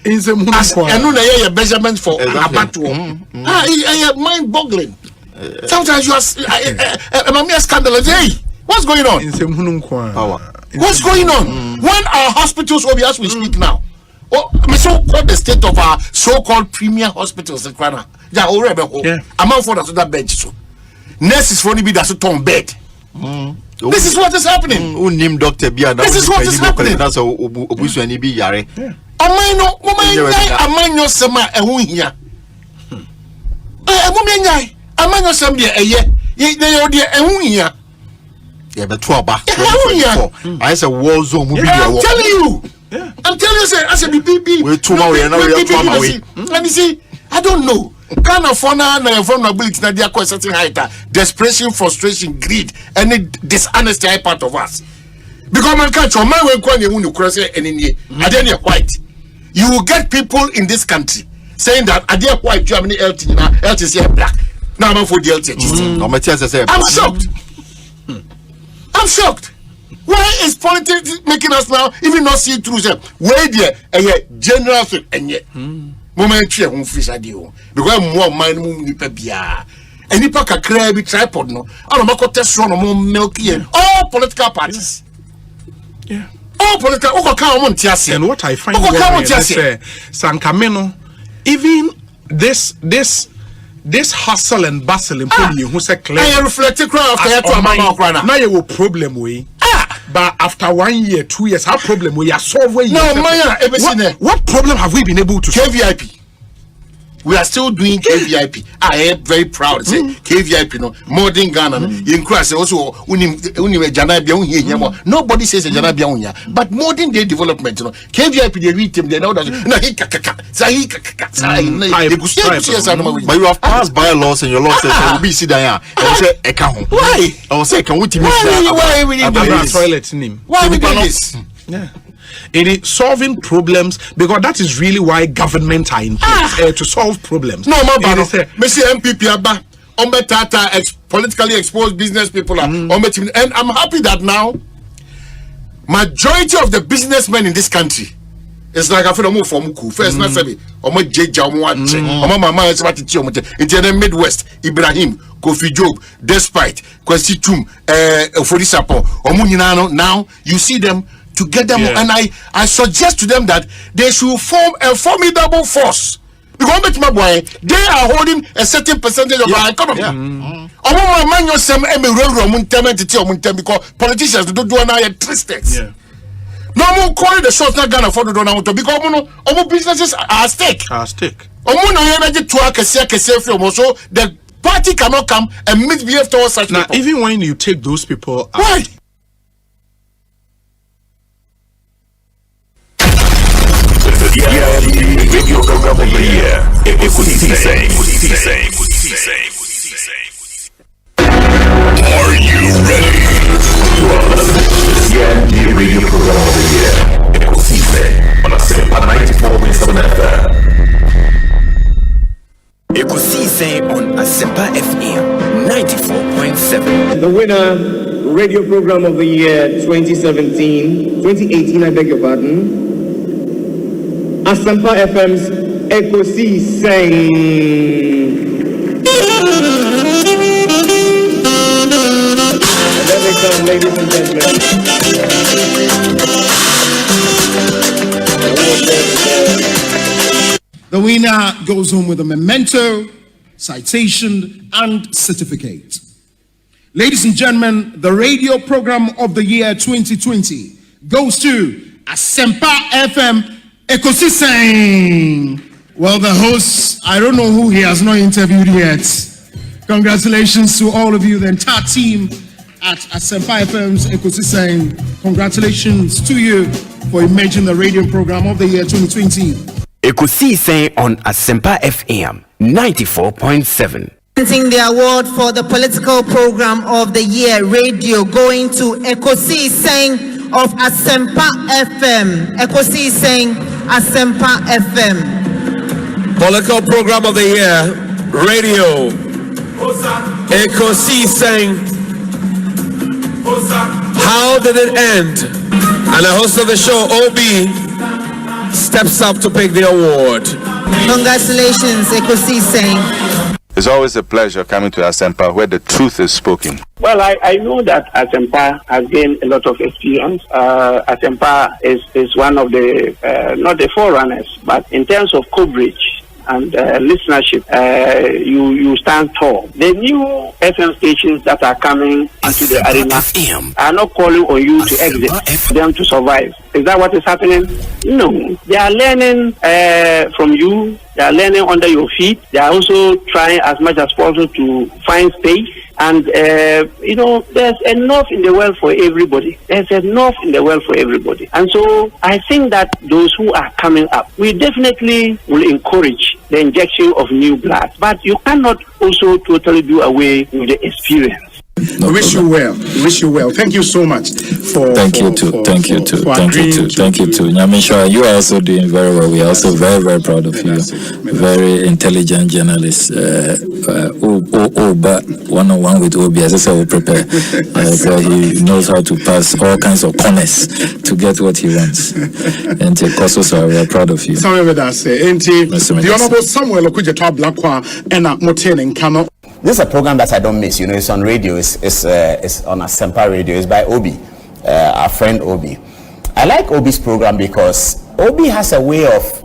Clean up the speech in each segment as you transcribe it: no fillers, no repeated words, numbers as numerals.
In the moon, and no a measurement for abattoir. Mind-boggling. Sometimes you are a scandalous. Hey, what's going on? What's going on? When our hospitals, as we speak now, so-called the state of our so-called premier hospitals in Ghana, among for that bed, so nurses for be that on bed. This is what is happening. This is what is happening. That's a I said war zone. I'm telling you. I'm telling you, I said BB. We're 2 hours away. And you see, I don't know. Kind of vulnerability na dia certain height, desperation, frustration, greed, any dishonesty are part of us. Because man can't show man when you cross and in here, white. You will get people in this country saying that Adia white, you have any LTC black. Now I'm for the LTC. I'm shocked. I'm shocked. Why is politics making us now even not see through them? Where there a general and yet moment fish idea because more mind nipa bia and nipa kakra bi tripod no all ma test run more milky and all political parties. Yeah. All political and what I find Sankameno, even this hustle and bustle in Pony who said clear I reflected crowd now you will problem we but after 1 year 2 years how problem we are solving what problem have we been able to solve? KVIP. We are still doing KVIP. I am very proud to say KVIP no modern Ghana in class also nobody says a Janabia unya but modern day development KVIP they read them they know that but you have passed bylaws and your law says you will be sit down and say why I say can we toilet name why we do this? Yeah. It is solving problems because that is really why government are in place to solve problems. No, Mr. MPP Abba, politically exposed business people are and I'm happy that now majority of the businessmen in this country it's like I feel more from first not say Midwest Ibrahim Kofi Job despite Constituency Forisapo now you see them together and I suggest to them that they should form a formidable force because they are holding a certain percentage of our economy. Because politicians don't do another tricks. No more calling the shots not gonna follow because businesses are at stake. So the party cannot come and misbehave towards such people. Even when you take those people out, why? Radio program of the year. Ekosiisen. Are you ready? The radio program of the year. Ekosiisen on Asempa 94.7 FM. Ekosiisen on Asempa FM 94.7. The winner, radio program of the year 2018, I beg your pardon. Asempa FM's Ekosiisen. Let me come, ladies and gentlemen. The winner goes home with a memento, citation, and certificate. Ladies and gentlemen, the radio program of the year 2020 goes to Asempa FM Ekosiisen. Well, the host, I don't know who he has not interviewed yet. Congratulations to all of you, the entire team at Asempa FM's Ekosiisen. Congratulations to you for emerging the radio program of the year 2020. Ekosiisen on Asempa FM 94.7. The award for the political program of the year radio going to Ekosiisen of Asempa FM. Ekosiisen Asempa FM. Political program of the year radio Ekosiisen. How did it end? And the host of the show, OB, steps up to pick the award. Congratulations, Ekosiisen. It's always a pleasure coming to Asempa where the truth is spoken. Well, I know that Asempa has gained a lot of experience. Asempa is one of the, not the forerunners, but in terms of coverage and listenership, you stand tall. The new FM stations that are coming into the arena are not calling on you to exit, them to survive. Is that what is happening? No. They are learning from you. They are learning under your feet. They are also trying as much as possible to find space. And, there's enough in the world for everybody. There's enough in the world for everybody. And so I think that those who are coming up, we definitely will encourage the injection of new blood. But you cannot also totally do away with the experience. We wish you well. Wish you well. Thank you so much for. Thank you too. Nyamisha, you are also doing very well. We are also very, very proud of you. Very intelligent journalist. But one-on-one with Obi, as I said, we prepare. He knows how to pass all kinds of corners to get what he wants. And so we are proud of you. The Honorable Samuel Okudzeto Blakwa and Moten and Kano. This is a program that I don't miss. It's on radio. It's on Asempa Radio. It's by Obi, our friend Obi. I like Obi's program because Obi has a way of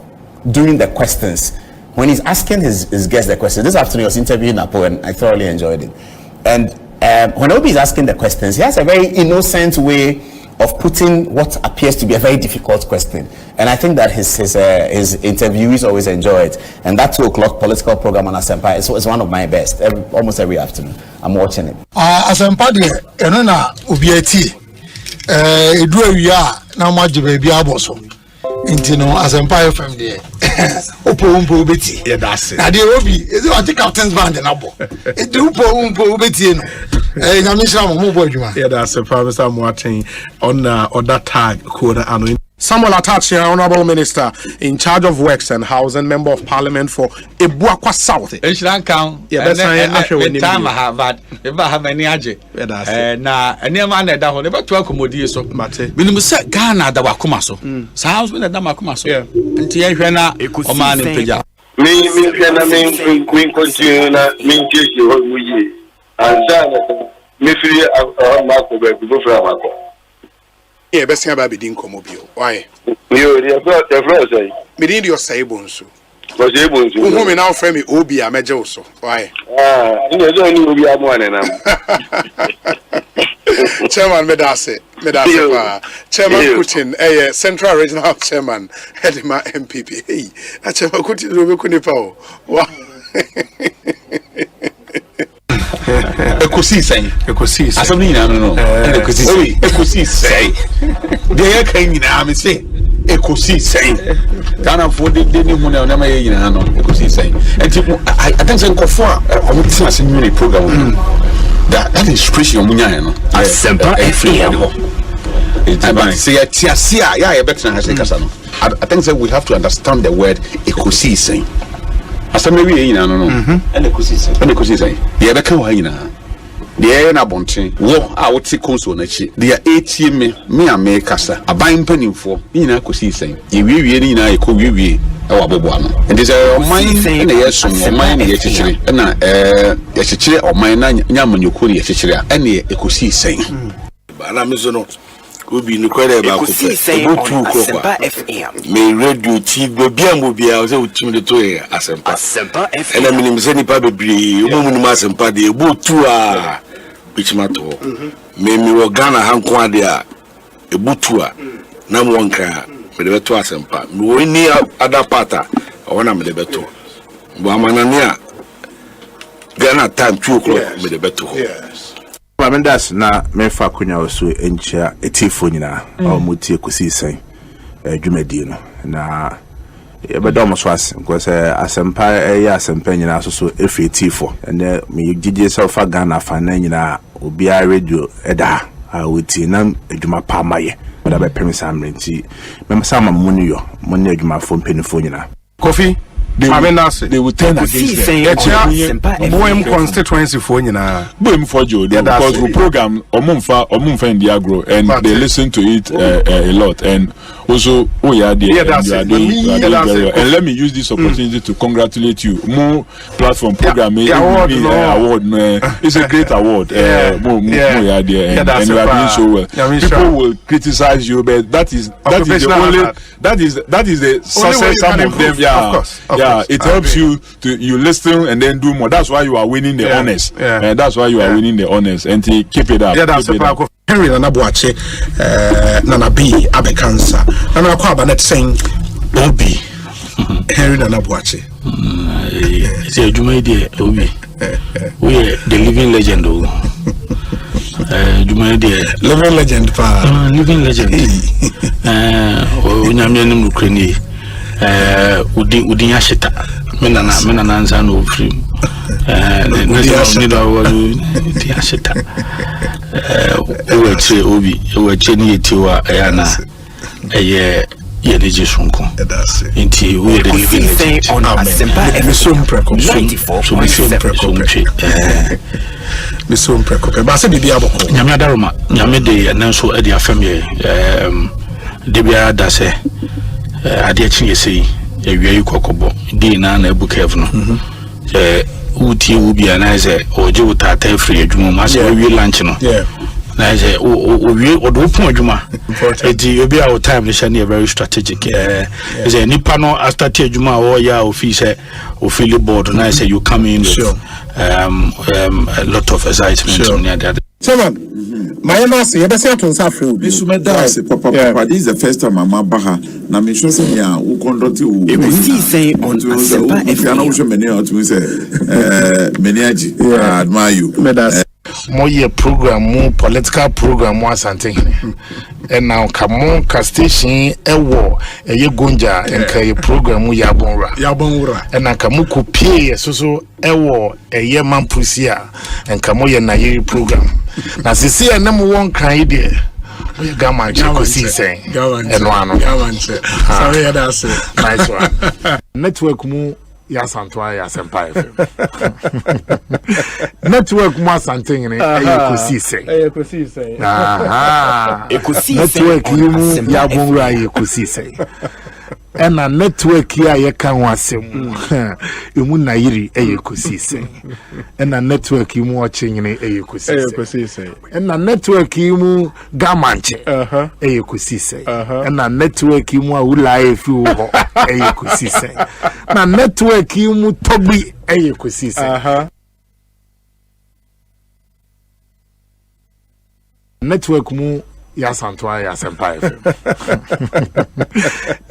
doing the questions. When he's asking his guests the questions, this afternoon I was interviewing Napo and I thoroughly enjoyed it. And when Obi is asking the questions, he has a very innocent way of putting what appears to be a very difficult question. And I think that his interviewees always enjoy it. And that 2 o'clock political program on Asempa is one of my best. Almost every afternoon. I'm watching it. Asempa de enona obiati edu awia na maji baby aboso. Inti no Asempa FM de opo obeti. Yeah, that's it. Na de obi is what the captain's band na bo. Edu opo obeti no. Yeah, that's a promise I'm watching on that tag code. Samuel Atachi, Honorable Minister in charge of Works and Housing, Member of Parliament for Ebuakwa South. It should count. Yeah, that's the time I have had. If I have any aje, na any man that will never to accommodate so. Mate, we must say Ghana that were Kumaso. So how's been a Damakumaso? Yeah, and Tiana, a man in Pija. Me continue na me just and me free Marco go for Marco. Yeah, best thing about being Comobio. Why? You the floor say. Me didn't your say bonsu. Was able to. Who me now frame me Obi a major also. Why? You don't Obi a one and Chairman Medase. Chairman Putin, Central Regional Chairman, Hedima MPP. Hey, that's a Kuti Rubikunipo. Wow. Ekosiisen. Asomni na no. Ekosiisen. Dey kan nyina me say Ekosiisen. Ghana for the ni hu na na maye nyina no Ekosiisen. I think say nkofo a omo tina se new program. That inspiration omunya no. Asempa FM. Say tiasia ya better na say kasa no. I think say we have to understand the word Ekosiisen. Asem we yin no and Ekosiisen ye be kan wa yin na de na bonten wo a wo ti konso na chi de etie me ame kasa aban panimfo yin na Ekosiisen ye wiwie ni na ye ko wiwie e wa bobo ano and is a man na ye so man na ye chichire na ye chichire o man na nyamanyoko ye chichire a na Ekosiisen ba na me so no Obi no kwere ba ko fe obutu ko kwa me radio TV bia mo bia o se utim de to e Asempa FM ena minim se nipa bebre o mu num Asempa de obutu a bichimato me wo Ghana hanko ade a ebutu a na mo nka me de beto Asempa me wo ni ada pata o na me de beto bo amanane a Ghana time 2 o'clock me de beto Mendas na mefa kunya oso enchia etifo nyina o mutie Ekosiisen dwumadi no na ebedom so ase because Asempa Asempa nyina so efi etifo and me gige so fa Ghana fa na nyina obi a radio eda a woti na adwuma pa maye da be pemisa amrenti memsa ma munyo adwuma fo mpenifo nyina Kofi they will turn against them. Boem constituency for Boem for Joe, because we program Omumfa in the agro, and they listen to it a lot. And also, you are doing very well. And let me use this opportunity to congratulate you. More platform programming award, it's a great award. More you are there, and you are doing so well. People will criticize you, but that is the success. Some of them, it helps you to listen and then do more. That's why you are winning the honors. That's why you are winning the honors, and keep it up. Henry Nanabuache, Nana B, Abekansa, Nana Kwabanet saying, Obi, Henry Nanabuache. It's a Jumaidi, Obi. We are the living legend. Jumaidi, living legend, living legend. Unyamian Ukraine, Udinyashita, Menana Ansan of Free. Obi, we cheni tiwa ayana eye yeleje sunko. Inti we the living legend on Asempa FM 94.7. Miso mpreko. Ba se bibia boko. Nyame adaroma, nyame de nanso e de afam ye de bia da se ade achi sei ewie kokobo di na ebu kev no. Uti ubi anaise oje utata free adwuma ma se we lunch no. Na say we odopon adwuma edi obi our time is very strategic. Is a nipa no after adwuma o ya office o feel board na say you come in with a lot of excitement on the other. My master, you better to suffer. This is the first time I'm baha. Na me sure say ya who conduct you. Ekosiisen On Asempa FM. I admire you. More year program, more political program, more something. And now come on, station a war, a ye gonja, and kay program Yabonra. And now come pay so a war, a year man pusia, and come on, your program. Now, see a number one kind idea. Gaman, Ekosiisen, and one. Sorry, that's it. Nice one. Network mu Yasantwa Asempa FM. Network mu something in Ekosiisen. Network you Yabonra Ekosiisen. And a network here you can wasem. You na yiri Ekosiisen. And a network you watching in Ekosiisen. And a network you gamanche Ekosiisen. And a network you ulai fu Ekosiisen. Na network you tobi Ekosiisen. Network mu Yasantwa Asempa FM.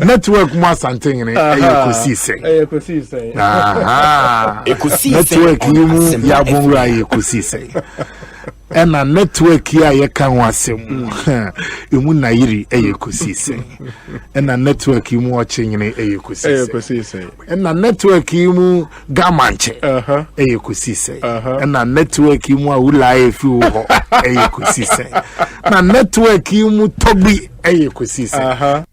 Network mu something in Ekosiisen. Network you Yabonra Ekosiisen. And a network here you can wasem. You na yiri Ekosiisen. And a network you watching in Ekosiisen. And a network you gamanche Ekosiisen. And a network you ulai fu Ekosiisen. Na network you tobi Ekosiisen.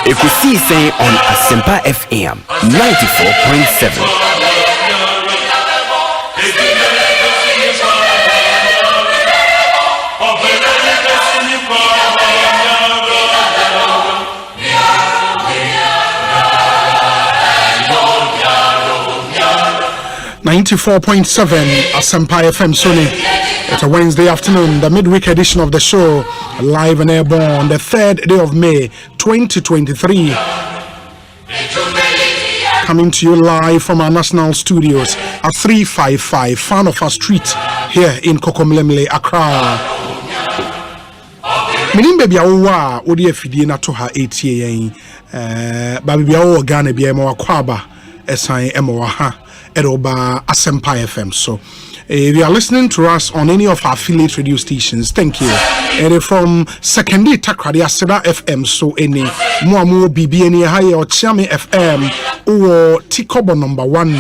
Ekosiisen on Asempa FM 94.7. Asempa FM Sony. It's a Wednesday afternoon, the midweek edition of the show, live and airborne on the 3rd day of May 2023. Coming to you live from our national studios at 355 Fanofa Street here in Kokomlemle, Accra. Minim baby awa odi afidie na to ha etie baby awa Ghana bia ma wakwaba esan emo ha eroba Asempa FM. So if you are listening to us on any of our affiliate radio stations, thank you. And from secondary Takradi Aseda FM, so any Muamu BBN High or Chiame FM or Tikobo number 1,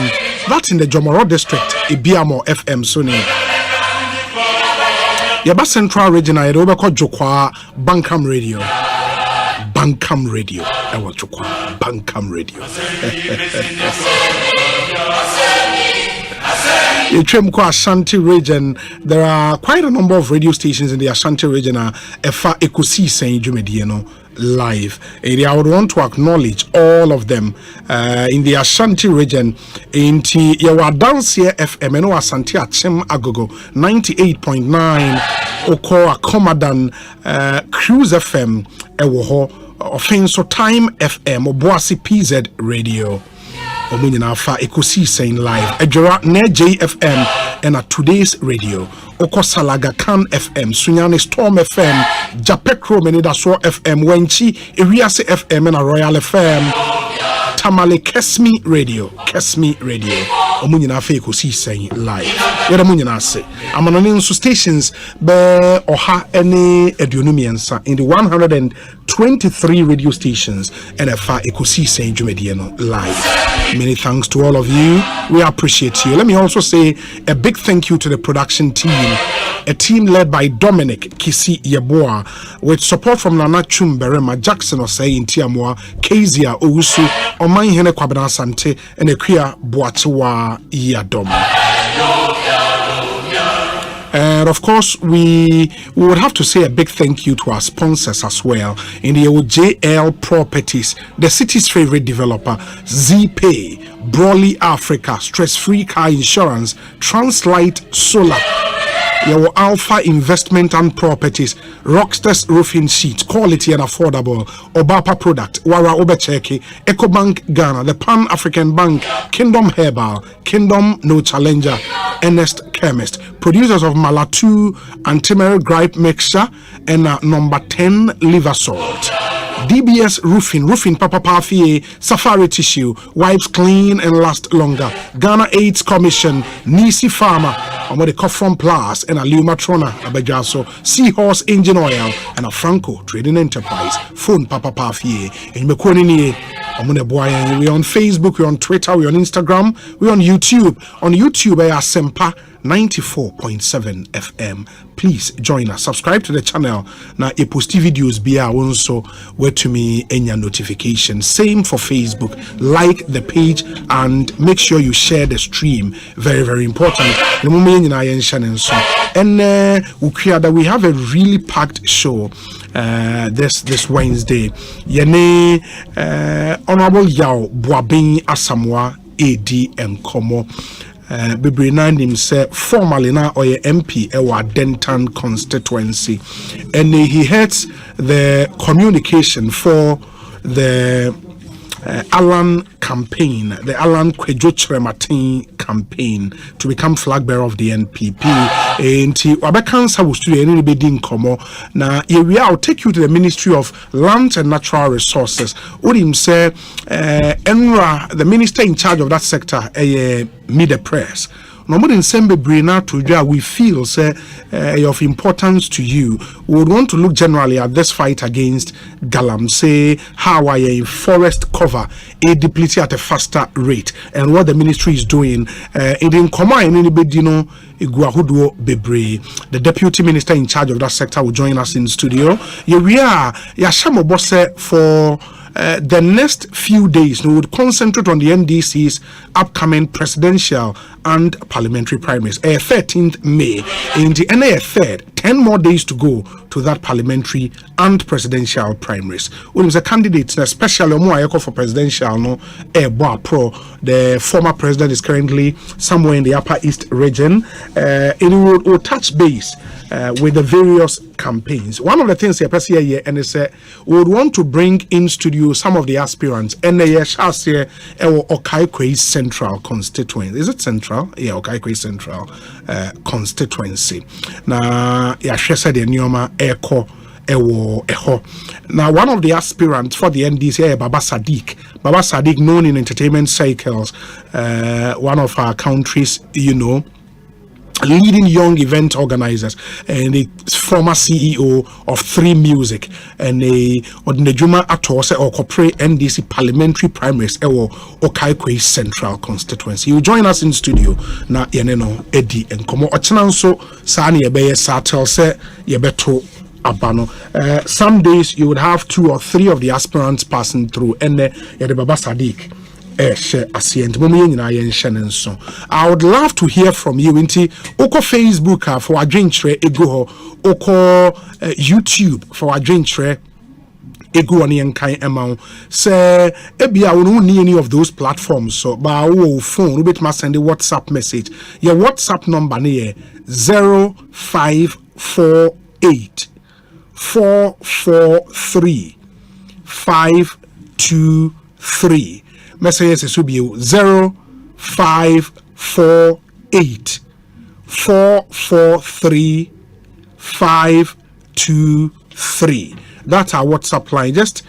that's in the Jomoro district, Ibiamo FM, so Yaba Central Region, I Robako Jokwa, Bankam Radio. Bankam Radio. I want Jokwa, Bankam Radio. In Tremco Ashanti region, there are quite a number of radio stations in the Ashanti region. Ekosiisen Jumedieno live. I would want to acknowledge all of them in the Ashanti region. In Yawa Dansia FM, and Ashanti Achem Agogo 98.9, Oko Akomadan Cruise FM, Ewoho Offenso Time FM, Obuasi PZ Radio. Omunyina fa Ekosiisen live Ejora ne JFM and at today's radio Okosalaga Kan FM Sunyani Storm FM Japekro Menidaso FM Wenchi Iriase FM and a Royal FM Tamale Kesmi Radio ɔmo nyinaa fa Ekosii Sɛn live yɛda mo nyinaa ase amanɔne nso stations bɛɛ ɔha ne aduonu mmiɛnsa in the 123 radio stations and ɛfa Ekosii Sɛn dwumadie no live. Many thanks to all of you. We appreciate you. Let me also say a big thank you to the production team, a team led by Dominic Kisi Yeboah, with support from Nana Chumberema, Jackson Osei Intiamwa, Kezia Owusu, Oman Hene Kwabena Sante, and Ekuya Boatewa Yadom. And of course, we would have to say a big thank you to our sponsors as well. In the OJL Properties, the city's favorite developer, ZPay, Brawley Africa, Stress-Free Car Insurance, Translight Solar, your Alpha Investment and Properties, Rockstars Roofing Sheets, quality and affordable, Obapa Product, Wara Obecheki, EcoBank Ghana, the Pan African Bank, Kingdom Herbal, Kingdom No Challenger, Ernest Chemist, producers of Malatu and Turmeric Gripe Mixture, and number 10 Liver Salt. DBS Roofing Papa Parfait, Safari Tissue, wipes clean and last longer. Ghana AIDS Commission, Nisi Pharma, Omode Kofron Plus, and Aluma Trona, Abajaso, Seahorse Engine Oil, and a Franco Trading Enterprise, Phone Papa Parfait, and Mekwani. We're on Facebook, we're on Twitter, we're on Instagram, we're on YouTube. On YouTube, Asempa 94.7 FM. Please join us. Subscribe to the channel. Now, you post videos be also where to me in your notification. Same for Facebook. Like the page and make sure you share the stream. Very, very important. And we have a really packed show this Wednesday. Yene Honorable Yao Boabin Asamoah AD and Komo. Bibri Nandim said formerly now or MP Ewa Denton Constituency, and he heads the communication for the Alan campaign, the Alan Kwejochre campaign to become flag bearer of the NPP. And Wabekansa will study any bidding komo. Now, here I'll take you to the Ministry of Land and Natural Resources. Udim say, Enra, the minister in charge of that sector, mid the press. No more than Sembe Brina to we feel say of importance to you. We would want to look generally at this fight against galamsey, how a forest cover a depleted at a faster rate, and what the ministry is doing. It didn't come in anybody, the deputy minister in charge of that sector will join us in studio. Here we are. Yashamo Bosse for the next few days, we would concentrate on the NDC's upcoming presidential and parliamentary primaries. 13th May, in the NA 3rd, 10 more days to go to that parliamentary and presidential primaries. When the candidates, especially for presidential, the former president is currently somewhere in the Upper East region. It will touch base with the various campaigns. One of the things here and is we would want to bring in studio some of the aspirants and Okaikwe Central constituency. Is it central? Yeah, Okaikwe Central constituency. Now, said the Nyoma Eko Ewo Eho. Now, one of the aspirants for the NDC, Baba Sadiq, known in entertainment circles, one of our country's, leading young event organizers, and the former CEO of 3 Music, and the Odnejuma Atose or corporate NDC parliamentary primaries or Okaikwe Central constituency. You join us in studio na yeneno Eddie and Komo Ochananso Sani Ebeye Satel se Yebeto Abano. Some days you would have 2 or 3 of the aspirants passing through, and Yede Baba Sadiq. I would love to hear from you. Oko Facebook for a drink tray ego, oko YouTube for a drink tray ego and kind amount. Say, I won't need any of those platforms. So, by phone, we must send a WhatsApp message. Your WhatsApp number near 0548 443 523. Messages will be 0548 443 523. That's our WhatsApp line. Just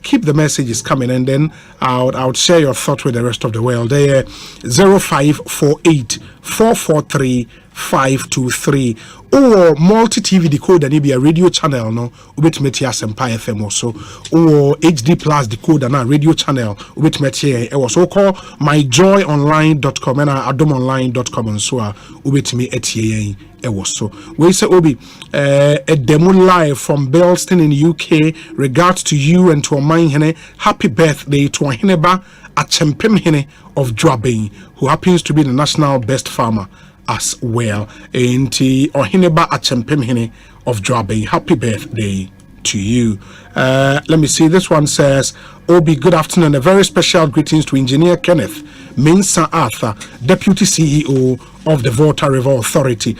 keep the messages coming, and then I'll share your thought with the rest of the world. There, 0548 443 523 or multi-TV decoder maybe a radio channel no with Metia Asempa FM also or HD plus decoder na radio channel with Metia it was so called myjoyonline.com and adomonline.com and so with me etie it was so we say Obi a demo live from Belston in UK. Regards to you and to Oman Hene. Happy birthday to Aheneba Achempem Hene of Dwabeng, who happens to be the national best farmer as well. Enti Oheneba Achempem Hene of Dwabeng. Happy birthday to you. Let me see. This one says, Obi, good afternoon. A very special greetings to Engineer Kenneth Mensah Arthur, Deputy CEO of the Volta River Authority.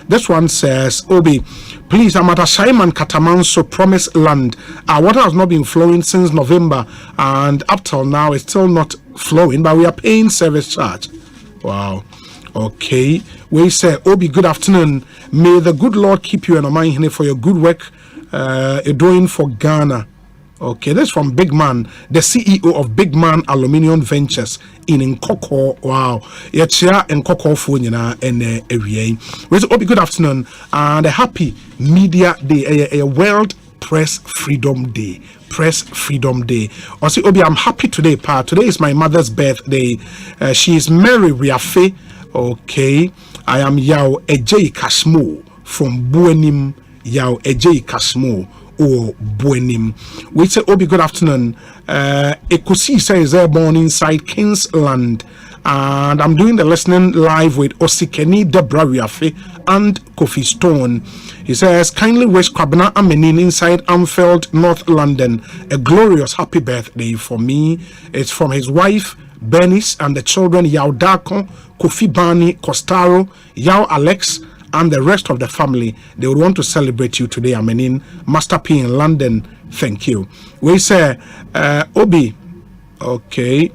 This one says, Obi, please, I'm at a Simon Katamanso Promised Land. Our water has not been flowing since November, and up till now it's still not flowing, but we are paying service charge. Wow. Okay. We say, Obi, good afternoon. May the good Lord keep you and Oman for your good work you're doing for Ghana. Okay, this is from Big Man, the CEO of Big Man Aluminium Ventures in Nkoko. Wow. Yetcha Nkoko Funyina and area. We say, Obi, good afternoon and a happy Media Day, a World Press Freedom Day. Press Freedom Day. I say, Obi, I'm happy today, Pa. Today is my mother's birthday. She is Mary Riafe. Okay, I am Yao Ejay Kasmo from Buenim. Yao Ejay Kasmo or Buenim. We say, Obi, good afternoon. Ekosiisen is born inside Kingsland, and I'm doing the listening live with Osikeni Debra Riafe and Kofi Stone. He says, kindly wish Kwabena Amenin inside Anfield, North London, a glorious happy birthday for me. It's from his wife Bernice and the children Yao Dako, Kofi Bani, Costaro, Yao Alex, and the rest of the family. They would want to celebrate you today. I'm in Master P in London. Thank you. We say, Obi, okay,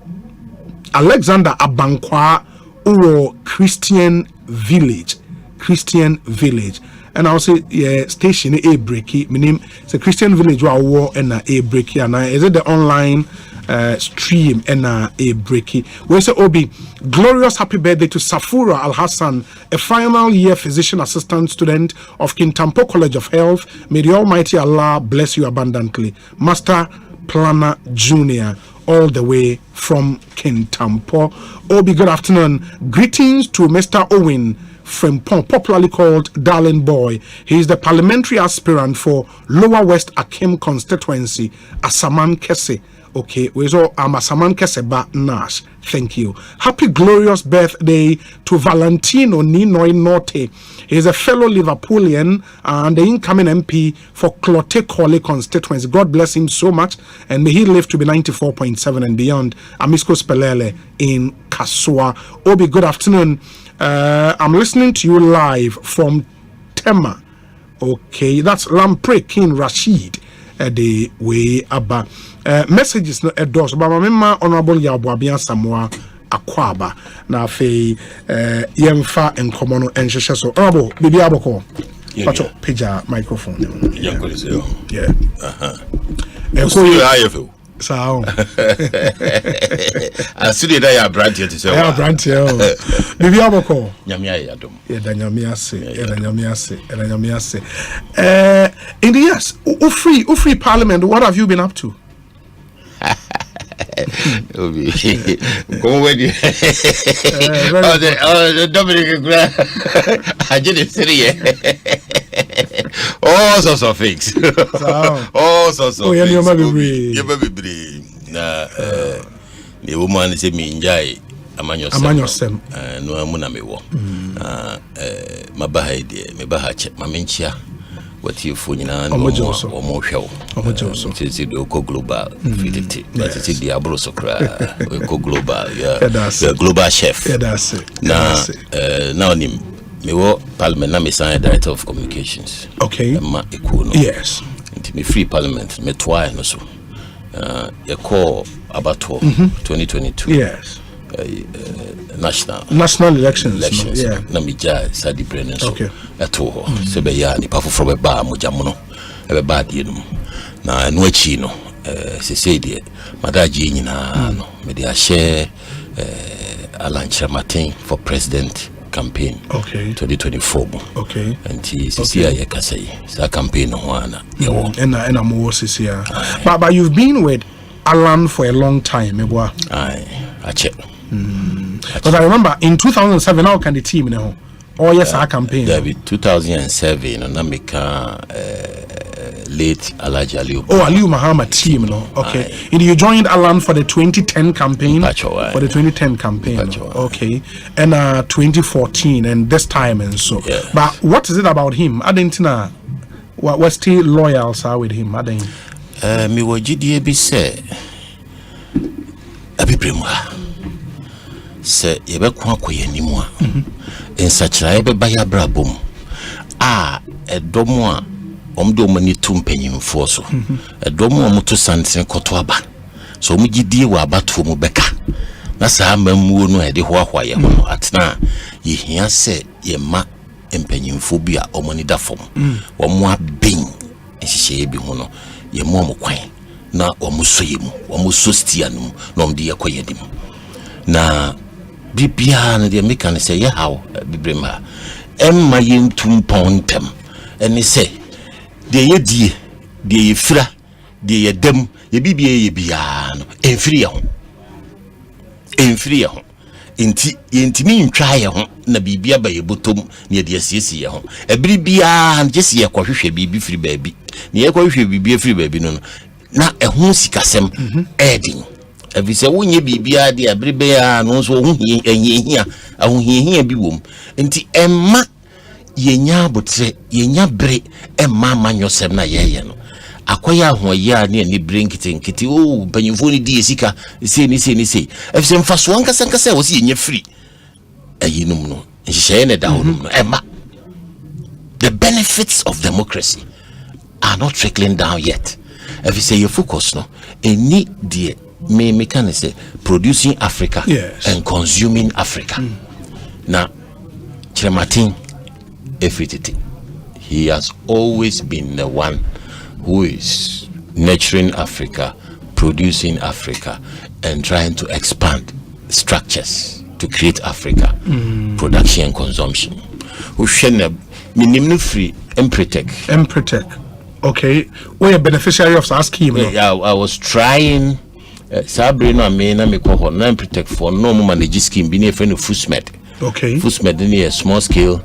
Alexander Abankwa, Uro Christian Village. And I'll say, yeah, station A breaky. My name is a Christian Village. War and a breaky. And is it the online stream and a breaky? We say, Obi, glorious happy birthday to Safura Al Hassan, a final year physician assistant student of Kintampo College of Health. May the Almighty Allah bless you abundantly. Master Planner Junior, all the way from Kintampo. Obi, good afternoon. Greetings to Mr. Owen Frempong, popularly called Darling Boy. He is the parliamentary aspirant for Lower West Akim Constituency, Asaman Kese. Okay, we saw Asaman Kese Ba Nash. Thank you. Happy glorious birthday to Valentino Ninoy Norte. He is a fellow Liverpoolian and the incoming MP for Clote Colley constituency. God bless him so much, and may he live to be 94.7 and beyond. Amisco Spelele in Kasua. Obi, good afternoon. I'm listening to you live from Tema. Okay, that's Lampre King Rashid. The way about messages no endorse, but my honorable Yabuabian Samoa Akwaba. Now, fe Yemfa and Common and so honorable Bibi Aboko. Watch up, Pija microphone. Yeah. So I see that you are brand here to say. I brand here. Bibi Aboko. Nyamia yadom. In the years, Ufri Parliament, what have you been up to? Go with you. The Dominic I didn't see all sorts of things. All sorts of things. You may be the woman is a minjai amanyosem. No amuna me wo. Mabaha de me baha check maminchia. What you for now and more show. It's Oko Global, but it's Diablo Socra, Oko Global, yeah, global chef. Now, me wo Parliament, I'm a Director of Communications. Okay. Yes. Into me free Parliament, me twice no so. You call about 2022. Yes. national elections. Yeah. Na mija Sadi Brennan so. Okay. Eto se be ya nipa foforo be ba mojamu no. Ebe ba die no. Na enu achi no se se die madaji nyina no me dia share Alancha Martin for president campaign 2024 okay and CCA yakasai sa campaign ho ana yewo and mo CCA but you've been with Alan for a long time meboa I check because I remember in 2007 how can the team know or yes our campaign there be 2007 and Namika late Alhaji Aliu. Oh, Aliu Muhammad team, no? Okay. And you joined Alan for the 2010 campaign? For the 2010 campaign. Okay. And 2014 and this time and so. Yeah. But what is it about him? I didn't know. We're still loyal sir, with him. I didn't. Me wajidi be say. Abi premwa. Se yebe kwa koye nimwa. Ensachira yebe baya brabom. Edomo omdo mani tumpanyimfo so edomo omoto santen kotoaba so omugidie wa abato mu beka na saa mamuo no ede hoahoa ye ho atena ye hia se ye ma empanyimfo bi a omoni da fom omo abin ehihye bi ho no ye mo omkwan na omuso ye mu omuso stia no na omde ye koye dim na bibia na de meka ne se ye hawo bibrema emma ye ntumpontem eni se de ye die de ye fra de ye dem ye bibie ye bia no enfiri ye ho enti ye ntimi ntwa ye ho na bibia ba ye botom ne de asiesi ye ho ebiri bia jesi ye kwahwehwe bibi firi baabi ne ye kwahwehwe bibi firi baabi no na ehun sikasem edin ebise wonye bibia de ebiri bia no so ohun ehia ahohia bi wom enti emma yenya botre yenya bre emma manyosem na yeye no akoya hoye ani ani brinkiti o banyimfo ni die sika se ni efse mfaso ankasa wo se yenya free ayinum no nhihye ne da honum no emma the benefits of democracy are not trickling down yet efse you focus no any die me can say producing Africa and consuming Africa na Chirematin FTT. He has always been the one who is nurturing Africa, producing Africa, and trying to expand structures to create Africa, production and consumption. Free Empretech. Okay. We're a beneficiary of our scheme. Yeah, I was trying. Sabrina Mena Miko Empretech for no manage scheme being a friend of Fusmed. Okay. Fusmed in a small scale.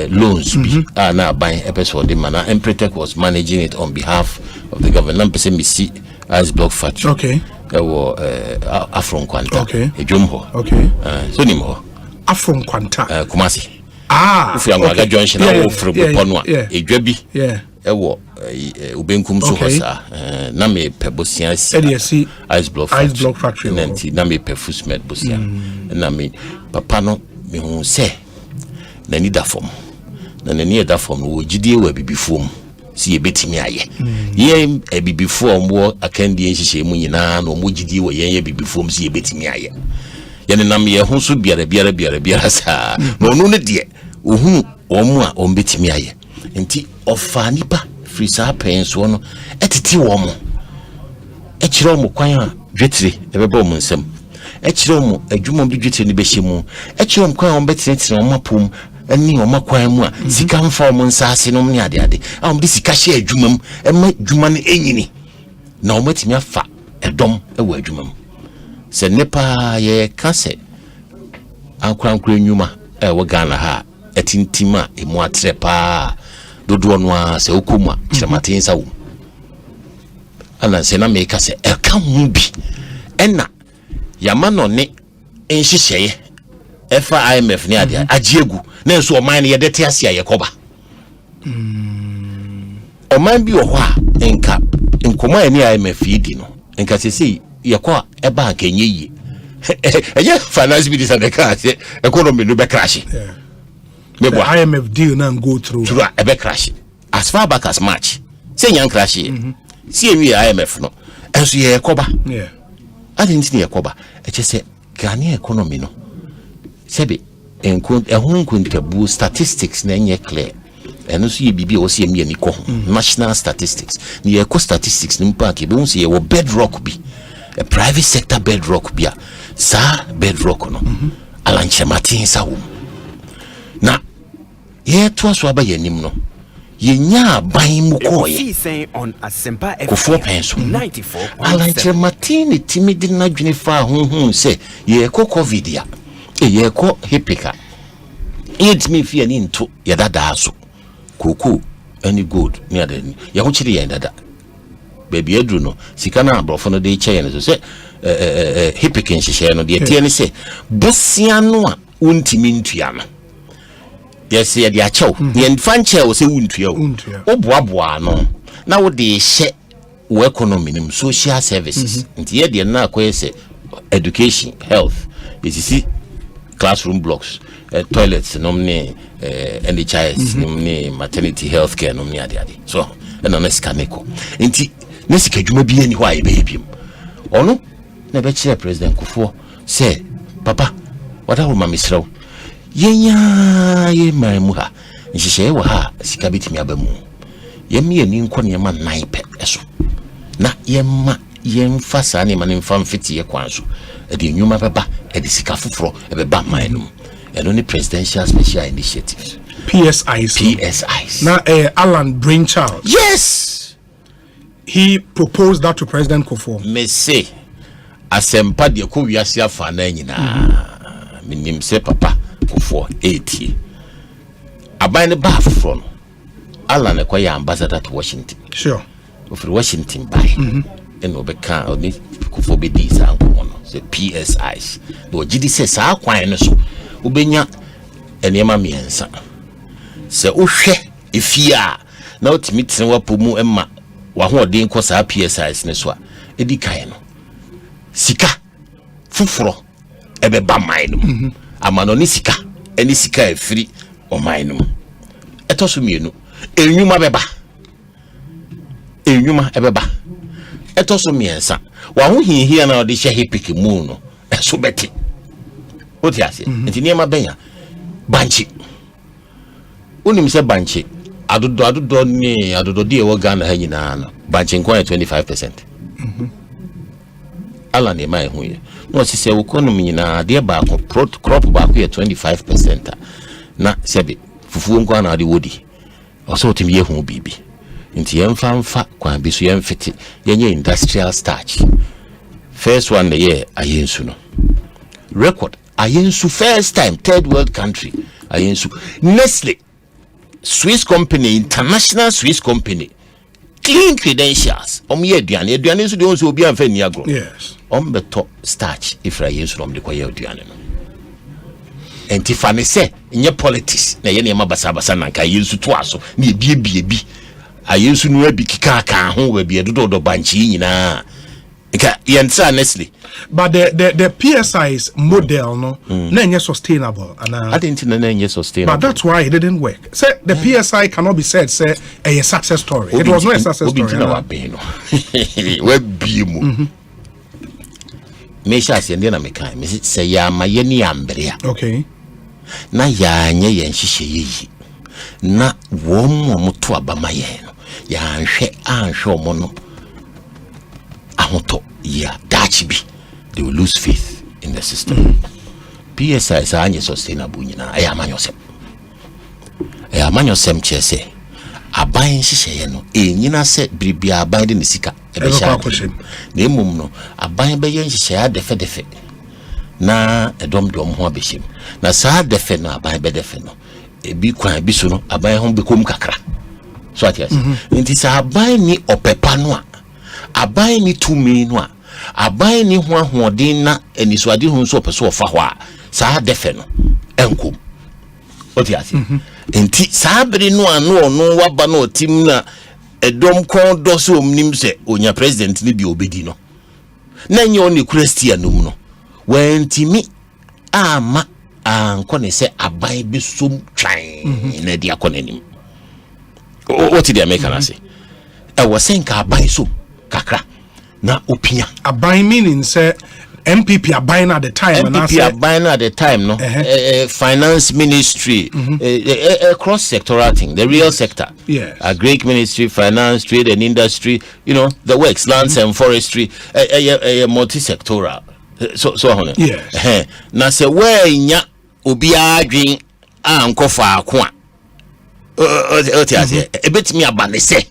Loans now buying episode the manner Empretech was managing it on behalf of the government. Person me see ice block factory. Okay. Afron Quanta. Okay. Ejumho. Okay. So nimo. Afron Quanta. Kumasi. Okay. Ufianga junction na ofre boponwa. Ejwabi. Yeah. Ewo ubenkum so hosa na me pebosia si ice block factory. Nanti na me pefusmed bosia. Na me papa no me hu se nani da fom na nani da fom wo gidie wa bibifom si ebetimi aye ye ebibifom wo akandie nhihye mu nyina na mo gidie wo ye bibifom si ebetimi aye ye ne nam ye ho so biara sa no no ne de ohun omo a ombetimi aye enti ofa nipa free sa penso no etiti wo mo ekire mo kwan a dwetire ebeba mo nsam ekire mo adwuma bi dwetire ne behye mu ekire mo kwan a ombetire mo mapom ani omakwan mu a sika mfa mo nsase no ne ade a mo de sika hye adwuma mu ema adwuma no enyini na o matimi afa edom ewa adwuma mu se nepa ye kase ankrankra enwuma ewo Ghana ha etintima emu atre pa dodo no a se okomu a Chirematin sa wo ana se na me kase eka hu bi ena yama no ne enhyehyeye efa IMF ne ade agiegu na enso oman ne yedete ase ayekoba oman bi oho a enka nkoma ne IMF idi no enka sesi yekwa eba akenye yi eje finance minister de ka se economy no be crash the IMF deal now go through ebe crash as far back as March say yan crash see we IMF no enso yekoba yeah adenti ne yekoba eche se Ghana economy no sebe ehun kuntabu statistics na enye clear eno so ye bibi o se emi ko national statistics ni ye ko statistics ni mpa ke be unse ye wo bedrock bi a private sector bedrock bi a sa bedrock no alanche matin sa wo na ye to so aba yanim no ye nya ban mu ko ye on Asempa FM Kofo penso 94.7 alanche matin ni timidi na dwene fa honhun se ye ko covid ya ye ko hipika it me fear ni nto ye dada so koko any good near the ya ho chiri ye dada baby edru no sika na abrofo no de che no so hipika nhihye no de tie ne se bosia no a untimi ntua no yes ye de achew ye nfanche wo se untua wo boaboa no na wo de hye wo economy nim social services nti ye de na akoye se education health is classroom blocks toilets nomne NHIS nomne maternity health care nomne ade so na na skaneko nti na sika dwuma bi ani ho aye be biem ono na be kire president Kufo say papa wada wo mamisraw yenya ye maimu ha nhihye wo ha sika bitimi abamu yemi ani nko ne ma 9 pe eso na yemma yemfa sa ne ma ne mfa mfiti ye kwanso edi nyuma beba edi sika foforo ebeba manum eno ni presidential special initiatives PSIs now Alan Brainchild yes he proposed that to President Kufo me say Asempa de ko wiase afa na nyina minim se papa Kufo 80 aban ne ba foforo no Alan ko ya ambassador to Washington sure of Washington by eno beka oni Kufo be di sa nko no se PSIs do gidi se sa kwan no so ubenya enema miensa se uhwe efia na otimi tene wapomu emma wa ho odin ko sa PSIs ne so a edi kan no sika fufuro ebe ba man no amano ni sika eni sika efiri o man no etoso mienu enwuma beba etoso miensa wa ho hinhia na odi hye hipiki mu no eso beti oti ase nti niema benya banchi unim se banchi adodo ni adodo die wo Ghana ha nyina no banchi nko 25% ala ne mai hu ye no si se economy nyina de ba crop ba ko 25% na sebe fufu nko na de wodi oso timi ye hu bibi nti yemfa kwa bisu yemfiti yenye industrial starch first one the year ayensu no record ayensu first time third world country ayensu Nestle Swiss company international Swiss company clean credentials ye aduane so de onso obi anfa ni agro yes beto starch if ayensu no de koye aduane no enti fa ne se nye politics na ye ne ma basa na nka ayensu to aso na ebie ayensu no abi kika ho we bie dodo banchi nyina Yensa Nestle. But the PSI's model no na sustainable and I didn't know sustainable. But that's why it didn't work. Say the PSI cannot be said say a success story. It was not a success story. We be mu. Me sha se ndina me kan me say ya maye ni ambrea. Okay. Na ya nye yen hihye yi. Na wo mo to abamaye no. Ya nhwe anhwe omo no. Yeah, that be they will lose faith in the system. PSI is a sustainable. I am yosem chese. Abayin shishe no. Nyina se bribia abayin ni sika. Ne mum no. Abayin be yen shishe defe. Na edom ho abeshim. Na sa defe no abayin be defe no. Ebi kwan ebi so no abayin ho bekom kakra. So atias. Nti sa abayin ni opepa no a abai ni tumi no a abai ni ho ahoden na aniswade ho nso opeso ofa ho a saa defe no enkom oti ase enti saa bere no ano ono waba no tim na edom kon do so omnim se onya president ni bi obedi no na nye oni Christia no mu no wentimi ama anko ne se abai bi som twan na dia konanim oti dia make na se e wo senka abai so kakra na opia aban meaning say MPP are buying at the time. MPP are buying at the time, no. Finance ministry, a cross-sectoral thing, the real sector. Yes. Agric ministry, finance, trade and industry. You know, the works, lands and forestry, a multi-sectoral. So honey. Yes. Now say where nya obi adwin anko fa akwa. Otiase. E betimi abane se.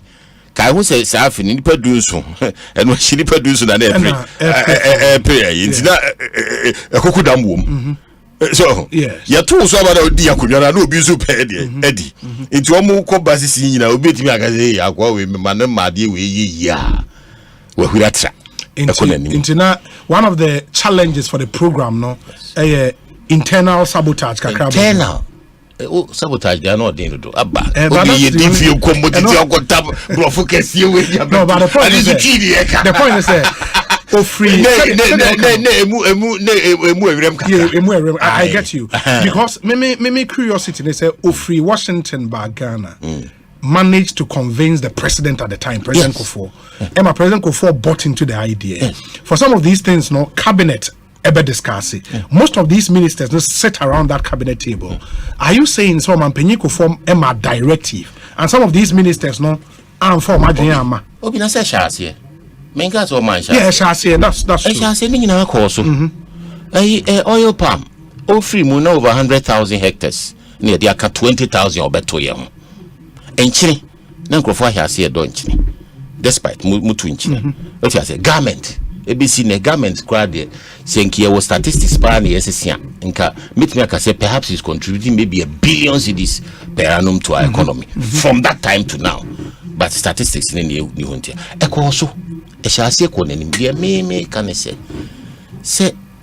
Kai who say safi ni nipa dunso. And when she nipa dunso na dey pray. It's na ekoku damwom. So ya tu so about di akonwa na obi so pay edi. Nti omo ko basisi nyina obi betimi agaze akwa we ma de we yia. We huratra. One of the challenges for the program, no, internal sabotage. Internal sabotage. They are not doing it. No, but the point is I get you because me curiosity. They say Ofri Washington by Ghana. Managed to convince the president at the time, President Kufuor. And President Kufuor bought into the idea. For some of these things, no cabinet ever discuss it. Most of these ministers just sit around that cabinet table. Are you saying some Penny Kufuor Emma directive and some of these ministers no for Majiyama? Obi na say shase. Menga so man shase. Yeah, shase. That's true. Shase ni na course. Oil palm. Ofri mu na over 100,000 hectares. Near there 20,000 obeto ye ho. Enchini na nkrofo ahase e do enchini despite mutu enchini what you say garment ABC ne garment crowd there senki e statistics pa na yesesia nka metimi aka say perhaps is contributing maybe $1 billion cedis per annum to our economy from that time to now, but statistics ni huntia e so e shase ko nanim bia me kan say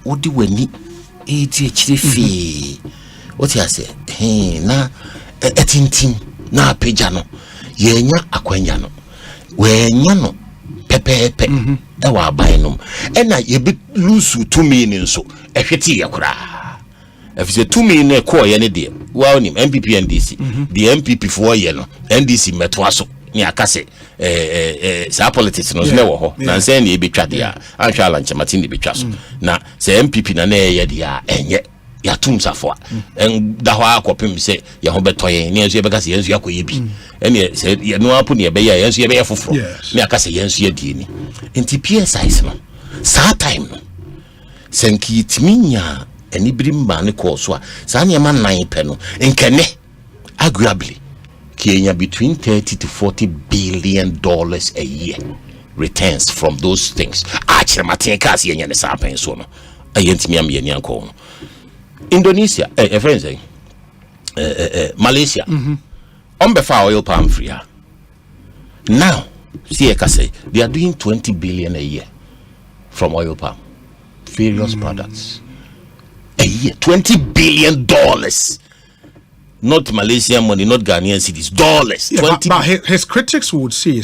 odi wani e ti chiri fi what you say na etintim na peja no yenya akwanya no wenya no pepepe e wa aban no na ye be lose 2 million so ehwete ye kura efise 2 million e ko ye ne de wa onim MPP NDC the MPP for ye no NDC meto aso ni akase sa politics no ne wo ho na se na e betwa de a anhwa lanche matin de betwa so na se MPP na na ye de a enye ya tum safo en da ho akopim se ye ho betoye ne enso ye beka se yenso yakoye bi ene se ye no apu ne ye be ya yenso ye be foforo ne akase yenso ye die ni enti PSIs no sa time no senki timinya eni brimba ne ko so a sa ne ma nan pe no enkene arguably Kenya between 30 to 40 billion dollars a year returns from those things achiremate kas ye nyane sa pen so no ayentimi am ye nyanko no Indonesia, friends, Malaysia, on befa oil palm free. Now, see, they are doing 20 billion a year from oil palm, various products. A year, $20 billion. Not Malaysian money, not Ghanaian cedis, dollars. Yeah, but his critics would say,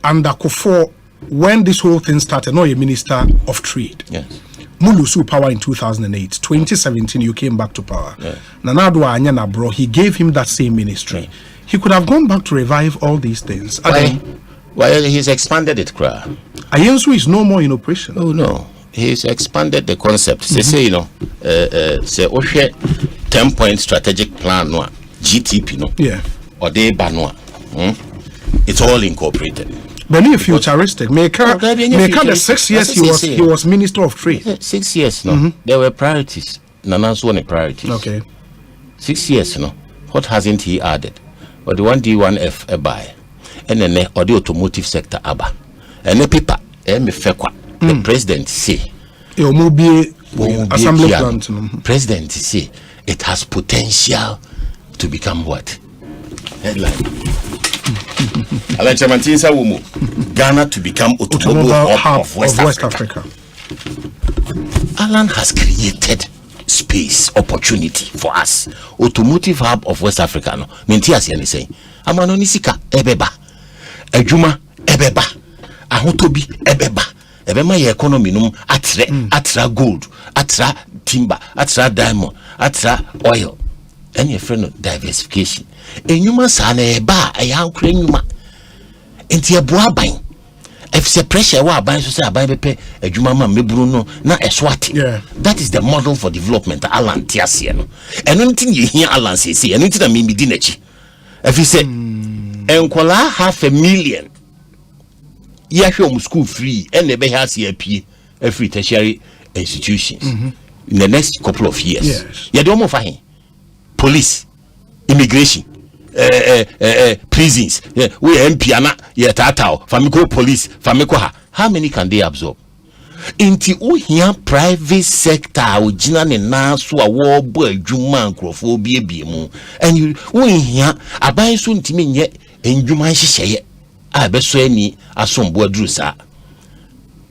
under Kufuor, when this whole thing started, no, a minister of trade. Yes. Mulusu power in 2008. 2017, you came back to power. Nanadwa Anyana bro, he gave him that same ministry. He could have gone back to revive all these things. Why he's expanded it, Kra. Ayensu is no more in operation. Oh no, he's expanded the concept. Say you know, say 10-point strategic plan no GTP no. Yeah. Or they banwa. It's all incorporated. But futuristic. Make the 6 years he was Minister of Trade. 6 years, no. There were priorities. Nana's one priorities. Okay. 6 years, no. What hasn't he added? Or the 1D1F a buy. And then the automotive sector aba. And the paper, the president say. Assembly plant. President say it has potential to become what? Headline. Ghana to become automobile hub of West Africa. Alan has created space, opportunity for us. Automotive hub of West Africa. No, Mintias yani saying, Amano nisika ebeba, ejuma ebeba, ahotobi ebeba, ebema ye economy num atra gold, atra timber, atra diamond, atra oil. Any friend of diversification. Enyuma sana eba ayankre nyuma. Enti eboa ban. if say pressure wa aban so say aban bepe adwuma ma meburu no na eswate. That is the model for development Alan tiase no. Eno ntin ye hia Alan say eno ntin na me di nachi. If you say enkola 500,000 ya hwe school free and ebe ha se apie every tertiary institutions in the next couple of years. Ya do mo fa hin police, immigration, prisons, we MP ana ye tatao, famiko police, famiko ha. How many can they absorb? Inti uhia private sector ojina ne na so a wo bo adwuma nkrofo bi mu. And you uhia aban so ntimi nye endwuma hyehyeye a be so ani asombo aduru sa.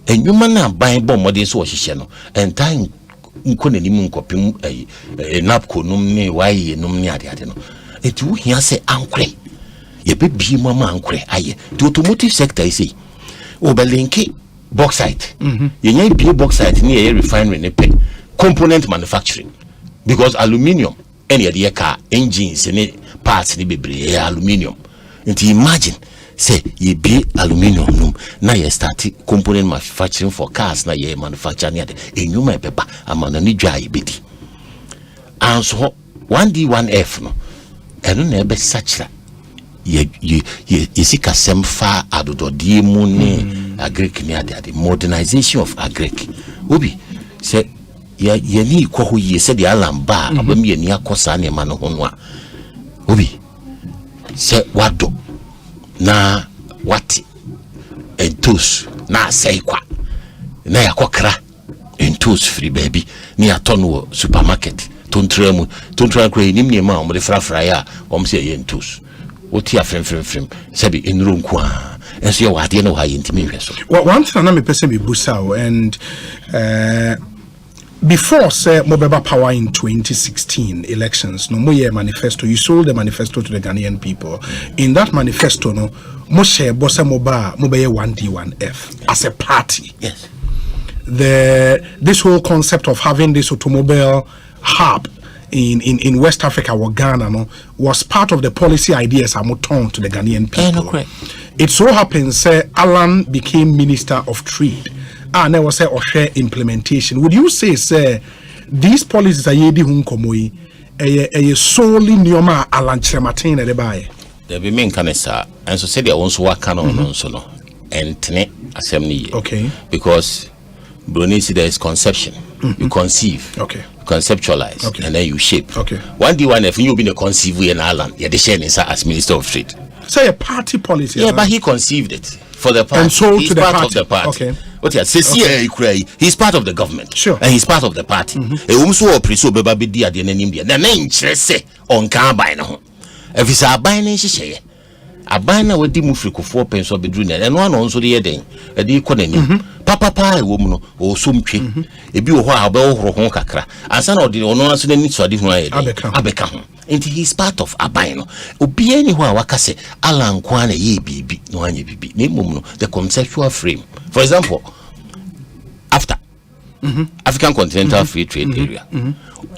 Endwuma na aban bo modern so hyehyeye no entan nkone ni mu nkopim napko num ne waye num ne ade no. Eti uhia se ankre ye be bi mama ankre aye. The automotive sector is say obelenke bauxite. You be bauxite near refinery ne pay component manufacturing because aluminium any other car engines any parts ni be aluminium. And imagine say ye be aluminium num na ye start component manufacturing for cars na ye manufacture near the enyuma beba amana ni dwa ye bedi. And so 1D1F no eno na be sachra ye see kasem fa adododie mu ne agric ni ade modernization of agric obi say ye ni ko ho ye say the alamba abam ye ni akosa ne ma no ho no a obi say wado na wati entos na say kwa na yakokra entos free baby ni atono supermarket tontra kra nim ne ma o de frafra ya o say ye entos oti afrem sabi enro nko a enso ye wade na wa ye ntimi hwe so. One thing na me person be busao and before say Mobeba power in 2016 elections no moye manifesto, you sold the manifesto to the Ghanaian people. In that manifesto no mo share bossa moba mobeye 1D1F as a party. Yes. This whole concept of having this automobile hub in West Africa or Ghana no, was part of the policy ideas I'm turned to the Ghanaian people. It so happens Alan became Minister of Trade and there was a implementation. Would you say these policies are yedi hunkomoi solely nioma Alan Chematin e bae? There be main kanesa and so say they also work on so no entene assembly. Okay. Because Brunei there is conception. You conceive. Okay. Conceptualize and then you shape. Okay. 1D1F you been a conceive in Ireland. Yeah, they share as Minister of Trade. Say a party policy. Yeah, but he conceived it for the party. And so he's to the part party. Of the party. Okay. What he's part of the government. Sure. And he's part of the party. So preso beba be dia de nanim dia. Na nkyere se on kan ban na ho. Efisa aban na hyehyeye. Aban na wadi mu frikofo penso bedru na. Eno ano nso de ye den. E de iko nanim. Papa e wo mu no o somtwe. Ebi wo ho a be wo horo ho kakra. Ansa na odi ono anso na ni so ade ho aye den. Abeka ho. And he's part of Abino. Obi anywhere wakase Alan Kwane ye bibi no anye bibi. No the conceptual frame. For example, after African Continental Free Trade Area,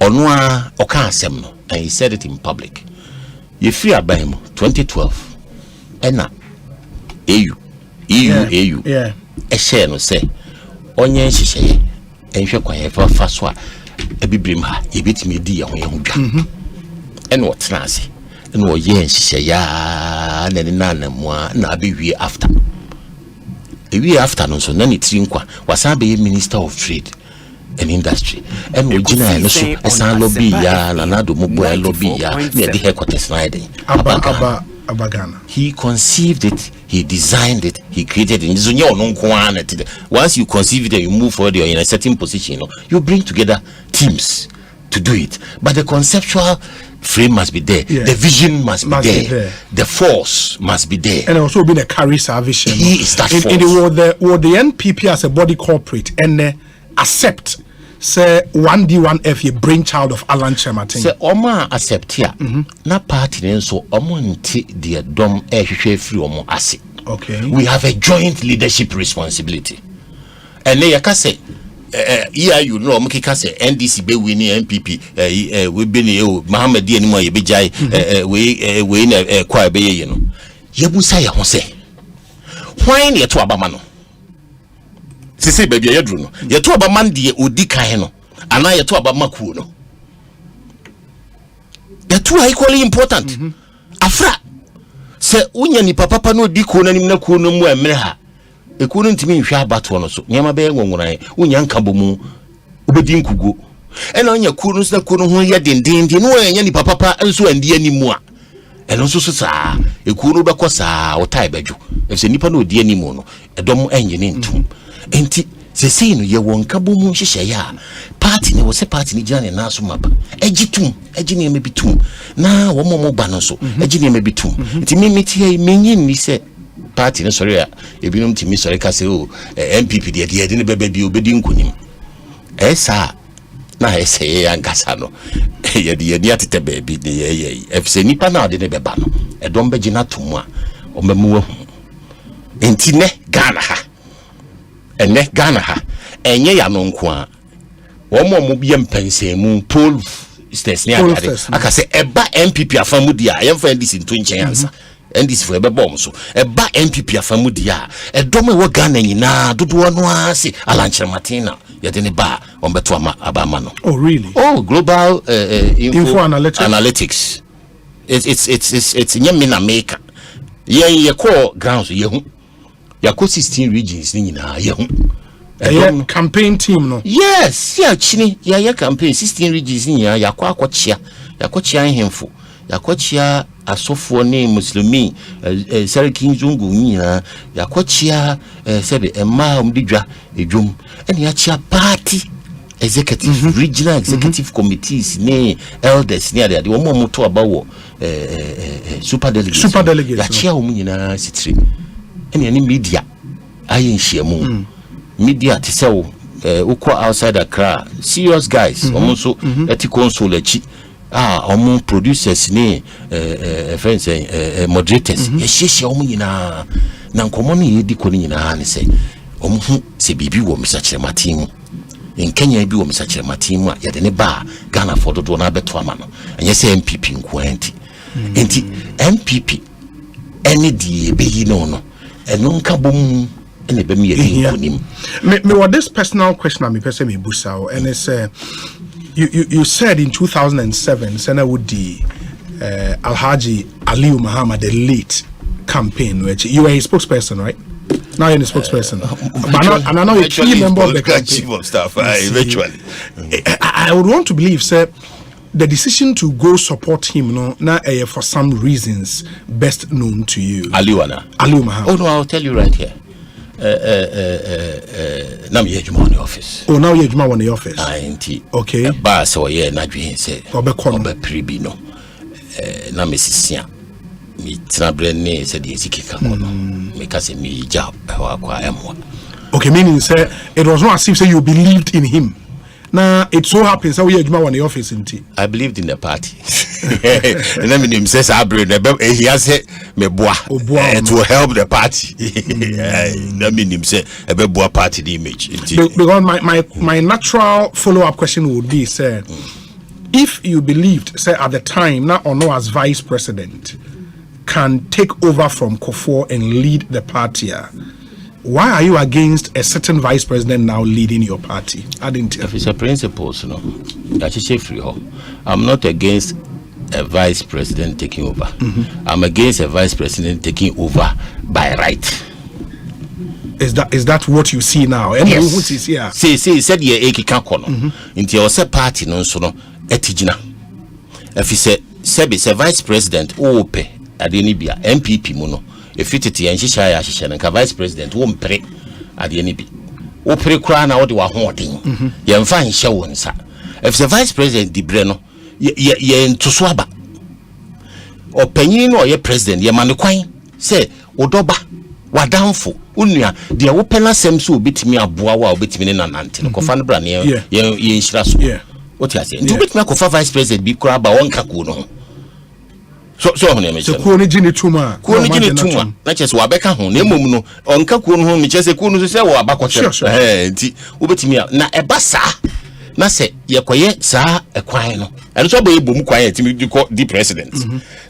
Onwa Oka Asem no, and he said it in public. Ye free Abino 2012. Ena EU. Yeah. E share no say onye hyehyeye enhwe kwan fa fa so a ebibrim ha ye betimi di ye ho dwa. And what's nazi? And what yes, ya na be after. A year after, no, so none trinkwa was a Minister of Trade and Industry. And we generally a san lobby ya, Lanado Mobile lobby ya, near the headquarters riding. Abagana. He conceived it, he designed it, he created it. Once you conceive it and you move forward, you're in a certain position, you bring together teams to do it. But the conceptual frame must be there. The vision must be there. The force must be there. And also been a carry salvation. He is that force. In the NPP as a body corporate and accept say 1D1F ye brainchild of Alan Chematin. Say Oma accept here. Na party so Omo nti the dom ehwehwe free Omo ase. Okay. We have a joint leadership responsibility. And they say you know mukika say NDC be winning MPP we be ne Muhammad di animo ye be jai we na kwa be ye no ye busa ye ho say why ne to aba ma no sisi baby yedru no ye to aba man de odi kan no ana ye to aba maku no the two are equally important afra se unya ni papa no odi ko nanim na ko no mu emre ha e ko no ntimi nhwa abato no so nyama be nwonwuran unya nkabo mu obedi nkugo ena onya ko no so ko no ho ye dendende no enya ni papa nso andi animu a eno so saa e ko no be ko saa o tai badwo e se nipa no odi animu no edom enye ne ntum enti se sei no ye won kabo mu hihye ya party ne wo se party ni gina ne na so maba egitum egine me bitum na wo mo ba no so egine me bitum enti me tie menyi ni se party ne sorry a ebinum ti mi sorry ka se o MPP de ne bebe bi obedi nkunim esa na ese ya ngasa no ye de atete baby de ye efse nipa na de ne beba no edom be gina tomu a o memu wa hu enti ne Ghana ha ene Ghana ha enye ya no nko a wo mo bi mpensemu poll stess ne aka se eba MPP afamu dia yemfa ndisi nto nchen ansa ndisi fo ebe bom so eba MPP afamu dia edom wo Ghana nyina dodo no ase alanche matina yede ne ba ombeto abama no. Oh really? Oh, global info analytics. It's nyamina maker ye call grounds ye hu yako 16 regions ni nyina ye hu campaign team no. Yes, ya chini ya campaign 16 regions ni ya yakochia hemfo yakochia asofo ne muslimi sarki nzungu nyina yakochia sebe emma omdidwa edwom ene ya chia party executive regional executive committees ne elders ne ade wo moto abawo super delegates ya chia wo nyina sitire ene ni media ayen hyiamu media te se wo ukwa outside Accra serious guys omonso eti console achi omo producers ni friends moderators ye hyehyia omo nyina na nkomo no ye diko ni nyina ne se omo hu se bibi wo misachire matimu in Kenya bi wo misachire matimu a ye de ne ba Ghana for dodo na beto ama no enye se MPP nkoanti enti MPP ene die be yi no eno nka bom ene be me ye nkonim me what this personal question me person me busa and it's you said in 2007 Sena Woody Alhaji Aliu Muhammad the late campaign which you were a spokesperson, right? Now you're a spokesperson. And I know you're a key member of the campaign. Of staff, eventually. I would want to believe, sir, the decision to go support him now for some reasons best known to you. Aliu Muhammad. Oh no, I'll tell you right here. Now you're in the office. Oh, now you're in the office. Okay. But so yeah, na dwe say. Obe pribi no. Na mesisia. Mi trabrene say the ezikika kono. Me ka say mi job kwa emwa. Okay, meaning say it was not as if say you believed in him. Now it so happens that we are in the office in tea. I believed in the party. And then him says he has me boa to help the party. That mean him say a boa party the image. Because my natural follow-up question would be, sir, if you believed, say at the time, now or no as vice president, can take over from Kufuor and lead the party, why are you against a certain vice president now leading your party? I didn't. If it's a principle, I'm not against a vice president taking over. I'm against a vice president taking over by right. Is that what you see now? Yes. See, said ye eki kankono. Inti o se party no so no etijina. If he say a vice president ope adeni bia MPP mu no. If it is Yanshisha Yashisha and vice president won't pray at the NB. O pray crown out the hoarding. Yan fine show and sa. If the vice president di Breno, ye into swaba. Or Penin or ye president, ye manuquine, say, Odoba, wa downful, Unia, the opener semsu bit me a boa bit me in an antin, Kofan Brania, ye shrasu. What you say? To bit me a vice president be crab a one kakuno. So kuoni jini tuma na chese wabeka ho na emom no onka kuo no ho mi chese kuo no se wo abakwoche nti obetimi na eba sa na se yekoye sa ekwan no eno so boye bom kwan etimi di president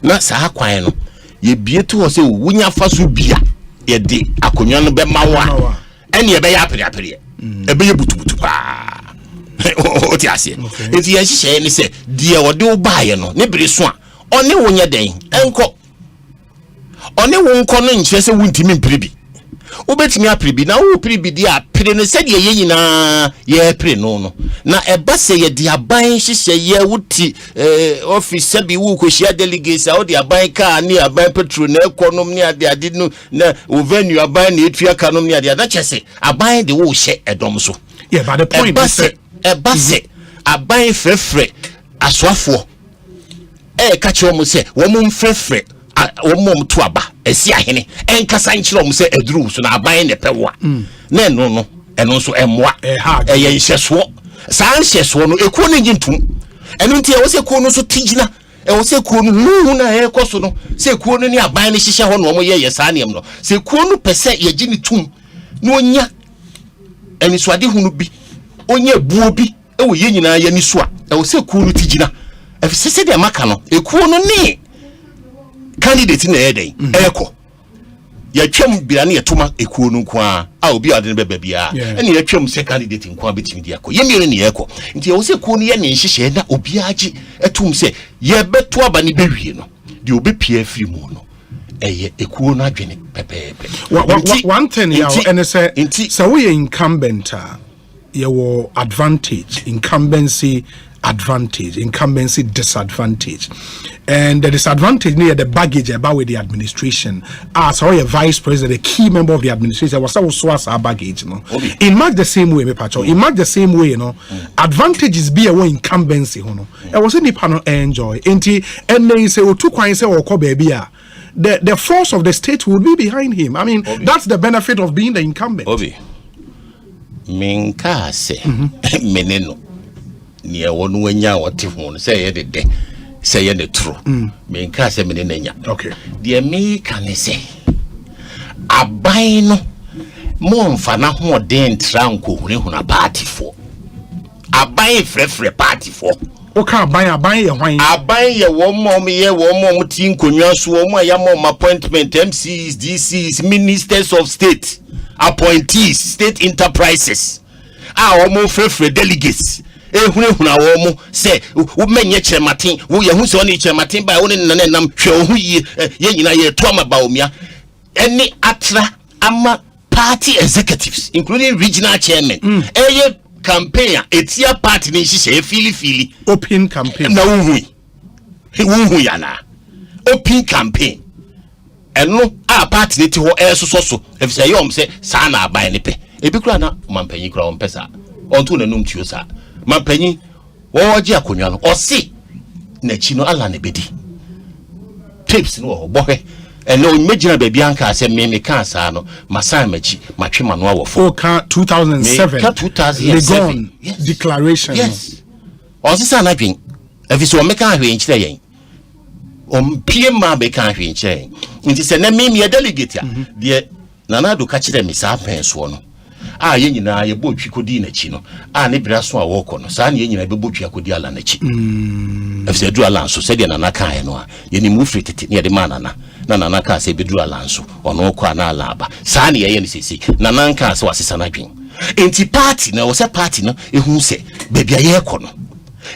na sa kwan no ye bie to ho se wunya fa so bia ye di akonwa no be mawa ene ye be ya apere ebe ye butubutu pa o ti ase enti ye hihye ni se die wo de wo baaye no ne bere so a one wo nya den enko one wo nko no nche se wuntimi mpiribi obetimi apiribi na wo piribi di apire no se de ye nyina ye apire no na eba se ye di aban hihye ye wuti office bi wo kohia delegates a wo di aban ka ni aban petrol na ekonom ni ade no na o venue aban na etua kanom ni ade na chese aban de wo hye edom so yeah but the point is eba se aban frefre asoafo ka che omo se wo mo mfrefre wo mo to aba esi ahene enkasa nkyere omo se aduru so na aban ne pewa na eno so emwa ye nhyeso saa nhyeso no ekuo ne ngintum eno ntia wo se kuo no so tigina wo se kuo no hu na ekoso no se kuo no ni aban ne hyehye ho no omo ye saa nem no se kuo no pese ye gini tum na onya enisoade hu no bi onya buo bi ewo ye nyina ya ni so a wo se kuo no tigina efisese de maka no ekuo no ni candidate na eden eko ya twam bira na yetoma ekuo no nko a obi ade ne beba bia ene ya twam se candidate nko a betimi de eko ye miere ne eko nti wo se ekuo no ye ne nhihye na obi age etum se ye beto aba ne bewie no de obi pia afiri mu no eye ekuo no adwene pepepe one thing ya ene se we incumbent your advantage, incumbency advantage, incumbency disadvantage. And the disadvantage near the baggage about with the administration. As a vice president, a key member of the administration, was also as a baggage, you know. In much the same way, in much the same way, you know, advantages be a way incumbency, you know. I was any panel enjoy. And they say, oh, two coins or baby. The force of the state will be behind him. I mean, that's the benefit of being the incumbent. Minka se meneno ni wonu wanya wote hu say ye de say ye the true minka se menenya okay de me kan say aban no mo mfa na ho den tranko hu na party for aban frefre party for oka aban ye hwan aban ye wo mom ti nkonwa so wo mo ya mom appointment MCs DCs ministers of state appointees state enterprises wo mo frefre delegates ehunehuna wo mo se wo menye kyerematen wo ye hu se oni kyerematen ba wo ne nanam hwe wo hu ye nyina ye to amaba omia any atra ama party executives including regional chairman campaign etia party ni hihye fili open campaign na wo hu ya na open campaign eno party ni ti ho so efise yom se sa na aban ne pe ebi kura na mampanyi kura on pesa onto nanum tuo sa mampanyi wo gi akonwa no osi na chi no ala ne bedi tips no ho bohwe eno imagine baby anka se me ka sa no masan machi matwe mano awofo ka 2007 declaration yes osi sa na dwen efise o me ka hwe nkyere yen ompie ma be ka hwe nkyere nti se na me delegate de nana do ka kire me sa penso no ye nyina ye botwi kodi na chi no ne bra so a woko no sa ne ye nyina be botwi akodi ala na chi efse du ala nso se de nana ka he no ye ni mu fritete ne de manana na nana ka se be du ala nso ono ko ana ala aba sa ne ye ne sisi nana ka se wasesa na dwen enti party na wo se party no ehun se baby aye ko no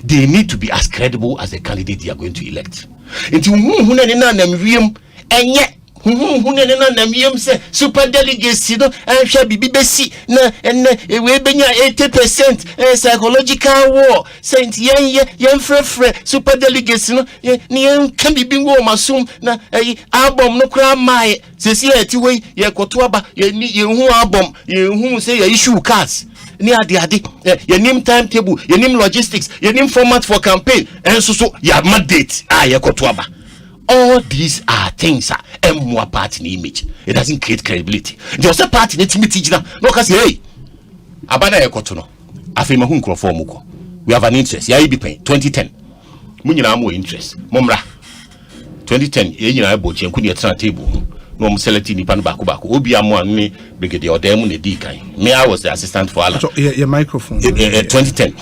they need to be as credible as the candidate they are going to elect enti hu na ne na wiem enye hu ne na namiem se super delegates no ahwa bibi besi na we benya 80% psychological war saint yen frefre super delegates no ne yen kan bibi ngo masum na album no kra mai sesi ati we ye koto aba ye hu album ye hu se ye issue cards ni ade ye nim timetable ye nim logistics ye nim format for campaign enso so ya mandate ye koto aba. All these are things and more party image. It doesn't create credibility. Just a party that no cause hey abana ekoto afema hu nkrofo muko we have an interest ya be pay 2010 munyina am interest momra 2010 ye nyina abo chenku ne tra table no mo select ni pan baako obi amo ni brigadier odem na di kan me I was the assistant for Allah your microphone 2010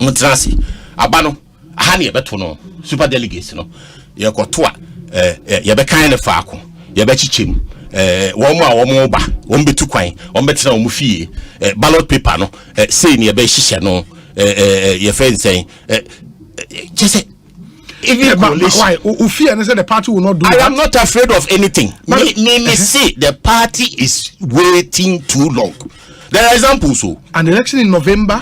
mo transi abano aha ne beto no super delegates no ye kotoa ye be kan ne faako ye be chichim womo ba won betu kwan won betena wo fie ballot paper no say ne be hihye no your friend saying just say even why fear and say the party will not do I am not afraid of anything. Me say the party is waiting too long. There are examples. So an election in November.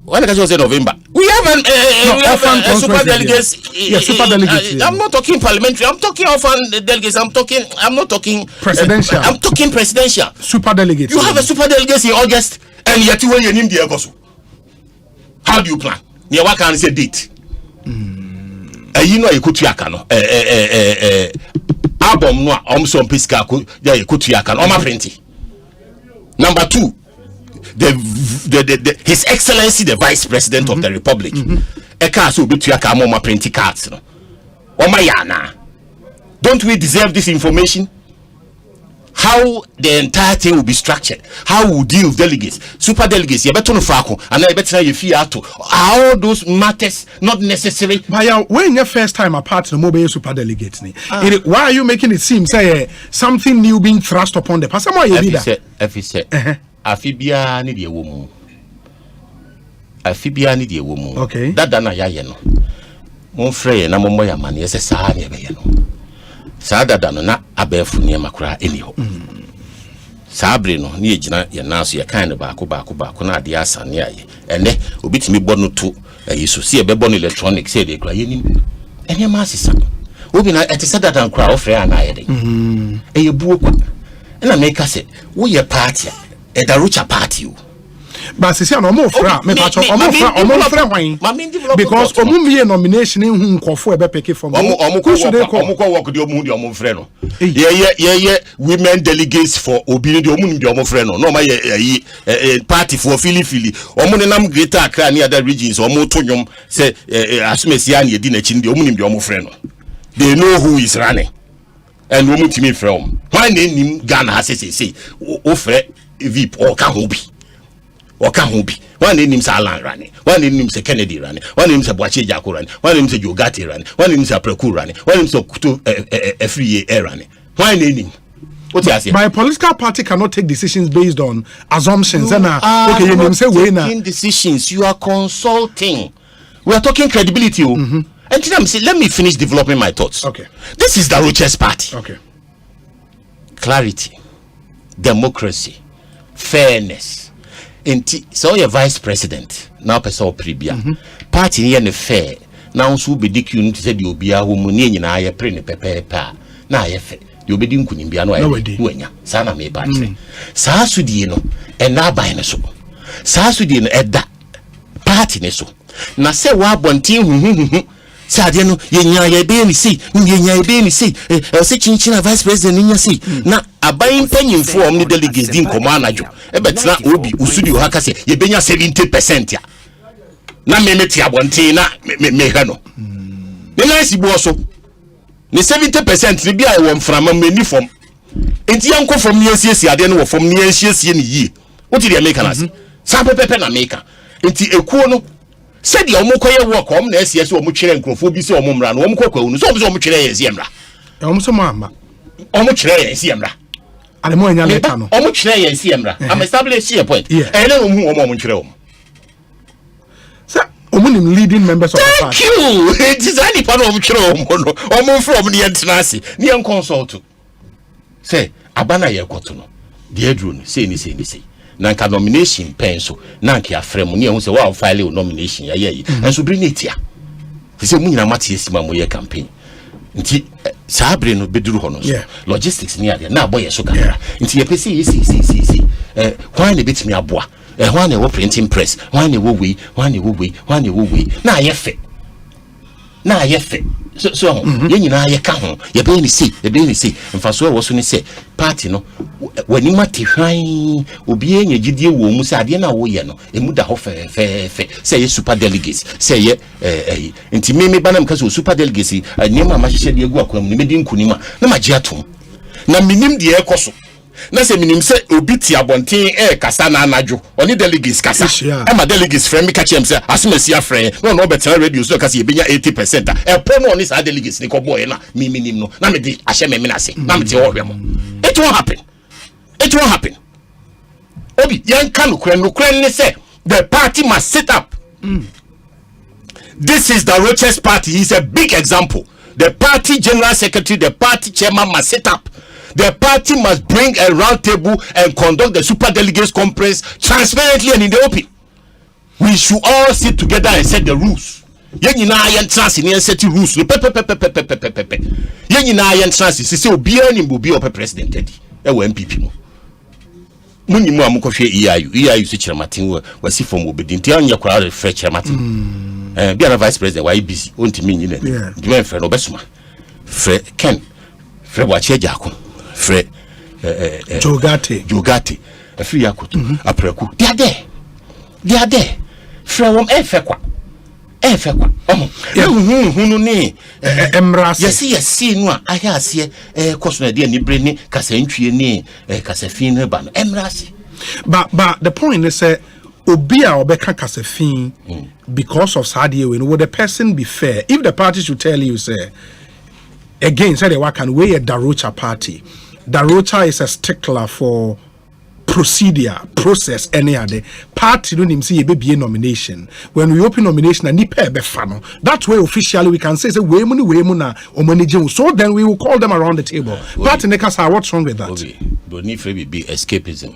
When I say November, we have a super delegates. Yeah, super delegates. I'm not talking parliamentary. I'm talking orphan delegates. I'm not talking presidential. I'm talking presidential. Super delegates. You have a super delegates in August, and yet you will name the Egosu. How do you plan? You what can say date? You know you could yakano. Album no some piska yeah you could yakan. Oma printy. Number 2. His Excellency the Vice President of the Republic. Eka so bitu yaka mama printy cards no. Oma yana. Don't we deserve this information? How the entire thing will be structured, how we will deal with delegates, super delegates, you better no fako, and I better you feel out to all those matters not necessary. But when your first time apart the mobile super delegates, why are you making it seem say something new being thrust upon the person? If he said, Afibia need a woman. Afibia need a woman. Okay. That dana ya no. Mon frère na momo ya man yes sa ne be no. Sada dano na abefu ne makura eniho. Sabre no ne ejina ye nanso ye kan ne baako na ade asa ne aye. Ene obitimi bɔ no to yeso se ye bɛbɔ no electronic se de kura ye nim. Ene ma asesa. Obi na ete sada dan kura ofre ana aye de. Eye buo kwa. Na make say wo ye party e da rucha party o. But see no more fra me patcho omo fra wan because omo me nomination hu nkofo e be pick from omo ko work di omo frɛ no ye women delegates for obi di omo frɛ no ma ye party for fili omo ne nam Greater Accra ni other regions omo to nwom say asumesi na edi na chi ndi omo frɛ no they know who is running and omo timi frɛ om why na nim Ghana ha say o frɛ vip o ka ho bi Oka Hobi, one name is Alan Rani, one name is Kennedy Rani, one name is Boachi Jako Rani, one name is Yogati Rani, one name is Preku Rani, one name is Kutu free air Rani. Why name? What you say? My political party cannot take decisions based on assumptions. You okay, say taking decisions, you are consulting. We are talking credibility. And let me finish developing my thoughts. Okay. This is the Roches party. Okay. Clarity, democracy, fairness. So your vice president now person pribia party here ne fair now so be dik you say the obia wo mu ne nyina aye pre ne pepepa na aye fe the obedi nkunim no aye wanya sa na me ba tre sa sudie no e na ban ne so sa sudie no eda party ne so na se wa bontin hu Sadia no yenya ye be ni si yenya ye be ni si se chinchina vice president nya si na abayin panyimfo om ni delegates din komo anajo e betina obi usudi ha kase ye benya 70% ya na memeti abonten na me ha no ne na si bo so ne 70% ne bia e wo mframa mani fom enti yanko fom ne asiesie ade no wo fom ne asiesie ne yie woti de make na sa pepepe na make enti ekuo no said the omokoye work om na esi esi omutwere nkrofo bi se omumra no omukokwa unu so obi se omutwere yesi emra omuso mama omutwere yesi emra ale mo anya leta no omutwere yesi emra am establish here point ene no hu omutwere om sa omunim leading members of the party thank you it is any part of omutwere om no omum from the entrance ni en consult say abana ye kwoto no the edru no say ni nanka nomination pen so nanka afrem ne ehun se wa file nomination ya ye enso bring it ya se mu nyina mate esima mo ye campaign nti sabre no beduru ho no so logistics ni ade na boye so kamera nti ye pese si why ne betimi aboa why ne wo printing press why ne wo we na ye fe so ye nyina ye ka ho ye be ni si mfaso wo so ni se party no wani mate hwan obi enya gidie wo mu se ade na wo ye no emu da ho fe se ye super delegates se ye enti me banam ka so super delegates nyema ma hye de egu akwam ni medi nkunima na ma gye atom na minim de ekoso na se minim se obi ti abonten kasa na anajo oni delegates kasa e ma delegates friend me ka chem se asumasi afren no better radio so kasa ye benya 80% e po no oni sa delegates ni ko boy na minim no na me de ahye me na se na me te wo hwemo It won't happen. It won't happen. Obi, young Kanu say the party must sit up. This is the richest party. He's a big example. The party general secretary, the party chairman must sit up. The party must bring a round table and conduct the super delegates conference transparently and in the open. We should all sit together and set the rules. Yenina yen trans in set rules. Yenina yen trans is say obi ani obi op president edi. E wo MPP mo. Muni mu amukohwe EIU se chairman wasi from obedi nti anya kwa refre chairman. Be a vice president why busy ontimi nyine. Di men fre no besuma. Fre Ken. Fre wache jako. Fre Jogate. Afri yakoto. Apreku. They are there. Fre wom efekwa. Hunu ni emras. Yes no a ahia ase koso na de ni bre ni kasa ntwie ni kasa fin ne ba no emras. But the point is obi a obeka kasa fin because of sadie we would the person be fair if the party should tell you say again say they work and we a Darocha party. Darocha is a stickler for process any other party don't even see a baby nomination. When we open nomination and nipe befano, that's where officially we can say we muna or managing. So then we will call them around the table. Party makers are what's wrong with that? But need to be escapism.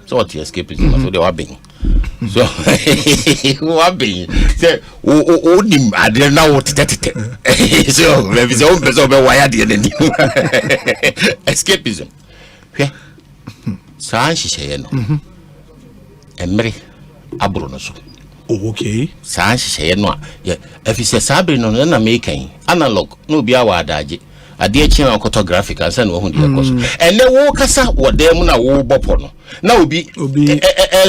So what is escapism? So they are being. So who are being? Say I don't know what that. So maybe the own person why are escapism. Okay. Saa nhihye no emre aburo no so okay saa nhihye no a efise saa bere no na mekan analog no bia wa adaje ade echi na photographic ansa na ohun de ekoso ene wo kasa wo dem na wo bopo no na obi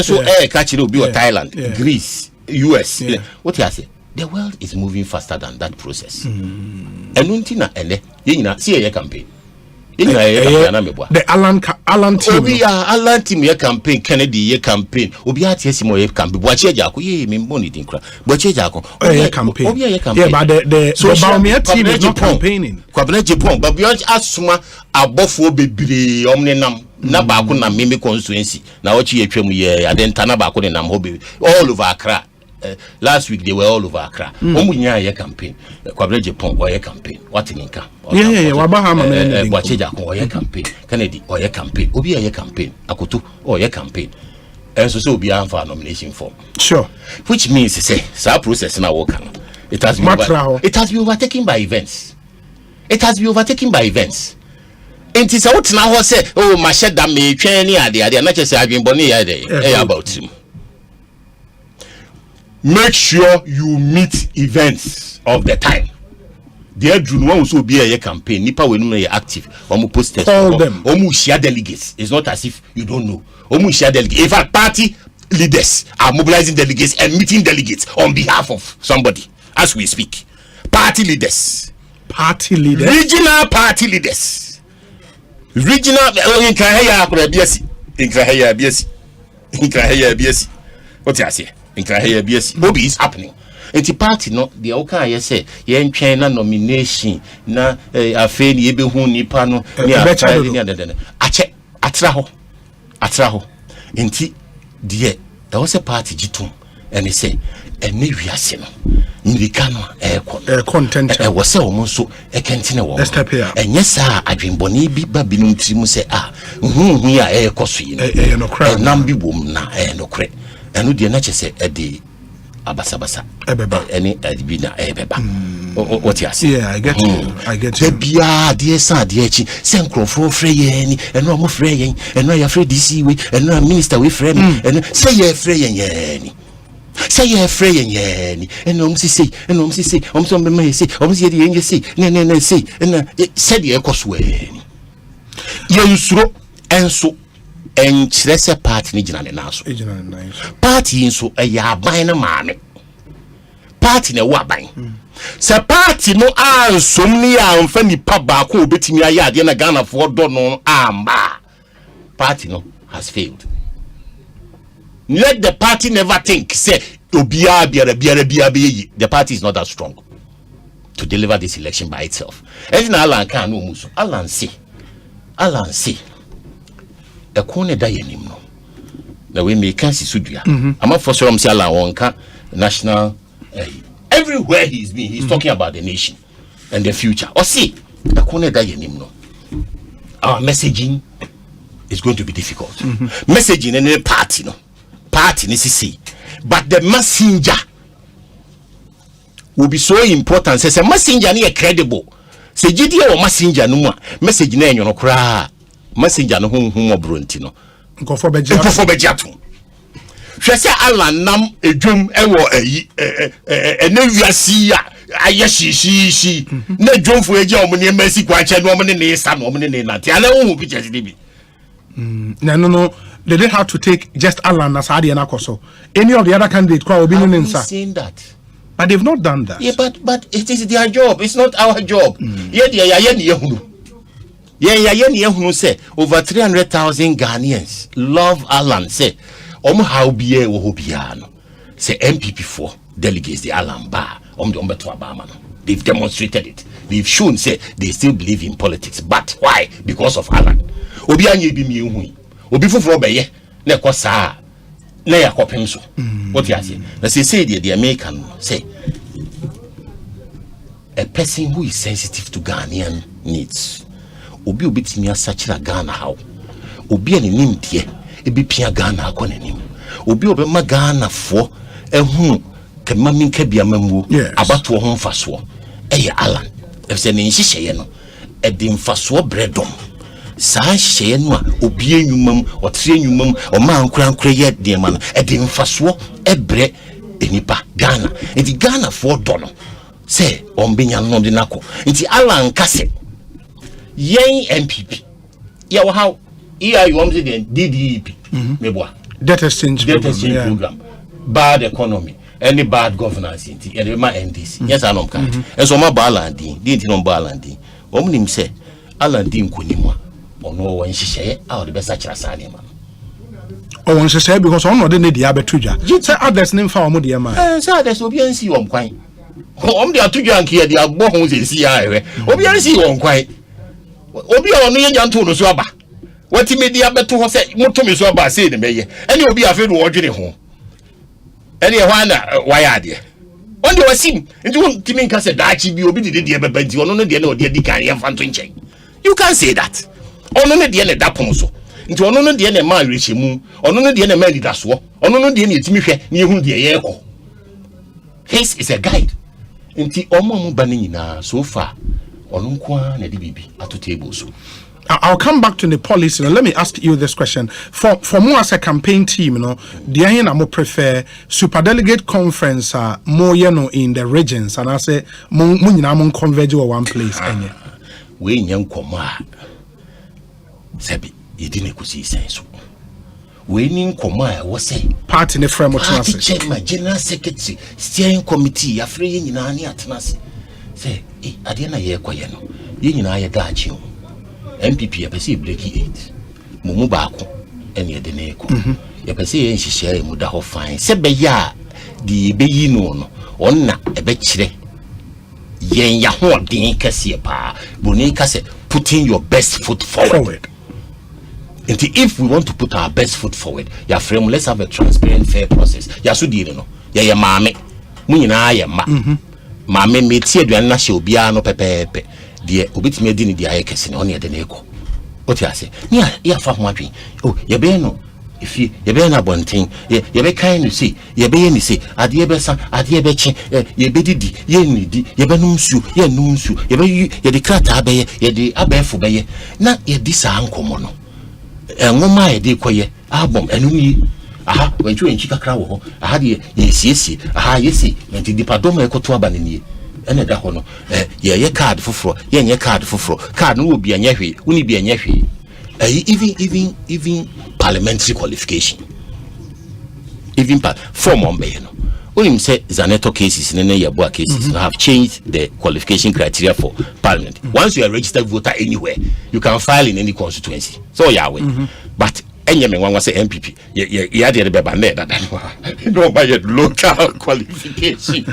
so ka kire obi o Thailand Greece US what you say the world is moving faster than that process enunti na ene ye nyina see ye campaign the Alan team. Obi Alan team ye campaign Kennedy ye campaign. Obi atiesi mo ye campaign. Boache jako ye me money din kra. Boache jako. Ye campaign. Obi ye campaign. Yeah, but the Baumia team is not campaigning. Kwabena Japan, but beyond asuma abofo bebre omne nam na ba ko na meme constituency. Na ochi ye twem ye adenta na ba ko ne nam hobe all over Accra. Last week they were all over Accra. Omunya ye campaign. Kwabena Japan or ye campaign. What in Inca? Yeah. Wabahama Wacheja or ye campaign. Kennedy or ye campaign. Obi ye campaign. Akutu or ye campaign. And so be for a nomination form. Sure. Which means to say, our process now work. It has been overtaken by events. And it is out now say, oh, my shed that may train the not just having bonny about him. Make sure you meet events of the time. There June one also be a campaign. Nipa when you are active, posters. Call them. Share delegates. It's not as if you don't know. Share delegates. In fact, party leaders are mobilizing delegates and meeting delegates on behalf of somebody as we speak. Party leaders. Regional party leaders. Regional. What you say? Bobby is happening. And the party no the okay say yen China nomination na afen ye be hu nipa no ni ache atra ho enti de there was a party jitum and he say ene wiase no mirika no content was say o so e kentine wo enye sa adwenboni bi ba binum tirim say hu ya ekoso yi no nam bi bom na no kre enu de na chese edi abasabasa ebeba any adibina ebeba what you say yeah I get you bia de san de echi se nkrofo frɛ yɛn ni enu mo frɛ yɛn enu ya frɛ DC we enu minister we frɛ me enu se ye frɛ yɛn ni se ye frɛ yɛn ni enu mo sisi om so me me si om si de yɛn si ne si enu se de ekoso yɛn yɛn suro enso enkyerɛ sɛ party ni gina ne naso party nso ɛyɛ aban na maame party na ɛwɔ aban sɛ party no ansom ni amfa nipa baako obetimi ayɛ ade na Ghana for do no amba party no has failed. Let the party never think say obia biara be the party is not that strong to deliver this election by itself. Even Alan can no muso Alan say a corner dianim no. Now we make can't see Sudria. I'm up for some Sala Wonka national everywhere he's been, he's talking about the nation and the future. Or see, a corner dianim no. Our messaging is going to be difficult. Messaging in any party, no. Party necessary. But the messenger will be so important. Says a messenger ni credible. Say GD or messenger no more. Message na enyo no kra. Messenger no hum obronti no. Nkofo bejiatu. Hwe se Alan nam edwom ewo enewiasi a aye shishi na dwomfo eje omne masi kwache no omne ne sa no omne ne nati ala hu pictures ni bi. No. They didn't have to take just Alan as Adi and Akoso. Any of the other candidates I've been saying that. But they've not done that. Yeah, but it is their job. It's not our job. Say over 300,000 Ghanaians love Alan. Say how be say MPP4 delegates the Alan bar. They've demonstrated it. They've shown say they still believe in politics. But why? Because of Alan. Obi fufuro beye na ekosa na yakopem so what you say na say the American say a person who is sensitive to Ghanaian needs obi obetimi asachira Ghana how obi ani nimtie ebi pia Ghana akonanim obi obema Ghana fo ehu kemami kabia mamu abato ho mfaso eye Alan efse ne nhihye no edi mfaso bredom saa hye no a obi enwumam otre enwumam o ma ankurankura ye de ma no e de mfaso ebre enipa Ghana enti Ghana for do no say ombenya no de nako enti Alan kase yen MPP ya wo how here you want the DDEP meboa debt exchange program bad economy any bad governance enti e ma NDC yes anom ka enso ma balandi di enti no balandi omnim say Alandi nkonimwa ono wan hihye a de besa kira sa ne ma o won hihye because ono de ne dia betudwa say others ne mfa omo de ma say others obi ansi won kwan om de atudwa anke ya de agbo ho sesi ya ewe obi ansi won kwan obi ono ye nyanto no so aba wati media beto ho say motomi so aba say ne meye ene obi afi no wodwene ho ene e hwa na waya de onde wasim nti won timi nka say daachi bi obi de beba nti ono no de na ode di kan ye fanto nchen. You can't say that. Ono no de na da pon so. Nti ono no de na ma rechemu, ono no de na ma lidaso, ono no de na etimi hwe na ehun de ye ko. His is a guide. Nti omo mo ba nyina so far ono nko na de bibi at table so. I'll come back to the policy. Now, let me ask you this question. For more as a campaign team, you know, the I more prefer super delegate conference more in the regions, and I say more converge or one place. We young koma Sebi, you didn't see sense. We nin koma was say part in the framework. Party chairman, general secretary, steering committee, afraid in any atnas. Say, I didn't hear Koyano. You know, I got you. MPP, I perceive Blakey 8. Mumubako, and yet the Neko. You perceive she share Mudaho fine. Sebeya, the Beyino, on a betchre. Yen ya ho din kase pa bonika say putting your best foot forward. And if we want to put our best foot forward, ya frame, let's have a transparent, fair process. Ya so di no ya maame mu nyina ya ma maame metie aduan na hye obia no pepepe de obetimi adi ni de aye kese ne one de na eko oti ase ni ya fa ho adwen oh ye be no if ye be na bonten ye be kan no see ye be ye ni see ade be sa ade be chi ye be didi ye ni di ye be num su ye num su ye be ye de krata be ye de abefo be ye na ye di sa ankomo no enwoma ye de koye abom enum yi aha wenchu enchi kakra wo ho aha de ye siesie aha ye si enti dipadom ekoto aba ne nie ene da ho no ye card foforo ye nye card foforo card no obi anya hwe uni bi anya hwe even parliamentary qualification even form on be no unim say Zaneto cases ne yeboa cases have changed the qualification criteria for parliament. Once you are a registered voter anywhere, you can file in any constituency. So Yahweh. But any one was say MPP. Yeah, the beba that no by local qualification.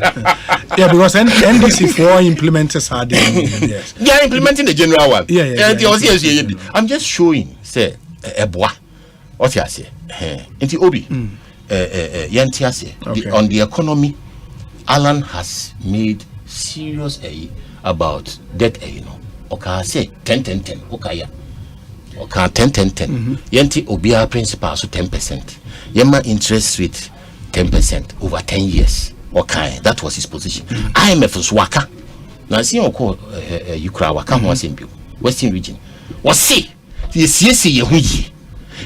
Yeah, because NDC4 implementers are yes. They are implementing the general one. Yeah. I'm just showing say eboa What you say? Into Obi. Yantiase. On the economy, Alan has made serious about debt. Okay, say 10. Okay, 10. Yanti Obia principal so 10%. Yema interest rate 10% over 10 years. Okay, that was his position. IMF was waka. Now see Ukra waka was in Western region. Was see ye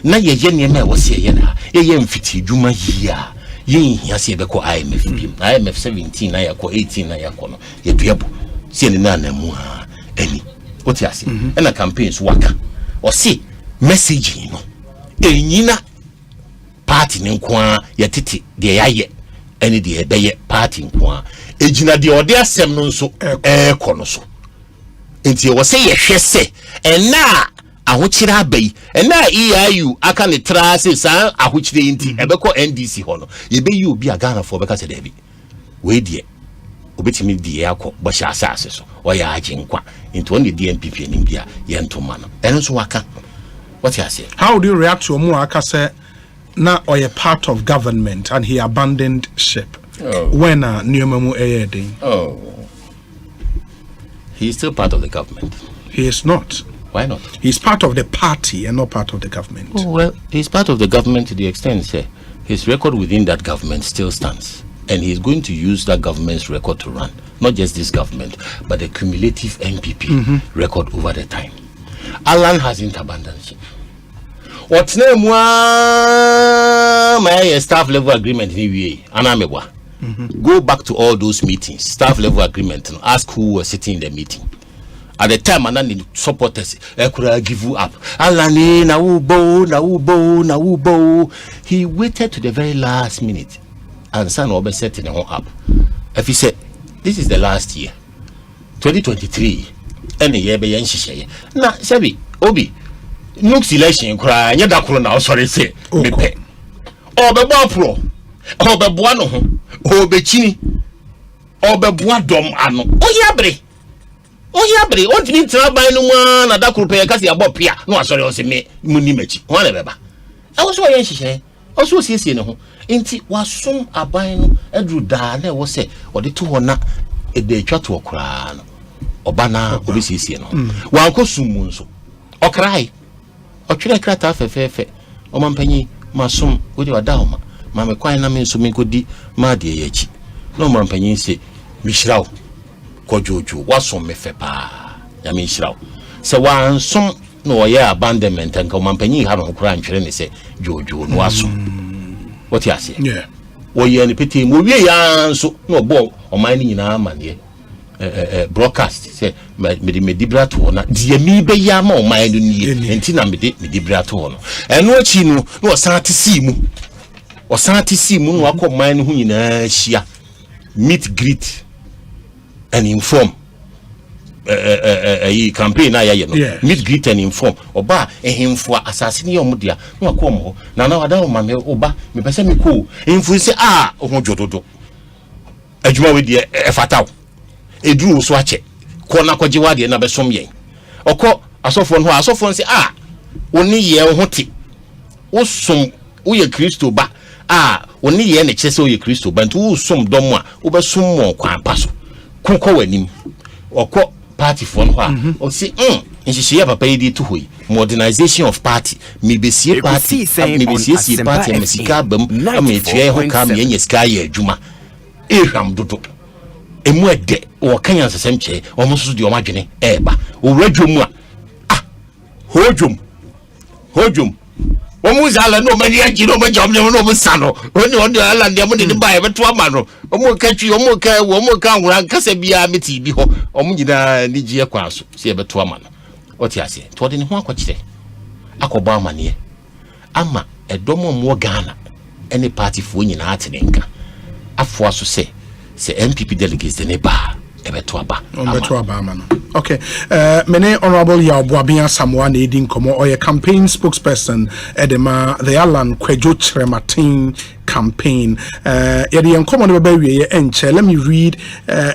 na ye nneema wo se ye na ye mfiti dwuma yi a ye hia se be ko IMF IMF 17 na ya ko 18 na ya ko no ye duabo se ne na na mu ha ani oti ase na campaigns waka o se message no enyina party ne nko a ye tete de yaye ani de ebe ye party nko a ejina de ode asem no nso ko no so enti wo se ye hwese na ahokyira abai na EIU aka ne trase sa ahokyire inti ebeko NDC ho no yebeyi obi agana fo beka se dabi we die obetimi die akọ bọhya asase so oya agye nkwa into on the DNPP nim bia ye ntoma no enso waka what you say. How do you react to omu aka say na oye part of government and he abandoned ship when Newmamu Eyedin? He is still part of the government. He is not. Why not? He's part of the party and not part of the government. Oh, well, he's part of the government to the extent, say, his record within that government still stands. And he's going to use that government's record to run. Not just this government, but the cumulative NPP record over the time. Alan hasn't abandoned him. What's name my staff level agreement in Anamegwa. Go back to all those meetings, staff level agreement, and ask who was sitting in the meeting. At the time, and then the supporters, I could give you up. Alani, na ubo. He waited to the very last minute, and San Obe set in up. If he said, "This is the last year, 2023, and the year be yanshishe." Na Sebi Obi, Nux election cry. Nyada kuro na sorry say me pe. Obe pro, obe buano ho, obe chini, obe buadom ano. Oyabre. Oyabre, what mean trabai no one na da kuro pe kasi abo pia. No sorry o se me muni mechi. Ho na beba. I was so yanshishe. Also siesie ne ho. Enti wasom aban no edru da na wo se ode to hona ede twa to okra no. Oba na obi siesie no. Wankosum mu nso. Okrai. Otwere krata fefefe. Omampanyi masom odi wada homa. Ma me kwan na me nso me kodi ma de yechi. No omampanyi se mishrawo. Kojojo wasom me fe pa. Ya me mishrawo. Se wansom no ye abandonment nka omampanyi ha no okra ntwere ne se jojo no wasom. What you say? Yeah. Wo ye ni pete mo wie ya nso no bo oman ni nyina amane broadcast say me dibra to na de mi be ya ma oman no ni enti na me dibra to no eno achi no no sanate si mu no akọ oman no hu nyina hia meet greet and inform campaign na ya no meet greet and inform oba ehemfo asase ne omudia na akom ho na wada ma me oba me pese me ko ehemfo se ohun jododo adwuma we de efataw eduru so ache ko na kwaje wade na besom yen okọ asofo no asofo se oni ye ho ti wosom wo ye Kristo ba oni ye ne chese wo ye Kristo ba nti wo som dom a wo besom mo kwan paso kokọ wanim okọ party for no o see nhihye papa yi to hoyi modernization of party me be sie party me be sie party me sika bam me tue ho ka me nya sika ya adwuma ehwam dodo emu ede wo kanya sesem che o mo so de o madwene eba o radwom hojum o mu zala no mani aji no majom no mo sano oni ala ndem de ba e beto ama no o mu ka twi o mu ka nwura kasa bia meti bi ho o mu nyina ni gie kwa so se e beto ama no oti ase to de ne ho akọkire akọba ama ne ama edomo mo Ghana any party fo nyina atenenka afo aso se MPP delegates de ne ba ebeto aba ama no. Okay, many honorable Yabuabia Samoa Nadine Komo or your campaign spokesperson Edema the Alan Kwejo Martin campaign. Let me read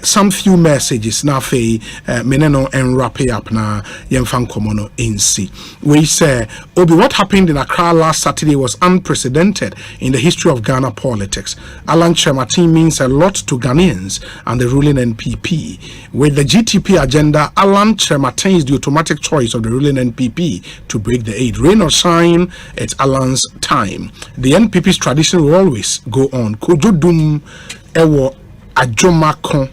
some few messages now. Meneno and wrap it up now. Komono NC. We say, Obi, what happened in Accra last Saturday was unprecedented in the history of Ghana politics. Alan Chermatin means a lot to Ghanaians and the ruling NPP. With the GTP agenda, Alan Chermatin is the automatic choice of the ruling NPP to break the aid. Rain or shine, it's Alan's time. The NPP's tradition will always go on. Kujudum ewo ajomakon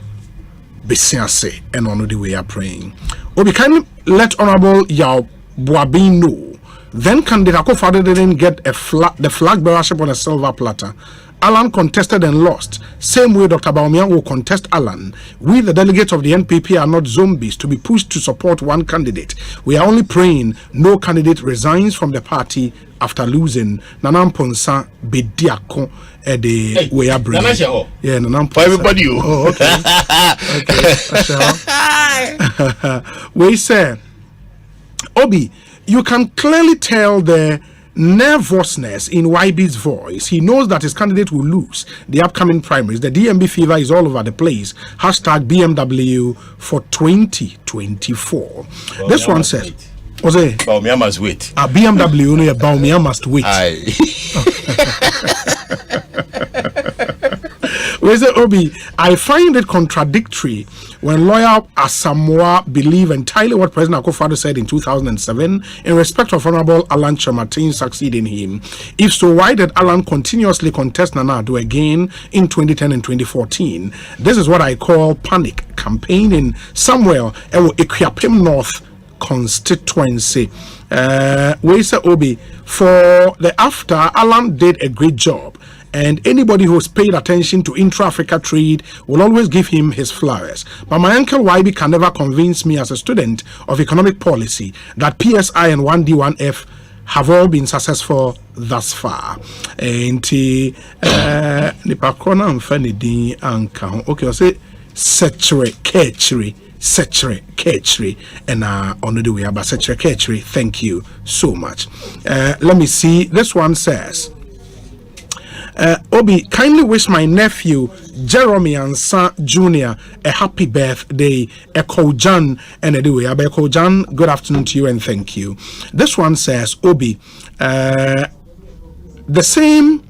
besiase, and on the way are praying. Obi, kindly let Honorable Yao Boabin know. Then candidate Akufo-Addo didn't get the flag bearership on a silver platter. Alan contested and lost. Same way Dr. Bawumia will contest Alan. We, the delegates of the NPP, are not zombies to be pushed to support one candidate. We are only praying no candidate resigns from the party after losing. Nanam Ponsa Bediako the way I bring. Yeah, Nanam Ponsa. For everybody. Oh, okay. We say, Obi, you can clearly tell the nervousness in YB's voice. He knows that his candidate will lose the upcoming primaries. The DMB fever is all over the place. Hashtag BMW for 2024. This one says, Bawumia must wait. BMW, Bawumia must wait. Obi, I find it contradictory when lawyer Asamoah believe entirely what President Akufo-Addo said in 2007 in respect of Honorable Alan Chermatin succeeding him. If so, why did Alan continuously contest Nana Addo again in 2010 and 2014? This is what I call panic campaigning somewhere in Ekuyapem North constituency. We say, Obi, for the after, Alan did a great job. And anybody who's paid attention to intra-Africa trade will always give him his flowers. But my uncle YB can never convince me as a student of economic policy that PSI and 1D, 1F have all been successful thus far. And Nipakona and Fanny Anka. Okay, I'll say Setre Ketchery and on the way about Setre Ketchery. Thank you so much. Let me see. This one says, Obi, kindly wish my nephew Jeremy Ansa Jr. a happy birthday. Ekojan and anyway, Ekojan, good afternoon to you and thank you. This one says, Obi, the same.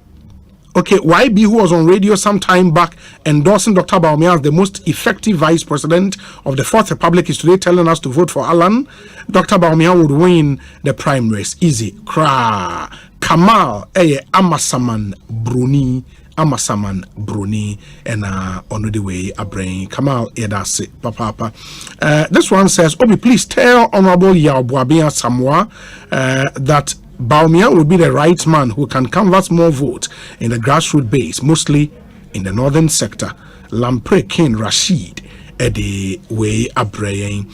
Okay, YB, who was on radio some time back endorsing Dr. Bawumia as the most effective vice president of the Fourth Republic, is today telling us to vote for Alan. Dr. Bawumia would win the primaries. Easy. Kra. Kamal Amasaman Bruni and on the way I bring Kamal Edase Papa. This one says, Obi, please tell Honorable Yao Boabin Samoa that Bawumia will be the right man who can canvass more votes in the grassroots base, mostly in the northern sector. Lampre King Rashid Eddie way Abraying.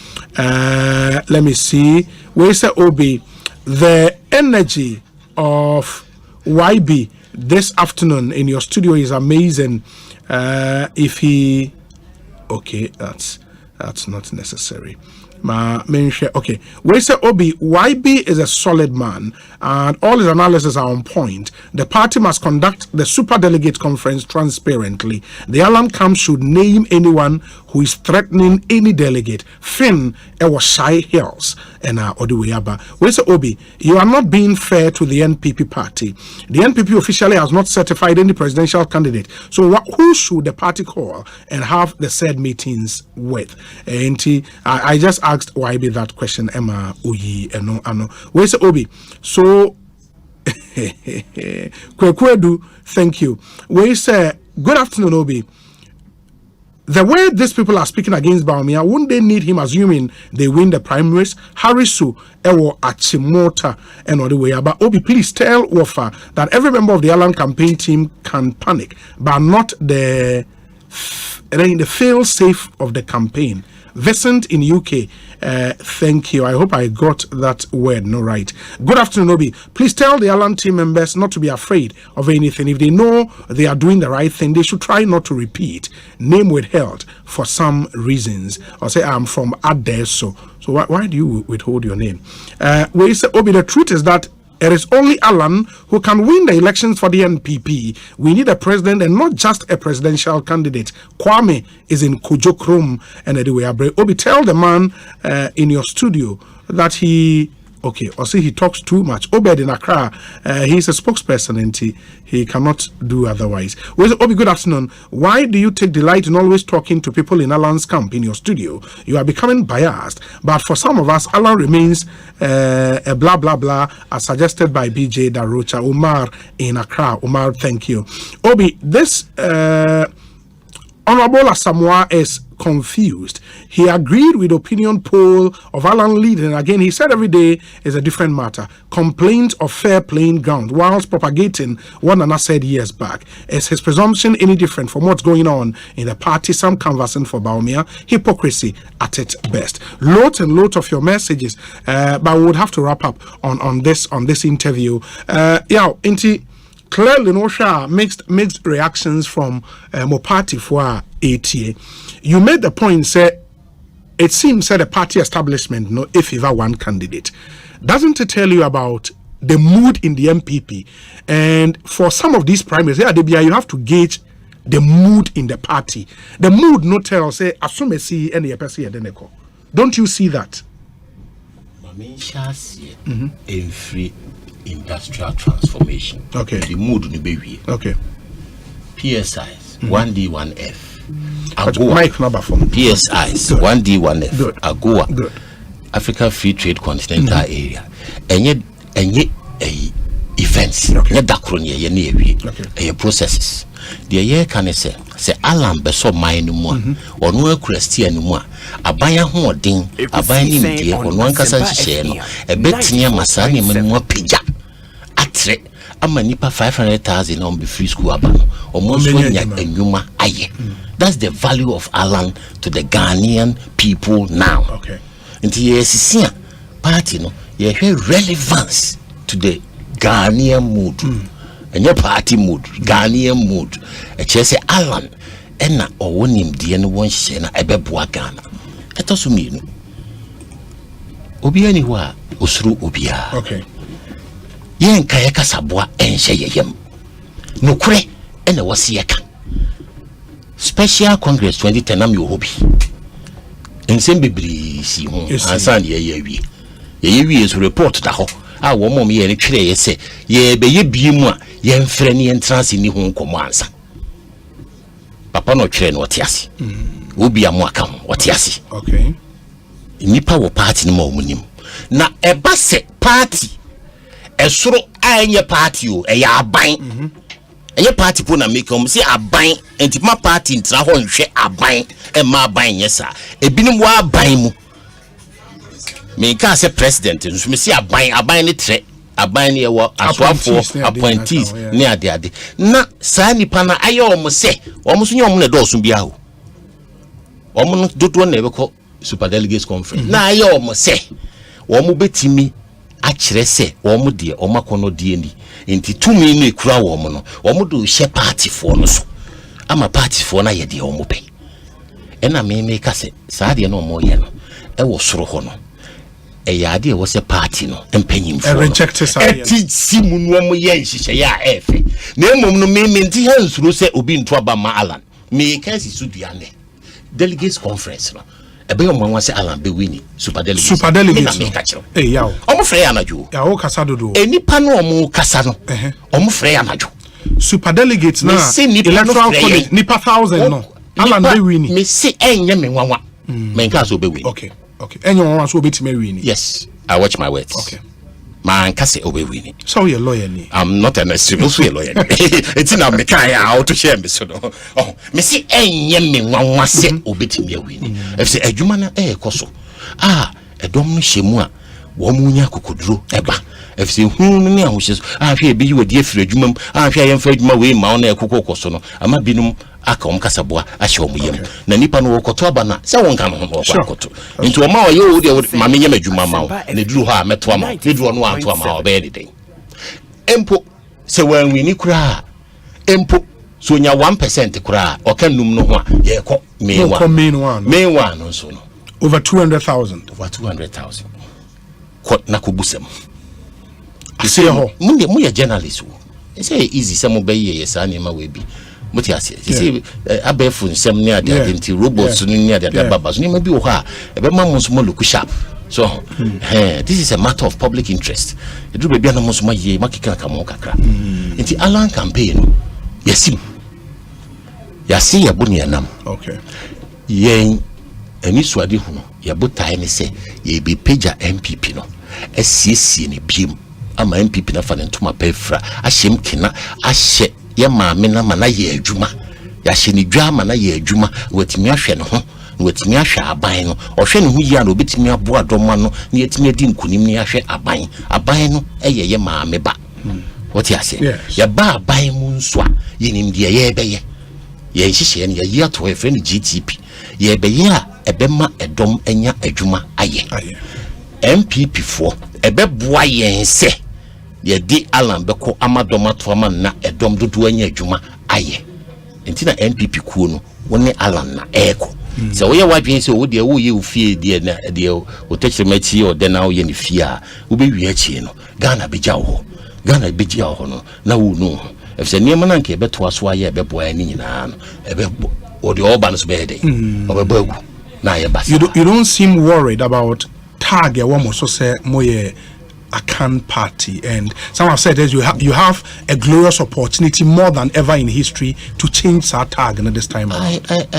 Let me see. We say, Obi, the energy of YB this afternoon in your studio is amazing. If he, okay, that's not necessary. Okay, we say Obi, YB is a solid man and all his analysis are on point. The party must conduct the super delegate conference transparently. The alarm camp should name anyone who is threatening any delegate. Finn was Shy Hills and Oduweyaba. We say Obi, you are not being fair to the NPP party. The NPP officially has not certified any presidential candidate. So who should the party call and have the said meetings with? And I just asked YB that question, Emma Uyi Ano. We say Obi, so Kwekwedu, thank you. We say good afternoon, Obi. The way these people are speaking against Bawumia, wouldn't they need him assuming they win the primaries? Harisu Ewo Achimota and all the way. But Obi, please tell Wafa that every member of the Alan campaign team can panic, but not the fail safe of the campaign. Vincent in UK, thank you. I hope I got that word no right. Good afternoon, Obi. Please tell the Alan team members not to be afraid of anything. If they know they are doing the right thing, they should try not to repeat name withheld for some reasons. Or say I'm from Adeso. So why do you withhold your name? Where you say, Obi, the truth is that It is only Alan who can win the elections for the NPP. We need a president and not just a presidential candidate. Kwame is in Kujok room and anyway, Obi, tell the man in your studio that he talks too much. Obed in Accra, he's a spokesperson and he cannot do otherwise. Well, Obi, good afternoon. Why do you take delight in always talking to people in Alan's camp in your studio? You are becoming biased, but for some of us, Alan remains a blah blah blah as suggested by BJ Darocha. Umar in Accra. Umar, thank you. Obi, this Honorable Asamoah is confused. He agreed with the opinion poll of Alan leading. Again, he said every day is a different matter. Complaint of fair playing ground whilst propagating what Nana said years back. Is his presumption any different from what's going on in the party? Some canvassing for Baumia. Hypocrisy at its best. Loads and loads of your messages, but we would have to wrap up on this interview. Clearly, no mixed reactions from more party for ATA. You made the point, say, it seems that the party establishment no if ever one candidate. Doesn't it tell you about the mood in the MPP? And for some of these primaries, you have to gauge the mood in the party. The mood no tell, say, assume any person. Don't you see that? Every industrial transformation. Okay. The mood in the baby. Okay. PSIs 1D 1F. Mike number for PSIs 1D 1F. Good. AGOA. Good. Africa Free Trade Continental Area. And events. Okay. Processes. The year can say Alan Beso mine more or no Christy anymore. A buyer who ding a buying dear or one casa share a bet near Masani more pija. Atre a manipa 500,000 on the free school abano or more and Yuma aye. That's the value of Alan to the Ghanaian people now. Okay. And the SCC party no ye relevance to the Ghanaian mood. And your party mood, Ghanaian mood. A chese Alan, ena or one him the and one shena ebeboa Ghana. It also mean Obi anywhere usru Obia. Okay. Yen kayaka sabwa enshe yem. No kure ena wasiyeka. Special Congress 2010 am yo hobi. Ensem bibri si ho ansan ye is report da ho. A woman ye ni twere ye se ye be ye biemu a ye mfre ne entrance ni ho nkomo ansa papa no twere no otiase obi amu aka ho otiase okay nipa wo party ni ma omunim na eba se party esoro anye party o e ya aban enye party po na make om se aban enti ma party ntra ho nhwe aban e ma aban yesa ebinim wa aban mu me can say president nso me see aban ne tre aban ne wo aswafo appointees ne ade na saa nipa na aye omo se omo so nye omo na do so bia ho omo no dodo na ebeko super delegates conference na aye omo se omo betimi a kire se omo de omo akono de ni enti tumi no ekura omo no omo do hye party fo no so ama party fo na ye de omo pe ena me ka se saa de no omo ye no e wo soro ho no yade was a party no empanyim for eti mu no mo ye nhihye ya efe na emom no me menti hansuro se obi nto aba ma Alan me ka si suduane delegates conference no ebe yo mwanwa se Alan be wini super delegates yawo omo frɛ ya najo yawo kasa dodo enipa no omo kasa no omo frɛ ya najo super delegates na electoral college nipa 1000 no Alan be wini me se enye me nwanwa me nka so be wini okay anyone wants to be winning. Yes, I watch my words. Okay. Man, can say obey winning. So you're lawyer. I'm not an extreme lawyer. It's in a mechanic how to share me. So, oh, me see, me one say obey me winning. If say a human koso. Ah, a domino shemua, womunya kukudru, eba. If say, which is, I fear be you a dear Fredjum, I fear I'm Fredjuma way, Mount Cocosono, I'm a binum. Akom kasabwa ashomuyem na nipa no wokoto na se won kan ho wokoto into ma yo de mame nyama djuma ma ne duru ho a meto ma ne duru no anto ma obe de den empo se wanwini kura empo so nya 1% kura o kan num no ho a ye ko me one no so no over 200,000 ko na ko busem say mo journalist wo say easy some be ye yes anima we bi mo ti ase say abefu nsem ne ade nti robots ne ade baba so ne ma bi wo ha e be ma mo so mo look sharp so this is a matter of public interest e do be bia na mo so ma ye makika ka mo kakra nti Alan campaign no yasim yasi ya buni anam okay yen ani suade hu no ya botae ne se ye be page MPP no asiesie ne biem ama MPP na fa ne ntoma pefra ahyem kina ahye ye maame na mana ye adwuma ya hye ne dwa mana ye adwuma watimi ahwe ne ho watimi ahwe aban no ohwe ne ho yi na obetimi aboa doma no ne yetimi adi nkunim ne ahwe aban no ye maame ba what you say ya ba aban mu nso a ye nim de ye beye ye hihye ne ye ato e friend GTP ye beye a ebema edom enya adwuma aye MPP for ebeboa yen se ye di Alan beko amadoma to ama na edom dodo anya adwuma aye enti na MPP kuo no woni Alan na eko so wo ye wadwen se wo de wo ye ofie de na de o techremati o de na wo ye ne fie a wo be wi achi no Ghana beja wo Ghana beja wo no na wo no if se niam na nke beto aso aye ebeboa ni nyina no ebebo o de oba no so be dey obebagu na ye basa you don't seem worried about tag a woman so say moye a can party, and some have said that you have a glorious opportunity more than ever in history to change that tag and this time around.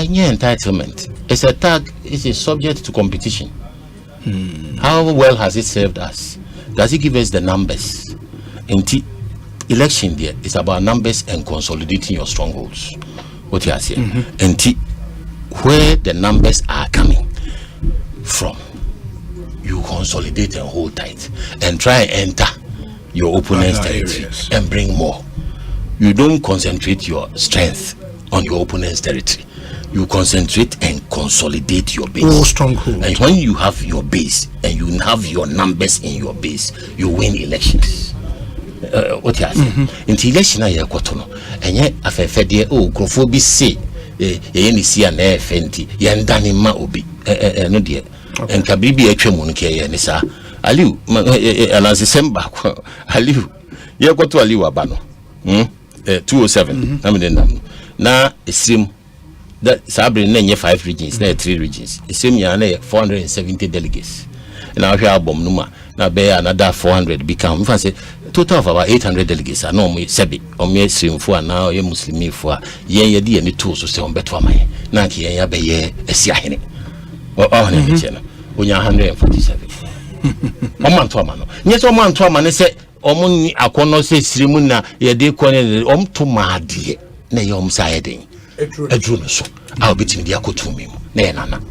Yeah, entitlement. It's a tag. It is subject to competition. How well has it served us? Does it give us the numbers? In election there is about numbers and consolidating your strongholds. What you are saying, and where the numbers are coming from, you consolidate and hold tight and try and enter your opponent's territory and bring more. You don't concentrate your strength on your opponent's territory. You concentrate and consolidate your base. Oh, stronghold. And when you have your base and you have your numbers in your base, you win elections. What you are saying? In election, I no. And yet, after the crofo be say, ye see an fenti, ye ndani ma obi, no dear. And Kabibi Echemon Kaya Nisa Aliu Asempa Aliu you go to Aliu Abano 207 now it seems that Sabri Nanya 5 regions, there 3 regions. It seems you are 470 delegates. And now we have bomb Numa now bear another 400 become if I say total of about 800 delegates. I know me Sebi or me stream for now ye Muslim for ye di any tools to say on better my Naki ya be ye a siahine. Oh, Unya 147. Oman to amano. Yes, oman to amano say omuni akono say srimuna ye de kone to madi na ye omsaiden. Edru no so. A obetimi de akotu mi na ye nana.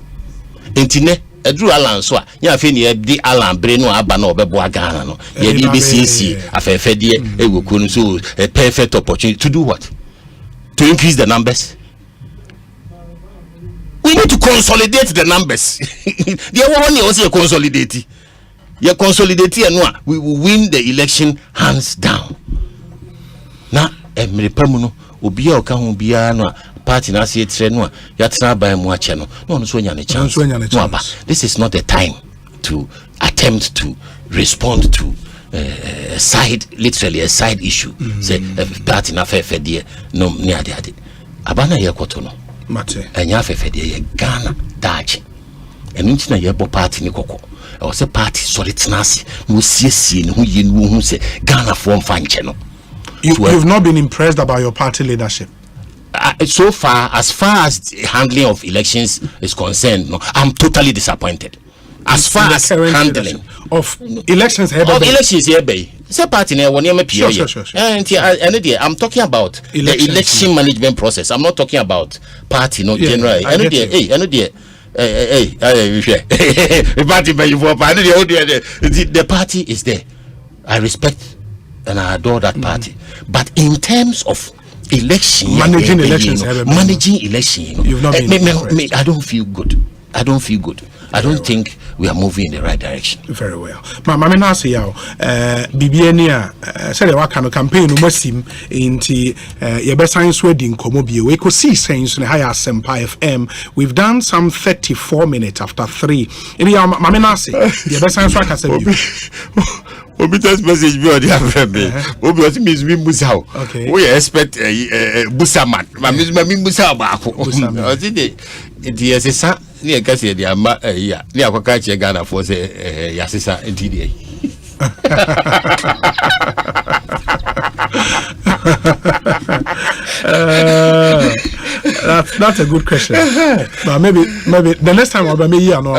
Entine edru Alan so a ya fe ne di Alan bre no aba na obebo Ghana no. Ye di BCC afefe de egoku no so a perfect opportunity to do what? To increase the numbers. We need to consolidate the numbers. The one you also consolidate. You consolidate and we will win the election hands down. Now, every permanent Ubia or Kahumbiano party na see it no yatra by Muachano. No, chance. This is not the time to attempt to respond to a side, literally a side issue. Say party na fair dear no near the Abana Yakotono. And ya fe de Ghana dachi and na yebo party ni koko or say party sorry tenasi no siesie no ye no hu say Ghana form fanche no. You've not been impressed about your party leadership so far as handling of elections is concerned. No, I'm totally disappointed as far as handling of elections here bay. Say party na one year sure. And I'm talking about the election management process. I'm not talking about party no general. The party is there. I respect and I adore that party. But in terms of election managing elections, you've not been I don't feel good. I don't think we are moving in the right direction. Very well. Mama na say yaw bibiania say the waka campaign no masim inti ye be science wedding komo bi we Ekosiisen so high Asempa FM. We've done some 34 minutes after 3. Mama na say ye be science waka say Obi text message be on their friend me. Obi also means me Musao. Okay. We expect Busaman. Ma means me Musao ba ko. O ti de it is sa ni e ka se de ama ya. Ni akwaka che Ghana for say ya sisa enti de. That's a good question. But maybe the next time I'll be here. No,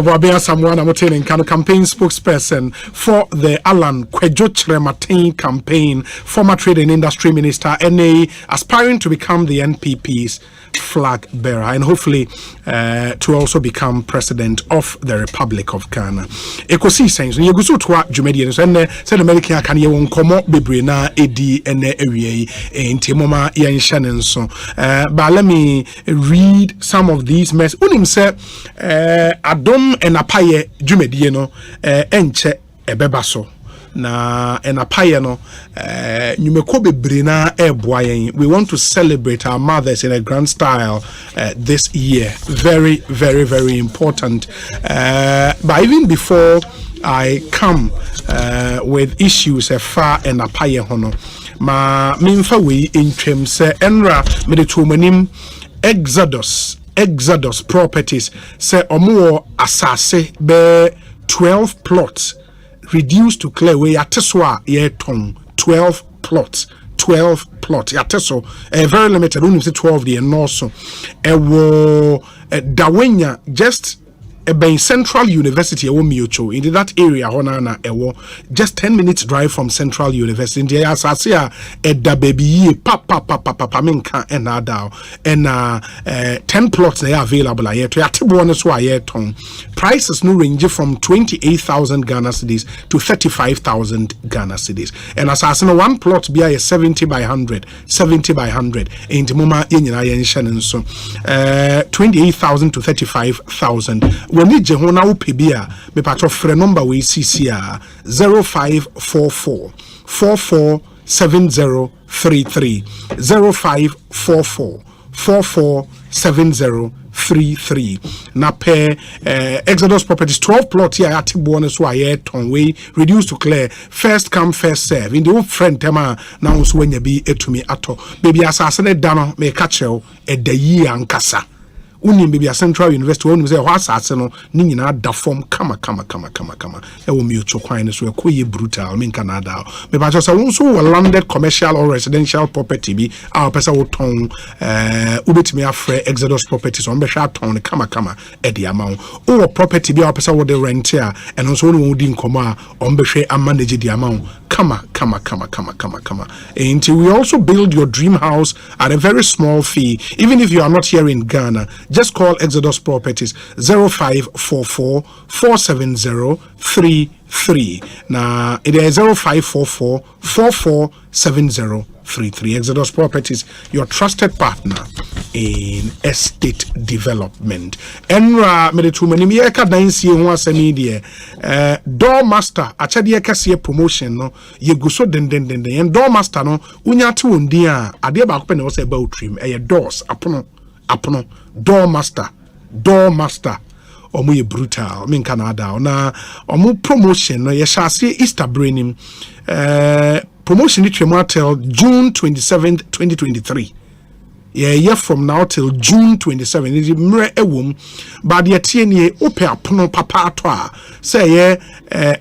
I'll be someone I'm telling campaign spokesperson for the Alan Kwejochre Martin campaign, former Trade and Industry Minister, NA, aspiring to become the NPP's flag bearer and hopefully to also become president of the Republic of Ghana. Ekosiisen so yeguso to dwumadi no so enne said American kan ye won komo bebre na edi enne awie entimoma yen hye nso. But let me read some of these messages. Unim say adom enapaye dwumadi no enche ebeba so na enapaye no nyumeko bebre na eboa yen. We want to celebrate our mothers in a grand style this year. Very, very, very important. But even before I come with issues far and apaye hono ma mimfa we intwem se enra medetomanim Exodus properties say omo asase be 12 plots reduced to clear way ateswa ye ton 12 plots yateso very limited only say 12 the and also wo dawenya just Ben Central University Miocho in that area honana ewo just 10 minutes drive from Central University in the asasia edda baby papa minka enada and 10 plots they are available here to atibone so aye ton prices no range from 28,000 Ghana cedis to 35,000 Ghana cedis and asasina one plot be a 70 by 100 in moma yenyina yenhye so 28,000 to 35,000 when you jehona upebia me patro free number we CCR 0544 447033 0544 447033 na pe Exodus properties 12 plot here at bonus so aye ton we reduced to clear first come first serve in the friend tema na so when you be etumi ato baby asase ne da no me ka chew e da yi ankasa unim baby Central University unim say what asase no ni nyina da form kama e wo mi ocho kwan so e koye brutal me Canada me ba so won so landed commercial or residential property bi our person wo ton ubetimi afre Exodus properties on be sha ton kama e di amount o property bi our person wo the rent here and also won di nkomo a on be hwe a manage di amount kama until we also build your dream house at a very small fee even if you are not here in Ghana. Just call Exodus Properties 0544 47033. Now it is 0544 447033. Exodus Properties, your trusted partner in estate development. Enra medetumani mi eka dansi ho asemi de door master achade ekase promotion no yeguso den en door master no unya te wondin a ade ba ko pe na wo se ba utrim doors apono door master omo ye brutal min Canada na omo promotion no ye shase Easter braining promotion it till June 27th 2023 yeah from now till June 27 it mre ewom but the tie ope apono papa ato a say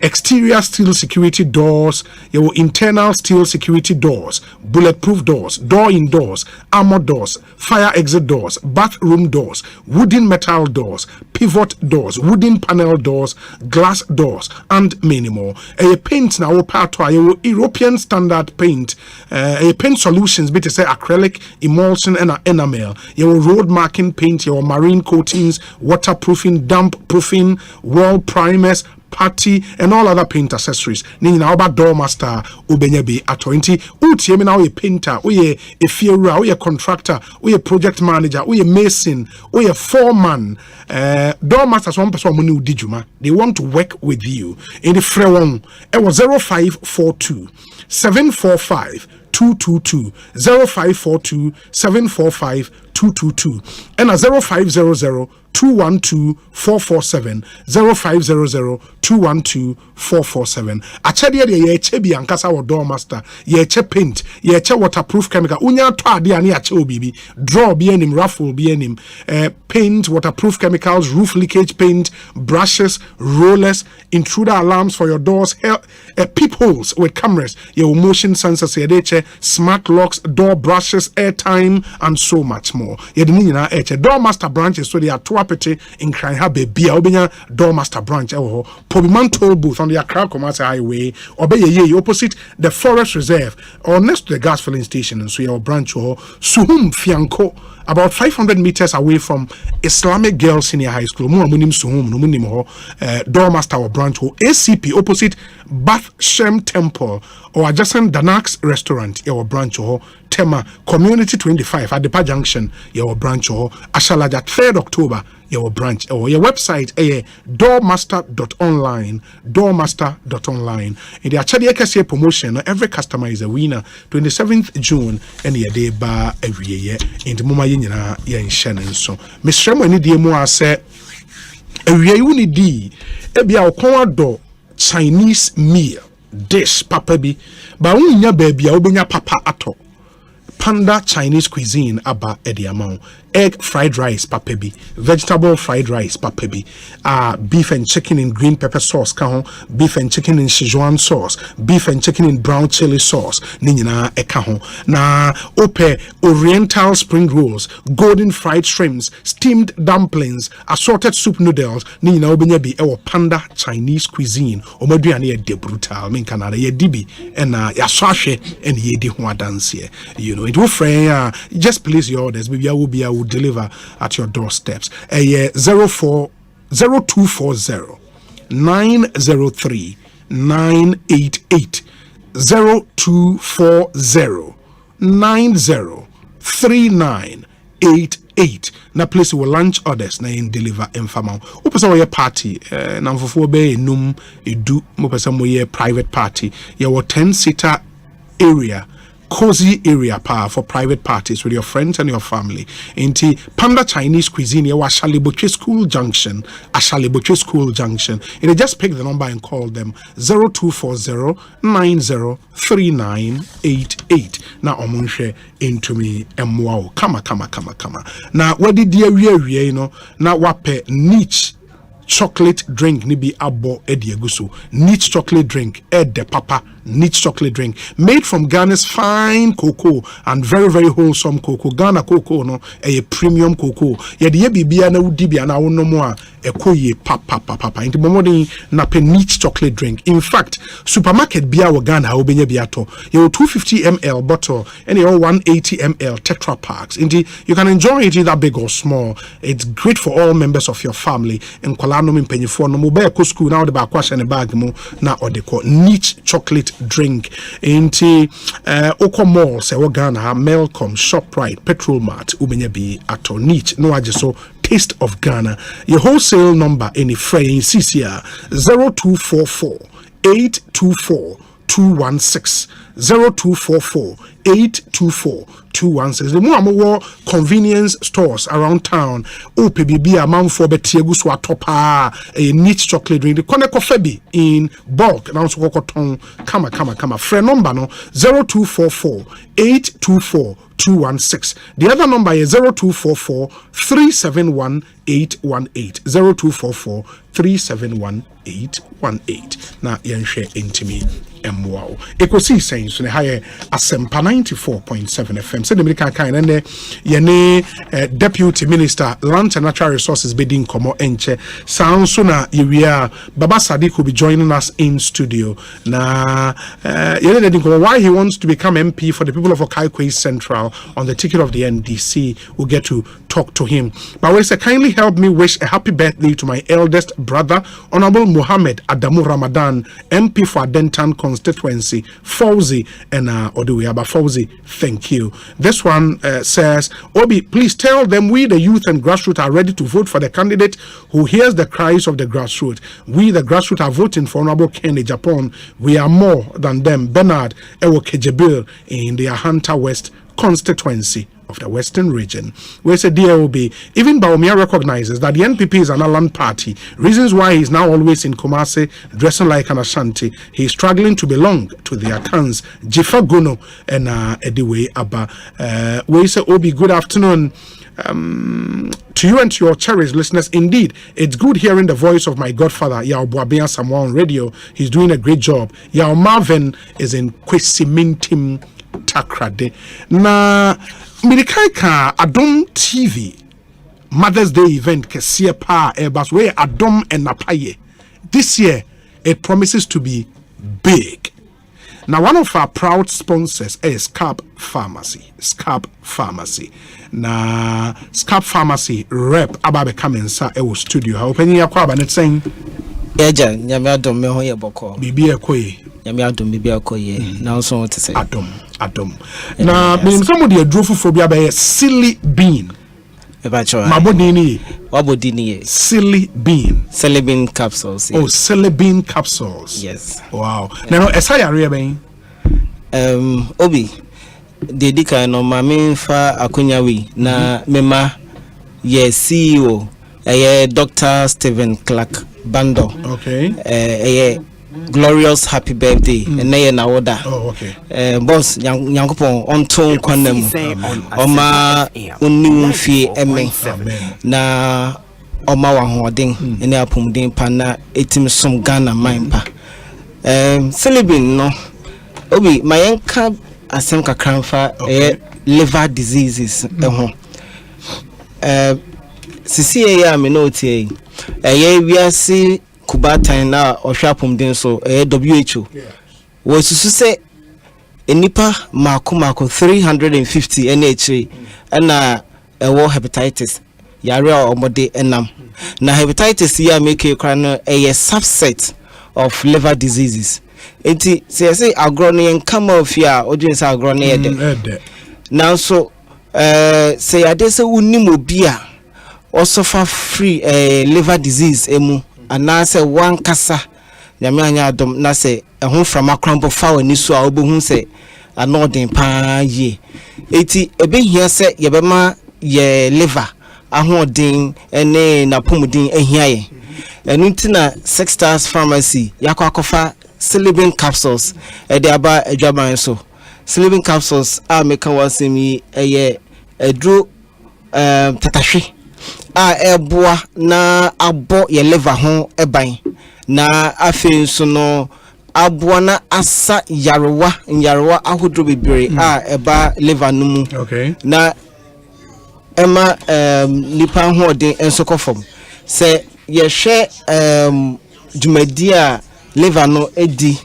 exterior steel security doors your internal steel security doors, bulletproof doors, door indoors, armor doors, fire exit doors, bathroom doors, wooden metal doors, pivot doors, wooden panel doors, glass doors, and many more. A paint now part to European standard paint, a paint solutions bit to say acrylic, emulsion and enamel, your road marking paint, your marine coatings, waterproofing, damp proofing, wall primers, party and all other paint accessories. Ni na oba door master ubenya bi atointi utie me na we painter, we a fiera, we a contractor, we a project manager, we a mason, we a foreman. Door masters one person money udijuma. They want to work with you. In the frewon, it was 0542 745 222 0542 745 222 and a 0500 212-447 0500-212-447. Achade de ye che bi ankasa wo door master ye che paint ye che waterproof chemical unya to ade ani ache obibi draw bi anim raffle bi anim paint waterproof chemicals roof leakage paint brushes rollers intruder alarms for your doors peepholes with cameras your motion sensors ye che smart locks door brushes airtime and so much more ye de nyina eche door master branches so they are to apete in Cry Habe Bia Obenya door master branch Pobiman toll booth on the Accra Commercial Highway Obeye opposite the Forest Reserve or next to the gas filling station and so your branch or Suhum Fianco about 500 meters away from Islamic Girls Senior High School. Mo amunim Suhum no munim ho door master or branch or ACP opposite Bath Shem Temple or adjacent Danax restaurant your branch or Tema Community 25 at the Junction your branch or Ashalaja 3rd October your branch or your website doormaster.online in the Achadi Ekasiye promotion every customer is a winner 27th June and your day bar every year in the mama yina yen shannon so Miss Remo ni die mo ase every uni di ebia okon do Chinese meal dish papa bi ba unya baby a obenya papa ato Panda Chinese cuisine aba ediamon egg fried rice papebi vegetable fried rice papebi beef and chicken in green pepper sauce kahon beef and chicken in Sichuan sauce beef and chicken in brown chili sauce ninyina ekahon na ope oriental spring rolls golden fried shrimps steamed dumplings assorted soup noodles ninyina obenya bi ewo Panda Chinese cuisine omaduane e de brutal men kanara ye dibi na ya swahwe and ye di ho adanse you know it will friend just place your orders maybe I will deliver at your doorsteps. 0240 903 988 0240 903988 na place will launch orders na in deliver infama opesa wo party na mfofo be enum edu mo pesa mo ye private party ye 10-seater area cozy area for private parties with your friends and your family. Inti Panda Chinese cuisine wa Ashaliboche School Junction. And just pick the number and call them 0240 903988. Now omunshe into me emwao. Kama. Now what did you know? Now wape niche chocolate drink ni bi abo edieguso niche chocolate drink de papa niche chocolate drink made from Ghana's fine cocoa and very very wholesome cocoa. Ghana cocoa no a premium cocoa ye de bibia na wudi bia na wono mo a ekoye papa inti bomodi na pe niche chocolate drink. In fact supermarket bia wo Ghana obenya bia to ye 250 ml bottle and ye 180 ml tetra packs. Inti you can enjoy it either big or small. It's great for all members of your family and no mpenyifo no mobile ko school na o de ba kwashe ne bag mu na o de ko niche chocolate drink inti oko mall se wo Ghana ha Melcom Shoprite Petrolmart ubenya bi ato niche no age so taste of Ghana. Your wholesale number in frame CCR 0244 824 216 0244 824 216. The more convenience stores around town. OPBB amount for betiegu so atopa a niche chocolate drink. The Kone Kofebi in bulk. Now so koton kama. Friend number no 0244 824 216. The other number is 0244 371 818 0244 371 818. Na yenshe intimi emwao. Ekosiisen so ne haye Asempa 94.7 FM. So the American kind and yene Deputy Minister Land and Natural Resources bidding komo enche. Sound sooner Iria Baba Sadiq will be joining us in studio. Na yene why he wants to become MP for the people of Okaikwe Central on the ticket of the NDC. We'll get to talk to him. But we say kindly help me wish a happy birthday to my eldest brother, Honorable Muhammad Adamu Ramadan, MP for Adentan Constituency, Fauzi, and Oduweaba Fauzi. Thank you. This one says, Obi, please tell them we the youth and grassroots are ready to vote for the candidate who hears the cries of the grassroots. We the grassroots are voting for Honorable Kenny Japan. We are more than them. Bernard Ewokejebil in the Ahanta West Constituency. of the Western region. Where said DLB, even Baumia recognizes that the NPP is an Alan party. Reasons why he's now always in Kumasi, dressing like an Ashanti. He's struggling to belong to the Akans, Jifa Gono, and Ediwe Abba. Where say Obi, good afternoon. To you and to your cherished listeners, indeed, it's good hearing the voice of my godfather, Yao Boabia Samoa on radio. He's doing a great job. Yao Marvin is in Kwesimintim Takrade. Na Mirikaika Adom TV Mother's Day event Kesia Pa Airbus where Adom and Napaye. This year, it promises to be big. Now, one of our proud sponsors is Scalp Pharmacy. Scalp Pharmacy. Na Scalp Pharmacy rep ababe kamensa ewo studio. Ha openyi yakwa aba saying Eja nyame adom me ho ye boko. Bibi ekoye. Nyame adom bibi ekoye. Na so what say? Adom. Na me some de adrofo fo bia be silly bean. Mabodini. Wabodini. Silly bean. Silly bean capsules. Oh, silly bean capsules. Yes. Wow. Now, esaya rebe. Obi. Dedika no mame fa akunyawi na mema ye CEO Dr. Stephen Clark Bando. Okay. Glorious happy birthday and na order. Oh, okay. Boss yankopon onto kwanam oma onni fi eme na oma wa hoden ene apomden pa na etim som Ghana mimpa celebin no obi mayenka asem kakranfa liver diseases ho sisi ya me no tie wiase kubatan na ohwapom den so WHO wosusu se enipa mako 350 NH na ewo hepatitis yare omode enam na hepatitis ya make kra no subset of liver diseases enti say agro no yenkama ofia odwen say agro no yede now so say ade say unim obi a osofa free liver disease emu ana say one kasa nyame anya adom na say ehun from akrampo fa wani so a obohun say anodin pa ye eti ebehia say yebema ye liver ahodin ene na pomudin ehia ye enu ntina 6 stars pharmacy yakwakofa celibin capsules de aba adwaban so celibin capsules a meka wasemi edro tatahwe a eboa na abo ye liver ho eban na afi so no aboa na asa yarewa ahodro bebre a eba liver no mu na ema lipa ho den ensokofom se ye hwe dwumadi a liver no edi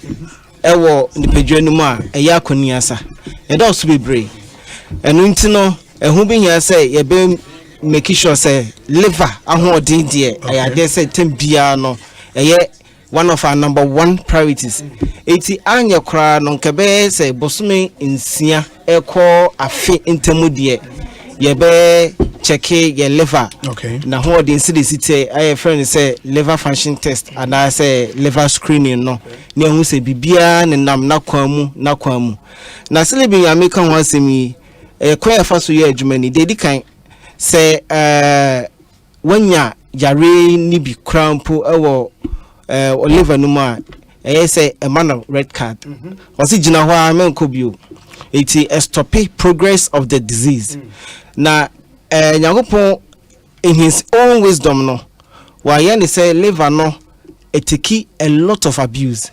ewo nipadwa no mu a eya akoniasa ye da so bebre enu ntino ehu bi hia se ye be make sure say liver ahodin de ayade say tempia no eye one of our number one priorities eti anya kra no nkebe say bosome nsia eko afi ntemu de ye be check your liver na hodin city I friend say liver function test and I say liver screening no ne hu say bibia ne nam na kwamu na celebi ya make kan wasemi kwa fa so ye adwumani dedi kan say wanya yare ni bi crampo ewo liver no ma say a man of red card was it gina ho amenkobio eti stop progress of the disease na Nyagopon in his own wisdom no why yen say liver no etiki a lot of abuse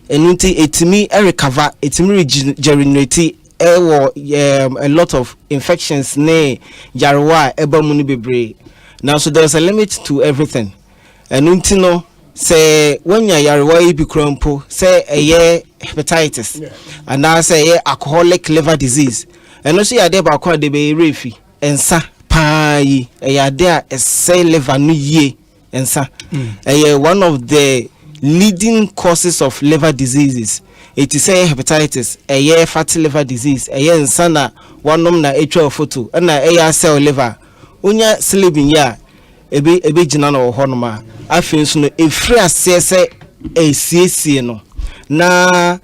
enunti etimi recover etimi regenerate a lot of infections ne yarwa eba mu ni bebre now so there's a limit to everything enunti no say when ya yarwa ibi krampo say a hepatitis and now say alcoholic liver disease and no see ade ba kwa de be refi ensa pai eyade a say liver no ye ensa one of the leading causes of liver diseases it is hepatitis fatty liver disease ensa na wanom na etwa photo na cell liver onya slibin ya ebe gina na ohonoma afin so no efri asese esiesie no na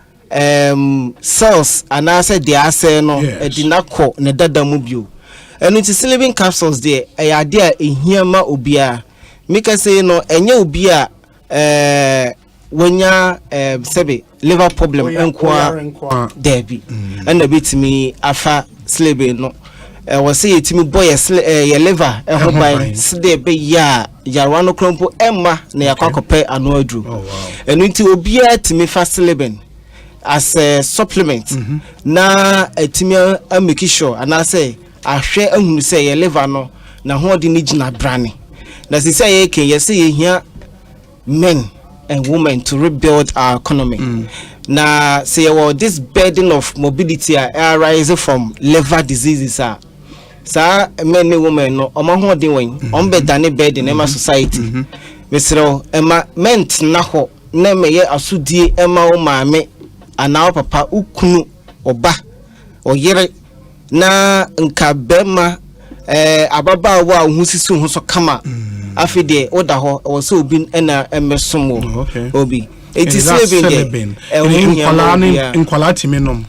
cells and I said the assay no dinako ne dada mu bio eno ti sleeping capsules there e idea e hiama obia meka say no enye obia wanya sebe liver problem enko debi and a bit me afa sleeping no was say timi boy ye liver e ho ban sde be ya yarwano krompo emma na yakwakope anu adru eno ti obia timi fa sleeping as a supplement na timi make sure and I say ahwe ahunu say ye liver no na ho de ni gina brane na say ye ken ye say ye hia men and women to rebuild our economy. Now, say, this burden of mobility arises from liver diseases. Sir, men and women, no, among what doing, better burden in my society. Mr. Emma meant naho, name ye asudi Emma o mame, and now papa ukunu oba or yere na nkabema ababa wa husisu huso kama. Afide odaho also been ena emesomo obi it is sleeping in quality minimum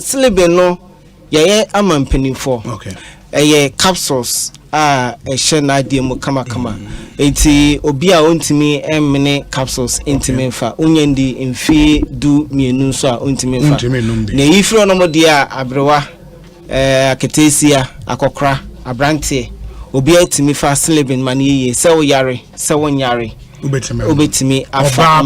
sleeping no ye amampeni for ye capsules shena demo kama enti obi a ontimi emene capsules intimi fa onyendi mfi du mienu so a ontimi fa na yifiro no mode a abrewa aketesia akokra abrante obi atimi fa sleeping man ye se wo yare se won yare obetimi afa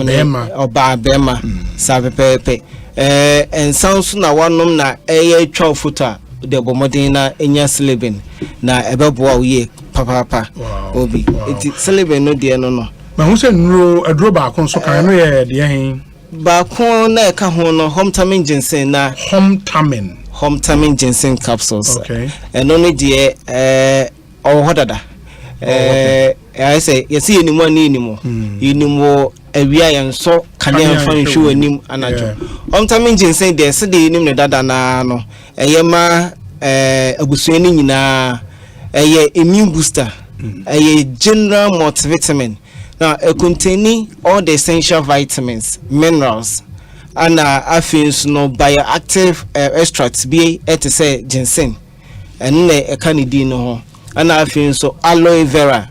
oba bema sabe pepe en sounds na wanom na eye twa foto de bomodin na enya sleeping na ebeboa ye papa obi it sleeping no de no ma hu se nro adro ba kon so kan no ye de hen ba kon na ka ho no homtamin ginseng na homtamin ginseng capsules and only de or hodada I say you see anyone anymore inimo awia yan so kanya fan show anim anajo omtamin ginseng de se de nim ne dada na no eyema abusuani nyina eye immune booster eye general multivitamin now containing all the essential vitamins minerals and afins no bioactive extracts be to say ginseng and ne kanidi no ho and I feel so aloe vera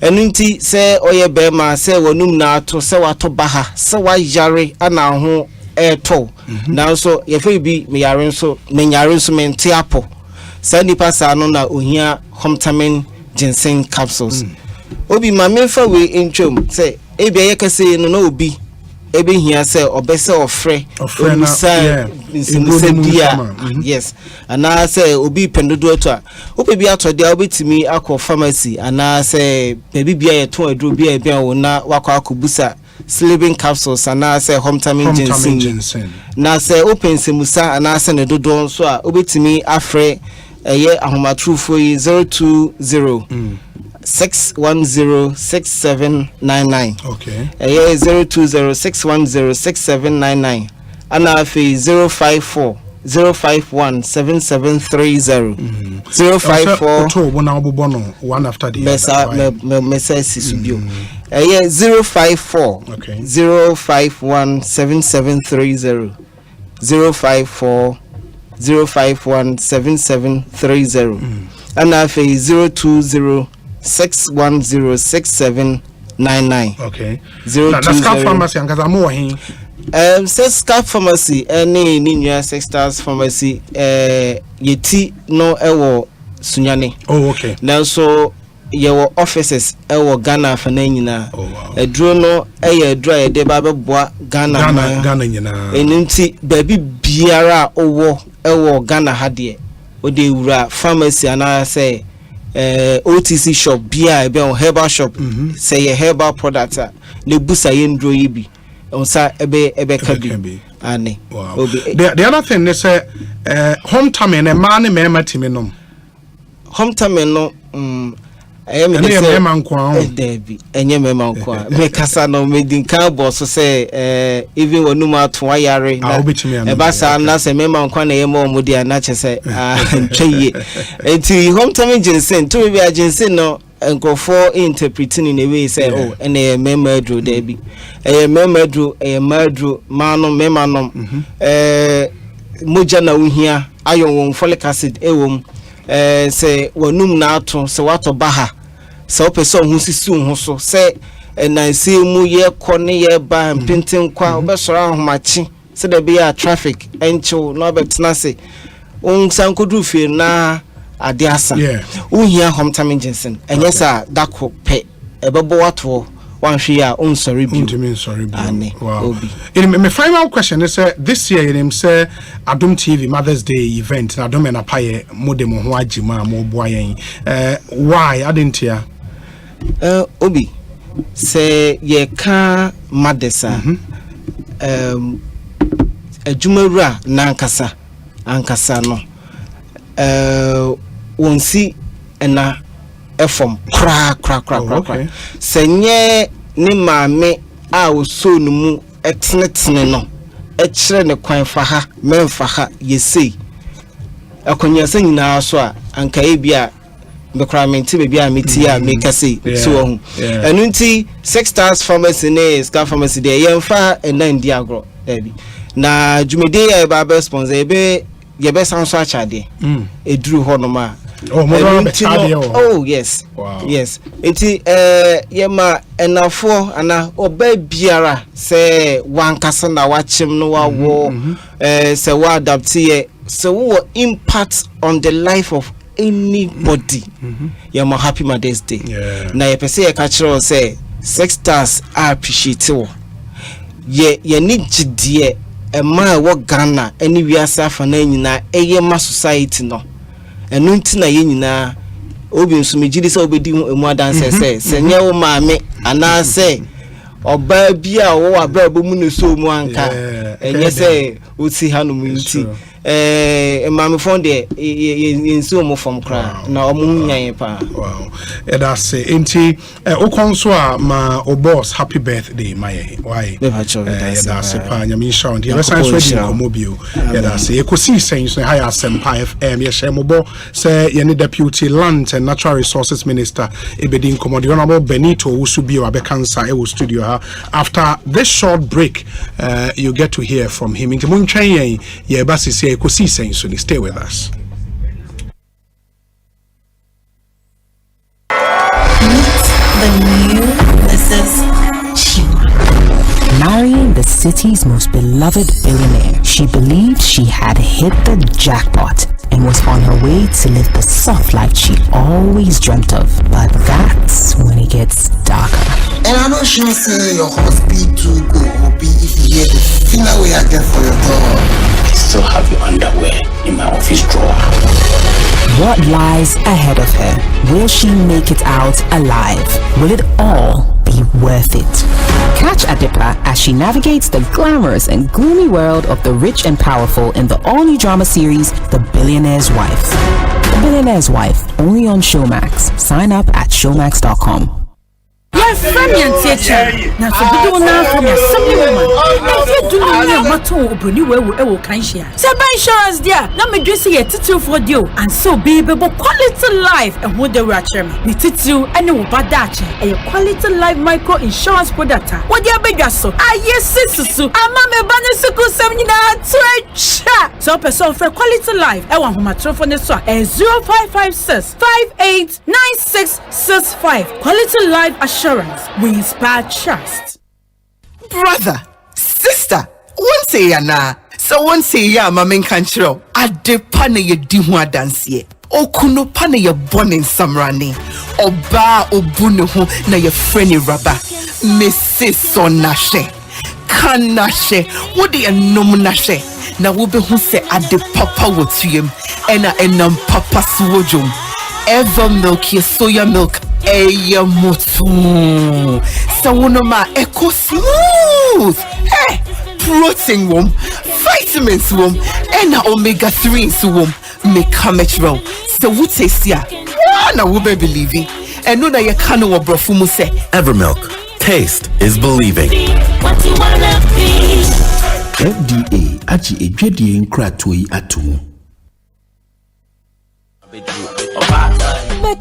and unti say oye bema say wonum na to say wato baha say wa yare ana ho eto now so ye fe bi me yare so mente apo say nipa sa no na ohia homtamin ginseng capsules obi ma me fa we intwom say e bia ye kase no na obi ebe hia say obese ofre yes and I say obi pendodo to a obi bia to dia obetimi akọ pharmacy and I say baby bia ye to aduro bia bia wo na wakọ akobusa sleeping capsules and I say homtamin ginseng na say open semusa and I say ne dodo so a obetimi afre eye ahomatrufo 020 6106799 okay 02061067799 and afi 054-051-7730 054 to one abobo no one after the mesa sisubio 054 okay 051-7730 054-051-7730 and afi 020-6106799 okay 020 pharmacy angaza mo hin says Scarf Pharmacy any New Six Stars Pharmacy yeti no ewo sunyane okay now so your offices ewo Ghana for nyina edro no edro e de ba beboa Ghana nyina enunti baby biara owo ewo Ghana hade ode wura pharmacy ana say OTC shop bia e be on herbal shop say herbal product le busa yendro yibi onsa ebe kabi ani the other thing is homecoming and man me matimino homecoming no enye me nkwa debi enye me nkwa me kasa no me dinka boss say even wonu ma to ayare na e ba sa na se me nkwa na ye mo mudi ana che say ntweye enti homecoming ginseng to be ginseng no nkrofo interpreting in a way say oh and a memedro there be a memedro manom memanom moja na uhia ayon won folic acid ewom say wanum na ato se wato baha se opeso hu sisi hu so se na se mu ye kone ye ba mpintin kwa obesoro ahomachi se de be traffic encho no betena se on sankodu fe na adiasa uhia homtam Jensen enye sa dako pe ebebo wato wanhwe ya onsori bi ane obi my final question is this year him say Adom TV Mother's Day event na Adom na paye modemo ho agima mo boa yen why adentia obi say ye ka madesa adwumawura na ankasa no wonsi na efom kra senye ni maame a oso no mu etnetne no ekire ne kwan fa ha memfa ha yesei akonya se nyina so a anka ebia bekramente be bia meti a make say so ho enunti 6 stars pharmacy ne scar pharmacy de yemfa ena ndi agro ebi na jumede ya ba sponsor ebe yebe sanso achade eduru ho no ma oh yes wow. Yes enti yema enafo ana oba biara se wankasa na wachim no wawo se wa adapt ye se wo impact on the life of anybody yema happy Mother's Day na ye pese ye ka kire say 6 stars appreciate wo ye ni gidie ema wo Ghana eni wiase afa na nyina eye ma society no enu nti na ye nyina obi nso megidi se obedi emu adanse se nye wo maame ana se oba bia wo abrabo mu ne so mu anka enye se oti hanum nti maame fon de yenso mo from kra na omu nyan pa wow that's enti okonso a ma o boss happy birthday my why that's pa nyame show the science radio komobio that's Ekosiisen so high Asempa FM ye shemobo say ye deputy land and natural resources minister ebedin komodi honorable Benito Usubio abekansa e studio ha after this short break you get to hear from him into muntwen ye basisi Ekosiisen so stay with us. The new Mrs. Marrying the city's most beloved billionaire, she believed she had hit the jackpot and was on her way to live the soft life she always dreamt of. But that's when it gets darker. And I'm not sure say your husband to go be if you hear the final way I get for your door. I still have your underwear in my office drawer. What lies ahead of her? Will she make it out alive? Will it all be worth it? Catch Adepa as she navigates the glamorous and gloomy world of the rich and powerful in the all-new drama series, The Billionaire's Wife. The Billionaire's Wife, only on Showmax. Sign up at showmax.com. Yes, Samian teacher. Now, so do now from your Sammy woman. If you do not matter, Bruni will can share. Saba insurance, dear. Now, me dress here to for you. And so, baby, but quality life and what the ratchet. Me titu and no bad dacha. A quality life micro insurance product. What the big so? Ah, yes, sister. I'm a banasuku 79 so, person for quality life. I want my telephone is 0556 589665. Quality life assurance. We inspire trust. Brother, sister, one say ya na. So one say ya mamen kanchiro. Ade pane ye dihu adansiye. Okuno pane ye born samrani. Oba obunu ho na ye freni raba. Mese son nashe. Kanashe. Wodi ye nom nashe. Na wobe hu se ade papa wotuyem. Ena enam papa suwojum. Ever milk ye soya milk. Eya motu. Sawunoma eco smooth. Hey, protein wom, vitamins wom, and omega 3s wom. Mekamechro. So would say sia. Na wube believe. And no na ye kano wa brofumu se. Evermilk. Taste is believing. What you wanna be? FDA aji ejedi nkratoi atu.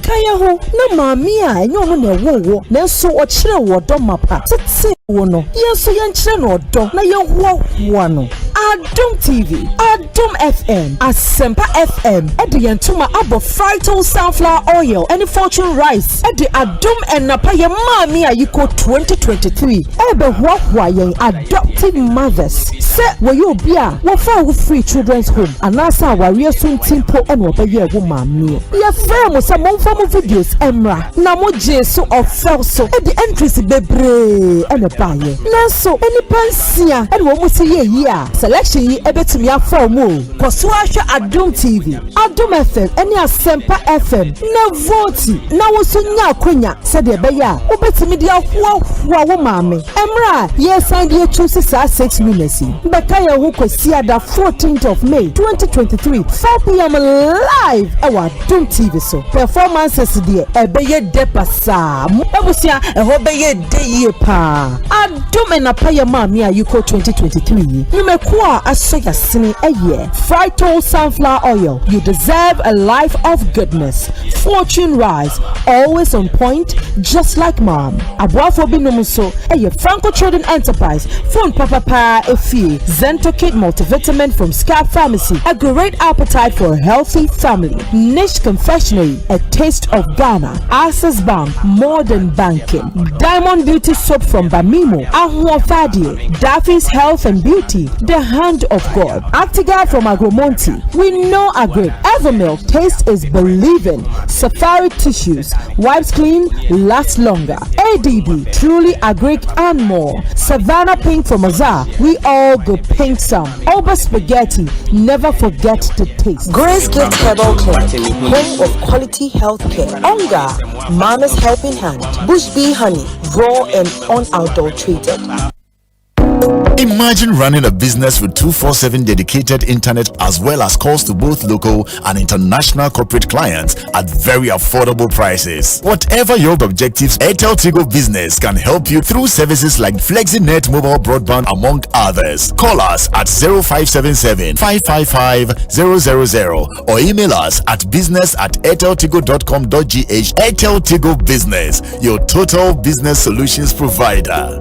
Bekaya ho na mami a enyo no na wo na so o kire wo do mapa tete wo no yenso yenkire no do na yehoa no Adum TV, Adum FM, Asempa FM, Edi Yentuma Abo Frital Sunflower Oil, and Fortune Rice, Edi Adum and Napaya Mami Ayuko 2023, Ebe Huayen adoptive mothers. Se wayo bia, wafa free children's home, anasa warrior soon timpo and wabaya wumami. Ya frame was a monfam videos, Emra, Namo Jesu of Felso, Edi entries bebre and a baye. Naso, any pansia, and what was a year. Selection yi ebetumi afọ mu koso ahwe Adum TV Adum FM eni Asempa FM na voti na woso nya akonya se de be ya obetumi de ahoa wo maame emra yes and ye choose 6 minutes beka ya ho kosi ada 14th of May 2023 4 p.m. live ewa Adum TV so performances de ebeye de pasa ebusia eho beye de ye pa Adum enapaya maame ayuko 2023 nimekuwa asoya sini eye Frital Sunflower Oil. You deserve a life of goodness. Fortune Rice, always on point, just like mom. Abuafo binumuso eye Franco Trading Enterprise. Phone papa efi Zento Kid multivitamin from Scalp Pharmacy. A great appetite for a healthy family. Niche Confectionery, a taste of Ghana. Access Bank, modern banking. Diamond Beauty Soap from Bamimo. Ahua Fadie, Daffy's Health and Beauty. The Hand of God. Actigard from Agromonti. We know Agric. Evermilk, taste is believing. Safari Tissues. Wipes clean, last longer. ADB, truly Agric and more. Savannah Pink from Azar. We all go pink some. Oba Spaghetti. Never forget the taste. Grace Gift Herbal Care. Home of quality health care. Onga. Mama's Helping Hand. Bush Bee Honey. Raw and unadulterated. Imagine running a business with 24/7 dedicated internet as well as calls to both local and international corporate clients at very affordable prices. Whatever your objectives, Airtel Tigo Business can help you through services like FlexiNet mobile broadband among others. Call us at 0577 555 000 or email us at business@airteltigo.com.gh. Airtel Tigo Business, your total business solutions provider.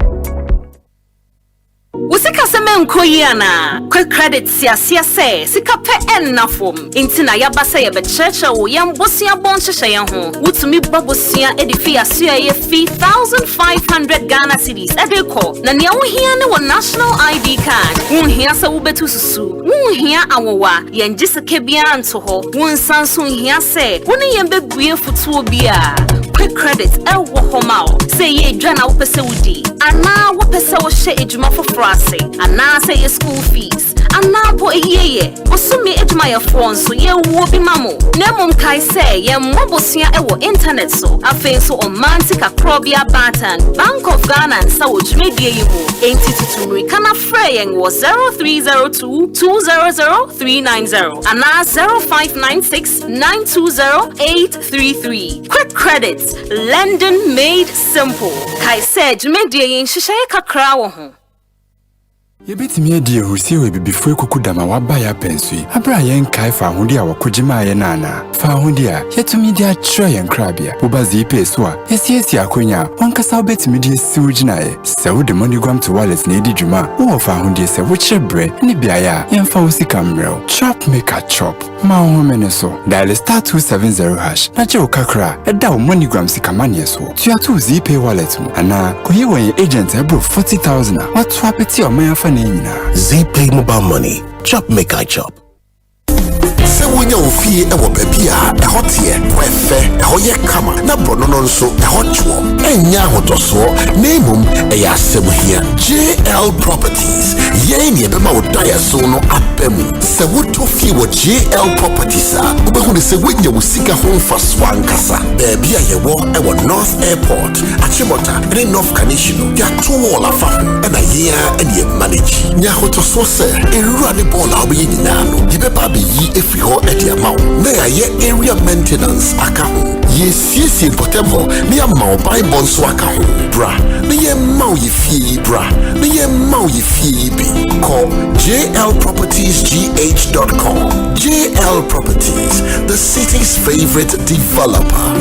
Usika semen koyana quick credit sia say sika pe ennafom intina yabasa ye be church wo yam bosia bon hyehyɛ ho wutumi babosia edifi asua ye 3500 Ghana cedis edeko na ne wohia ne wo national ID card wohia se wo betu susu wohia awowa ye ngiseke bia nto ho wonsanso hia se woni ye begue futuo bia quick credit ewo homao say ye dwa na wo pese wudi ana wo pese wo hye ejuma foforo ase ana say your school fees ana po ehiyeye osumi ejuma ya phone so ye wo bi mamo na mom kai say ye mobosia ewo internet so afen so on mantika krobia batan Bank of Ghana and sa wo dwumedie yi ho entitutumri kana freyen wo 0302 200 390 ana 0596 920 833 quick credit London made simple kai say dwumedie yi nhyehyɛ kakra wo ho. Yebetimi adi ehusi we bibifo ekuku dama waba ya pensu abra yen kai fa ahudi a wakojima ye nana fa ahudi a yetumi di atro yen krabia ubazi ipe so a yesiesi akonya wankasa obetimi di siwugina ye se wo de money gwam to wallet na edi dwuma wo fa ahudi se wo kyerbre ne biaya yen fa wosika mrel chop make a chop ma ho meneso dial *270# na je okakra eda wo money gwam sikamane so tuatu zipe wallet mu ana koye won agent ebro 40,000 watu apeti o man fa ZPay mobile money. Chop make I chop. Se wonya ofie ewo bebia ehotie wefe ehoye kama na brono no nso ehotwo enya hotoso nemum eya asebhia JL Properties ye ne bema wodaya so no apemu se wotofie wo JL Properties a obehu de se wonya wosika ho mfaso ankasa bebia yewo ewo North Airport Achimota ne North Kanishino ya to wall afa na ye ene manage nya hotoso se ewura ne ball a obeyi nyina no yebeba be yi efi ho dia mau na ya area maintenance aka ho yesiesie potemo na ya mau OSEI BONSU aka ho bra na ya mau ye fie bra na ya mau ye fie bi call jlpropertiesgh.com. JL Properties, the city's favorite developer.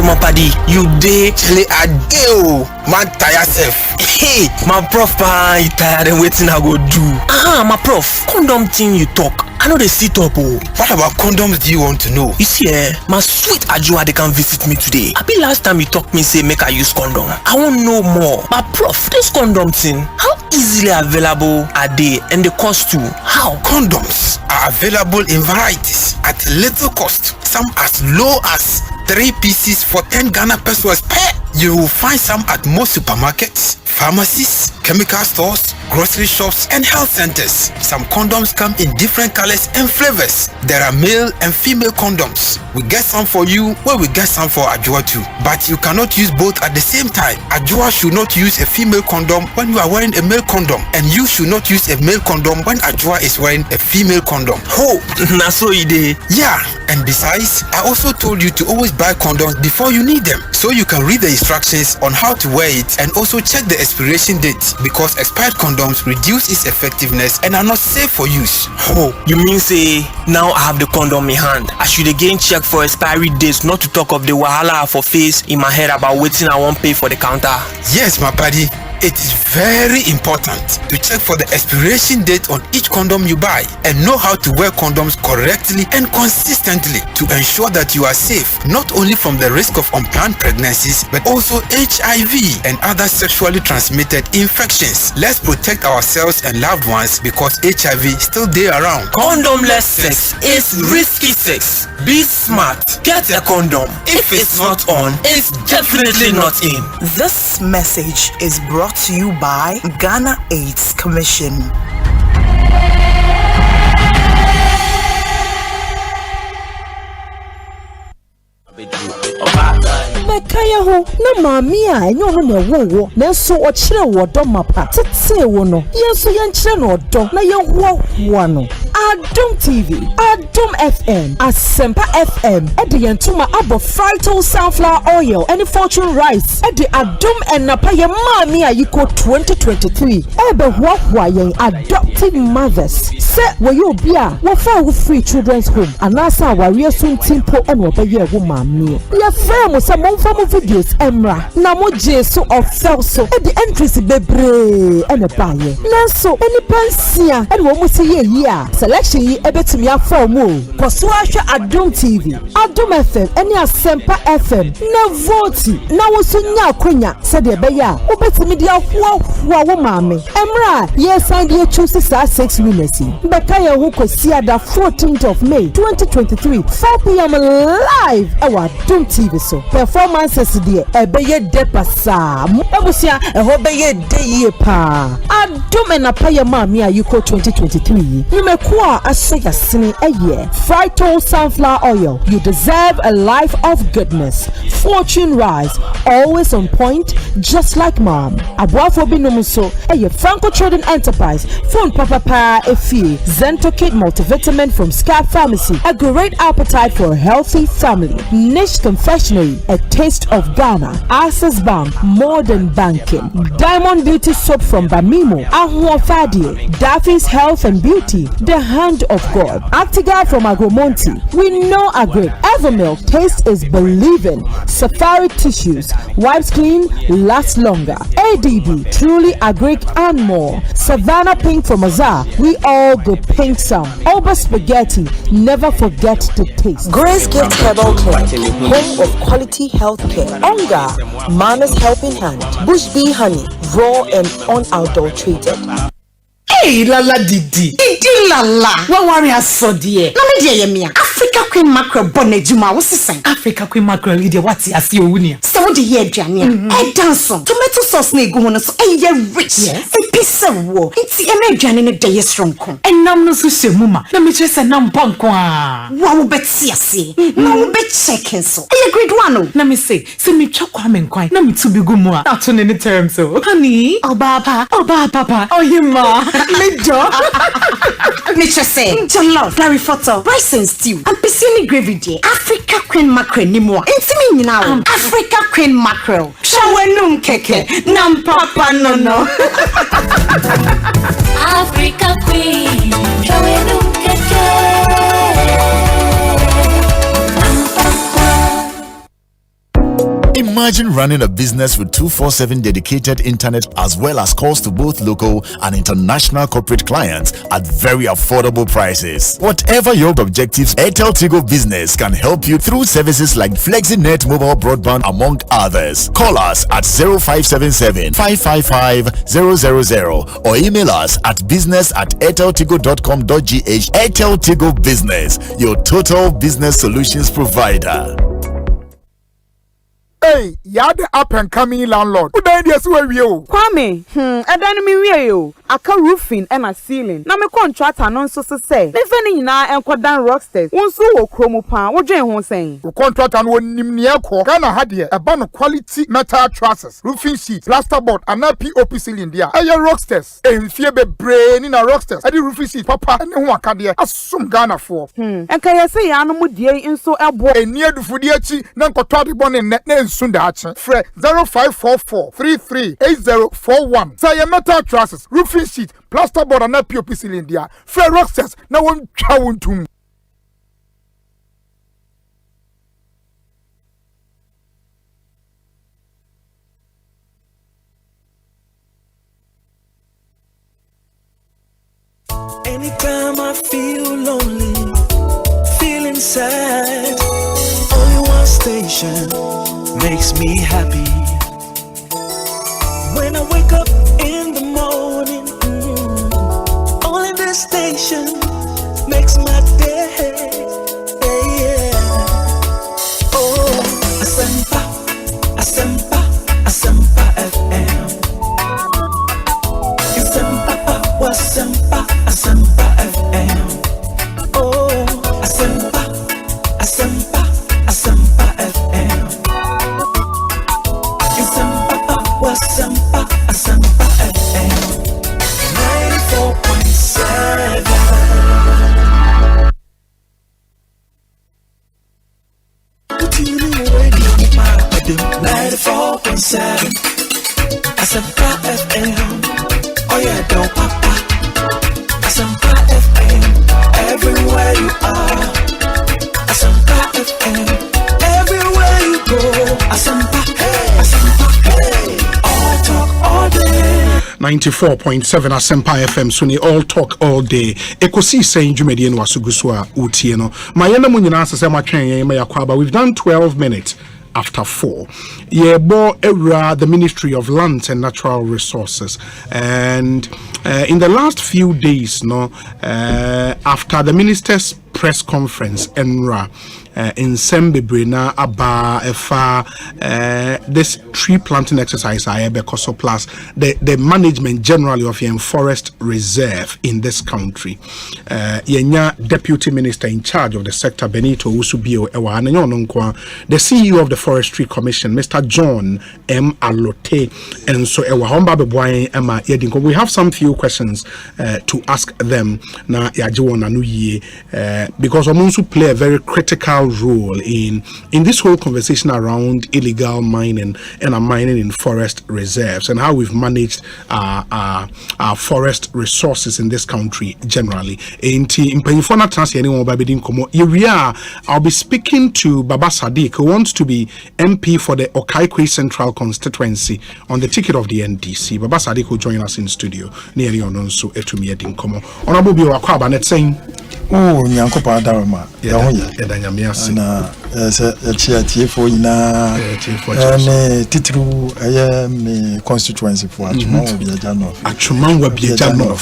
My paddy, you dey chile a deal. Man tire self. Hey, my prof you tired and waiting I go do. My prof, condom thing you talk. I know they sit up. Oh. What about condoms do you want to know? You see, my sweet Ajua they can visit me today. I be last time you talk me say make I use condom. I want know more. My prof, this condom thing, how easily available are they and the cost too? How? Condoms are available in varieties at little cost. Some as low as 3 pieces for 10 Ghana pesos per. You will find some at most supermarkets, pharmacies, chemical stores, grocery shops, and health centers. Some condoms come in different colors and flavors. There are male and female condoms. We get some for you, where we get some for Ajua too. But you cannot use both at the same time. Ajua should not use a female condom when you are wearing a male condom, and you should not use a male condom when Ajua is wearing a female condom. Oh, na so ide. Yeah, and besides, I also told you to always buy condoms before you need them, so you can read the instructions on how to wear it and also check the expiration date, because expired condoms reduce its effectiveness and are not safe for use. Oh, you mean say now I have the condom in hand, I should again check for expiry dates, not to talk of the wahala for face in my head about waiting I won't pay for the counter? Yes, my buddy. It is very important to check for the expiration date on each condom you buy and know how to wear condoms correctly and consistently to ensure that you are safe not only from the risk of unplanned pregnancies but also HIV and other sexually transmitted infections. Let's protect ourselves and loved ones because HIV still there around. Condomless sex is risky sex. Be smart. Get a condom. If it's not on, it's definitely not in. This message is brought to you by Ghana AIDS Commission. Mekaya ho na mami a enyo no na wo na so o kire wo do mapa tete wo no yenso yenkire no do na yehoa no Adom TV, Adom FM, Asempa FM, Edi Yentuma Abo Frital Sunflower Oil, and Fortune Rice, Edi Adom and Napaya Mami Ayiko 2023, Ebe Huayen Adopted Mothers. Se where you be a wafa free children's home, and nasa warrior soon timpo and wabaya woman. Ya frame was some form of videos, Emra, Namo Jesu of Felso, at the entrance bebre and a buyer. Naso, any pensia, and one was a year. Selection yi ebetumi afọ mu koso ahwe Adom TV Adom FM ene Asempa FM na vote na wosunya akonya se de beya obetumi dia hoahoa wo maame emra yes and you choose 6 winners beka ye ho kosi ada 14th of May 2023 4 p.m. live ewa Adom TV so performances de ebeye de pasa ebusia eho beye de ye pa Adom na paye maame ayiko 2023 Kwa asoya sini eye Frital Sunflower Oil. You deserve a life of goodness. Fortune Rice, always on point, just like mom. Abuafo binumuso eye Franco Trading Enterprise. Phone papa efi Zento Kid multivitamin from Scar Pharmacy. A great appetite for a healthy family. Niche Confectionery, a taste of Ghana. Access Bank, modern banking. Diamond Beauty Soap from Bamimo. Ahua Fadie, Daffy's Health and Beauty. The hand of God. Actiga from Agromonti. We know a great Evermilk taste is believing. Safari tissues. Wipes clean, last longer. ADB, truly agric and more. Savannah Pink from Azar. We all go pink some. Oba Spaghetti. Never forget to taste. Grace Gift Herbal Care, home of quality health care. Onga, Mama's Helping Hand. Bush Bee Honey, raw and unadulterated. Hey, lala didi lala. What worry us so dear? No me dear me. Africa Queen Mackerel Bonejuma was the same. Africa Queen Mackerel, idiot, what's the Asiounia? So the year, Jania. A danson, tomato sauce, negonas, a year rich. Yes, a piece of war. It's the energy in a day strong. And now, no, so, Mama, let me just a numbanqua. Wow, bet see, no bet second so. I agreed one. Let me say, send me chocolate and quite. Let me to be good more. Not on any terms, so. Honey, oh, Papa, oh, Hima, Major. Nature say, Jollof, Larry Photo, rice and stew, and piscine gravy day. Africa Queen Mackerel ni more. Intimate now. Africa Queen Mackerel. Shawenum keke, nam papa no. Africa Queen, shawenum keke. Imagine running a business with 24/7 dedicated internet as well as calls to both local and international corporate clients at very affordable prices. Whatever your objectives, Airtel Tigo Business can help you through services like FlexiNet mobile broadband among others. Call us at 0577 555 000 or email us at business@airteltigo.com.gh. Airtel Tigo Business, your total business solutions provider. Hey, you're the up and coming landlord. Who died yes where you? Kwame, I don't mean you. I can roofing and a ceiling. Now my contract announce so say. Living na and quadan rocksters. One so chromo pan. What Jane was saying? The contract and one nimniako. Ghana had here a band of quality metal trusses, roofing sheets, plasterboard, and a POP ceiling there. Aye rocksters. And fear be brain in a rocksters. I did roofing sheet, papa, and one cadia. As some Ghana for. And can you say I no more dear in so elbow? And near the Fudiachi, Nanko Toddy Bonnet net. Sundachi, Fred 0544 338041. Say metal trusses, roofing sheet, plasterboard, and a POP cylinder. Fred Rocksters, now one chow to. Anytime I feel lonely, feeling sad, only one station makes me happy. When I wake up in the morning, only this station makes my day. Yeah. Oh, Asempa, Asempa, Asempa FM. Asempa, Asempa, Asempa FM. Oh, Asempa, Asempa, Asempa FM. Asempa, Asempa FM 94.7. Continue radio, my 94.7. Asempa FM. Oh yeah, don't papa. Asempa FM. Everywhere you are. Asempa FM. Everywhere you go. Asempa. Hey. Asempa. Hey. 94.7 Asempa FM Suni all talk all day. Ekosiisen Jumedian wasuguswa utieno. Mayena munyina asema twen ma yakwaba. We've done 12 minutes after 4. Yebo era the Ministry of Lands and Natural Resources, and in the last few days, after the ministers' press conference, ENRA in Sembebrina about this tree planting exercise because plus the management generally of the forest reserve in this country. Yenya deputy minister in charge of the sector Benito Usubio Ewa, the CEO of the Forestry Commission, Mr. John M. Alote, and so Ewa Homba Beboy Emma Yedinko. We have some few questions to ask them na yajiwona nuye because Omunsu play a very critical role in this whole conversation around illegal mining and mining in forest reserves and how we've managed our forest resources in this country generally. I'll be speaking to Baba Sadiq, who wants to be MP for the Okaikwe Central Constituency on the ticket of the NDC. Baba Sadiq will join us in studio nearly on so Honorable Biwa Kwaba net saying Oh, Nyankopa Darama. Yadanyamias. For ina titru me constituency for Achuman will be a jano. Achuman will be a jano.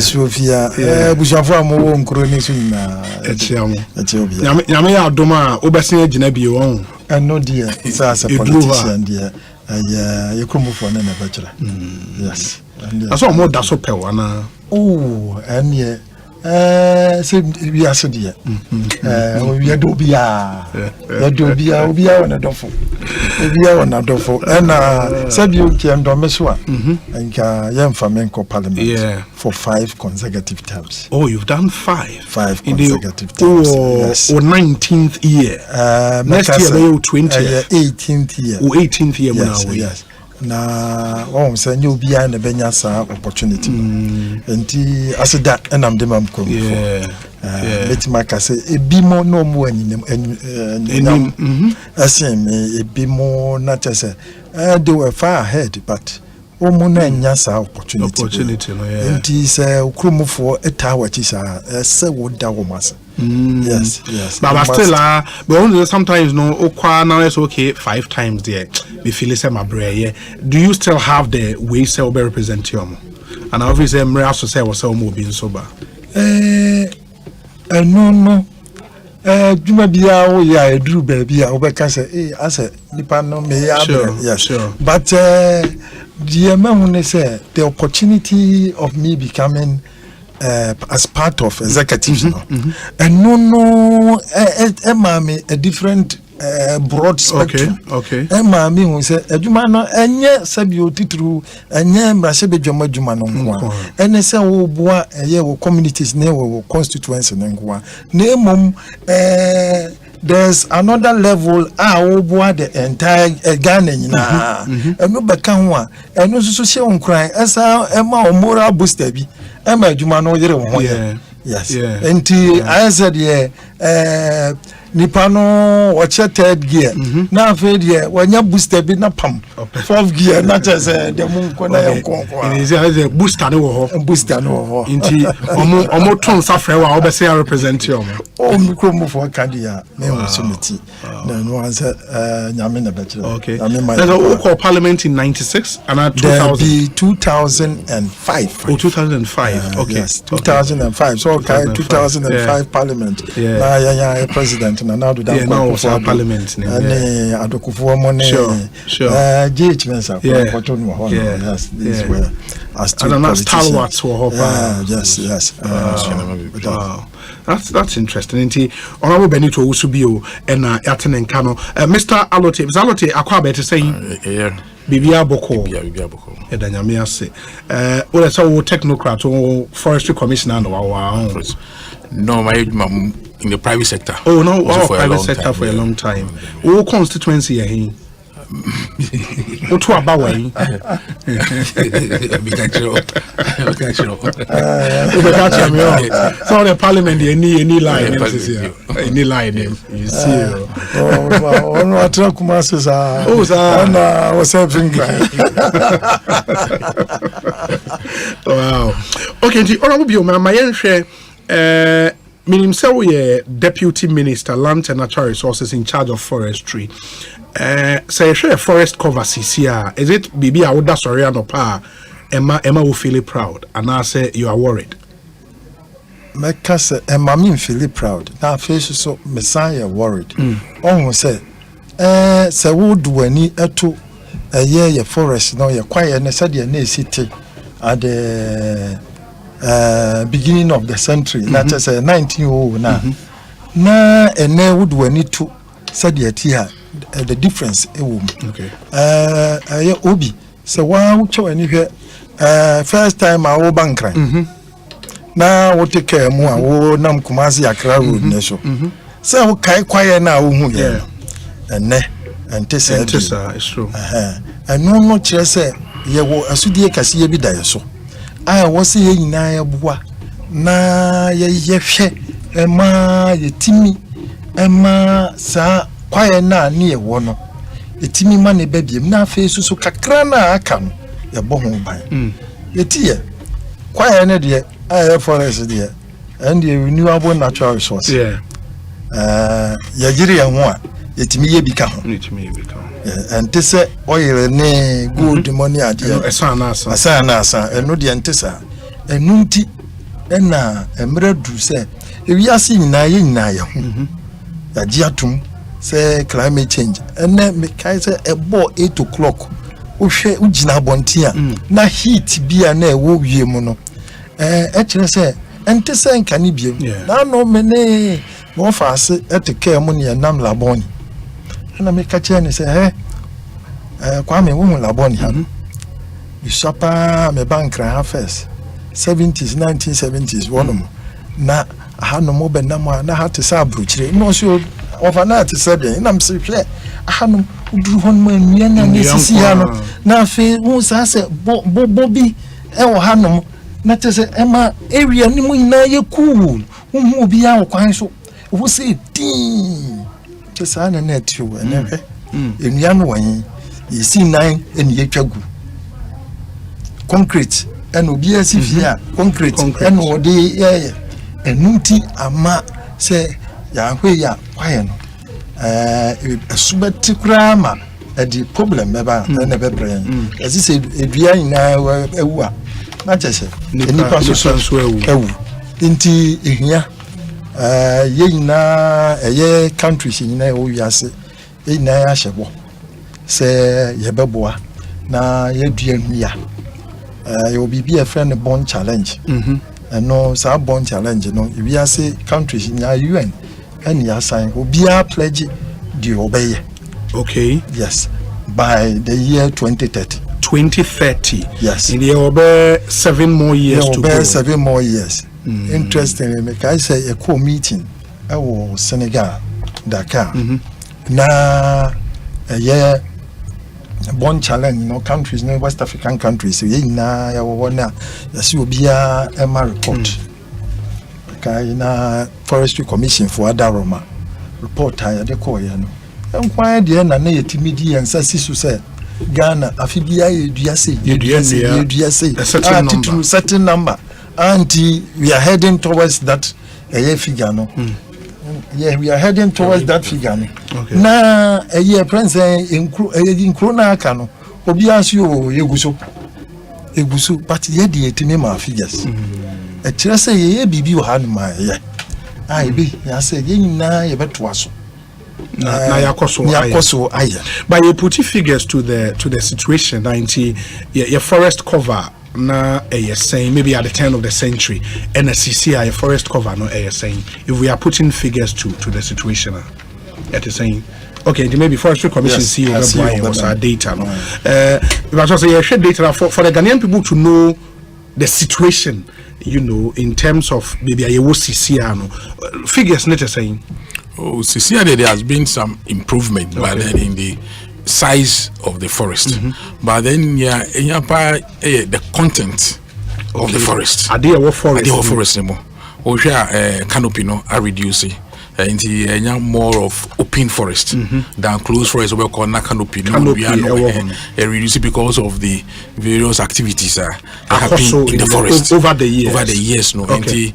Sofia, Bushafra Mo, Coronation, Yamea Doma, Obasin Genebi, and no dear, it's as a politician, dear. You come for an bachelor. Yes. I saw more that's so pewana. Oh, and yeah. So we are so dear. We are dobia. Dobia on a doffo. We are on a doffo. And said you came to Mesua and young Flamenco Parliament for 5 consecutive terms. Oh, you've done 5 consecutive terms. Yes. Or 19th year. Next year, 18th year. 18th year. Yes. Na say you be an benyasa opportunity enti asida enam dem am kom let maka say e bi mo no mo anim asem e bi mo na tese they were far ahead but omo na nyasa opportunity enti say ukromofo eta wachi sa say woda wo mase. Yes. But still, but only sometimes no. Now it's okay 5 times there. We feel it's my brain. Do you still have the way sell be represent you? And obviously, I'm also say was so more being sober. No. Juma biya o ya edru baby a obeka say ase nipa no me ya sure. But the man say the opportunity of me becoming as part of executives and no emami a different broad spectrum. Okay. Emami who say adwuma no enye sabio titru enye mrase bedwama adwuma no nko ene say wo boa eye wo communities ne wo constituency ne nko na emom there's another level wo boa the entire Ghana nyina eno beka ho a eno so hye onkran esa ema moral booster bi ema adwuma no yere wo ho yes enti I said nipa no wache third gear na afed ye wanya booster bi na pam fourth gear na chese de munko na yanko is a booster no ho nti omo ton safre wa obese represent you o mikro mo for candia me wo someti na no answer nyame na bachelor okay there's a parliament in 96 and 2005 okay yes 2005 so okay 2005 parliament na ya president na now do that for parliament and adokufo mo ne judgments are yes these were as to stalwarts for yes that's interesting nti honorable Benito Usubio and Yatenenka no Mr. Alote akwa be to say bibia boko edanyame ase we say wo technocrat wo forestry commissioner no wa no my in the private sector. Oh no, private sector for a long time. Oh, constituency here. Oh, to about way. So the parliament any line any line you see. Oh no, I try Kumasis I was having wow. Okay, the honorable Bio my share Minim say we deputy minister land and natural resources in charge of forestry. Say share forest cover CCR. Is it bibi a woda sorry no pa Emma will feel proud and I say you are worried. Meka say Emma me feel proud. Na face so Messiah worried. On say say would wani eto ye forest no ye quiet na say na city at the beginning of the century that is 1900 na ene would wani to said yet here the difference okay obi so wa cho ani hwe first time I wo bankran na wo take care mu a wo nam Kumasi Accra road ne so so wo kai kwaye na wo hu ye ene ente say it's true eno no kire say ye wo asudie kase ye bi da ye so wasi ye nyina ya bua na ye hwe ema ye timi ema sa kwaye na ne ye wo no etimi ma ne babiem na afi so kakra na aka no ye bo ho ban ye tie quiet energy forest there and the renewable natural resource yajiri ho a yetimi ye bika ho and this oil ne good money ade asa eno de ntesa enu nti na emre du se ewiase nyina ye nyina ye ho yaji atum say climate change ene me kai say ebo 8 o'clock uhwe ugina bontia na heat bia na ewo wie mu no kire say ente say nka ni biem na no me ne mo faase eteke mu ne nam laboni na me ka kire ne say kwa me wo laboni ha bisapa me bankra ha first 70s 1970s one na ha no mo be na mo na ha te sa abrochire no so overnight said nam se hwe ha no uduru hon ma nua na nesisi ha no na fe wo sa se bobi e wo ha no na te se ema area ni mu nyina ye cool wo mu obi a kwan so wo se tin te sa na net yo na hwe enua no wan yesi nan eni ye twagu concrete and obi asifia concrete and ode ye enunti ama se ya hwe ya kwaye no subati krama the problem meba na bebre as say edua nyina ewu a na chese nipa so ewu nti ehia ye nyina eye countries nyina ewu yase ye nyina ya hyebo se ye beboa na ye dua nua you be a friend born challenge and no sa born challenge no we are say countries in UN and you sign obia pledge the obey. Okay, yes, by the year 2030 yes, in the obey 7 more years to go. 7 more years. Interestingly, make I say a meeting Senegal, Dakar na a year born challenge, countries, West African countries. Na ya wona yasi obia ema report. Na Forestry Commission for Adaroma report ya de ko ya no. Enkwan de na na yetimidi ensasi so say Ghana afibia eduase certain number and we are heading towards that figure no. Yeah, we are heading towards that figure. Okay. Na a year present in Krona Kano, Obiasio Eguso, but yet the etime figures. A tressa ye bibi had my I be, I say, na ye bet was. Na yakoso aya. But you put figures to the situation 90 your forest cover na saying maybe at the turn of the century and a CCI forest cover no saying if we are putting figures to the situation at the saying okay maybe Forestry Commission CEO was our data no but also you share data for the Ghanaian people to know the situation in terms of maybe a CCI no figures not saying CCI there has been some improvement but then in the size of the forest, but then the content of the forest. Are there forest? Anymore? Or canopy no are reducing. Into more of open forest than closed forest. We call canopy. Reducing because of the various activities happening in the forest over the years. Over the years, no. Okay.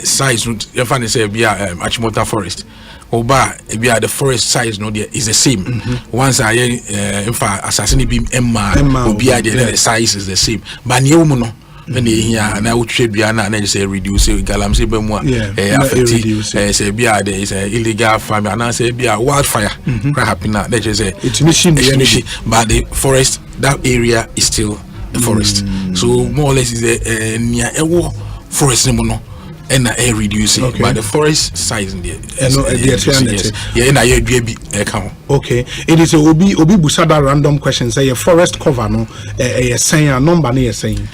Size. You find say be Achimota forest. Oba ebia the forest size no there is the same. Once I assassinate beam Emma obia the size is the same. But new no when here na we bia na say reduce galamsey be mu affect say bia there is illegal farming and say bia wildfire happen na let you say it's mission but the forest that area is still the forest. So more or less is a near a forest no and air reducing but the forest size in there okay it is a obi busada random question say a forest cover no saying a number near saying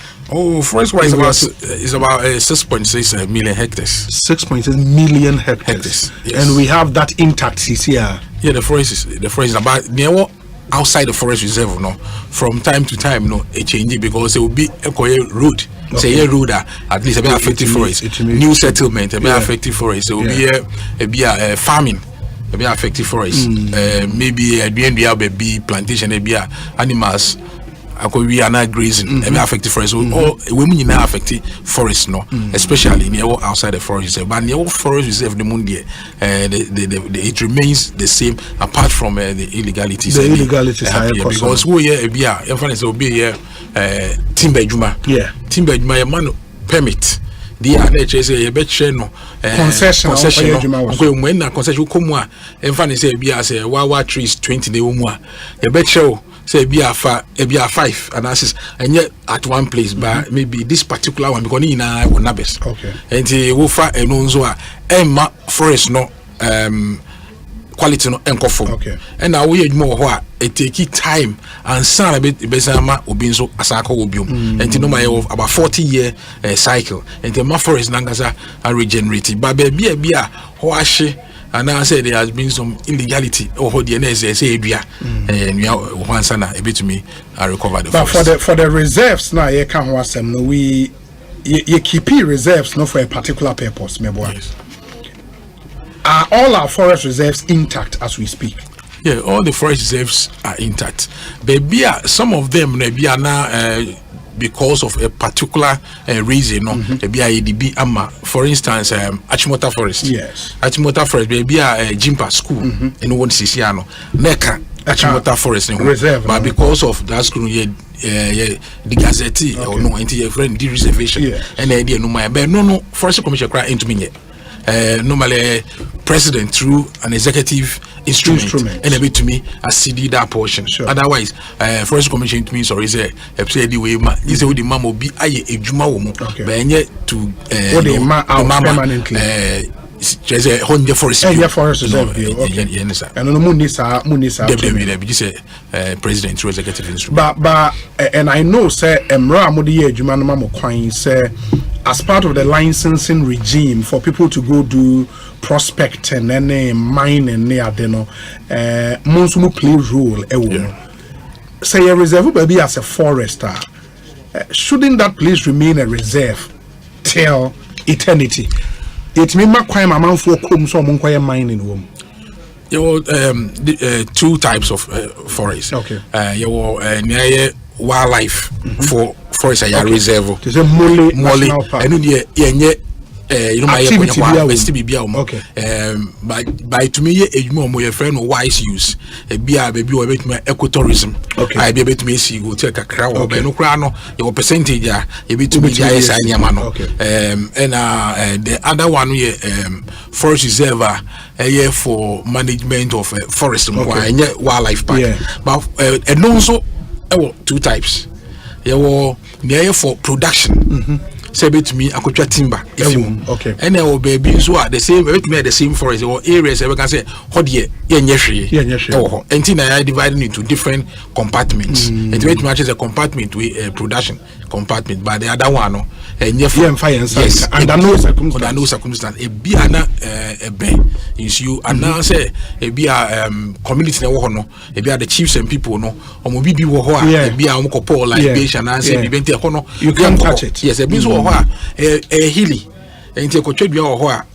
forest wise is about 6.6 million hectares. 6.6 million hectares. Yes. And we have that intact here. Yeah, the forest is about near outside the forest reserve no from time to time it changes because it will be a road. Say a road at least a bit affected forest. New settlement a bit affected forest. It will be a farming a bit affected forest. Maybe a be plantation a be animals we are not grazing and affected forest. All women now affected forest, no, especially near outside the forest reserve. But near forest reserve, the moon it remains the same apart from the illegalities. The illegalities because we here, timber juma, timber juma, man permit. The NHS say a bet no concession when na concession come a emfa say bia say wawa trees 20 dey mu a e bet show say bia 5 and assist and yet at one place but maybe this particular one because na wona best and wo fa eno nzo a emma forest no quality no enkofo and now we more ho it take time and san a bit besama obi nso asaka obium and no my about 40-year cycle and the forest nangaza are regenerated but be a ho ahye and I say there has been some illegality or the NS say edua and we once na a bit to me I recover the forest. But for the reserves now you can ho asem no we you keep reserves no for a particular purpose me boy. Yes. Are all our forest reserves intact as we speak? Yeah, all the forest reserves are intact. But some of them maybe are now because of a particular reason. No, maybe ADB ama. For instance, Achimota Forest. Yes. Achimota Forest. Maybe Jimpa School in one Sisiano. Neka Achimota Forest reserve. But because of that school, the Gazette or no, anti friend the reservation. And idea no my. But no Forest Commission cry into me. Normally president through an executive instrument and a bit to me as CD that portion. Otherwise, Forest Commission to me sorry say the way is the mama will be a juma woman but yet to permanently there's a hundred forest reserve and no munisa president through executive instrument but and I know say emra amodi juma no mama kwan say as part of the licensing regime for people to go do prospecting and mining near deno monsumu play role say a reserve baby as a forester shouldn't that place remain a reserve till eternity? It mean my crime amount for come so mining womb. Two types of forests. Near wildlife for forest reserve. It's a mole and you know my by to me a friend wise use a baby or bit my ecotourism. I be able to see go take a crowd or no crano your percentage a bit to me and the other one we forest reserve a for management of forest and wildlife park but and also two types near for production say to me I could try timber if you and there will be so the same the same forest or areas we can say how the and I divided into different compartments and it matches a compartment with a production compartment but the other one yes under no circumstance a be a ben is you and now say a be a community no a be the chiefs and people no or be be a libation and say you can't touch it. Yes, a bit a hilly and take a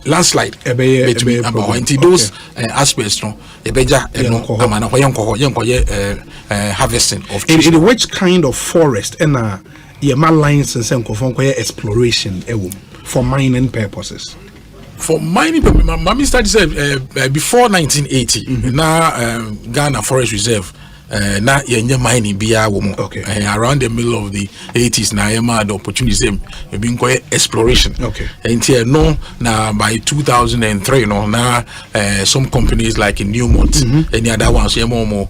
landslide between those aspects no a beja harvesting of trees. In which kind of forest and my license and exploration for mining purposes? For mining purposes, my started before 1980 now Ghana Forest Reserve na yenye mining biya woman around the middle of the 80s na yema the opportunity being called exploration and here no na by 2003 no na some companies like in Newmont and the other ones more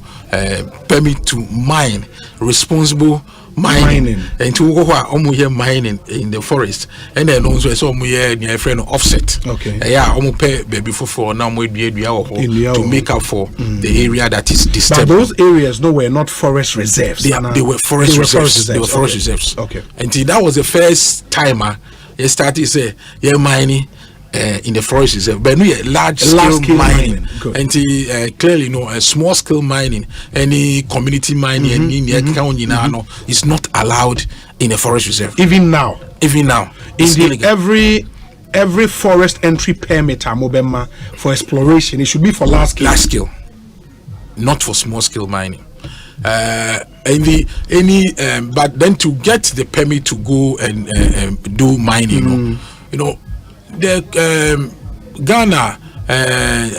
permit to mine responsible mining and to go here mining in the forest and then also so near friend offset pay baby for now to make up for the area that is disturbed. But those areas were not forest reserves. They were forest reserves. They were forest reserves. And that was the first time they started say mining in the forest reserve, but no large scale mining. And clearly a small scale mining, any community mining, any county is not allowed in a forest reserve. Even now. Indeed, every forest entry permit Mobema for exploration, it should be for large scale, not for small scale mining. but then to get the permit to go and do mining, you know, the Ghana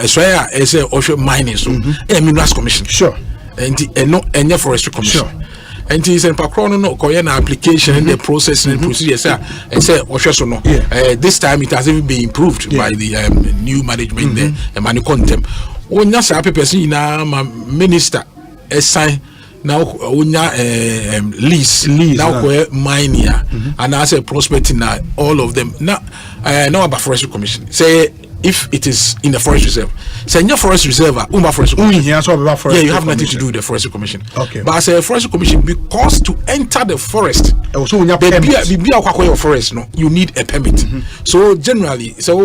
Australia is a offshore mining, so Minerals Commission, sure, and no Forestry Commission. Sure. And it is a Korean application, the process and procedure. And say, this time it has even been improved by the new management there, and Manu Contem. When you say, person na minister, assign now lease now mining, and as a prospecting all of them now about Forestry Commission. Say, if it is in the forest reserve, say your forest reserve, forest commission. You have nothing to do with the Forestry Commission. Okay. But as a Forestry Commission, because to enter the forest, forest, no, you need a permit. So generally, so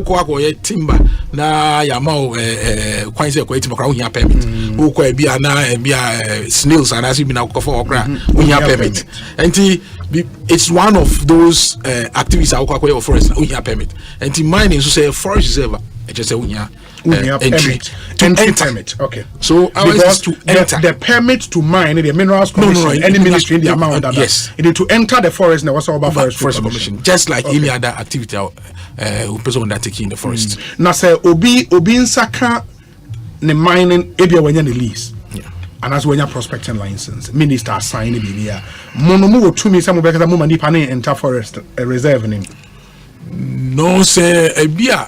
timber na yamao quite say timber permit. Snails and as you been for permit. And it's one of those activities of forest permit. And mining, so say forest reserve. Just say entry permit. Okay. So because to enter the permit to mine the Minerals Commission, any ministry in the amount that yes, it is to enter the forest. Now, what's about Forestry Commission? Just like any other activity person undertaking in the forest. Now, say obi insaka the mining area when you lease. And as when you prospecting license, minister sign it here. Monomu to me some because the money panning enter forest reserve name. No say ebia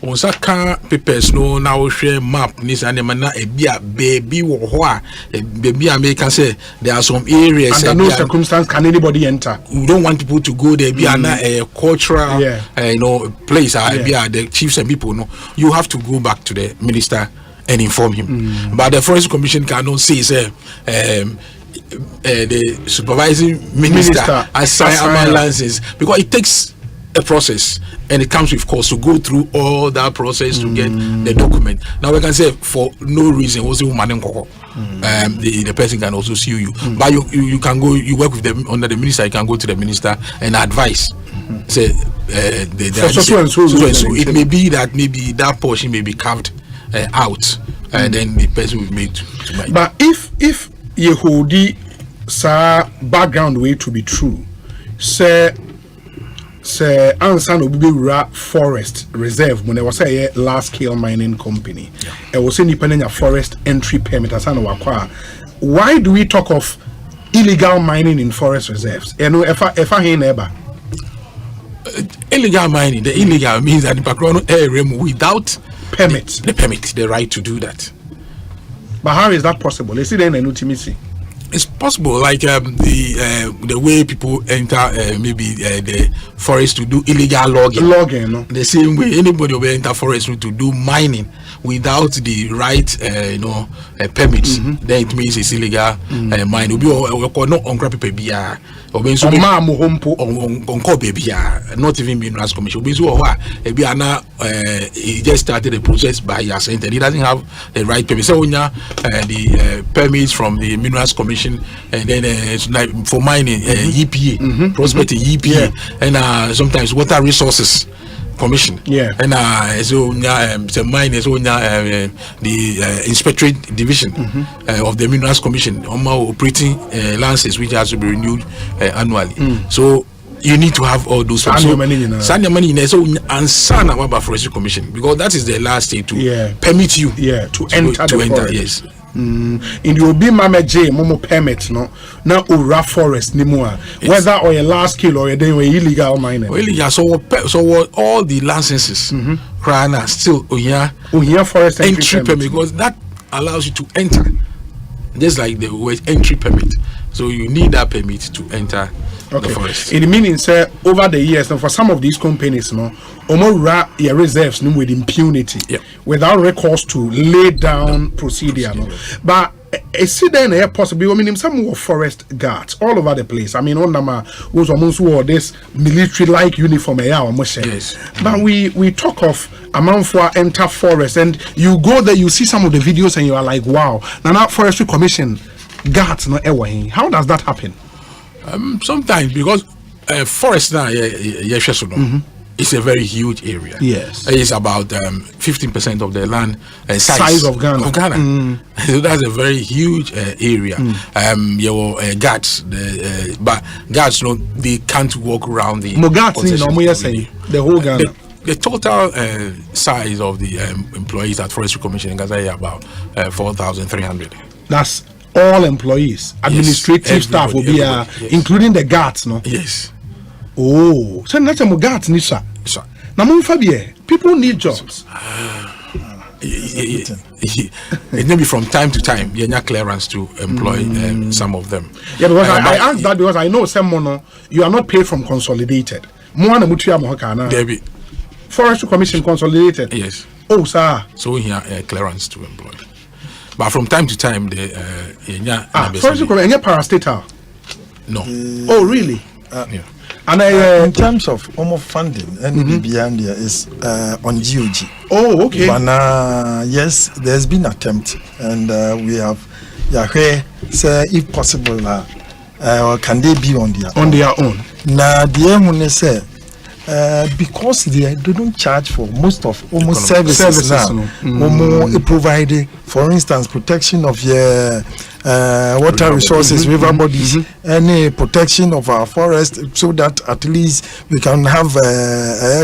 on saka papers no now share map nis and na ebia baby wo ho a baby American say there are some areas under no circumstance can anybody enter. We don't want people to go there be a cultural place the chiefs and people no, you have to go back to the minister and inform him. But the Forest Commission cannot say the supervising minister assign licenses because it takes a process and it comes with cost to go through all that process to get the document. Now we can say for no reason also the person can also sue you. But you can go, you work with them under the minister, you can go to the minister and advise. Say it may be that maybe that portion may be carved out and then the person will be made to buy. But if Yehudi sa background way to be true, say Ansan Obibi Forest Reserve when there was a large scale mining company. It was independent forest entry permit as why do we talk of illegal mining in forest reserves? You know, if I hear neighbor. Illegal mining, the illegal means that the background area without permit. The right to do that. But how is that possible? Is it an ultimacy? It's possible, like the way people enter maybe the forest to do illegal logging. No? The same way anybody will enter forest to do mining without the right permits, then it means it's illegal mining. Not even Minerals Commission. He just started the process by Asempa and he doesn't have the right permit. So the permits from the Minerals Commission and then it's like for mining EPA, prospecting EPA, and sometimes Water Resources Commission, and so mine is on the Inspectorate Division of the Minerals Commission on my operating licenses, which has to be renewed annually. So you need to have all those. Sanya money so and Sana about Forestry Commission because that is the last stage to permit you to enter the forest. Yes. In the Obi Mama J Momo permit no now Ura forest ni more whether or a large scale or a day illegal mining. Illegal so all the licenses Krana still forest entry permit because that allows you to enter just like the word entry permit. So you need that permit to enter the forest. It means over the years now for some of these companies no your reserves with impunity without recourse to lay down procedure. No? But is it then possible? I mean, some more forest guards all over the place. I mean, on them who wore this military-like uniform. Yes. But we talk of amount for enter forest, and you go there, you see some of the videos, and you are like, wow. Now, that Forestry Commission guards no ever. How does that happen? Sometimes because forest now, It's a very huge area. Yes. It's about 15% of the land size of Ghana. So that's a very huge area. Your guards, but guards, they can't walk around the. The whole Ghana. The total size of the employees at Forestry Commission in Gaza is about 4,300. That's all employees. Administrative staff will be, including the guards, no? Yes. Oh, so not a guards, Nisha. Now, people need jobs. It may be from time to time, you have clearance to employ some of them. Yeah, because I asked that because I know some you are not paid from consolidated. Debbie. Forestry Commission consolidated. Yes. Oh, sir. So we have clearance to employ. But from time to time, they Forestry Commission, parastatal. No. Oh, really? Yeah. And in terms of funding, and beyond there is on GOG. Oh, okay. But yes, there's been attempt, and we have say if possible, can they be on their own? Now the aim say because they don't charge for most of almost services now. Providing, for instance, protection of your water resources, river bodies, any protection of our forest, so that at least we can have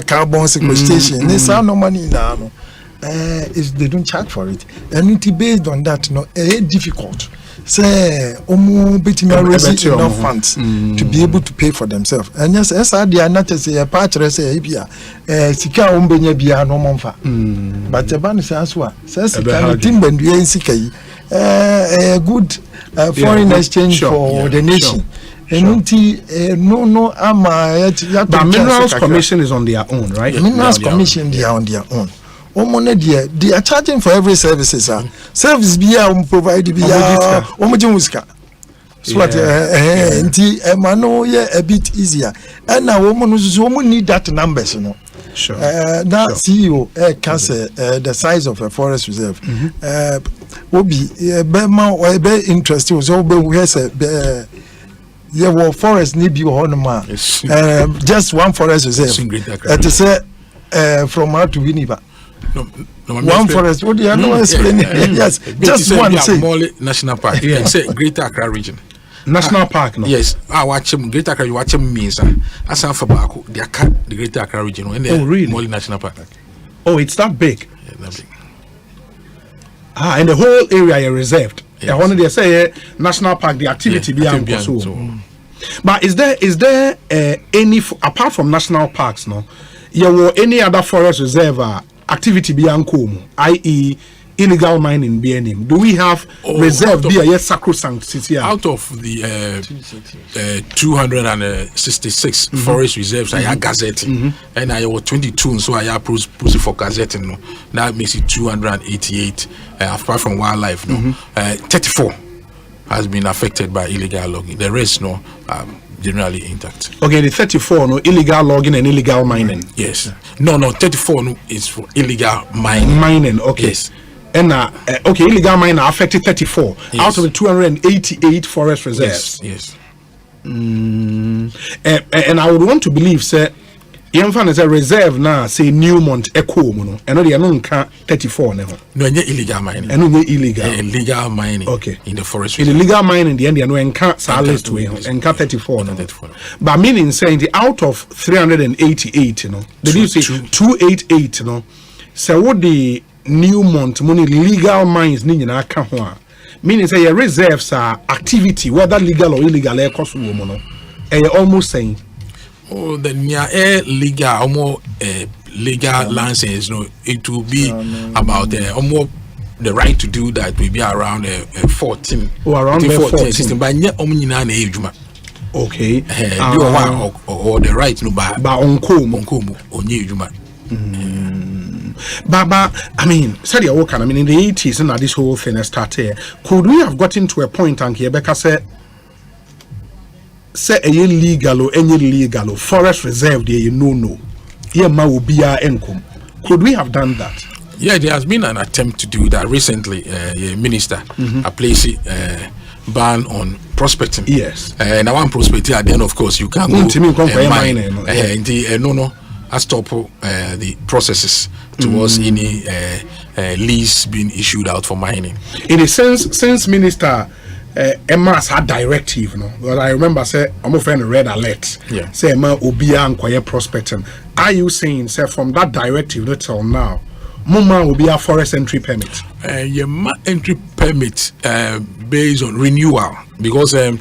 carbon sequestration. There's no money now. If they don't charge for it, and it based on that, it's difficult. Say, raise enough funds to be able to pay for themselves. And yes, they are not as a part of Sika Umbenya no monfa. But the ban says, says, a good foreign exchange for the nation. But Minerals Commission is on their own, right? Minerals Commission, they are on their own. They are charging for every services. Service be provide be so what a bit easier. And now woman need that numbers, Sure. Now CEO can say the size of a forest reserve. Will be very interesting. So forest need be just one forest reserve. To say from out to Winneba. One forest. What do you know? Explain? Yes, just one. Say National Park. Yeah, say Greater Accra Region. National Park. No. Yes, I watch him. Greater Accra. You watch him means Asempa Baku. They are the Greater Accra Region. Oh, really? Molly National Park. Oh, it's that big. Yeah, that big. And the whole area is reserved. Yes. One they say National Park. The activity beyond. But is there any apart from national parks? No, any other forest reserve? Activity beyond i.e. illegal mining BNM. Do we have reserve be a sacrosanct city? Out of the 266 forest reserves, I have gazette, and I have 22, so I have process for gazette. No, that makes it 288. Apart from wildlife, 34 has been affected by illegal logging. The rest, generally intact. Okay, the 34 illegal logging and illegal mining. Yes. No, 34 is for illegal mining. Mining, okay. Yes. And illegal mining affected 34 out of the 288 forest reserves. Yes. And I would want to believe, sir, Yemfan is a reserve now, say Newmont Echo, and they are not 34 now. No, illegal mining. And no illegal. Illegal mining. Okay. In the forest. In illegal mining, the end, and can't silence to and 34 now. But meaning saying the out of 388, did you say 288, so what the Newmont money legal mines need meaning say your reserves are activity, whether legal or illegal, almost saying. Oh, the near legal, almost legal license. It will be about almost the right to do that will be around 14. Around 14 system, but yeah, okay. Or the right no, but on Baba, I mean, said your work, I mean, in the 80s, and this whole thing started. Could we have gotten to a point, and Rebecca said, say a illegal or any legal or forest reserve there, no. Here, ma will be our income. Could we have done that? Yeah, there has been an attempt to do that recently. A minister a place ban on prospecting. Yes. Now, one prospecting, then of course you can't go mine. No. stop the processes towards any lease being issued out for mining. In a sense, since Minister Emma's had directive, because I remember say I'm a friend red alert. Yeah. Say Emma Obia and quiet prospecting. Are you saying, say, from that directive till now, Muma will be a forest entry permit? Entry permit based on renewal, because the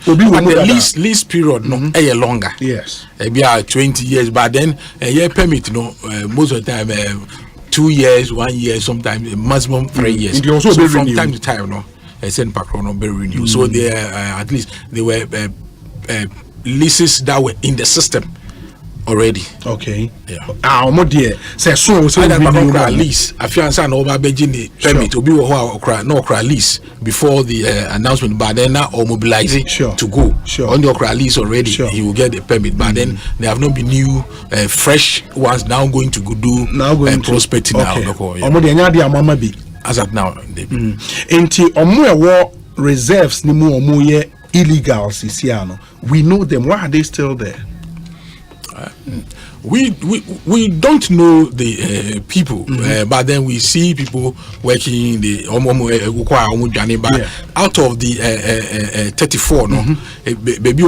lease period a longer. Yes. Be 20 years, but then a year permit most of the time 2 years, 1 year, sometimes maximum 3 years. So from time to time, a certain pattern be renewed. So they at least they were leases that were in the system already. Okay. Yeah. More dear. Say so lease. I feel answer no over the permit to be no lease before the announcement, but then now mobilizing to go. On the lease already, he will get the permit. But then there have not been new fresh ones now going to go do prospecting now. As at now, Enti omo reserves ni mu omo ye illegal sisiano. We know them. Why are they still there? We don't know the people, but then we see people working the out of the 34 baby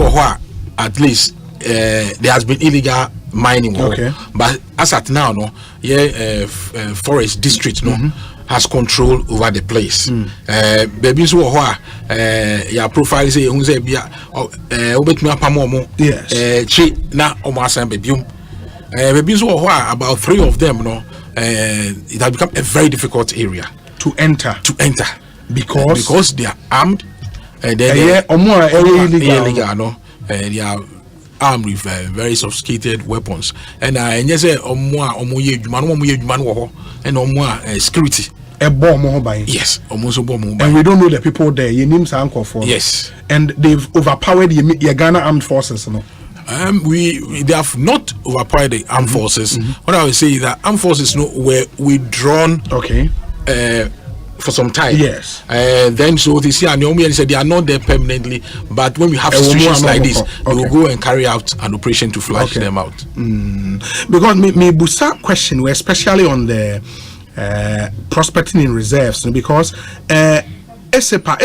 at least there has been illegal mining. But as at now forest district has control over the place. Baby so your profile say na baby about 3 of them it has become a very difficult area to enter because they are armed and then they are armed with very sophisticated weapons and yes security. Yes, almost. And we don't know the people there. Your names are uncle for. Yes, and they've overpowered the Ghana armed forces. They have not overpowered the armed forces. What I would say is that armed forces were withdrawn. Okay. For some time. Yes. Then so they see and said they are not there permanently, but when we have situations like this, we will go and carry out an operation to flush them out. Because me busa question, especially on the prospecting in reserves, because Asempa,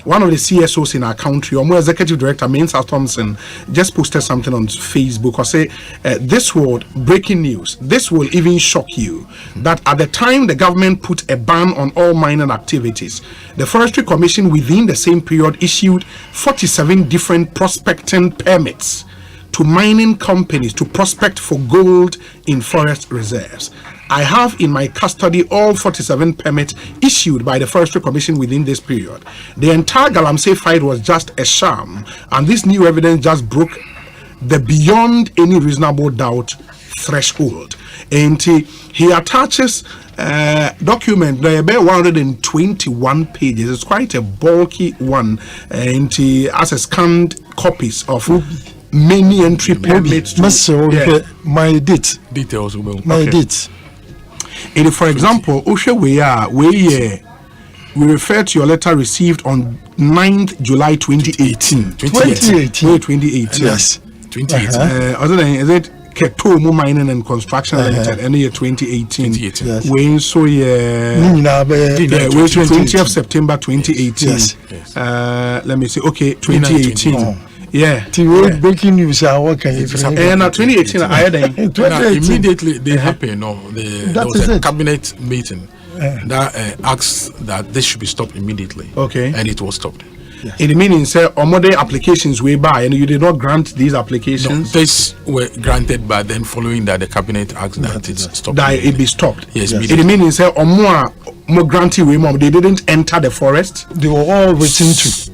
one of the CSOs in our country, or more executive director, Mensa Thompson, just posted something on Facebook or say, this will, breaking news, this will even shock you, that at the time the government put a ban on all mining activities, the Forestry Commission within the same period issued 47 different prospecting permits to mining companies to prospect for gold in forest reserves. I have in my custody all 47 permits issued by the Forestry Commission within this period. The entire galamsey fight was just a sham, and this new evidence just broke the beyond any reasonable doubt threshold. And he attaches document, about 121 pages. It's quite a bulky one, and he has a scanned copies of many entry permits. My date. Details. My date. And for example, we refer to your letter received on 9th July 2018. 2018. Yes. 2018. Other than is it Ketomo Mining and Construction Limited, and year 2018. Yes. When so 20th September 2018. Yes. Let me see. Okay, 2018. Yeah. Breaking news. What can you say? And 2018, I had immediately they happened. There was a cabinet meeting that asked that this should be stopped immediately. Okay. And it was stopped. Yes. In the meaning, sir, Omode applications way by, and you did not grant these applications. No, these were granted, but then following that, the cabinet asked that it stopped. That it be stopped. Yes. In the meaning, sir, more granting way, they didn't enter the forest. They were all written to.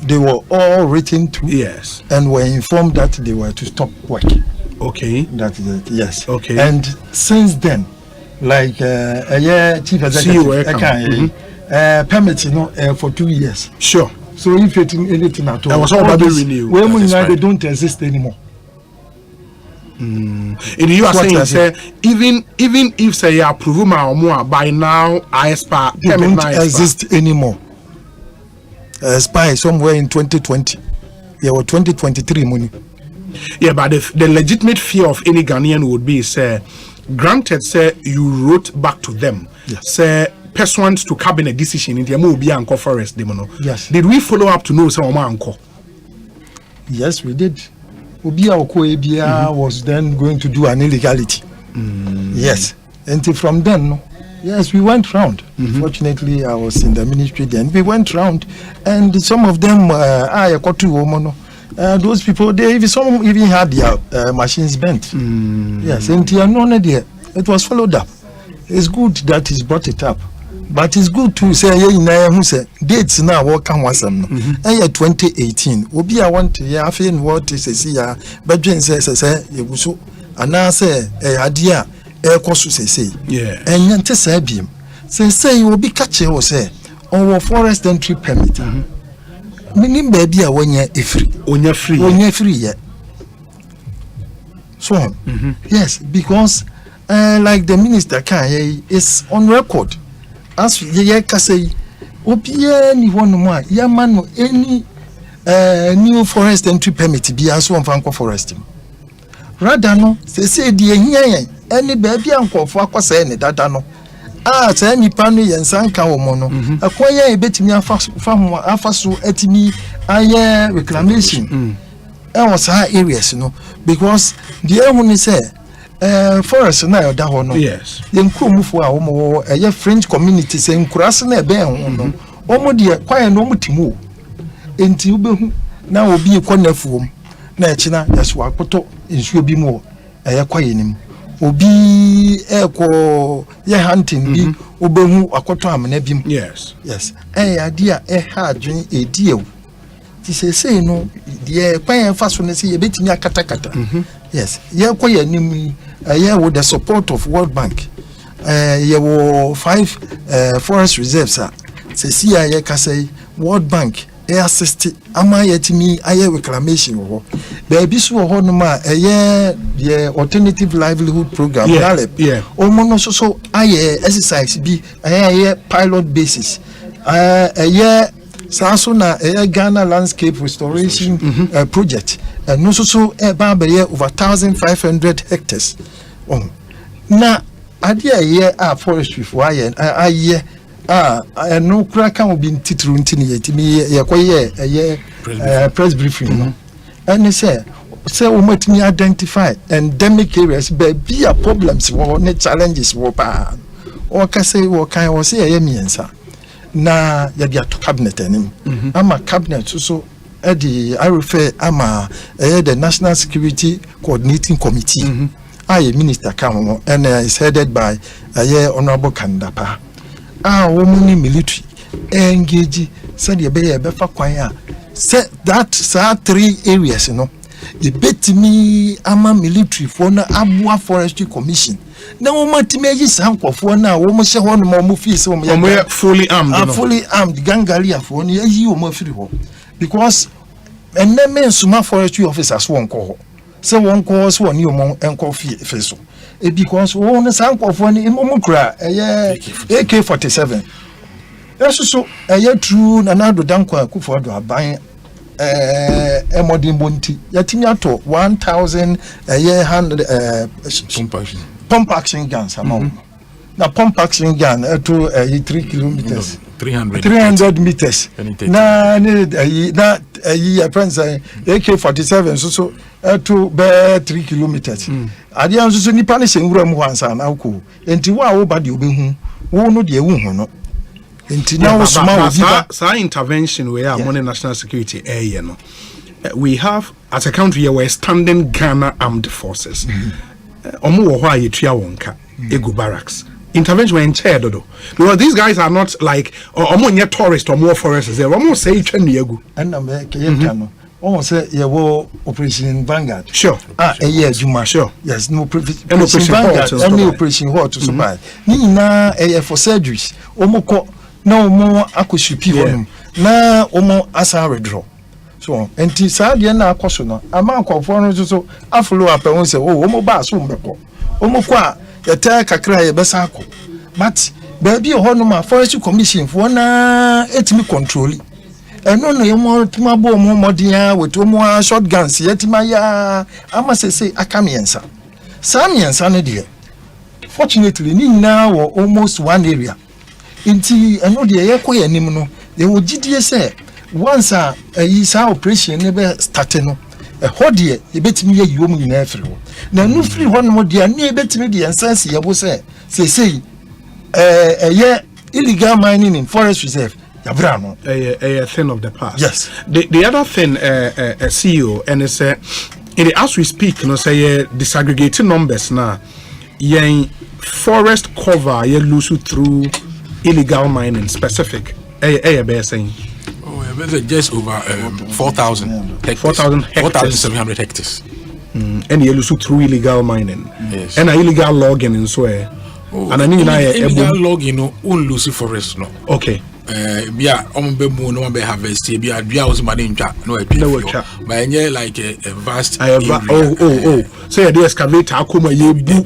They were all written to. Yes. And were informed that they were to stop work. Okay. That is it. Yes. Okay. And since then, like chief executive, permits for 2 years. Sure. So if anything at all, I was all about renewed. They don't exist anymore. And you are saying, sir, even if say you approve my more by now, Aspirant they don't exist anymore. Aspirant somewhere in 2020. Yeah, or 2023 money. Yeah, but the legitimate fear of any Ghanaian would be, say, granted, say, you wrote back to them, say, pursuant to cabinet decision in the Amobi Anko Forest, yes. Did we follow up to know some Anko? Yes, we did. Obia Okoebia was then going to do an illegality. Yes. Until from then, yes, we went round. Fortunately, I was in the ministry then. We went round, and some of them, those people, some even had their machines bent. Yes, and it was followed up. It's good that he's brought it up. But it's good to say, dates now work on was 2018. Obi I want to feel what is a year, but Jane says, and I say, idea, air course say, yeah, and yet say, beam. Say, you will be catching or say, or forest entry permit. Meaning, baby, when you're free, when you're free, yet. So, yes, because like the minister can is on record. As ye say, Opia ni one more, Yaman any new forest entry permit be as one for forest. Rather no, say dear here, any baby uncle for saying it, that no. Ah, say any panny and sanka or mono, acquire a bit me a fast at me, I reclamation. I was high areas, because the only say. Forest na da ho no yes yen krom fo a wo ye French communities en kurase na be ho no omo de kwae no mutimu enti ubehu na obi konafuom na echina yeso akoto nsuo bi mu ye kwae nim obi eko ye hunting bi ubehu akoto amena bi yes ade a ha adwen edie ti sese no de kwae fa so ne se ye betimi akatakata yes ye kwae nim with the support of World Bank, there were 5 forest reserves. See, I can say World Bank assist. Am I yet me? I reclamation. Baby, so honoma the alternative livelihood program. Yeah. Almost so I exercise be a pilot basis. Sasuna Ghana landscape restoration project. No so over 1,500 hectares. Na idea here forestry for I no crack will be titru ntini yet me press briefing. And they say we might identify endemic areas be a problems or challenges or can say what kind of say miensa. Na ya to cabinet enim ama cabinet so I refer ama the National Security Coordinating Committee. I minister come and is headed by Honorable Kandapa. Woman military engage said you be a befa kwaya. Set that 3 areas, the bet me ama military for na Abua Forestry Commission. Now woman to me is uncle for now, woman say one more fees fully armed. Fully armed gangalia for you more free because and then men suma forestry officers won't call. So one calls one new mon and coffee face. Because one is uncle for any momokra AK-47. That's so a year true another danko for buying a modern bounty. Yatinato 1,000 a year 100 pump action guns among. Now pump action gun to 3 kilometers. 300 meters. Na a year friends AK-47 so to bear 3 kilometers. Adian so ni panish nwura mu hansa na ko. Enti wa wo ba de obehu. Wo no de ewu hu no. Enti na wo soma sa intervention we are money national security area no. We have as a country here we're standing Ghana Armed Forces. Omo wo ho ayetua wonka egu barracks. Intervention in chair dodo. Because these guys are not like omo nye tourist or more forests there. Omo say twa nuagu. And am no. Oh, say you Operation Vanguard. Sure. Juma. Sure. Yes, no Operation Vanguard. Any Operation Hall to supply. Ni na for surgeries. Omoko na omo akosupi honum. Na omo asa withdraw. So, enti saa de na akoso no. Ama akofo no so afolo apa won say omo ba so mbeko. Omo kwa yeta kakra ye besa akọ. But baby honum a Forestry Commission for na etimi control. no yemo timabo mo modia with omo shotguns yetimaya ama say akamiensa samiensa ne de fortunately ni na wo almost one area inti eno de yekoye anim no ye wo gidie say once yi sa operation ne be start no hodie ye betimi ye yiwo mu nyina afiri ho na nu free ho no de na ye betimi de ensanse ye bo say ye illegal mining in forest reserve yabrano a thing of the past. Yes. The other thing CEO and it's as we speak no say disaggregating numbers now yen forest cover ye lose through illegal mining specific be saying just over 4,000 hectares. 4,700 hectares. And you lose through illegal mining. Yes. And illegal logging and so and illegal logging no lose forest no. Okay. Yeah, be more no be harvest be was money no but like a vast area. So the excavator akoma ye bu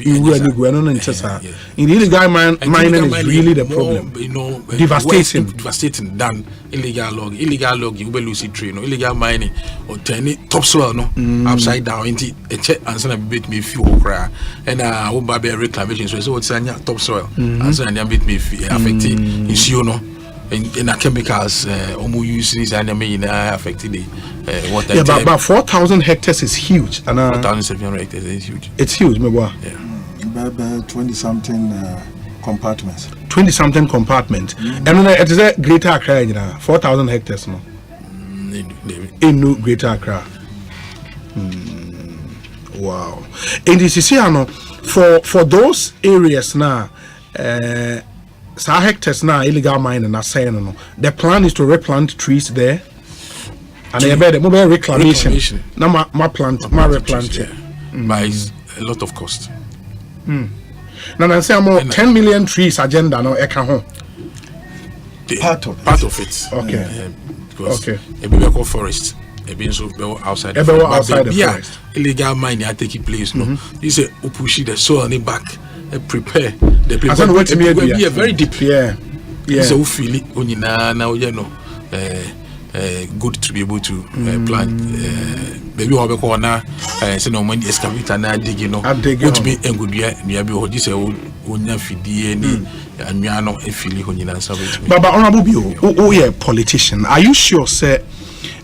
no ntesa. In illegal mining is really the problem. You know, devastating than illegal log you will lose tree no illegal mining or turn it topsoil no upside down into a check and some bit me few cry and wo ba be reclamation so it's topsoil and so and bit me affecting issue no in the chemicals use these and affecting the water. Yeah, but 4,000 hectares is huge. And 4,700 hectares is huge. It's huge, yeah. 20 something compartments. 20 something compartment. And then it is a greater Accra, 4,000 hectares no. In New Greater Accra. Wow. And this is here for those areas now hectares now illegal mining are saying no. The plan is to replant trees there. And they better mobile reclamation. Now my replant by a lot of cost. Now I say more 10 million trees agenda no part of it. Okay. Because a be forest. A be so outside the forest. Illegal mining are taking place no. You say push the soil in back. Prepare the prepare be very deep so feel it when you now you know good to be able to plant maybe we call now say no money excavator na dig you know what me engudua nia bi ho ji say wonya fidie ni anwa no efili ho nyina nsa bet me baba honorable bio yeah politician are you sure say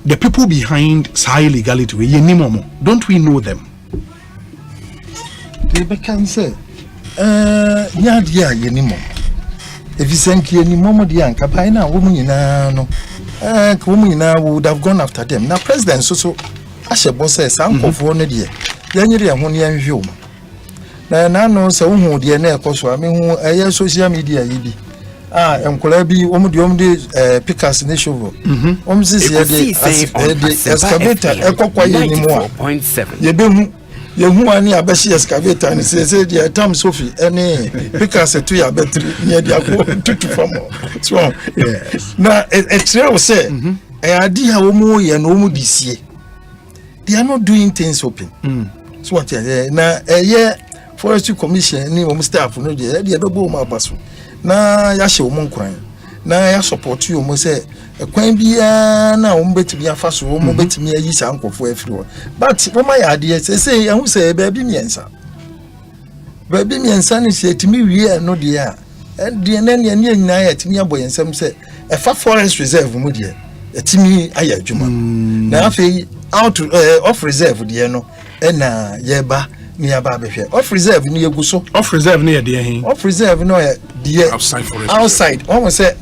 the people behind illegality we yenimomo don't we know them they can say nyadia yenimo efisenki yenimo de anka pai na wo nyina no ko wo nyina would have gone after them na president so ahye say sankofo no de yanyere ho ne yanhwe o na no se wo hu de na ekoso ame hu eye social media yi bi enkola bi de pickers ne shovel sisi de excavator ekokwa yenimo 4.7 yebehu yehu ani abashi excavator ni say the time Sophie any pickers to ya battery near the to famo so yes na extra we say adi ha wo mu ye no mu disie they are not doing things open so what na Forestry Commission ni wo staff no de bebo mu abaso na ya hye wo nkwan na ya support you mo say kwan bia na wo betimi afa so wo betimi ayi sankofo afiri wo but wo ma ya de say ehun say baabi miensa ni say timi wie no de a de na ne nyina ya timi aboyensam say efa forest reserve mu de timi aya adwuma na afei out of reserve de no na yeba ni aba behwe off reserve ni yeguso off reserve ni ye de hin off reserve no ye de outside almost say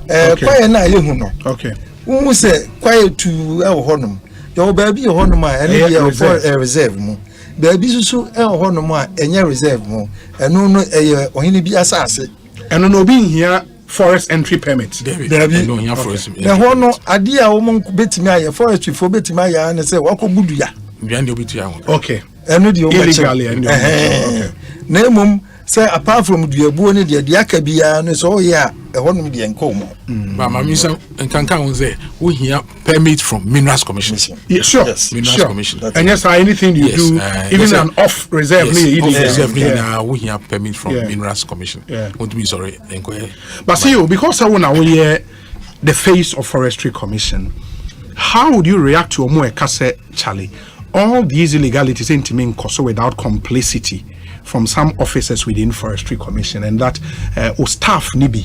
kwaye na ye hu no okay wu say kwaye tu e wo honum yo ba bi honum a ene ye for reserve mu ba bi susu e wo honum a enye reserve mu eno no eye ohini bi asase eno no bi hia forest entry permit there be no hia forest na hono ade a wo mo betimi aye forestry fo betimi aye na say wakobudu ya biande obitu ya okay eno de illegally na emum say apart from duabuo ne de aka bia no so ya ehonum de enkomo ba mamisa enkanka won say we hear permit from Minerals Commission. Yeah, sure. Yes, Minerals Commission. And yes, anything you do, even an off reserve, we hear permit from Minerals Commission. Yeah. Want to be sorry, but see, because I want to hear the face of Forestry Commission. How would you react to Omo Ekase Charlie? All these illegalities ain't mean cause without complicity from some officers within Forestry Commission, and that staff nibi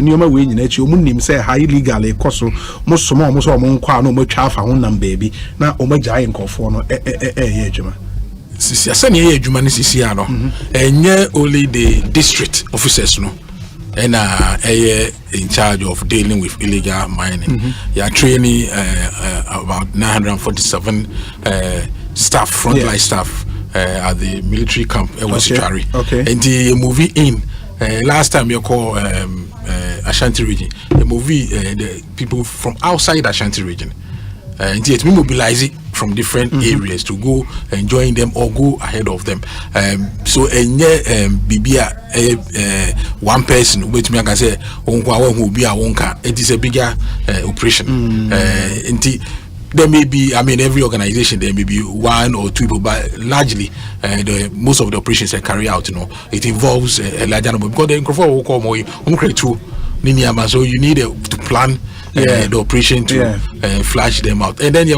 nyoma we nyina echi omunim say high illegal ekoso mosomo omo no mo twa afa honam baby na omo gyae nkofo no adwuma sisi asani adwuma ne sisi ano enye only the district officers no and in charge of dealing with illegal mining. You are training about 947 staff, frontline staff at the military camp. Okay. And the movie in last time you call Ashanti region, the movie the people from outside Ashanti region. And yet we mobilize it from different areas to go and join them or go ahead of them. So one person which me can say it is a bigger operation. There may be, I mean, every organization there may be one or two people, but largely most of the operations are carried out. It involves a larger number because the will call more so you need to plan the operation to flash them out, and then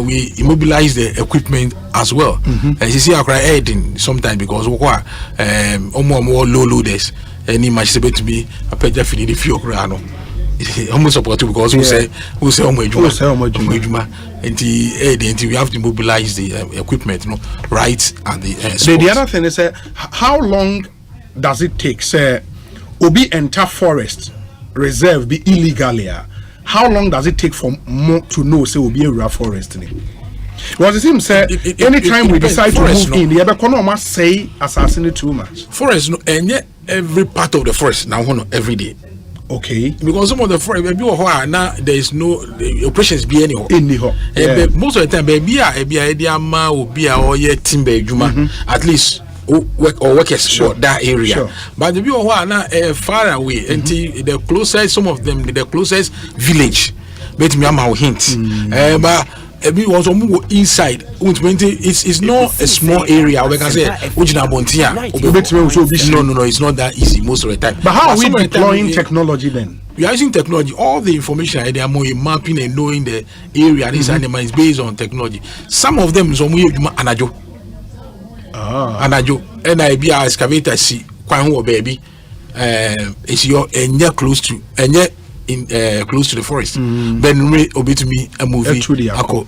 we immobilize the equipment as well. As you see, I cry heading sometimes because more low loaders any much to be a page of the few almost support because we say and we have to mobilize the equipment right at the the other thing is how long does it take say Obi enter forest reserve be illegally? How long does it take for more to know say Obi a forest? Because it seems anytime we decide to move in, the other corner must say assassinate too much. Forest and yet every part of the forest now every day. Okay. Because some of the forest now there is no operations be anyhow. Most of the time baby timber juma at least workers for that area. But the people who are now far away until the closest, some of them the closest village. Bet me am hint. But we also move inside. It's not a small area. We can say no, it's not that easy most of the time. But how are we deploying technology then? We are using technology. All the information they are more mapping and knowing the area this animal is based on technology. Some of them is anajo. Anajo NIB excavator see kwan baby it's your close to close to the forest. Then we obey to me a movie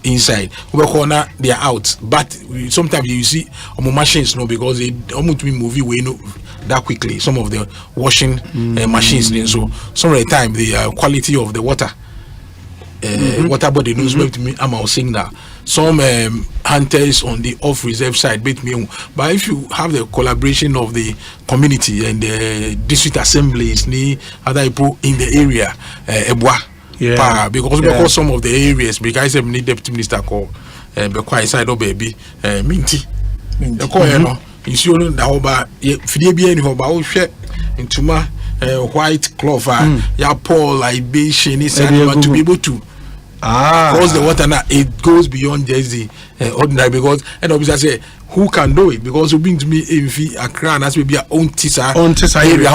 inside. We corner they are out, but sometimes you see machines because they almost be movie we know that quickly. Some of the washing machines, so some of the time the quality of the water water body knows to me I'm saying that some hunters on the off reserve side bet me, but if you have the collaboration of the community and the district assemblies other people in the area because some of the areas because I need deputy minister call quite side of baby minty the call you see only the hoba fidie any hoba share into my white clover ya pour libation is to be able to cross the water now. It goes beyond just the ordinary because and obviously I say who can do it because it brings me if Accra and as maybe our own tisa area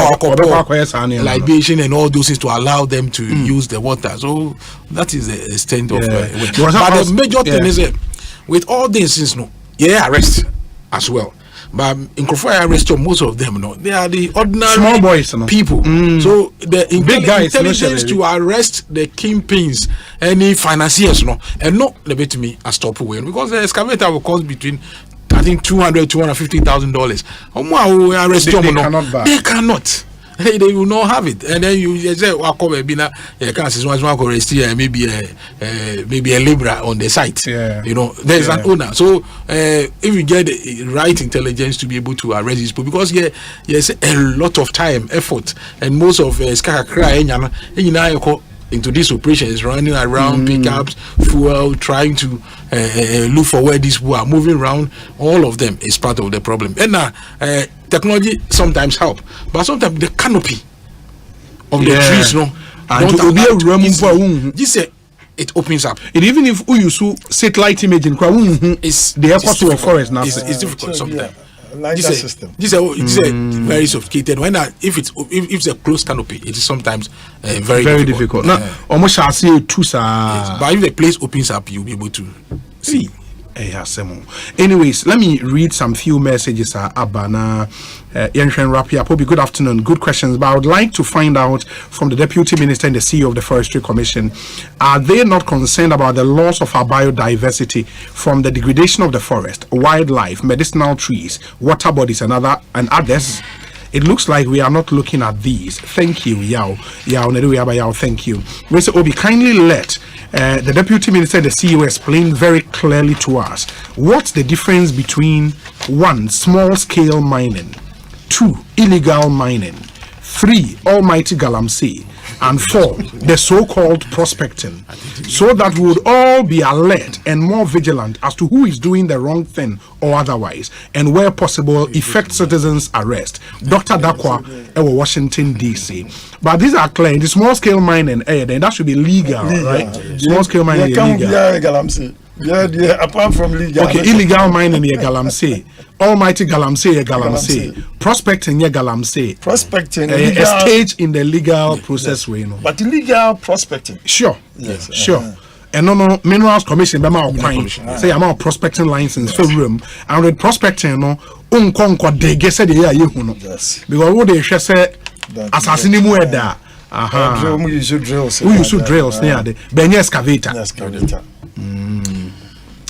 libation and all those things to allow them to use the water. So that is the extent of but the major thing is with all these things arrest as well. But in Korea arrest most of them they are the ordinary small boys people. So the big guys intelligence to arrest the kingpins, any financiers and not the bit me a stop away because the excavator will cost between I think $250,000. They cannot. They will not have it, and then you say, maybe a libra on the site. There is an owner. So if you get the right intelligence to be able to arrest these people, because yes, a lot of time, effort, and most of into this operation is running around pickups, fuel, trying to look for where these people are moving around. All of them is part of the problem. And technology sometimes help, but sometimes the canopy of the trees, it opens up. And even if we use satellite imaging, it's the cost of forest now. It's difficult sometimes. system. This is very sophisticated. If it's a closed canopy, it is sometimes very difficult. Now, almost shall see two sir. But if the place opens up, you'll be able to see. Anyways, let me read some few messages. Abana, good afternoon. Good questions, but I would like to find out from the Deputy Minister and the CEO of the Forestry Commission, are they not concerned about the loss of our biodiversity from the degradation of the forest, wildlife, medicinal trees, water bodies, and others? It looks like we are not looking at these. Thank you, Yao. Thank you. Mr. Obi, kindly let the Deputy Minister and the CEO explain very clearly to us what's the difference between 1, small-scale mining, 2, illegal mining, 3, almighty galamsey, and 4, the so-called prospecting, so that we would all be alert and more vigilant as to who is doing the wrong thing or otherwise, and where possible, effect citizens' arrest. Dr. Dakwa, Washington, D.C. But these are clear. The small-scale mining, then that should be legal, right? Small-scale mining is legal. Yeah, apart from legal. Okay, illegal mining, galamsey. Almighty galamsey, galamsey. Prospecting, galamsey. Prospecting, a stage in the legal process, we know. But illegal prospecting. Sure, yes, sure. And no Minerals Commission, say I'm prospecting license for room. And with prospecting, no, they get said because what they say, assassinate mu eda. We use drills. Near the Benny excavator.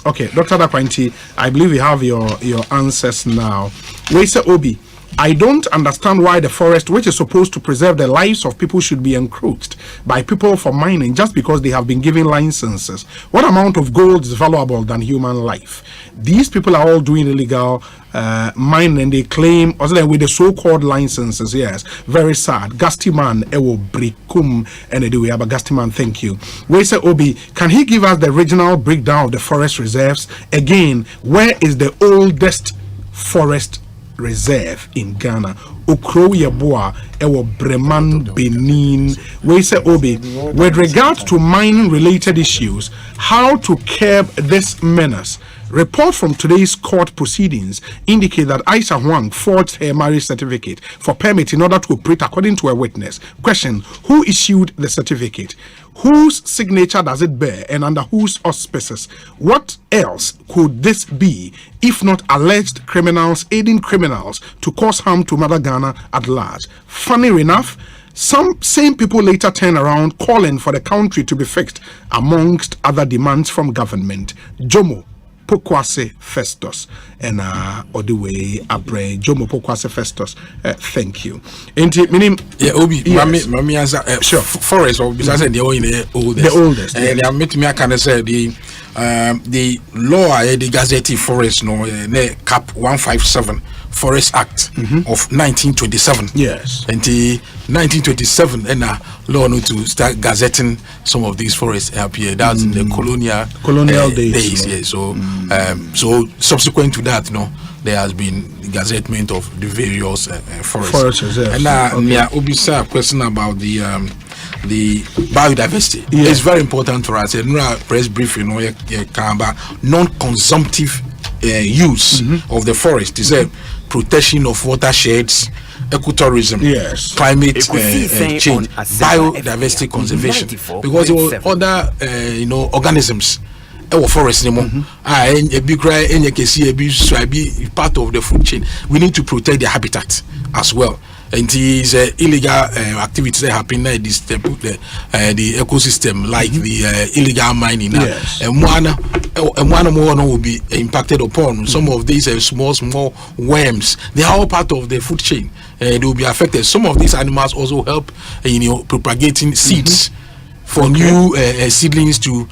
Okay, Dr. Dakwanti, I believe we have your answers now. Wesa Obi, I don't understand why the forest, which is supposed to preserve the lives of people, should be encroached by people for mining just because they have been given licenses. What amount of gold is valuable than human life? These people are all doing illegal mining, and they claim, with the so-called licenses. Yes, very sad. Gastiman, Ewo Brikum, and Edewea, but Gastiman, thank you. Wesa Obi, can he give us the regional breakdown of the forest reserves? Again, where is the oldest forest reserve in Ghana? Okro Yeboa, Ewo Breman, Benin. Wesa Obi, with regard to mining related issues, how to curb this menace? Report from today's court proceedings indicate that Aisha Huang forged her marriage certificate for permit in order to operate according to a witness. Question: who issued the certificate? Whose signature does it bear, and under whose auspices? What else could this be if not alleged criminals aiding criminals to cause harm to Mother Ghana at large? Funny enough, some same people later turn around calling for the country to be fixed, amongst other demands from government. Jomo Pokwase Festus and all the way Abre Jomo Pokwase Festus. Thank you. Meaning, Obi, yes. Mami answer. Sure. Forest, or besides the oldest. The oldest. And I met me. I can say the law, the Gazette Forest, no, Cap 157. Forest Act of 1927. Yes. And the 1927 and law to start gazetting some of these forests up here. That's in the colonial days. Yeah. So so subsequent to that, there has been the gazettement of the various forests. Yes. And Obisa question about the biodiversity. Yeah. It's very important for us. Press briefing, non-consumptive use of the forest is a protection of watersheds, ecotourism, yes, climate change, biodiversity conservation, because there were other organisms forest a big cry a part of the food chain. We need to protect their habitat as well. And these illegal activities that happen that disturb the ecosystem, like the illegal mining. Yes. And one more will be impacted upon. Some of these small worms, they are all part of the food chain. They will be affected. Some of these animals also help propagating seeds for new seedlings to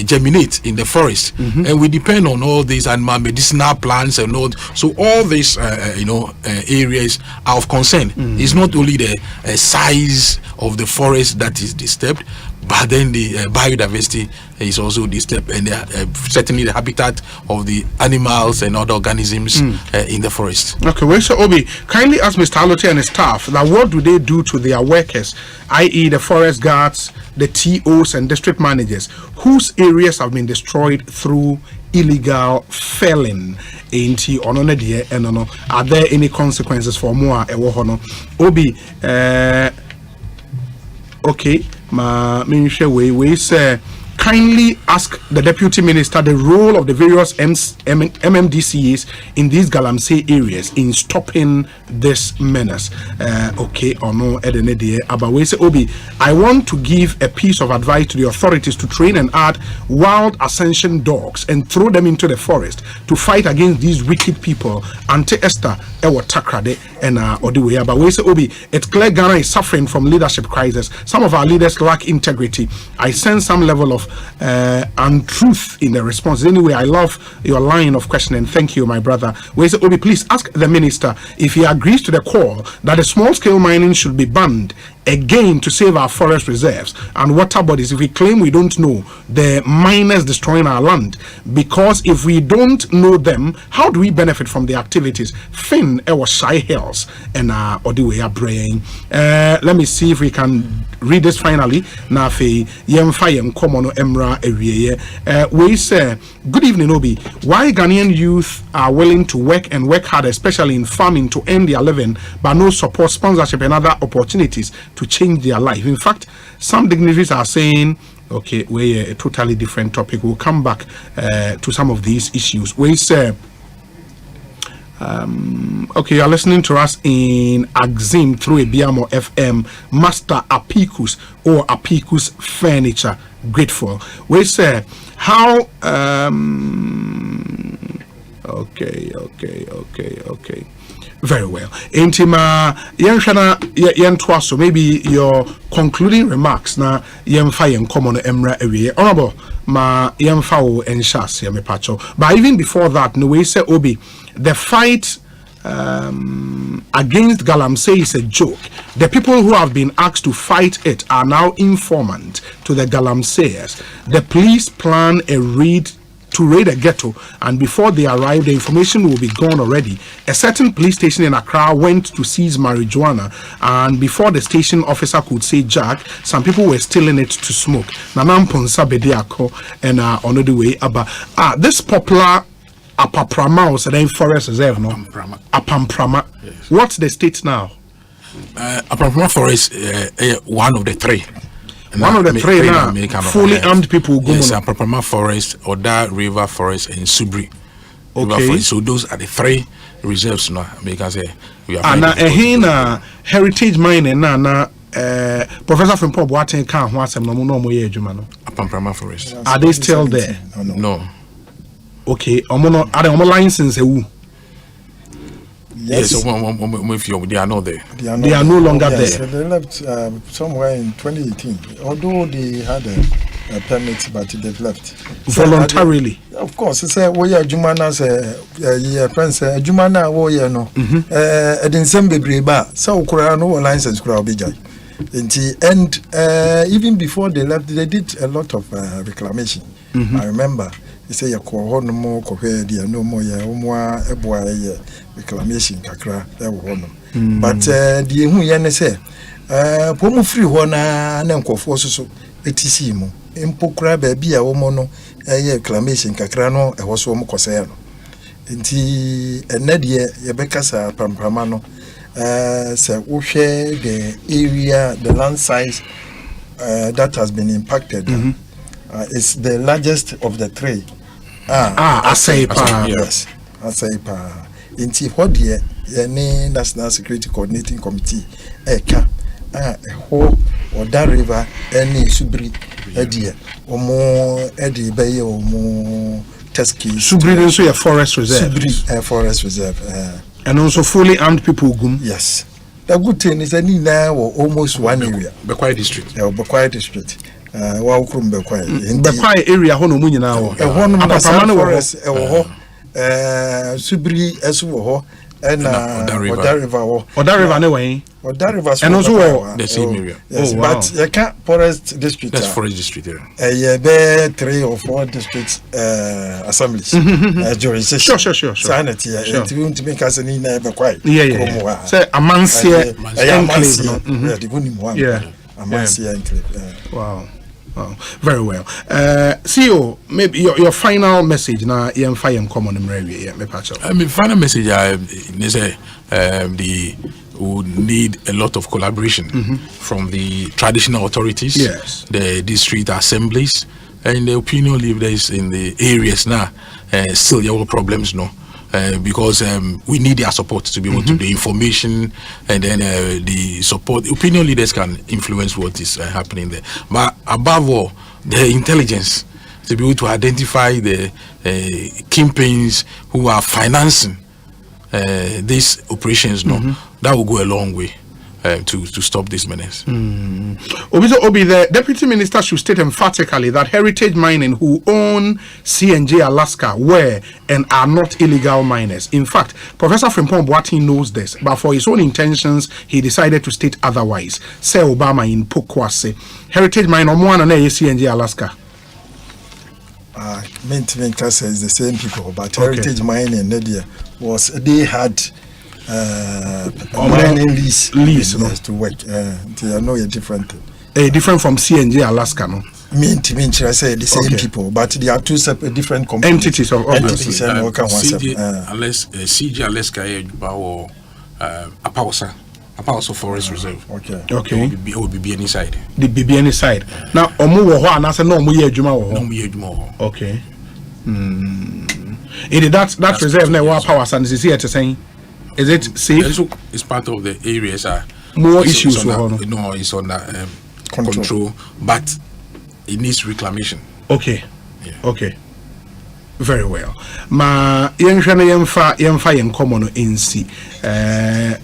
germinate in the forest. And we depend on all these animal medicinal plants and all. So all these areas are of concern. It's not only the size of the forest that is disturbed, but then the biodiversity is also disturbed, and certainly the habitat of the animals and other organisms in the forest. Okay, well, so Obi, kindly ask Mr. Alote and his staff that what do they do to their workers, i.e. the forest guards, the TOs and district managers, whose areas have been destroyed through illegal felon. Ain't on a dear and no. Are there any consequences for more ewohono? Obi okay, ma minister we say kindly ask the deputy minister the role of the various MMDCAs in these galamsey areas in stopping this menace. Okay, or no, but we say, Obi, I want to give a piece of advice to the authorities to train and add wild ascension dogs and throw them into the forest to fight against these wicked people. Ante Esther, Ewa Takrade, and Odiwe. But we say, Obi, it's clear Ghana is suffering from leadership crisis. Some of our leaders lack integrity. I sense some level of untruth in the response. Anyway, I love your line of questioning. Thank you, my brother. We say, Obi, please ask the minister if he agrees to the call that the small-scale mining should be banned again to save our forest reserves and water bodies. If we claim we don't know the miners destroying our land, because if we don't know them, how do we benefit from the activities? Finn was Shy Hills and Odiwe brain. Let me see if we can read this finally. Nafi Yemfayem Komono Emra Ewie. We say, good evening, Obi. Why Ghanaian youth are willing to work and work hard, especially in farming, to earn their living, but no support, sponsorship, and other opportunities to change their life? In fact, some dignitaries are saying, okay, we're a totally different topic. We'll come back to some of these issues. We say, okay, you're listening to us in Axim through a Biamo FM. Master Apicus or Apicus Furniture. Grateful. We say, how okay. Very well. Intima Yanshana Yantwaso, maybe your concluding remarks na Yamfa and common Emra Ewie. Honorable Ma Yamfao and Shas Yamepacho. But even before that, no way say Obi, the fight against galamsey is a joke. The people who have been asked to fight it are now informant to the galamseyers. The police plan a raid to raid a ghetto, and before they arrive, the information will be gone already. A certain police station in Accra went to seize marijuana, and before the station officer could say Jack, some people were stealing it to smoke. Nanam Ponsa Bediako and on the way about this popular Apaprama or Sedane Forest Reserve, no? Apamprama. Yes. What's the state now? Apaprama Forest, one of the three. One of the three now, fully armed people go. Yes, Apaprama Forest, Oda River Forest, and Subri. Okay. Forest. So those are the three reserves now. We can say we are. And heritage mining na Professor from Pop Watten can't want some no more jumano. Apaprama Forest. Are they still there? No. Okay, are they license who? Yes, they are not there. They are no longer there. They left somewhere in 2018. Although they had a permit, but they've left voluntarily. Of course, it's a way Jumana friends. Jumana warrior no. Edinsembe breba. So no license bijay. And even before they left, they did a lot of reclamation. I remember. They say ya ko no more ko dia no more ya omwa eboa reclamation kakra e wo no. But the hu ye ne say pomu free ho na nkofo so etisi mu empokura ba bia wo mo no reclamation kakra no e wo so mo kose no. Nti ene de ye bekasa pamprama no say wo hwe the area, the land size that has been impacted. It's the largest of the three. Asempa. Yes, Asempa. In what year, any National Security Coordinating Committee, Oda River, any Subri, Edia, or more Eddie Bay, or more Teski. Subri is a forest reserve. Subri, a forest reserve. And also fully armed people. Yes. The good thing is that now almost one area. Bekwai district. Bekwai district. Wa ukrum Bekwai. Bekwai area hono mu nyina ho. Hono na forest e wo ho. Subri esu wo ho. Oda River wo. Oda River ne wen. Oda River and also the same area. Yes, but you can't forest district. That's forest district area. Be 3 or 4 district assemblies. Jurisdiction. Sure. Sanity. It won't make us any Bekwai. Yeah. Say Amansia enclave. Yeah, the Amansia enclave. Wow. Oh, very well. CEO, maybe your final message now. Common I mean, final message. We need a lot of collaboration from the traditional authorities, the district assemblies, and the opinion leaders in the areas now. Still, there are problems, no. Because we need their support to be able to do information, and then the support. Opinion leaders can influence what is happening there. But above all, the intelligence to be able to identify the kingpins who are financing these operations. That will go a long way to stop this menace. Obi, the Deputy Minister should state emphatically that Heritage Mining, who own CNJ Alaska, were and are not illegal miners. In fact, Professor Frimpong Boateng knows this, but for his own intentions, he decided to state otherwise. Say Obama in Pokwase. Heritage Mine, Omwana na CNJ Alaska. Maintenance is the same people, but Heritage Mining and Nadia they had mining lease to work. They know a different thing. Different from CNJ Alaska, no? I say the same people, but they are two separate different entities of entities. CJ Alaska or Apawasa Forest Reserve. Okay. It will be any side. The BBN side. Now, Omu wo and I said no mu ye adwuma wo. No mu ye adwuma wo. Okay. That reserve now Apawasa is here to say. Is it safe? It's part of the areas. More issues no, it's under control, but it needs reclamation. Okay. Yeah. Okay. Very well. Ma yemfa yenkomo in NC.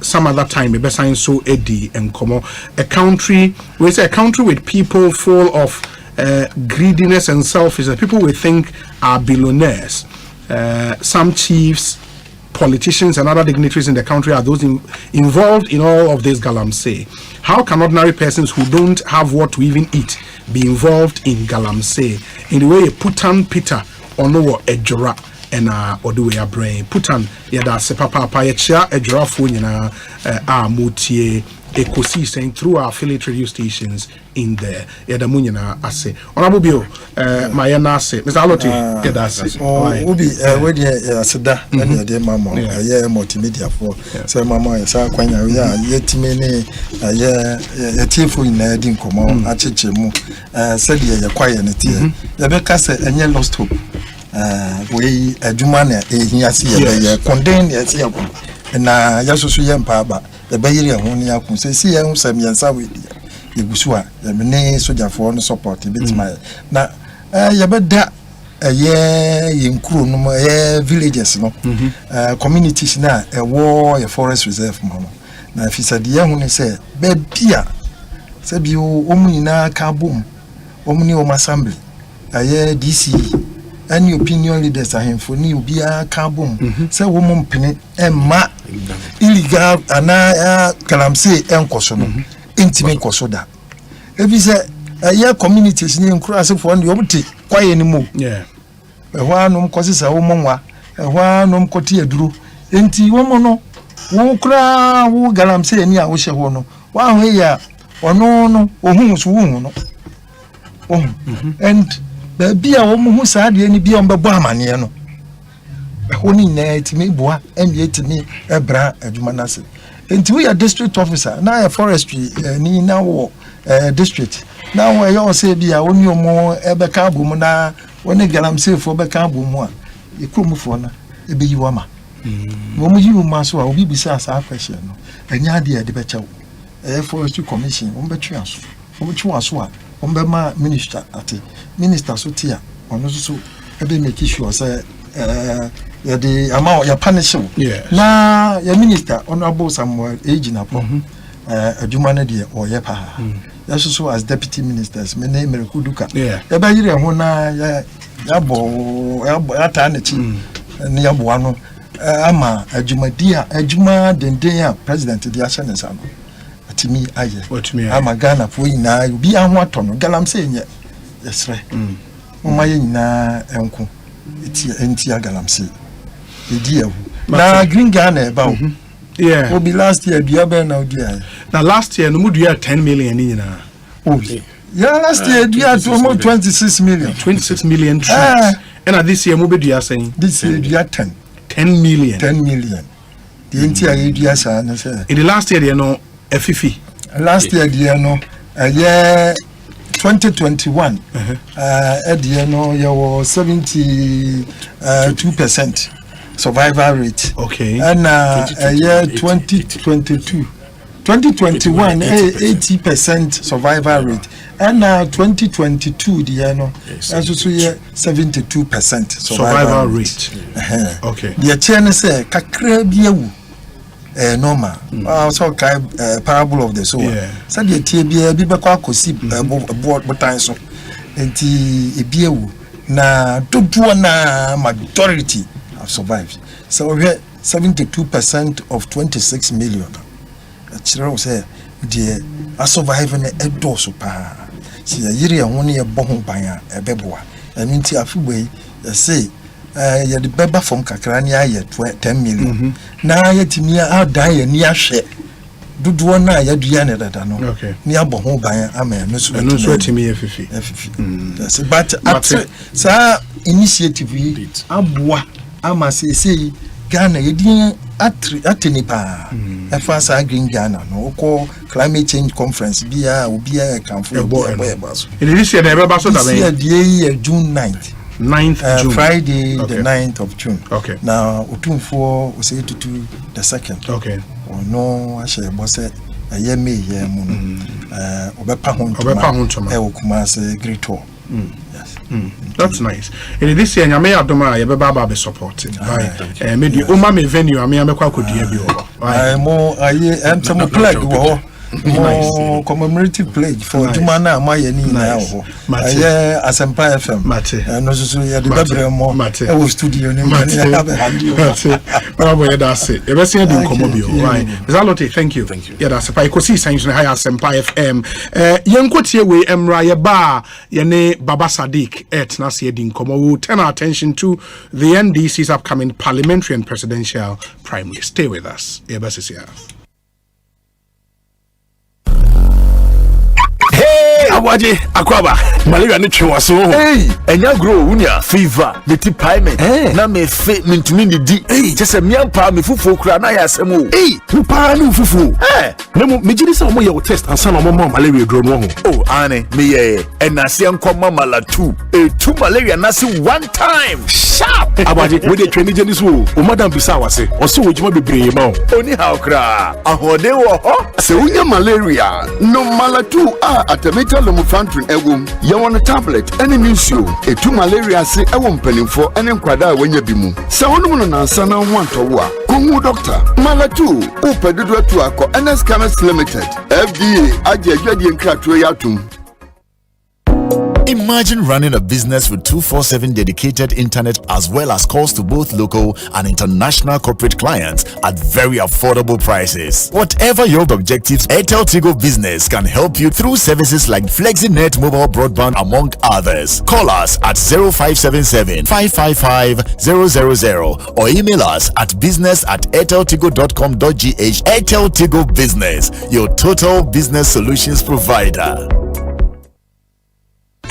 Some other time maybe sign so edi enkomo. A country with people full of greediness and selfishness. People we think are billionaires. Some chiefs, politicians and other dignitaries in the country are those involved in all of this galamsey. How can ordinary persons who don't have what to even eat be involved in galamsey? In the way you put on Peter ono ejora and oduwe ya brain put on yada se papa ya ejora fo nyina mutie Ekosiisen through our affiliate radio stations in there. Yada munyina ase. Honorable Bio, my na ase. Mr. Alote, yada ase. Obi, we dey aseda na dey mama. Yeah, multimedia for. So mama ya sa kwanya we yetime ne ya tiefo ina di nkomo acheche mu. Said ya kwaye ne tie. Ya be ka se enye lost hope. We adwuma na ehia se ya condemn ya se ya na ya soso ye mpa ba. The Bayeri and ya kun say see him some yansa with the Gusua, the Mene soldier for no support, a bit my now. Yabeda a year in crew no villages, no communities now a war, a forest reserve, mama. Now, if he said, the young one say, Bebia, said you, Omina Kaboom, Omni Om Assembly, a year DC. Any opinion leaders are him for new be a kaboom. Say woman penny and ma illegal and galamsey and kosono intimate kosoda. If you say a year communities near cross for the obti quite anymore. Yeah. A one causes a woman, a one cotia drew. Enti woman who cry who galamsey near Oshawono. One way or no, or who's woman. And Baby, a woman who said any be on Babamania no. Only net me bois and yet me a bra a Jumanasi. And we are district officer, now a forestry, ni now district. Now I all say be a only more ever cabumana when a galamsey for Becabumwa. You come for na, a be you ama. Woman, you must will be besides our question. And yadia de better. A forestry commission, Umbetrias, which was one. Ombema minister ati minister so tia ono so ebe make sure say ya the amount ya punish na ya minister honorable Samuel Ejina po adwuma na de oye pa ya so as deputy ministers me na Merekuduka ya ba yire ho na ya bo ya ta na chi ne ya bo ano ama adwuma denden a president di ahye ne sa no atimi aye ama Ghana fo nyina obi ahụ atọ no galamsey nye yesre mama ye nyina enko enti galamsey edi ewu na green Ghana eba o yeah obi last year bia be na odi aye na last year no mu dua 10 million nyina obi Yeah, last year we had almost 26 million. 26 million trees. And this year, we are saying this year we are 10 million. 10 million. The entire year, in the last year, you know, a fifi. Last year, you know, year 2021, you know, you were 72% survival rate. Okay. And year 2022. 2021 80% survival rate, and 2022 the year no also 72% survival rate. Okay. The chain say kakra biewu normal. So parable of the sower. So the tie bia bi be kwa kosi botan so enti ebiewu na dodo na majority have survived. So we 72% of 26 million. Children say, dear, I survive in a door super. See a year only a bomb by a beboa. I mean, a few way, say, you're the beba from Kakrania yet 10 million. Now, yet me, I'll die near share. Do one night, you're Diana that I know. Okay. Near bomb by a man, no sweat me a fifi. But sir, initiative, I must say, Ghana, you didn't. Atinipa first green Ghana no call climate change conference bia obia can for this year June 9th June. Friday the 9th of June. Okay. Now Utumfo we say to the 2nd. Okay. No I share boss a year me year moon obepa hontoma e Kumasi great tour. Yes. That's nice. And this year, Yame Adoma, you be supported. Right. Maybe Oma me venue, I mean, I'm quite good. I'm some plague. More commemorative pledge for Jumana Mayani now. Asempa FM. And also, you had the more studio. That's it. Ever seen you come up? Right. Zalote, thank you. Yeah, that's a Ekosiisen On Asempa FM. Yankotie we Emra Ba Yane Baba Sadiq et Nasi Edin Komo will turn our attention to the NDC's upcoming parliamentary and presidential primary. Stay with us. Hey, Awaje, Akwaba, malaria ni chwaso. Hey, enya grow unya fever, meti payment. Na me fe mintumi ni di. Hey, just me ampa me fufu kura na ya asemu. Hey, mpa ni fufu. Na mo me jiri se mo ye test ansa na mo malaria grow no ho. Oh, ane, me ye. Enase nkoma mala 2. Two malaria na se one time. Sharp. Awaje, we dey train jeni so. O madam bisa wase. O se wojuma bebree ma o. Oni how kra. Ahode wo ho. Se unya malaria, no mala 2 Atamita Lomufantrin ewum ye won tablet ene minsio etu malaria se ewom panimfo ene nkwada wanya bimu se wonum no nansa na wantowo a kongu doctor malatu upedudu atu akọ NS Chemist Limited FDA agye nkratoe yatum. Imagine running a business with 247 dedicated internet as well as calls to both local and international corporate clients at very affordable prices. Whatever your objectives, Airtel Tigo Business can help you through services like FlexiNet mobile broadband among others. Call us at 0577 555 000 or email us at business@airteltigo.com.gh. Airtel Tigo Business, your total business solutions provider.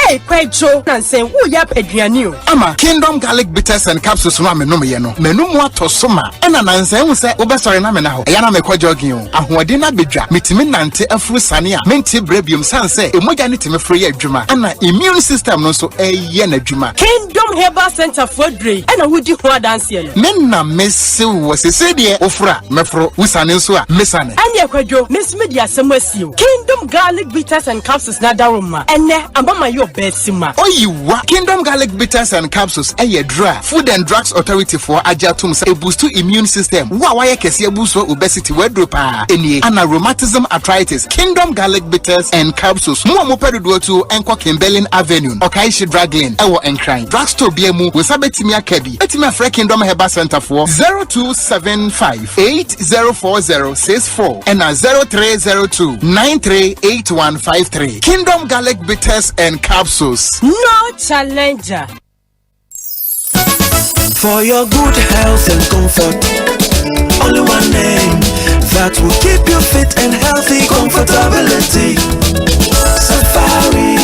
Hey, Kwecho, Nansen, who yap Adrianu? Ama, Kingdom Garlic Bitters and Capsules, Mamma Yeno, Menumwa Tosoma, and an answer who said, Obasari Namena, Yana Meko Jogging, Ahwadina Bidra, Mitimin Nante, a Fu Sania, Menti Brebium Sanse, Emoganity Free Juma, and an immune system no so a Yena Juma. Kingdom Herbal Center for Dre, and a woody who dance here. Menna Miss Sue was a Sedia, Ofra, Mefro, Usanisua, Missan. And Yakwajo, Miss Media Samuel, Kingdom Garlic Bitters and Capsules Nadaruma, and Abama your bed sima. Oh, you what? Kingdom Garlic Bitters and Capsules, a dry Food and Drugs Authority for Ajatum, a boost to immune system. Why can see a boost for obesity, wordropa, any rheumatism, arthritis. Kingdom Garlic Bitters and Capsules, more Mopedu to Enko Kimbelin Avenue, Okaishi Drug Lane, Ewo and Crime. Drugstore BMU with Sabetimia Kebi, Etima Free Kingdom Herbal Center for 0275 804064 and 0302 938153. Kingdom Garlic Bitters and Capsules. No challenger. For your good health and comfort, only one name that will keep you fit and healthy. Comfortability. Safari.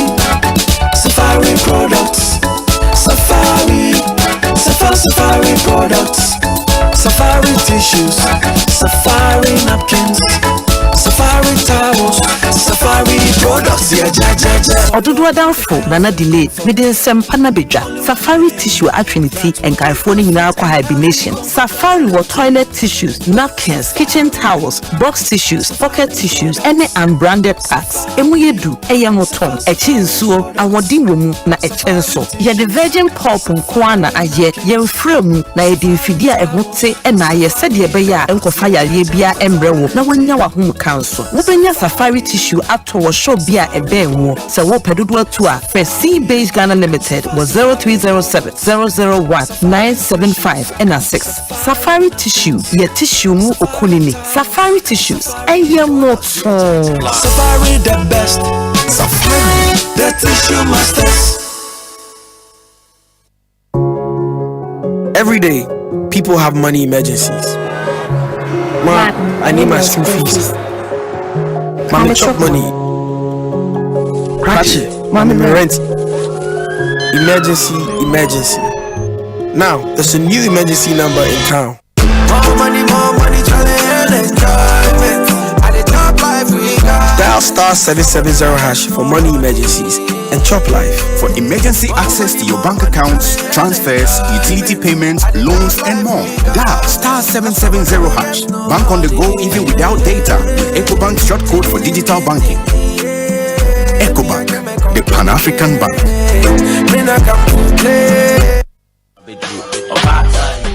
Safari products, Safari tissues, Safari napkins, Safari towels, Safari products. Yeah, Odudu Adanfo Nana delay within Sempana Beja. Safari tissue at Trinity and California Hinako hibernation. Safari were toilet tissues, napkins, kitchen towels, box tissues, pocket tissues, any unbranded packs. Emuyedu, Eyamoton, Echinsuo, and Wadimu na Echenso. Ye the virgin pulp and kwana aye, ye frame na ye dinfidia ehote, and I said ye beya, Uncle Fire Yebia Embrewo, na when yawa home council. Wubenya Safari tissue up to a show beer a bear. So what Pedudwa Tour for Sea-Based Ghana Limited was 0307 001 975 and 6. Safari tissue, ye tissue mu okunini. Safari tissues, and ye moto. Safari the best. Safari the tissue masters. Every day, people have money emergencies. Ma, I need my school fees. Mommy chop money. Crash, mommy rent. Emergency. Now, there's a new emergency number in town. More money, challenge and enjoyment. At the top life we got. Dial *770# for money emergencies and chop life. For emergency access to your bank accounts, transfers, utility payments, loans, and more. Dial *770#. Bank on the go even without data with EcoBank short code for digital banking. EcoBank, the Pan-African Bank.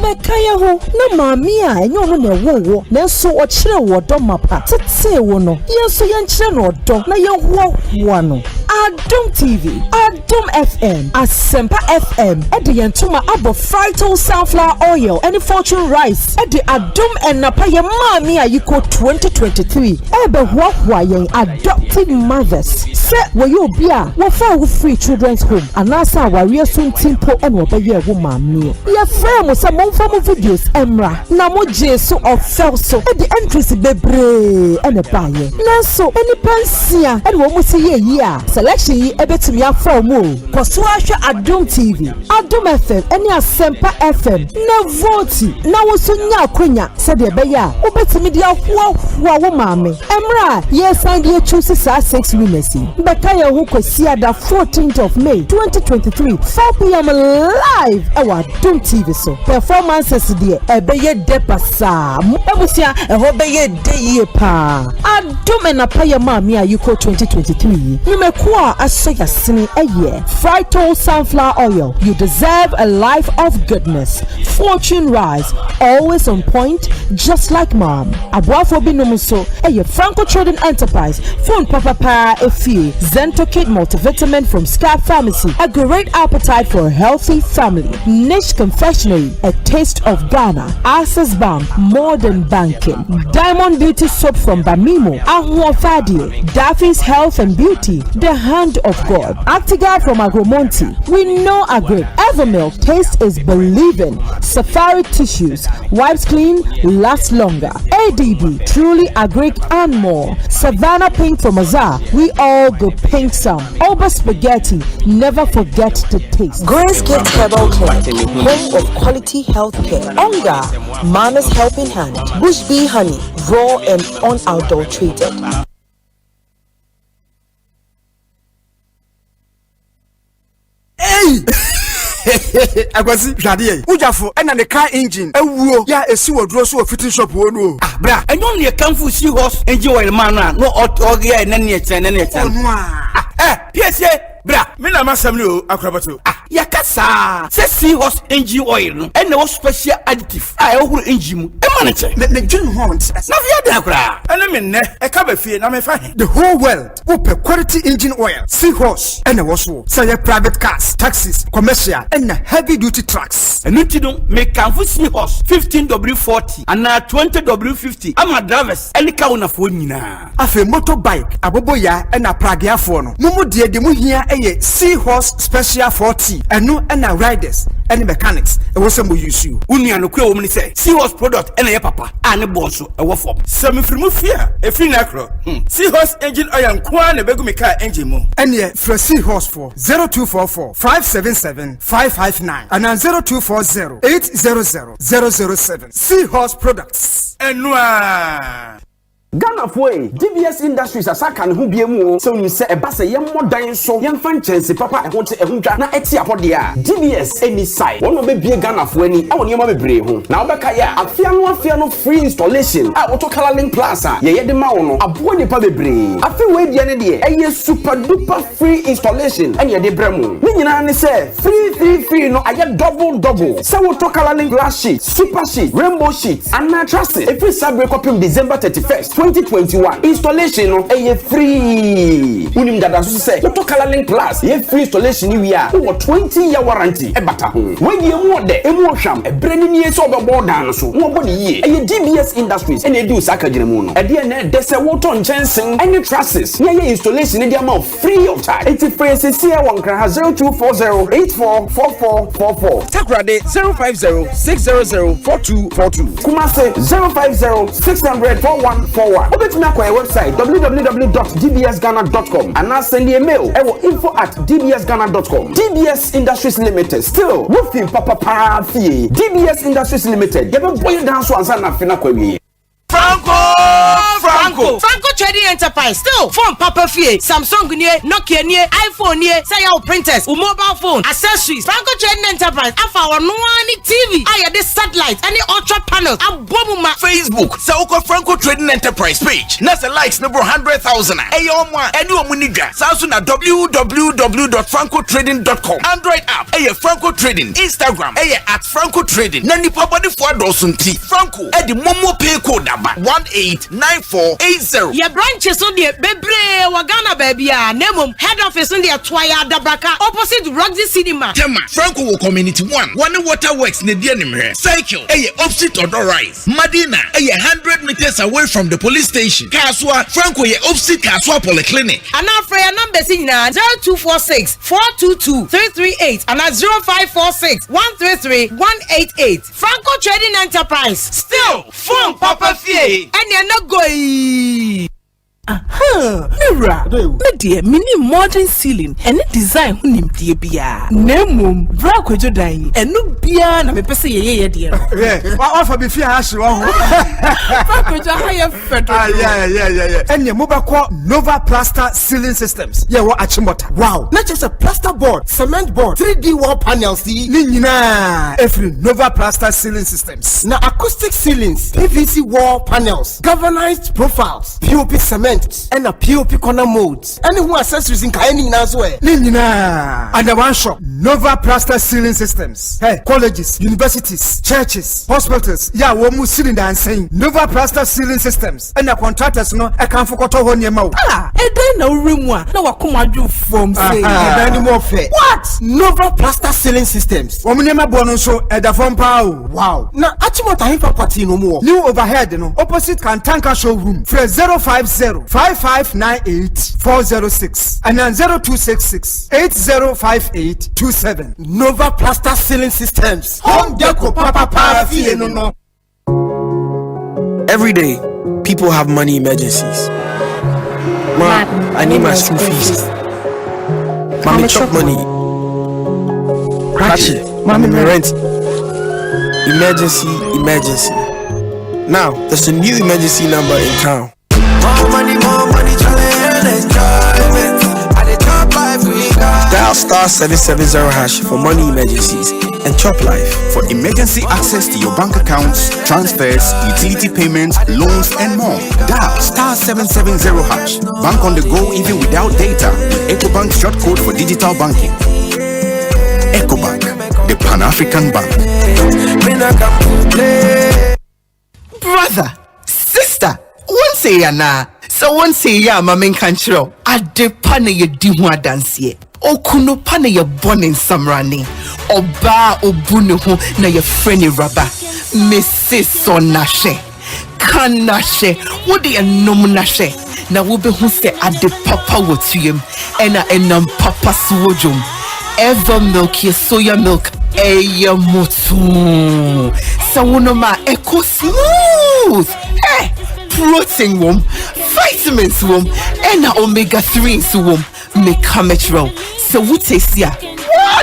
Mekaya ho na mami a enyo no na wo na so o kire wo do mapa tete wo no yenso yenkire no do na yehoa no Adom TV, Adom FM, Asempa FM, Edi Yentuma Abo Frito Sunflower Oil, and Fortune Rice, Edi Adom and Napaya Mami Ayiko 2023, Ebe Huayen adopted mothers. Set where you be a wafa free children's home, and Nasa Warrior Soon Timpo and Wabaya woman. Your friend was some form of videos, Emra, Namo Jesu of Felso, at the entrance Bebre and a buyer. Naso, any pensia, and what was a year. Selection yi ebetumi afọ mu koso ahwe Adom TV Adom FM ene Asempa FM na vote na woso nya akonya se de beya obetumi dia hoahoa wo maame emra yes and you choose 6 winners beka ye ho kwasi ada 14th of May 2023 4 p.m. live ewa Adom TV so performances de ebeye depasa ebusia eho beye de ye pa Adom na paye maame ayiko 2023 numekuwa asoya sini eye Frito Sunflower Oil. You deserve a life of goodness. Fortune Rice, always on point, just like mom. Abuafo binumuso eye Franco Trading Enterprise. Phone papa efi Zento Kid multivitamin from Scar Pharmacy. A great appetite for a healthy family. Niche Confectionery, a taste of Ghana. Access Bank, modern banking. Diamond Beauty Soap from Bamimo. Ahua Fadio, Daffy's Health and Beauty. The Hand of God. Actigard from Agromonti. We know Agri. Evermilk taste is believing. Safari tissues. Wipes clean, last longer. ADB, truly Agric and more. Savannah Pink from Azar. We all go pink some. Oba Spaghetti. Never forget the taste. Grace Gift Herbal Clinic, home of quality health care. Onga, Mama's Helping Hand. Bush Bee Honey, raw and unadulterated. Hey! Agwasi hwade ujafo ena ne car engine ewuo ya esi woduro so fitting shop wo no ah bra enyo ne kamfu si horse engine oil man no oge ya ne echen onu a piesie bra me na masam ni o akrabato ya kasa se si horse engine oil no ene wo special additive a ehuru engine mu e ma ne che ne dwin hont na via da kra ene me ne e ka ba fie na me fa the whole world open quality engine oil sea horse ene wo so say private cars taxis commercial and heavy duty trucks. And you don't make Canfu Sea Horse 15W40 and 20W50. I'm a drivers any car na phone na. Afe motorbike aboboya and a pragia phone. Mumu die de mu hia eye Sea Horse Special 40. warranty ɛno ɛna riders ɛne mechanics ɛwɔ sɛ mo use you Unia no kwe omni say Seahorse product ene ye papa ane bonso ewo fom. Se me firi mu fia e firi na kro. Seahorse engine oil nkwa na begu me car engine mu. ɛne fra Seahorse for 0244 577 559 and 0240 800 007. Seahorse products. Enwa Ghana foi DBS Industries asaka ne ho biemu so nim se eba se yem modan so yem fan chance papa ehwo te ehundwa na eti apode a DBS any side won be bie Ghana fo ani e won yema bebre ho na obeka ya afia no free installation a woto color link plus a ye de ma wo no abo nipa bebre afi we dia ne de eye super duper free installation ene de bremu ni nyina ne se free no aye double se woto color link glass sheet super sheet rainbow sheet and mattress e free sabre copy December 31st 2021 installation no e free unim dada so say to color link plus ye free installation ni wi a wo 20-year warranty e bata ho we ye mu de e mu hwam e brani ni so obebo dan so wo bo ni ye e DBS Industries e do saka gire mu no e de na de se wo to nchen any trusses ye installation ni de am free of charge it free se se won kra 0240844444 Takrade 0506004242 Kumase 050600414 Obet me akwa website www.dbsghana.com and send a mail info@dbsghana.com. DBS Industries Limited still roofing papa fee. DBS Industries Limited give a boy down so answer na fina kwa wi. Franco Trading Enterprise still phone Papa Fie Samsung nie Nokia nie iPhone nie say your printers or mobile phone accessories Franco Trading Enterprise afa no ani TV aya the satellite any ultra panels abomuma Facebook say uko Franco Trading Enterprise page na say likes number 100,000 eyomwa eni omunidwa saso na www.francotrading.com Android app Franco Trading Instagram @Franco Trading na nipa body for dosunti Franco e di momo pay code number 189480 your branches on the bebre wagana baby nemum head office on the Twaya Dabraka opposite Roxy Cinema Tema Franco community 1 waterworks ne die nimre cycle opposite Odo Rise Madina 100 meters away from the police station Kaswa Franco opposite Kaswa Polyclinic and our prayer number is 0246 422 338 and 0546 133 188 Franco Trading Enterprise still phone Papa Fie and you're not going Mira, media mini modern ceiling and design hunim die bia. Nemum bra kwejo dan enu bia na me pese ye die. Wa fa be fi ha hye wo ho. Bra kwejo ha ye federal. Yeah. Enye mobakọ Nova Plaster Ceiling Systems. Ye wo Achimota. Wow. Not just a plaster board, cement board, 3D wall panels ni nyina. Every Nova Plaster Ceiling Systems. Na acoustic ceilings, PVC wall panels, galvanized profiles, POP cement and a POP corner molds. And who accessories in Kaini as well. Nina. And the one shop, Nova Plaster Ceiling Systems. Hey, colleges, universities, churches, hospitals. Yeah, we mu cylinder and saying Nova Plaster Ceiling Systems. And the contractors no, I can't forget to hold your mouth. And then no room one. No, what come do from say? What? Nova Plaster Ceiling Systems. Womanema bonus at the phone power. Wow. Now, Achimota Hipa no more. New overhead, opposite Kantanka showroom. For 050 5598 406 and then 0266 805827. Nova Plaster Ceiling Systems. Home Deco Papa no. Every day, people have money emergencies. Ma, I need my school fees. Mommy chop money. Ratchet, mommy my rent. Emergency. Now, there's a new emergency number in town. More money, challenge and enjoyment. At the top life we got. Dial *770# for money emergencies and chop life. For emergency access to your bank accounts, transfers, utility payments, loans, and more. Dial *770#. Bank on the go even without data with Ecobank short code for digital banking. Ecobank, the Pan-African Bank. Brother, sister, one say yana, so one say ya mamen kanchiro. Ade pane ye dihu adansie. Okuno pane ye born in samrani. Oba obune ho na ye freni raba. Mese so nashe. Kanashe. Wode ye nom nashe. Na wobe hu se ade papa wotuyem. Ena enam papa suwojum. ever milk, your soya milk, motu. Sawunoma eco smooth. Protein wom, vitamins wom, and omega 3s wom. Mekametro. So we taste ya.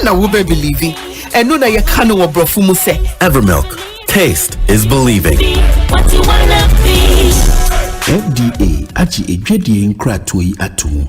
Na we be believing. And no na ya kanu wa brofumu se. Evermilk. Taste is believing. What you wanna be? FDA achi ejwedie nkratoi atomu.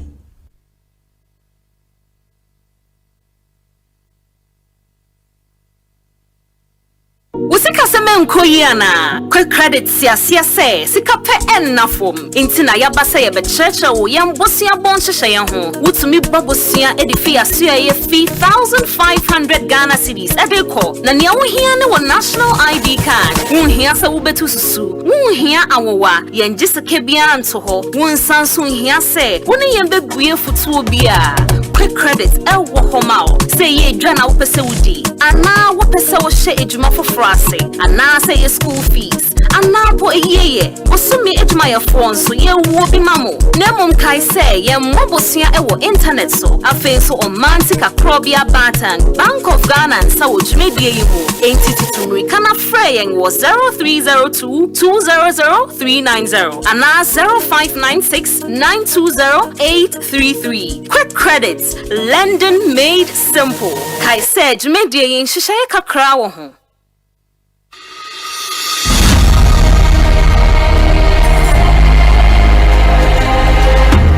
Usika seme nkoyiana quick credit siasia se sika pe ennafom intina yabasa ye be church wo yembosia bonhye ye ho wutumi babosia edifi asia ye 3500 Ghana cedis edeko na ne wo hia ne wo national ID card wo hia se wo betu susu wo hia awowa yenje sika bia nto ho wo nsanso hia se wo ne yembebue futuo bia quick credit wo homao say ye dwana wo pese wudi ana wo pese wo hye ejuma frase ana say your school fees ana po eyeye osumi ejuma ya phone so ye wo bi mamo nemum kai say ye mobosia e wo internet so afen so on mantika krobia batan Bank of Ghana and sa wo dwumedie yi ho entitutunri kana freyen wo 0302200390 ana 0596920833 quick credits lending made simple kai say dwumedie yi nhyehyɛ kakra wo ho.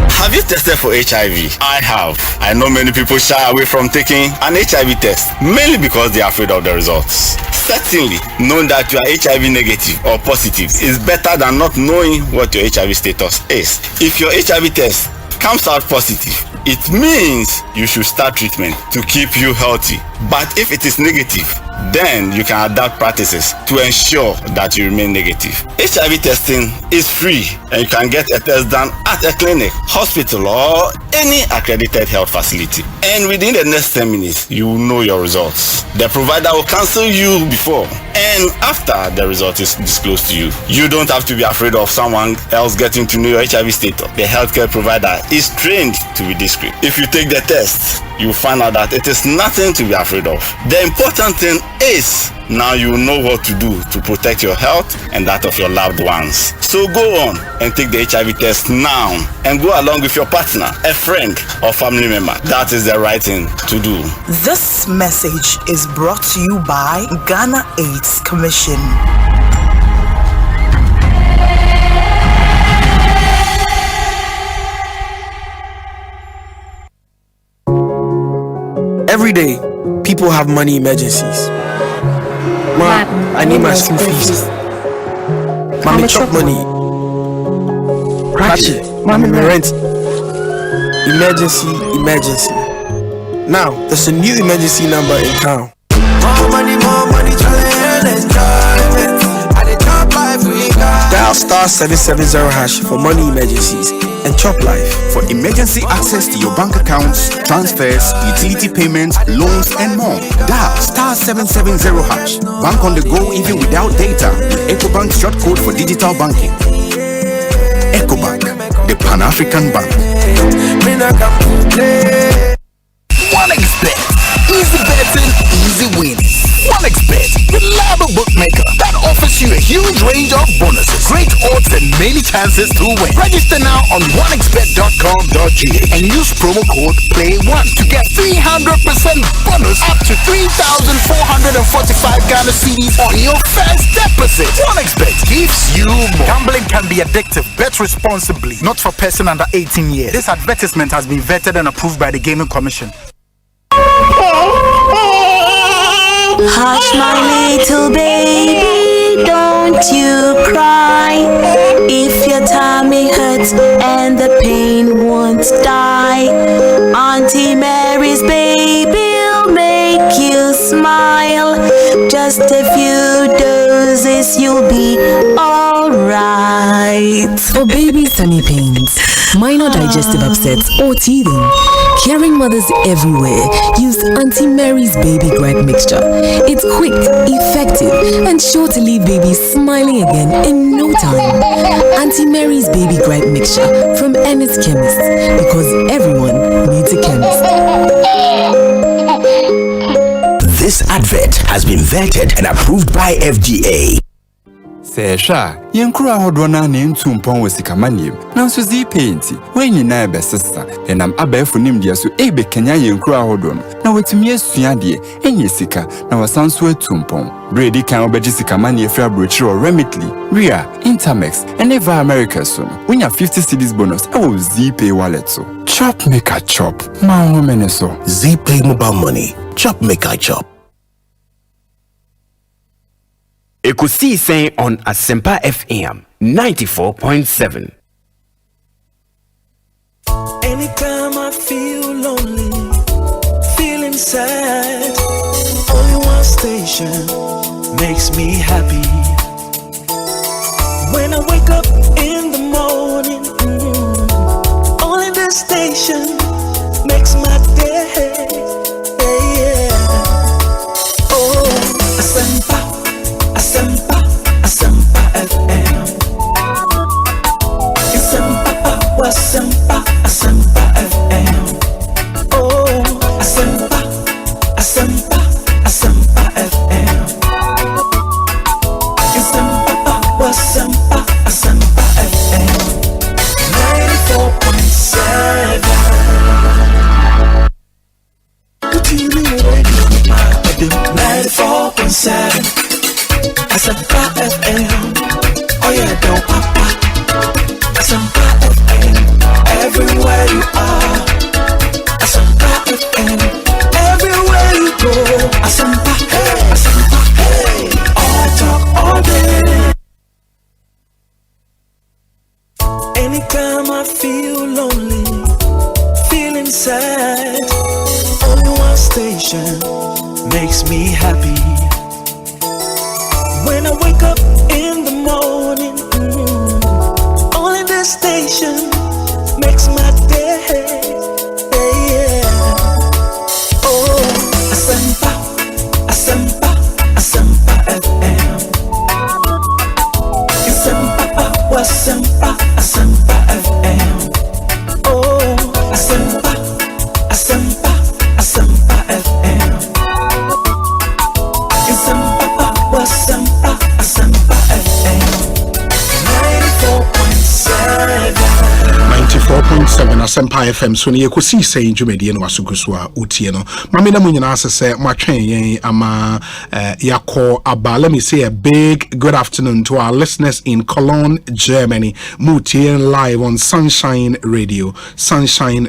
Have you tested for HIV? I have. I know many people shy away from taking an HIV test, mainly because they are afraid of the results. Certainly, knowing that you are HIV negative or positive is better than not knowing what your HIV status is. If your HIV test comes out positive, it means you should start treatment to keep you healthy. But if it is negative, then you can adapt practices to ensure that you remain negative. HIV testing is free and you can get a test done at a clinic, hospital or any accredited health facility. And within the next 10 minutes, you will know your results. The provider will cancel you before and after the result is disclosed to you. You don't have to be afraid of someone else getting to know your HIV status. The healthcare provider is trained to be discreet. If you take the test, you find out that it is nothing to be afraid of. The important thing is now you know what to do to protect your health and that of your loved ones. So go on and take the HIV test now and go along with your partner, a friend or family member. That is the right thing to do. This message is brought to you by Ghana AIDS Commission. Every day, people have money emergencies. Ma, I need my school fees. Mommy chop money. Ratchet, mommy rent. Emergency. Now, there's a new emergency number in town. More money, challenge and enjoyment. At the top life we got. Dial *770# for money emergencies and chop life. For emergency access to your bank accounts, transfers, utility payments, loans, and more. Dial *770#. Bank on the go even without data with EcoBank short code for digital banking. EcoBank, the Pan-African Bank. OneXBet. Easy betting, easy winning. OneXBet, reliable bookmaker that offers you a huge range of bonuses, great odds, and many chances to win. Register now on onexbet.com.ga and use promo code PLAY1 to get 300% bonus up to 3,445 Ghana cedis on your first deposit. OneXBet gives you more. Gambling can be addictive. Bet responsibly. Not for person under 18 years. This advertisement has been vetted and approved by the Gaming Commission. Hush, my little baby, don't you cry. If your tummy hurts and the pain won't die, Auntie Mary's baby'll make you smile. Just a few doses, you'll be alright. For baby tummy pains, minor digestive upsets, or teething, caring mothers everywhere use Auntie Mary's Baby Gripe Mixture. It's quick, effective, and sure to leave babies smiling again in no time. Auntie Mary's Baby Gripe Mixture from Ennis Chemist, because everyone needs a chemist. has been vetted and approved by FDA. Sesha, Yankura Hodwana named Tumpon was Sikamanium, Nanso Z Painty, when you know best sister, and I'm abe for Nimdia so Ebe Kenya Yankura Hodon. Now it's me Suadi, and Yesika, now a Sanswe Tumpon. Brady can obey Jessica Mania Fabric or Remitly, Ria, Intermex, and Eva America soon. When you have 50 cities bonus, I will Z Pay wallet so. Chop make a chop, my woman so. Z Pay mobile money, chop make a chop. Ekosiisen on Asempa FM 94.7. Anytime I feel lonely, feeling sad, only one station makes me happy. When I wake up in the morning, only this station makes my day. Oh, Asempa. Asempa, Asempa FM. Asempa, Asempa FM. Oh, Asempa, Asempa, Asempa FM. Asempa, Asempa FM. 94.7. The TV radio, 94.7. Asempa FM, oh yeah, don't papa. Asempa FM, everywhere you are. Asempa FM, everywhere you go. Asempa, hey, Asempa, hey, all talk all day. Anytime I feel lonely, feeling sad, only one station makes me happy. When I wake up in the morning, only this station makes my day. Oh, Asempa, Asempa, Asempa FM. Asempa, Asempa, Asempa FM. Oh, Asempa, Asempa, Asempa FM. Asempa, Asempa FM 94.7 Asempa FM so ne Ekosiisen dwumadi no wasukuso a utie no mame na munyina asese matwen yen ama yakọ aba. Let me say a big good afternoon to our listeners in Cologne, Germany. Mutie live on Sunshine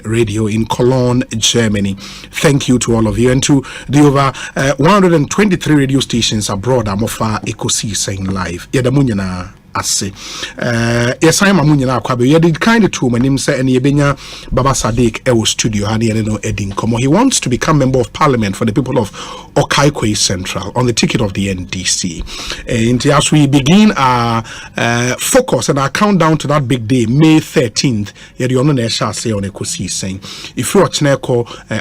Radio in Cologne, Germany. Thank you to all of you and to the over 123 radio stations abroad amofa Ekosiisen live. Yeda munyina ase yes I am amunyina akwabe. You did kind of to my name say and yebenya Baba Sadiq ewo studio hani no edin komo. He wants to become member of parliament for the people of Okaikwe Central on the ticket of the NDC. And as we begin our focus and our countdown to that big day, May 13th, you on the say on Ekosiisen. If you're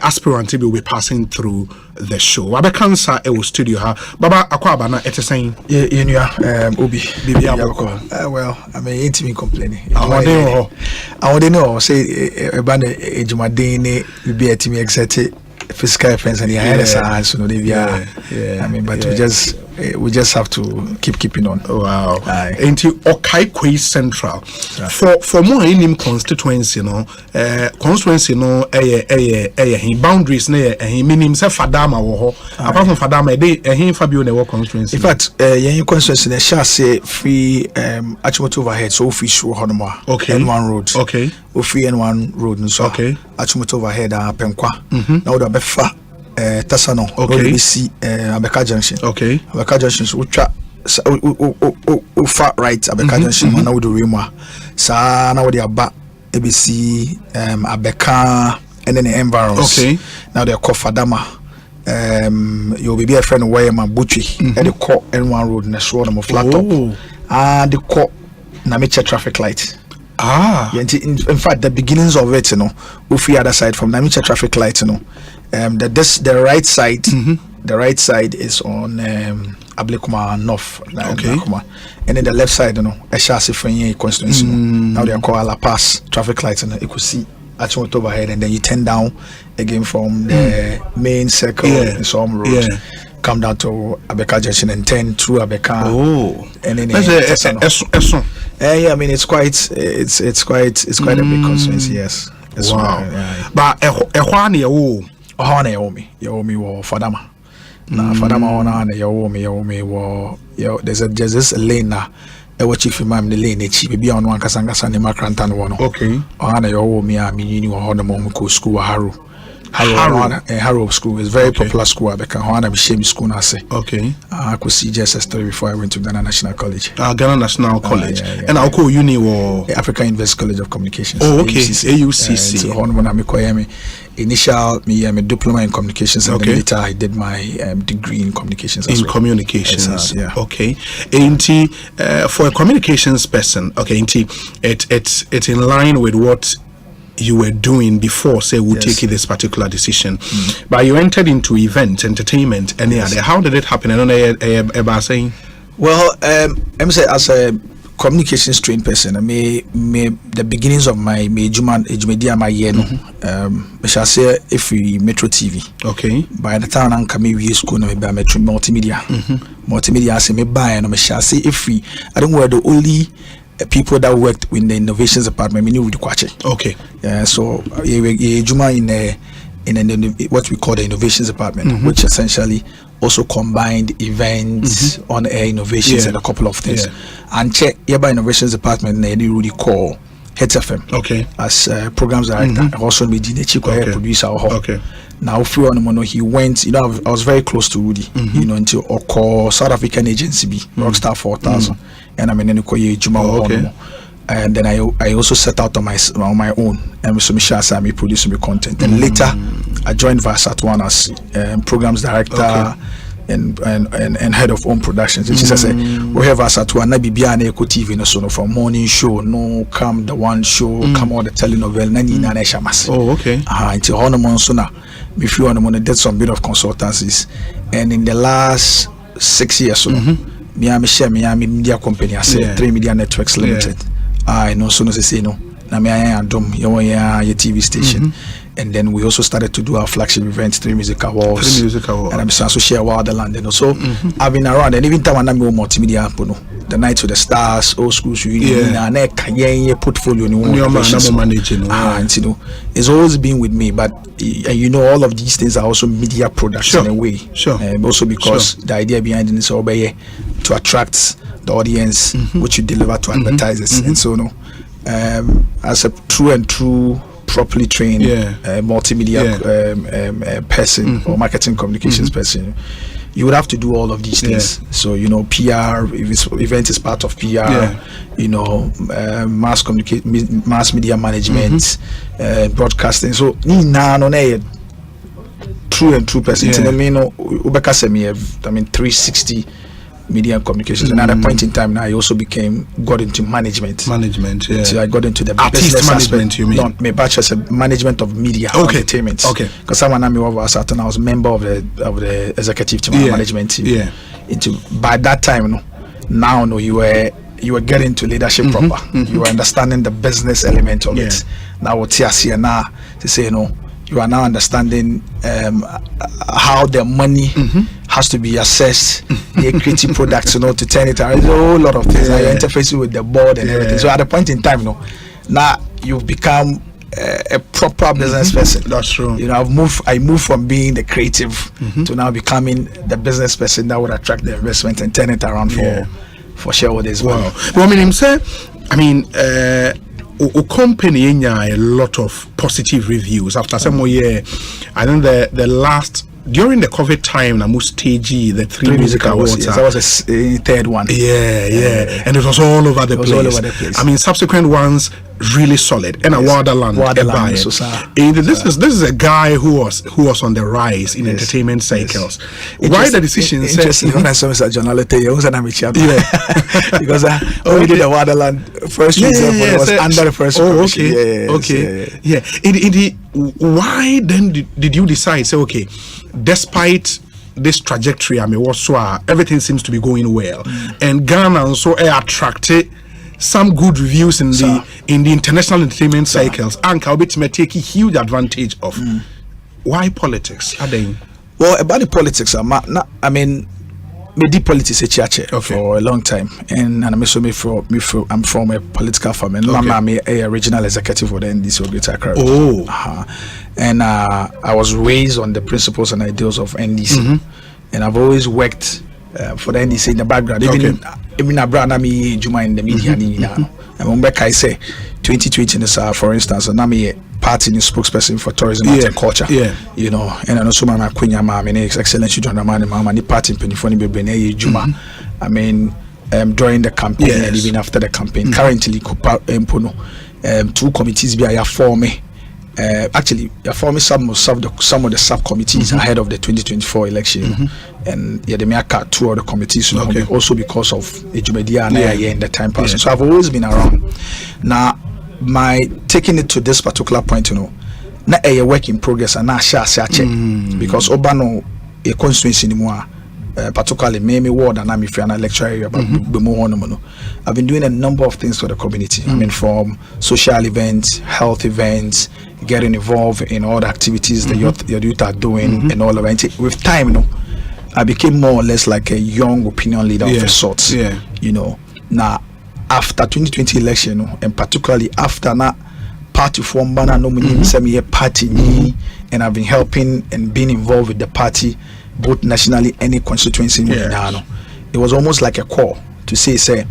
Aspirant will be passing through the show. Wabe cancer ewo studio ha. Baba akwaba na etesen Obi bibi aboko. Well, I mean, ain't me complaining. I want to know. Say, about the Jumadine, we be at me excited. Fiscal friends and the hands, so no, I mean, but we just have to keeping on. Wow. Ain't you Okaikwe Central for more in him constituency, constituency boundaries near minimum say Fadama wo apart from Fadama they Fabio ne constituency. In fact, constituency they shall say free Achimoto overhead so free show honoma. Okay. N1 road. Okay. Free N1 road and so. Okay. Achimoto overhead Penkwa. Now the befa Tasano. Okay. We see Abeka Junction. Okay. Abeka Junction so far right Abeka Junction now we do Rima. Sa now they are back ABC Abeka and then the environs. Okay. Now they're called Fadama. You'll be a friend where my butchery and the call N1 road and the sword of flat top. And the call Namicha traffic light. In fact, the beginnings of it, if we other side from Namicha traffic light, the right side, the right side is on Ablekuma North, okay, and then the left side, a chassis for constituency. Now they are called La Pass traffic lights, and you could see Achimoto overhead, and then you turn down again from the main circle in some road. come down to Abeka Junction and 10 through Abeka. Oh, and then yeah, I mean it's quite a big constituency. Yes. Wow. Yeah. But ehwane me wo Fadama. Na Fadama ona na me wo there's this lane na ewo chief imam the lane echi bi on wan kasangasa ne makranta no no. Okay. Ona me a me uni wo ho no mo ko school Harrow School is very popular school. Because Hwana Bishemi School na say. Okay. I could see GSS3 before I went to Ghana National College. Ghana National College. And I'll call uni or African University College of Communications. Oh, okay. AUCC. So Hwana initial me diploma in communications, and then later I did my degree in communications. Communications. Yeah. Okay. For a communications person, okay, it's in line with what you were doing before, say, we'll take this particular decision. But you entered into event, entertainment, and how did it happen? I don't know about saying. Well, I'm say as a communications trained person, I may the beginnings of my Jumedia my year, I shall say if we Metro TV. Okay. By the time I'm coming to school, I by Metro Multimedia. Multimedia, I say me buy, and I shall say if we, I don't know the only people that worked in the innovations department, okay. So Juma in what we call the innovations department, which essentially also combined events, on air innovations, and a couple of things. And check by innovations department, they really call Hits FM. Okay. As programs director, also made the chief producer. Okay. Now, if you want to know, he went. I was very close to Rudy. Until Oko South African agency, Rockstar 4000. And I'm in Juma. And then I also set out on my own, and so Michelle producing the content. And later I joined Varsat One as programs director and head of own productions. Which is I say we have Varsat One na bibia na Eko TV no so no from morning show no come the one show come all the telenovela na ni na shamas. Oh, okay. Until Honomon so na if you want to did some bit of consultancies, and in the last 6 years so Miami Media Company, I say 3 Media Networks Limited. I know soon as I say no. Na me I dom your TV station. And then we also started to do our flagship event, 3 Music Awards. And I'm also share Wonderland and also I've been around, and even time I'm multimedia the Night with the Stars, old schools and portfolio and it's always been with me, but all of these things are also media products in a way. Also because the idea behind it is to attract the audience which you deliver to advertisers. And so as a true properly trained multimedia person or marketing communications person, you would have to do all of these things. So PR, if event is part of PR, mass media management, broadcasting. So true person. I mean 360 media and communications. And at a point in time now, I also got into management. So I got into the artist management. You mean? No, my bachelor's management of media entertainment. Okay. Because someone over I was a member of the executive team and management team. By that time, you were getting to leadership proper. You were understanding the business element of it. Now what you see now to say you are now understanding how the money has to be assessed, the creative products, to turn it around. There's a whole lot of things. You're interfacing with the board and everything. So at a point in time, now you've become a proper business person. That's true. I moved from being the creative to now becoming the business person that would attract the investment and turn it around for shareholders. Wow. Well, company a lot of positive reviews after some more year. I think the last during the COVID time, I moved stage the 3 Music Awards. Yes, that was a third one. And it was all over the place. I mean, subsequent ones really solid. And a Wonderland. This is a guy who was on the rise in entertainment cycles. Why the decision? Interesting. When I saw Mr. John Alete, I was an amateur. Because when we did the Wonderland first was under the first. Why then did you decide? Say, okay, despite this trajectory, everything seems to be going well, and Ghana also attracted some good reviews in the international entertainment cycles, and I'll be take a huge advantage of. Why politics? Well, about the politics, I mean, me deep politics for a long time, and I'm also I'm from a political family. I'm a regional executive for the NDC of Greater Accra. And I was raised on the principles and ideals of NDC, and I've always worked for the NDC in the background. Even abroad, I'm in the media. And when I say 2020 is for instance, and I'm a party spokesperson for tourism and culture. You know, and I also my queen, my excellence, John Amani, my party in Penifoni Juma. I mean, during the campaign and even after the campaign. Currently, two committees are forming. Actually, they are forming some of the subcommittees ahead of the 2024 election, and they may cut two of the committees. Also because of Ejumedia and in the time passing. So I've always been around. Now, my taking it to this particular point, na a work in progress and na share because Obano a constituency anymore. Particularly maybe ward and I'm if you're an lecturer area, but I've been doing a number of things for the community. I mean, from social events, health events, getting involved in all the activities the youth are doing and all of it. With time, I became more or less like a young opinion leader of a sort. Now after 2020 election, and particularly after that party form banner nominee party and I've been helping and being involved with the party both nationally and in constituency. It was almost like a call to say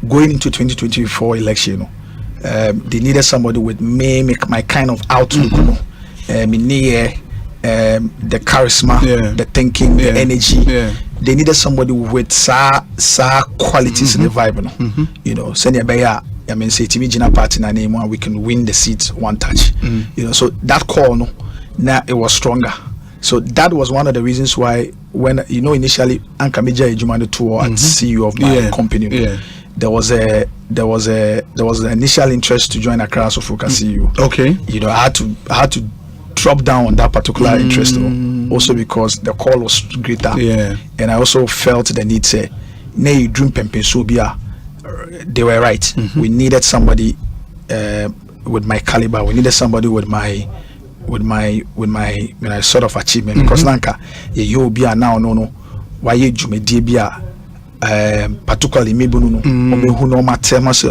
going into 2024 election, they needed somebody with my kind of outlook, the charisma, the thinking, the energy. They needed somebody with qualities in the vibe. Senior Bayer, I mean, say Timijina party na name, we can win the seat one touch. So that call, now it was stronger. So that was one of the reasons why when initially Anka Meja Ejumani tour at CEO of my company, there was the initial interest to join Accra Sofoka CEO. I had to drop down on that particular interest also because the call was greater. And I also felt the need say nay dream Pempensobia, they were right. We needed somebody with my caliber, we needed somebody with my sort of achievement because nanka you be now no why you jumedi bia particularly maybe who no matter dance.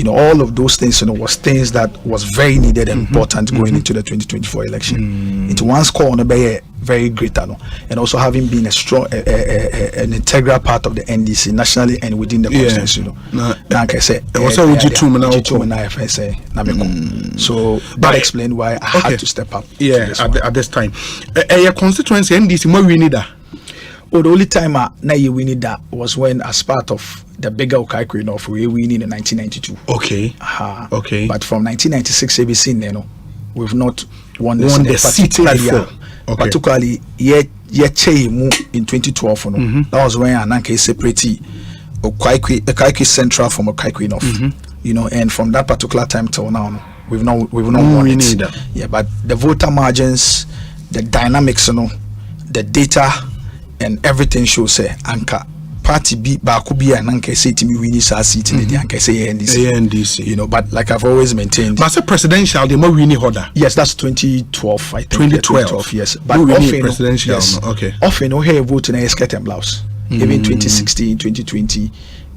All of those things was things that was very needed and important going into the 2024 election. It once called on a very great and also having been a strong an integral part of the NDC nationally and within the constituency. Like I said, so that explained why I had to step up. At this time, a constituency NDC more we need that. The only time we need that was when, as part of the bigger Okaikwe North, we winning in 1992. But from 1996, ABC, we've not won the seat. Particularly, in 2012. That was when Ananke separated Okaikwe Central from Okaikwe North. And from that particular time till now, we've not won it. But the voter margins, the dynamics, the data. And everything shows say Anka party B Bakubi and Anka say to me we need a seat in the Anka say NDC. But like I've always maintained. But a presidential the more we need order. Yes, that's 2012, I think. 2012, yes. But often presidential. Often no here vote in a skirt and blouse. Even 2016, 2020,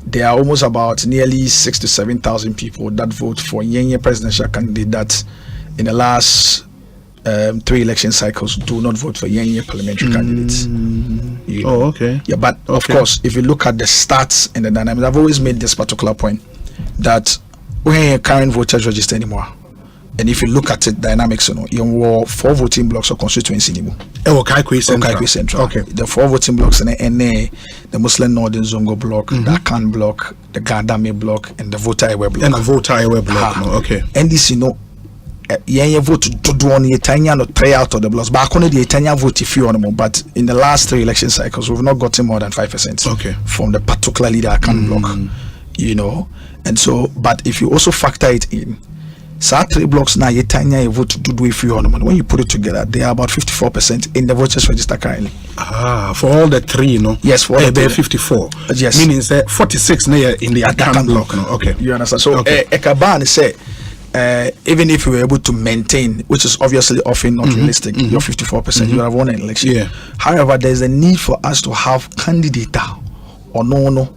there are almost about nearly 6,000 to 7,000 people that vote for Yenye presidential candidate that in the last 3 election cycles do not vote for Yenye parliamentary candidates. But of course, if you look at the stats and the dynamics, I've always made this particular point that when current voters register anymore, and if you look at the dynamics, you were 4 voting blocks of constituency anymore. Kaikwe Central. The 4 voting blocks and the Muslim Northern Zongo block, the Akan block, the Gandame block, and the Voter Ewe block. And the Voter Ewe block. And this, Yenye vote to do on the Italian or 3 out of the blocks. But only the Italian vote if you on but in the last 3 election cycles, we've not gotten more than 5% from the particular leader Akan block. And so, but if you also factor it in, 3 blocks now Italian vote to do if you on when you put it together, they are about 54% in the voters register currently. For all the 3, Yes, for all the 54. Yes. Meaning 46 in the Akan block. You understand? So Ekaban say even if we were able to maintain, which is obviously often not realistic, your 54%, you would have won an election. Yeah. However, there's a need for us to have candidate or no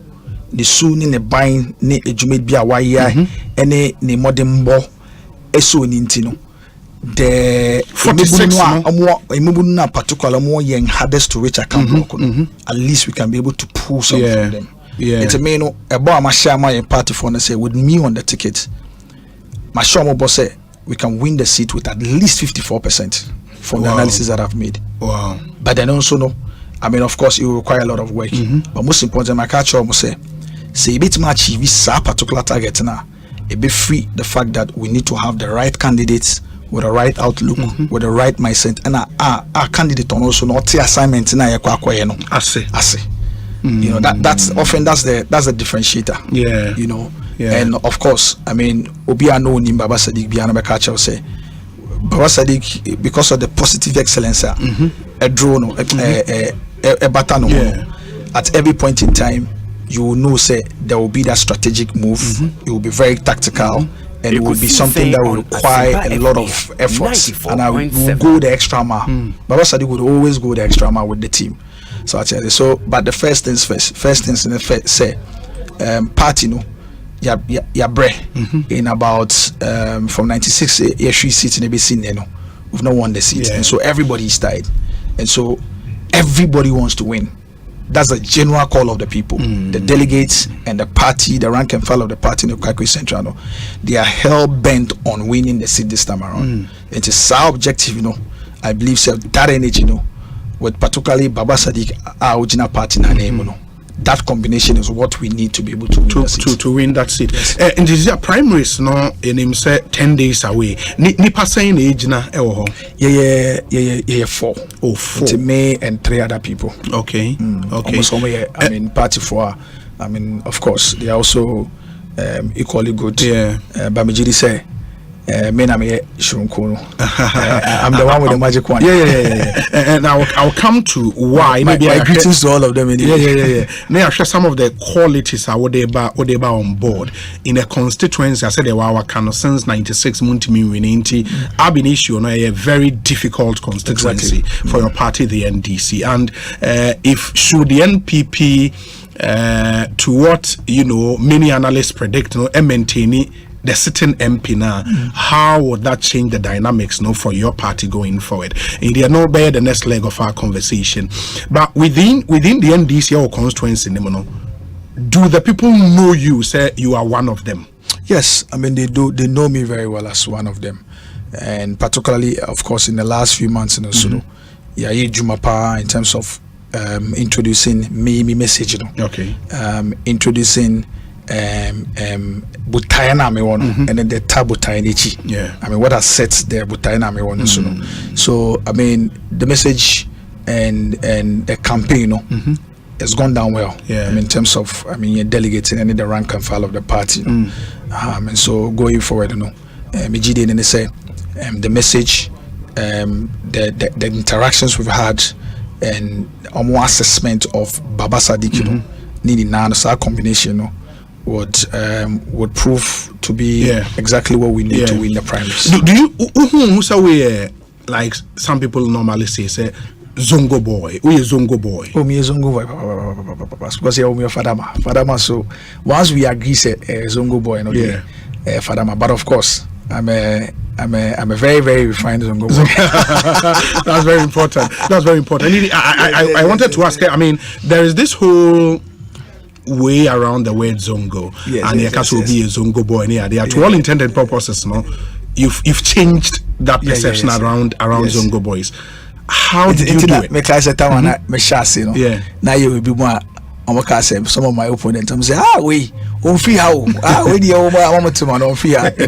the soon in the buying ne ejumate bi awaya ene ne modern bo eso nintino the 46 na particular more young hardest to reach account at least we can be able to pull some from them. It's a main about my share my party for say with me on the ticket. My share boss say we can win the seat with at least 54% from the analysis that I've made. Wow. But then also no, I mean of course it will require a lot of work. But most important my catch almost say a bit much achieve this particular target now. It be free the fact that we need to have the right candidates with the right outlook, with the right mindset, and our candidate on also not the assignment na I see. You know that's often that's the differentiator. Yeah. You know. Yeah. And of course, I mean Obi no ni Baba Sadiq Biana Bekacha say Baba Sadiq because of the positive excellence a drone a baton at every point in time you will know say there will be that strategic move. It will be very tactical and it will be something that will require a lot of efforts and I will go the extra mile. Baba Sadiq would always go the extra mile with the team. So I tell you, so but the first things say party no in about from 96 years seats in the scene we've not won the seat and so everybody is tied and so everybody wants to win. That's the general call of the people. The delegates and the party, the rank and file of the party in the Kakwe Central, they are hell bent on winning the seat this time around. It is our objective, I believe so that energy, with particularly Baba Sadiq, our original party name, that combination is what we need to be able to win that seat. Yes. And this is a primaries no in him say 10 days away. Nipa saying age na yeah 4. Oh, 4. It's me and 3 other people. Okay. Almost I mean party 4. I mean of course they are also equally good. Yeah. Bamijiri say I'm the one with the magic one. Yeah. And I'll come to why. My greetings to all of them. Yeah. May I share some of the qualities I would be on board in a constituency. I said they were since 96 Muntimi I've been issuing a very difficult constituency for your party, the NDC. And if should the NPP to what many analysts predict, maintaining the sitting MP now, how would that change the dynamics for your party going forward? And they are no better the next leg of our conversation. But within the NDC or constituency, do the people know you, say you are one of them? Yes, I mean they know me very well as one of them. And particularly, of course, in the last few months in Osuno, Jumapa in terms of introducing me message, okay. Introducing Butayana me one and then the Tabutayanichi. Yeah. I mean what has set the Butayana me one so I mean the message and the campaign has gone down well. Yeah. I mean in terms of you're delegating and the rank and file of the party. And so going forward, Mijide and they say the message, the interactions we've had and more assessment of Baba Sadiq, needing now a combination, would prove to be exactly what we need to win the primaries. Do you say like some people normally say Zongo boy? Who is Zongo boy? Oh, me is Zongo boy because you're me Fadama. So once we agree, say Zongo boy, Fadama. But of course, I'm a very, very refined Zongo boy. That's very important. I wanted to ask. I mean, there is this whole way around the word Zongo, and Yakas will be a Zongo boy. To all intended purposes, you've changed that perception around Zongo boys. How did you do it? Now you will be more. Some of my opponents I'm saying, we and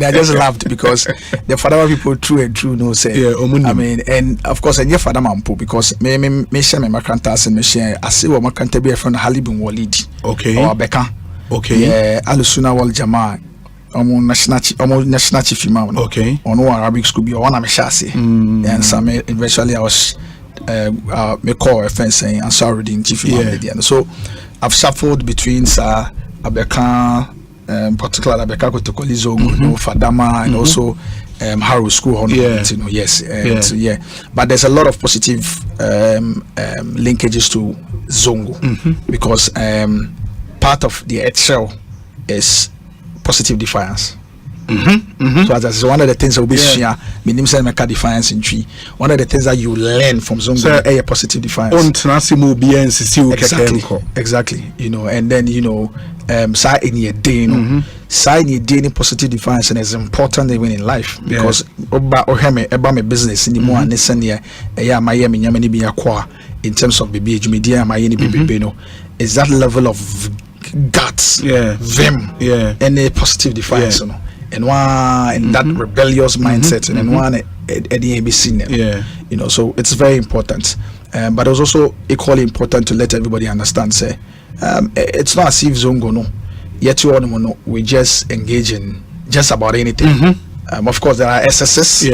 I just laughed because the father people true no say. I mean, and of course, and your father mampo because me share my cantas and me share. I see what my can't be from Halibun Walid. Okay. Or Becca. Okay. Yeah, Alusuna Wal Jama. National chief imam. Okay. On one Arabic school be one Ameshasi. And some eventually I was me call a friend saying Ansarudin chief imam. So I've shuffled between Abeka, particularly Bekako Tokoli Zongo, Fadama, and also Harrow School. Yes. But there's a lot of positive linkages to Zongo because part of the shell is positive defiance. So that's one of the things that will be defiance in tree. One of the things that you learn from Zongo is positive defiance. Exactly. And then side in your day, positive defiance and it's important even in life because about my business in the more and in terms of baby media is that level of guts, vim, and a positive defiance, and one in that rebellious mindset, and one at the ABC, so it's very important. But it's also equally important to let everybody understand. Say, it's not as if Zongo yet you all we just engage in just about anything. Of course, there are SSS,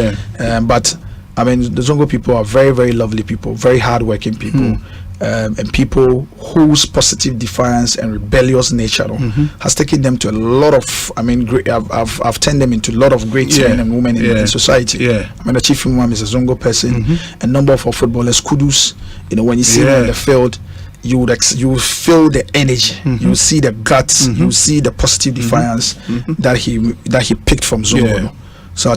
but I mean the Zongo people are very, very lovely people, very hardworking people. And people whose positive defiance and rebellious nature has taken them to a lot of, I've turned them into a lot of great men and women in society. I mean, the chief imam is a Zongo person. A number of our footballers, Kudus, when you see them on the field, you feel the energy, you see the guts, you see the positive defiance that he picked from Zongo. So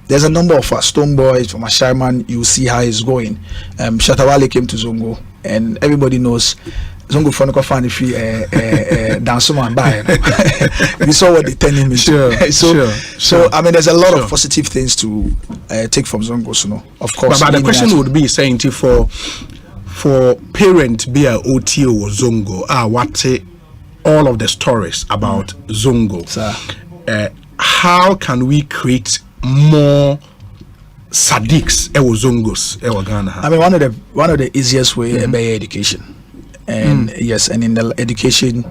there's a number of us, Stone Boys from Asharman, you see how it's going. Shatawale came to Zongo, and everybody knows Zongo Fonoko fan if you dance and buy. We saw what they turned him into. So I mean, there's a lot of positive things to take from Zongo. So of course, but the question would be saying for parent be a OTO or Zongo, what all of the stories about Zongo. How can we create more Sadiqs Zongos Ghana? I mean, one of the easiest way is education, and yes, and in the education,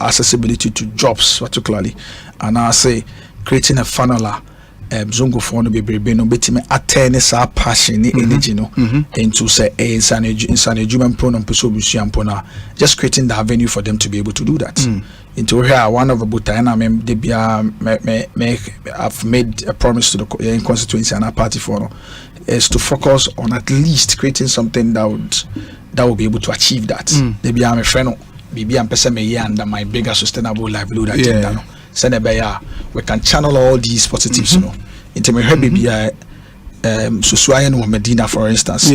accessibility to jobs particularly, and I say creating a funnel. Zongo for no be no betime attain sa passion energy into say insane human pronoun na just creating the avenue for them to be able to do that. Into here one of the butana I've made a promise to the Constituency and our party for is to focus on at least creating something that would be able to achieve that. Maybe I'm a friend, maybe I'm person me under my bigger sustainable livelihood agenda. We can channel all these positives, into my baby Susuayan or Medina, for instance.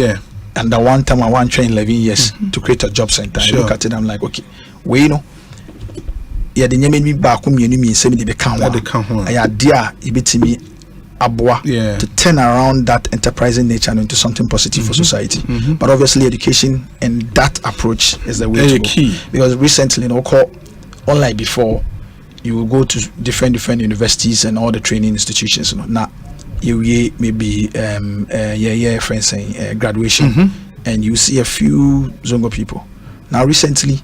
And the one time I want train 11 years to create a job center. I look at it, I'm like, okay, the name me back me send me the account. I dear me to turn around that enterprising nature into something positive for society. But obviously education and that approach is the way to go. Because recently, unlike before, you will go to different universities and all the training institutions. Now, you maybe friends saying graduation, and you see a few Zongo people. Now, recently,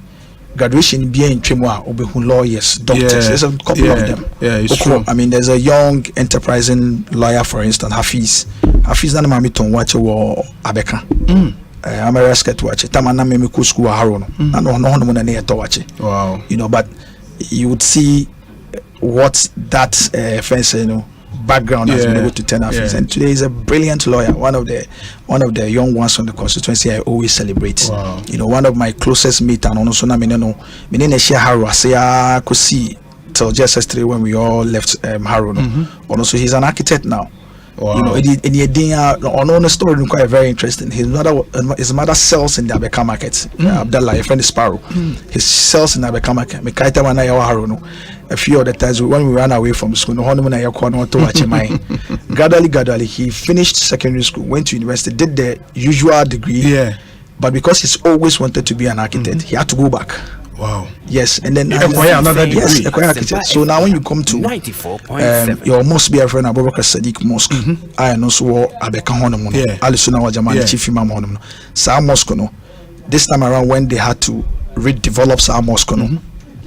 graduation being in Tremwa, lawyers, doctors. There's a couple of them. It's true. I mean, there's a young enterprising lawyer, for instance, Hafiz. Hafiz na mami ton watch wo Abeka. I'm a rescue watch. Tamana me ku school Harono. No na ne to watch. Wow. But you would see what that background has been able to turn out. And today he's a brilliant lawyer, one of the young ones on the constituency I always celebrate. Wow. One of my closest mates, and also share Harrow I could see till just yesterday when we all left Harrow. But also he's an architect now. Wow. On the story quite very interesting. His mother sells in the Abeka market. Abdallah, a friend is Sparrow. He sells in the Abeka market. A few of the times when we ran away from school, gradually he finished secondary school, went to university, did the usual degree. But because he's always wanted to be an architect, he had to go back. Wow. Yes, and then acquire another degree. Yes, acquire architect. So now when you come to 94.7, your mosque be a friend Abubakar Sadiq Mosque. I know so Abeka Honomono. Alisuna Wajaman Chief Imam Honomono. Sa Mosque no. This time around when they had to redevelop Sa Mosque no,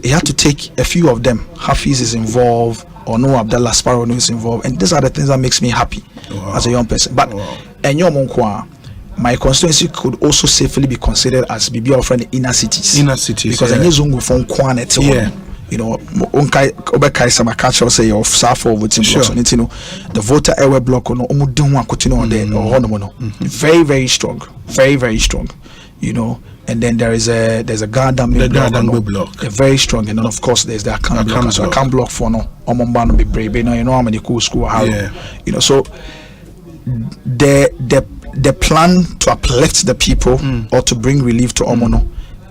he had to take a few of them. Hafiz is involved, or no Abdallah Sparrow is involved, and these are the things that makes me happy as a young person. But my constituency could also safely be considered as BB friend inner cities. Inner cities. Because I need Zongo from Kwanet. you know, Obekai Sama catch or say of Safo voting blocks on it, you know, the voter airway block on Omudunwa Kutino on there or Honomono. Very, very strong. Very, very strong. You know, and then there's a Gardambe block. They're very strong, and then of course there's the account block. So account block for no Omombano be brave, you know how many cool school how you know, so the plan to uplift the people or to bring relief to Omono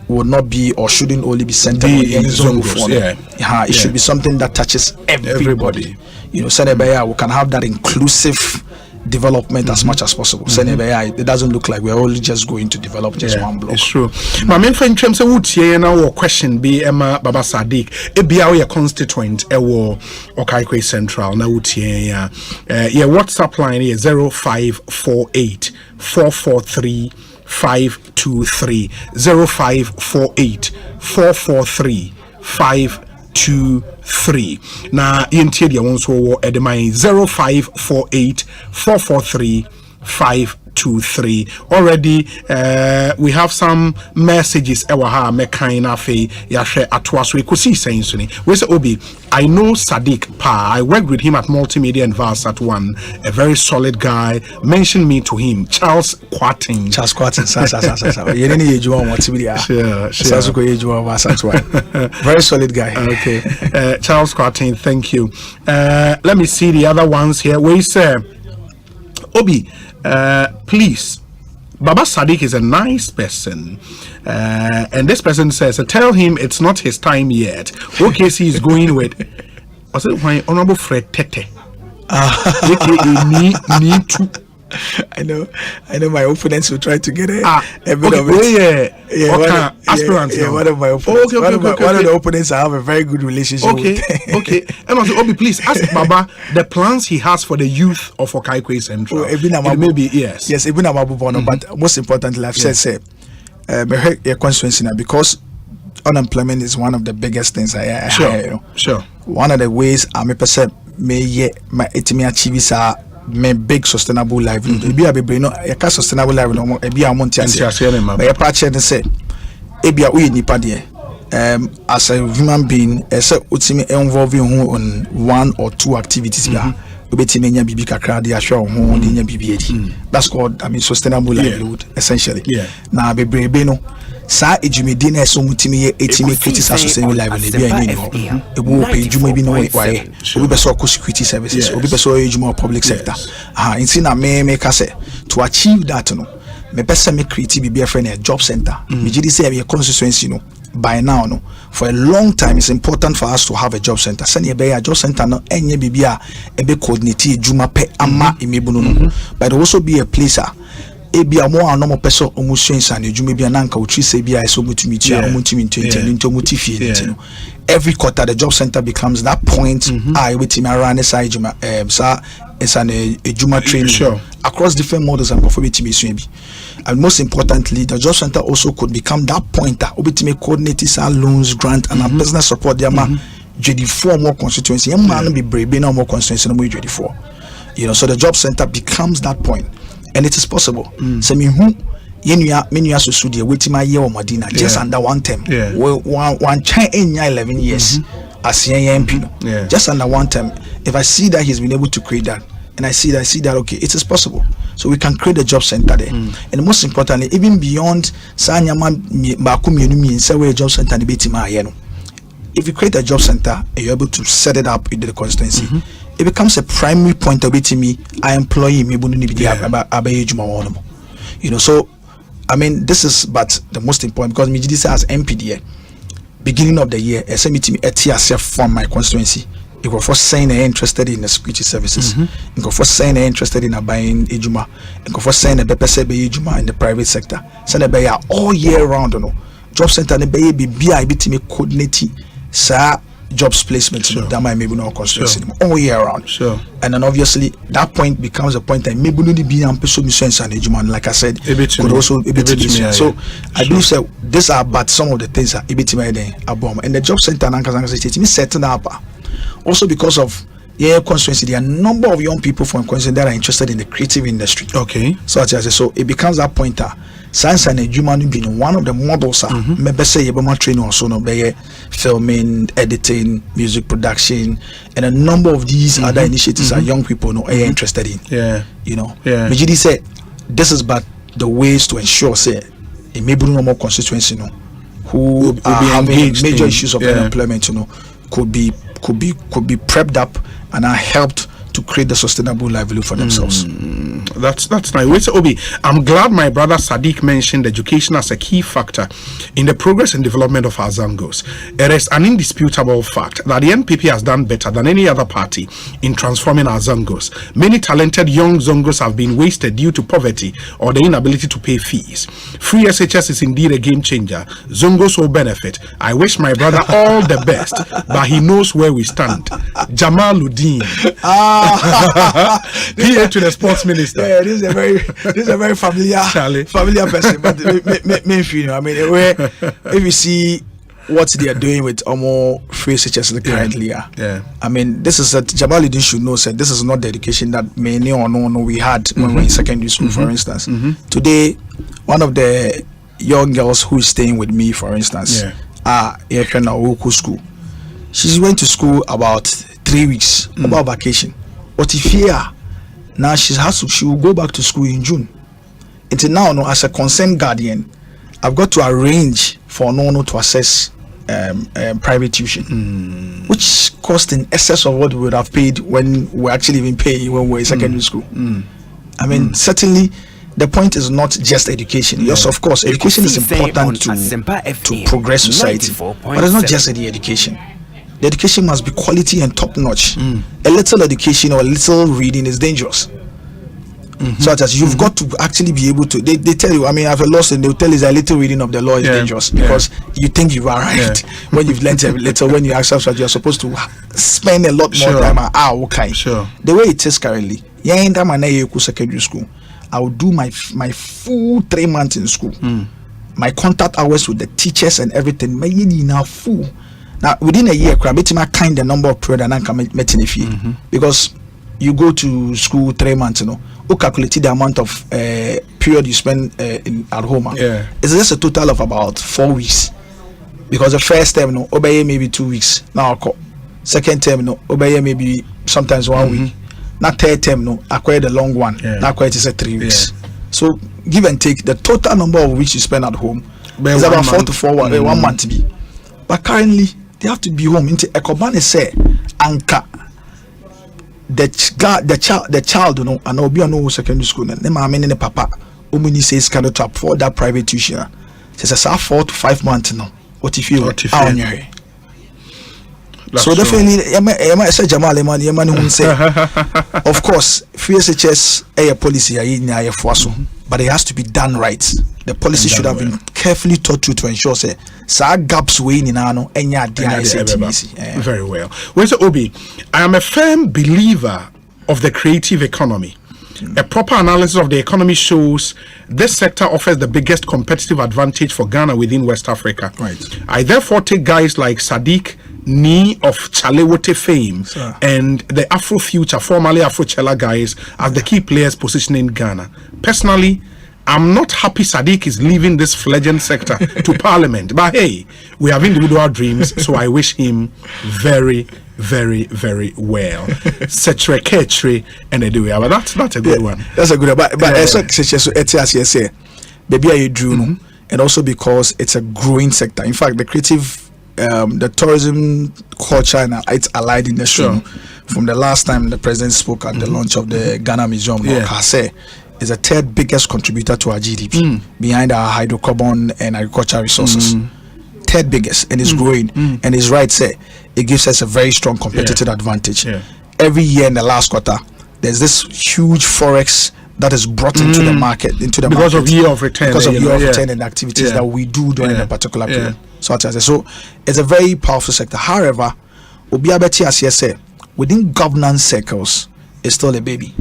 would not be or shouldn't only be centered on any zone before. It should be something that touches everybody. You know, Senebaya, we can have that inclusive development as much as possible. Senebaya, it doesn't look like we're only just going to develop just one block. It's true. My main friend Trim say would here now question be Emma Baba Sadiq. It be our constituent ewo Okaikwe Central now would here WhatsApp line is 0548 443 523 0548 443 523. Now intie dia won so wo edemai 0548 443 523. Already we have some messages ewa ha mekan afi ya hwe atoa so Ekosiisen so ni we say Obi, I know Sadiq Pa. I worked with him at Multimedia and Vals at one. A very solid guy. Mention me to him. Charles Quatin. You didn't hear you on Multimedia. Sure. Very solid guy. Okay. Charles Quatin, thank you. Let me see the other ones here. We say Obi, please, Baba Sadiq is a nice person, and this person says, tell him it's not his time yet. OKC is going with, was it my honorable Fred Tete? Need to. I know my opponents will try to get a bit of it. Aspirant. One of my opponents. One of the opponents I have a very good relationship with. Okay. And also, Obi, please ask Baba the plans he has for the youth of Okaikwe Central. Maybe yes. Yes, Ibn Amabu Bono, but most importantly, I've said, your constituency now, because unemployment is one of the biggest things I hear. Sure. One of the ways I'm a person may my etimi achieve is me big sustainable livelihood. Ebi abebre no e ka sustainable livelihood no ebi amonti ase. But e pa che ne say ebi a we nipa de as a human being say utimi involve you on one or two activities bia obetimi nya bibi kakra de ahwe ho de nya bibi edi. That's called sustainable livelihood essentially. Na abebre be no sa ejumedi na so mutimi ye etimi critical sustainable livelihood bia ni no ebu pe ejuma bi no why obi be so security services obi be so ejuma public sector inti na me ka say to achieve that no me pese me create bi a friend a job center me gidi say be constituency no by now no for a long time it's important for us to have a job center send ye be a job center no enye bibia e be coordinate ejuma pe ama emebunu no but also be a place ebia mo anomo peso omusuensa na ejuma bia nanka utri se bia so mutumi tia omutumi 20 mutifie ntino every quarter the job center becomes that point within around the side ejuma sa it's an ejuma training across different models and performance bi. And most importantly, the job center also could become that pointer obitime coordinate our loans grant and our business support there ma JD4 more constituency e ma no be brebe na more constituency no more JD4, you know, so the job center becomes that point. And it is possible. So me who yenua so de wetima ye o Madina just under one term. One chain in 11 years as MP. Just under one term. If I see that he's been able to create that, and I see that okay, it is possible. So we can create a job center there. And most importantly, even beyond Sanyama Bakumuni say we job center the betima yeno. If you create a job center and you're able to set it up in the constituency, it becomes a primary point of me. I employ me, you know. So, I mean, this is but the most important because me this as MPDA, beginning of the year, I sent me to TSF from my constituency. You go for saying they're interested in the security services. You go for saying they're interested in buying ejuma. You go for saying the BPSB ejuma in the private sector. Send a all year round, you know. Job center the baby BI me coordinate sa jobs placement that might maybe not constituency all year round. And then obviously that point becomes a point that maybe no be am person sense and ejuma, like I said could also so I believe say these are but some of the things that abom and the job center and setting up also because of constituency there are a number of young people from constituency that are interested in the creative industry. Okay, so it becomes that pointer science and education being one of the models maybe say you training also no be filming, editing, music production, and a number of these other initiatives that young people are interested in. You know, Mijidi said this is but the ways to ensure say in maybe no more constituency who are having major issues of unemployment could be prepped up and are helped to create the sustainable livelihood for themselves. That's nice. Wait, Obi, I'm glad my brother Sadiq mentioned education as a key factor in the progress and development of our Zongos. It is an indisputable fact that the NPP has done better than any other party in transforming our Zongos. Many talented young Zongos have been wasted due to poverty or the inability to pay fees. Free SHS is indeed a game changer. Zongos will benefit. I wish my brother all the best, but he knows where we stand. Jamaluddin. PA to the sports minister. Yeah, this is a very familiar person. But me you know, I mean, if you see what they are doing with almost free SHS currently, I mean, this is that Jamaluddin should know. Said this is not the education that many or no we had when we were in secondary school, for instance. Today, one of the young girls who is staying with me, for instance, school. She went to school about 3 weeks about vacation. But if here now she will go back to school in June. Until now, as a concerned guardian, I've got to arrange for no to access private tuition, which cost in excess of what we would have paid when we actually even pay when we were in secondary school. I mean, certainly the point is not just education. Yes, of course, education is important to progress society, but it's not just the education. The education must be quality and top notch. A little education or a little reading is dangerous. Such as you've got to actually be able to. They tell you. I mean, I've lost, and they'll tell you that a little reading of the law is dangerous because you think you've arrived when you've learned a little. When you ask yourself, you're supposed to spend a lot more time. Okay. The way it is currently, secondary school, I will do my full 3 months in school. My contact hours with the teachers and everything. My now full. Now within a year, I kind the number of period and I can meet in a fee because you go to school 3 months, you calculate the amount of period you spend at home. It's just a total of about 4 weeks because the first term, obey maybe 2 weeks. Now second term, obey maybe sometimes 1 week. Now third term, acquire the long one. Now acquire it is 3 weeks. So give and take the total number of weeks you spend at home is about 4 to 4 1 month to be. But currently they have to be home. Into Ekobane say anka the child and will be on secondary school. Then my man and papa omuni says cannot afford that private tuition. Says 4 to 5 months now. What if you on your hair? So definitely, I say Jamal Eman say, of course, free SHS a policy but it has to be done right. The policy should have been carefully thought through to ensure say gaps way in very well. Where's Obi? I am a firm believer of the creative economy. A proper analysis of the economy shows this sector offers the biggest competitive advantage for Ghana within West Africa. I therefore take guys like Sadiq Ni of Chalewote fame and the Afro Future, formerly Afro Chella guys, as the key players positioning Ghana. Personally, I'm not happy Sadiq is leaving this fledgling sector to Parliament, but hey, we have individual dreams, so I wish him very, very, very well. Setre and but that's a good one. That's a good one. But baby, I drew, and also because it's a growing sector. In fact, the creative. The tourism culture and it's allied in the show. From the last time the president spoke at the launch of the Ghana Museum, Kase is the third biggest contributor to our GDP behind our hydrocarbon and agricultural resources. Third biggest, and it's growing. And it's right, say it gives us a very strong competitive advantage. Every year in the last quarter, there's this huge forex that is brought into the market, because of year of return, and activities that we do during a particular period. So it's a very powerful sector. However, Obiabeti as say within governance circles is still a baby.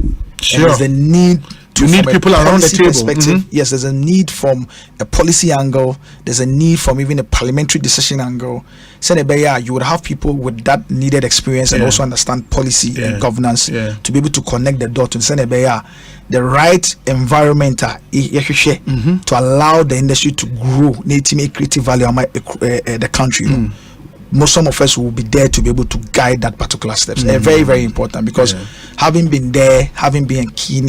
There's a need to need people around the table. Perspective, yes, there's a need from a policy angle. There's a need from even a parliamentary decision angle. You would have people with that needed experience and also understand policy and governance to be able to connect the dot to the right environment to allow the industry to grow, make creative value the country. Some of us will be there to be able to guide that particular steps. Very, very important, because having been there, having been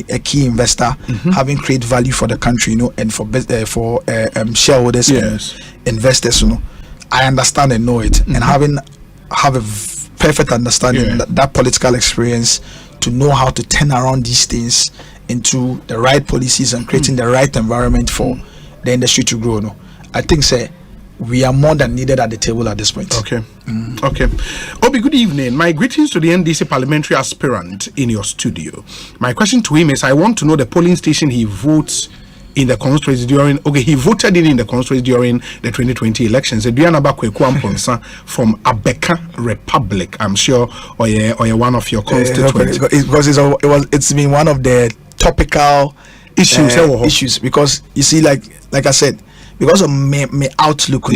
a key investor, having created value for the country, and for shareholders and investors, I understand and know it, and have a perfect understanding that political experience to know how to turn around these things into the right policies and creating the right environment for the industry to grow. I think we are more than needed at the table at this point. Okay. Obi, good evening. My greetings to the NDC parliamentary aspirant in your studio. My question to him is, I want to know the polling station he votes in the constituency he voted in the constituency during the 2020 elections. Eduana Bakwe from Abeka Republic. I'm sure or one of your constituents. Because it's been one of the topical issues, because you see, like I said, because of my outlook,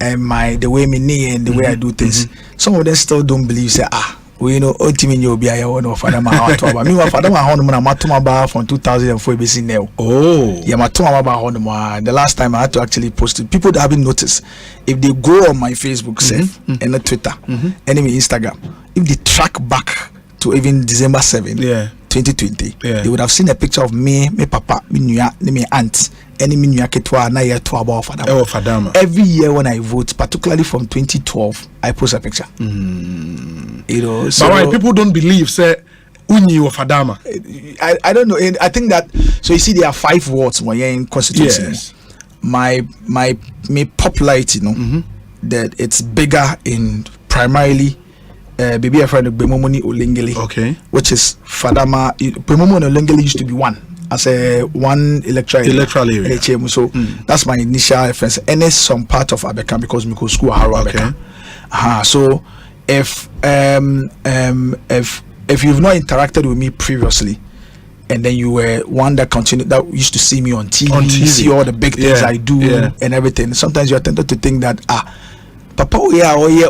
and the way me knee and the way I do things, some of them still don't believe. Ultimately you'll be a one of Fadama. Me Fadama Honma from 2004 BC now. The last time I had to actually post it. People that haven't noticed, if they go on my Facebook and the Twitter, and even Instagram, if they track back to even December 7, 2020, they would have seen a picture of me, my papa, me aunt, and me ketwa na year to about Fadama. Every year when I vote, particularly from 2012, I post a picture. So but why people don't believe Uni or Fadama? I don't know. I think that, so you see, there are 5 wards in Constituency. Yes. My popularity, that it's bigger in primarily baby a friend of Bemomoni Olengeli, which is Fadama. Bemomoni Olengeli used to be one as a one electoral area. So that's my initial reference. And it's some part of Abeka because we go school Abeka. So if you've not interacted with me previously, and then you were one that used to see me on TV, see all the big things I do and everything, sometimes you're tempted to think that Papa,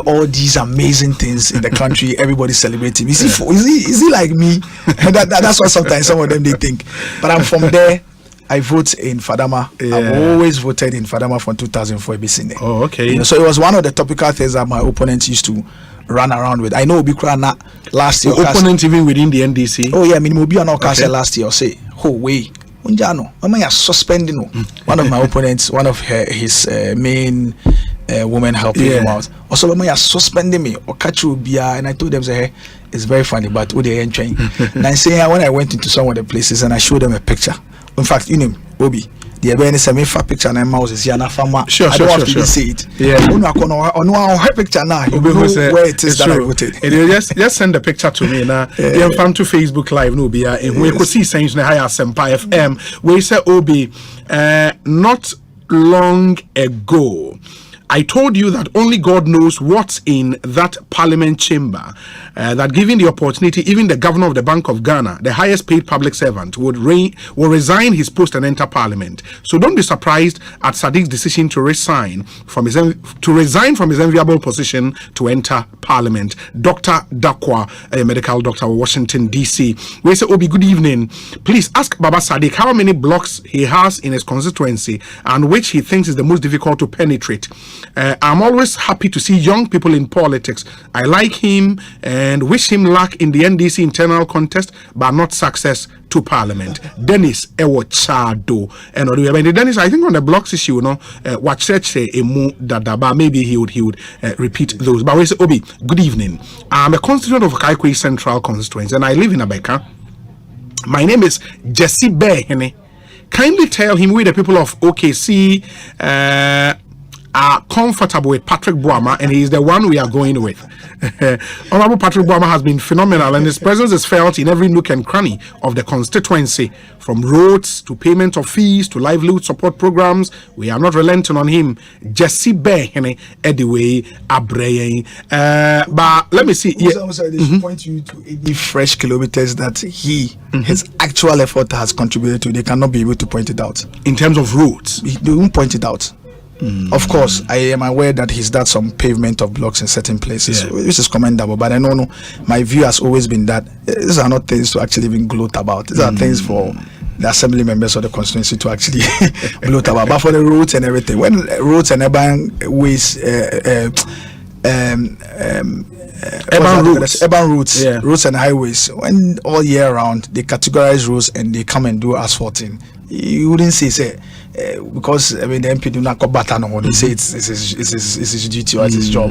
all these amazing things in the country, everybody's celebrating. Is he like me? That's what sometimes some of them they think. But I'm from there. I vote in Fadama. I've always voted in Fadama from 2004 BC. Oh, okay. So it was one of the topical things that my opponents used to run around with. I know Obikrana last year. Opponent even within the NDC. Oh yeah, Obiano last year say, oh wait, Unjano, am I suspending? One of my opponents, one of his main women helping him out. Also, am I suspending me or catch you? And I told them, say, it's very funny, but what they ain't trying. And I say, when I went into some of the places and I showed them a picture. In fact, Obi, the awareness of me for picture and mouse is Yana Fama. I don't have to see it. On her picture now, you know where it is that I voted. Just send the picture to me now. I'm fan to Facebook Live, no be and we could see saying na higher Asempa FM. We say Obi, not long ago, I told you that only God knows what's in that parliament chamber, that given the opportunity, even the governor of the Bank of Ghana, the highest paid public servant, will resign his post and enter parliament. So don't be surprised at Sadiq's decision to resign from his enviable position to enter parliament. Dr. Dakwa, a medical doctor of Washington, D.C. We say, Obi, good evening. Please ask Baba Sadiq how many blocks he has in his constituency and which he thinks is the most difficult to penetrate. I'm always happy to see young people in politics. I like him and wish him luck in the NDC internal contest, but not success to parliament. Dennis Ewochado. And Dennis, I think on the blocks issue, watch say emu dadaba. Maybe he would repeat those. But we say, Obi, good evening. I'm a constituent of Kaikwe Central Constituency and I live in Abeka. My name is Jesse Behene. Kindly tell him we the people of OKC are comfortable with Patrick Boama, and he is the one we are going with. Honorable Patrick Boama has been phenomenal, and his presence is felt in every nook and cranny of the constituency, from roads to payment of fees to livelihood support programs. We are not relenting on him. Jesse Behene Ediway Abreye. But let me see. Point you to 80 fresh kilometers that his actual effort has contributed to. They cannot be able to point it out. In terms of roads, they won't point it out. Of course, I am aware that he's done some pavement of blocks in certain places, which is commendable. But I know my view has always been that these are not things to actually even gloat about. These are things for the assembly members of the constituency to actually gloat about. But for the roads and everything, when roads and urban ways, urban routes, roads and highways, when all year round they categorize roads and they come and do asphalting, you wouldn't say because I mean the MP do not go back no, they say it's his duty or it's his job.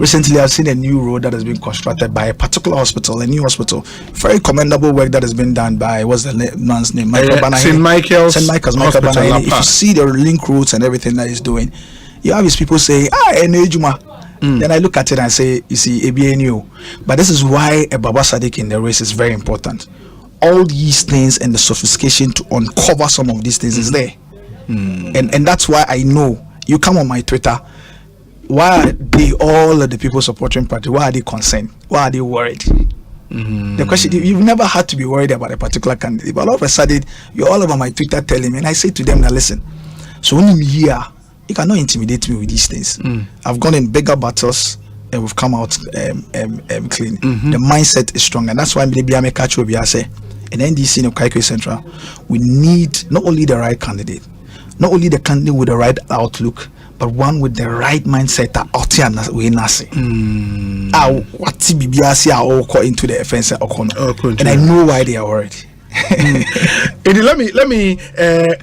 Recently, I've seen a new road that has been constructed by a particular hospital, a new hospital. Very commendable work that has been done by what's the man's name? St. Michael's Hospital. If you see the link roads and everything that he's doing, you have his people say, then I look at it and say, you see, ABNU. But this is why a Baba Sadiq in the race is very important. All these things and the sophistication to uncover some of these things is there. And that's why I know you come on my Twitter. Why are they, all of the people supporting party, why are they concerned? Why are they worried? The question, you've never had to be worried about a particular candidate, but all of a sudden you're all over my Twitter telling me, and I say to them, now listen, so when you're here, you cannot intimidate me with these things. I've gone in bigger battles and we've come out clean. The mindset is strong, and that's why maybe I make catch up. I say, in NDC in Okaiko Central, we need not only the right candidate, not only the candidate with the right outlook, but one with the right mindset that we nasi. What TBBC are all caught into the offense and I know why they are worried. Let me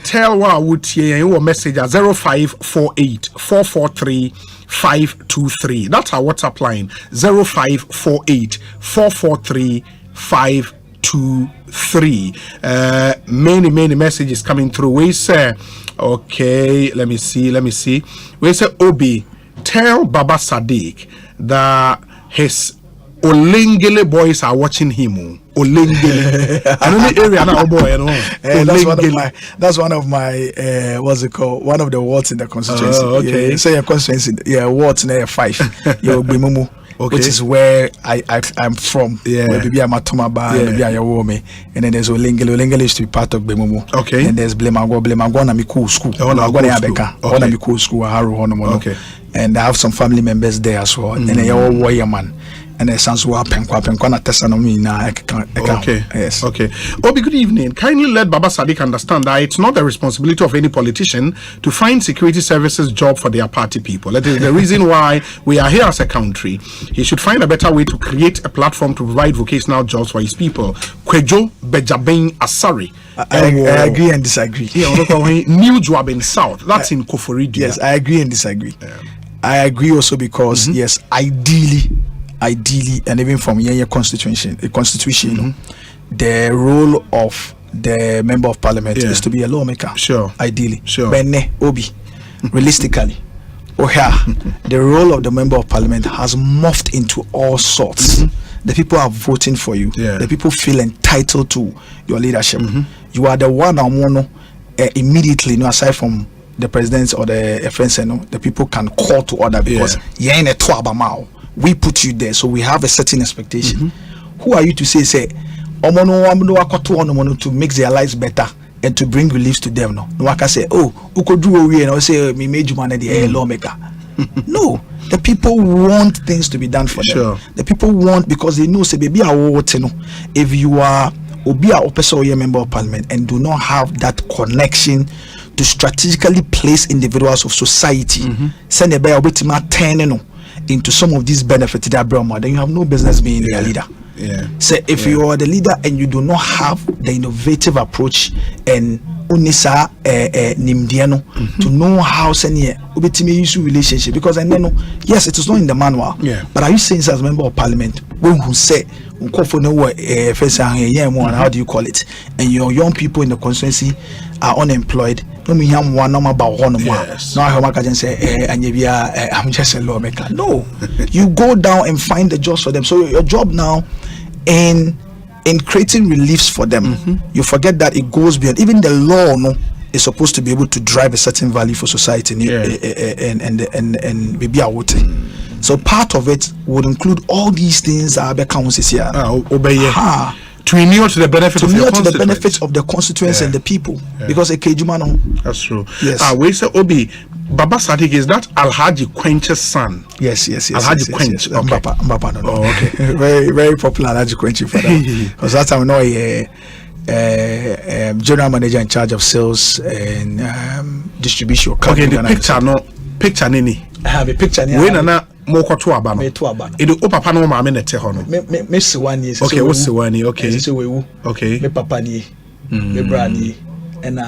tell what I would hear your message at 0548 443 523. That's our WhatsApp line. 0548 443 523. Many messages coming through. We say, okay, let me see. We say, Obi, tell Baba Sadiq that his Olengele boys are watching him. Olengele. I know the area now, boy. That's one of my what's it called? One of the wards in the constituency. Okay. Say your constituency. Wards near 5. Your Bimumu. Okay. Which is where I'm from. Maybe I'm a Tomaba, maybe I'm a woman. And then there's Olengele. Olengele is to be part of Bemumu. Okay. And there's Blemago na Miku school. Miku school, okay. And I have some family members there as well. And then you're a warrior man. And there's some who happen na tesanomi na. Okay. Yes. Okay. Obi, good evening. Kindly let Baba Sadiq understand that it's not the responsibility of any politician to find security services job for their party people. That is the reason why we are here as a country. He should find a better way to create a platform to provide vocational jobs for his people. Kwejo Bejaben Asari. I agree and disagree. New job in South. That's in Koforidu. Yes, I agree and disagree. I agree also because yes, ideally, and even from your constitution, the role of the member of parliament is to be a lawmaker. Sure. Ideally. Sure. Bene Obi, realistically, the role of the member of parliament has morphed into all sorts. The people are voting for you. The people feel entitled to your leadership. You are the one immediately, aside from the president or the FNC, the people can call to order because you're in a twabamao. We put you there, so we have a certain expectation. Who are you to say to make their lives better and to bring relief to them? No one can say, who could do away and say me made you man the lawmaker. No, the people want things to be done for them. The people want, because they know say baby if you are a member of parliament and do not have that connection to strategically place individuals of society, send a bear with my into some of these benefits that then you have no business being a leader. So if you are the leader and you do not have the innovative approach and unisa nimdiano to know how senior use relationship, because I know yes, it is not in the manual, but are you saying as a member of parliament when who say how do you call it, and your young people in the constituency are unemployed, no me ham one no about one more. No, I can say, I'm just a lawmaker. No, you go down and find the jobs for them. So your job now in creating reliefs for them, you forget that it goes beyond even the law. No, is supposed to be able to drive a certain value for society, and maybe I would. So part of it would include all these things that are councils here. To renew to the benefit of the benefit of the constituents and the people, because a Kejumano. That's true. Yes. We say Obi Baba Sadiq, is that Alhaji Quench's son? Yes. Alhaji Quench. Yes. Mbapa, no. Oh, okay. very, very popular Alhaji Quench for that. Because that time I know general manager in charge of sales and distribution. Okay, the picture nini. I have a picture. Moko to abano. Edo o papa no ma me nete ho no. Me se one year. Okay, what's the one year? Okay. So we okay. Me papa ni, me brani, and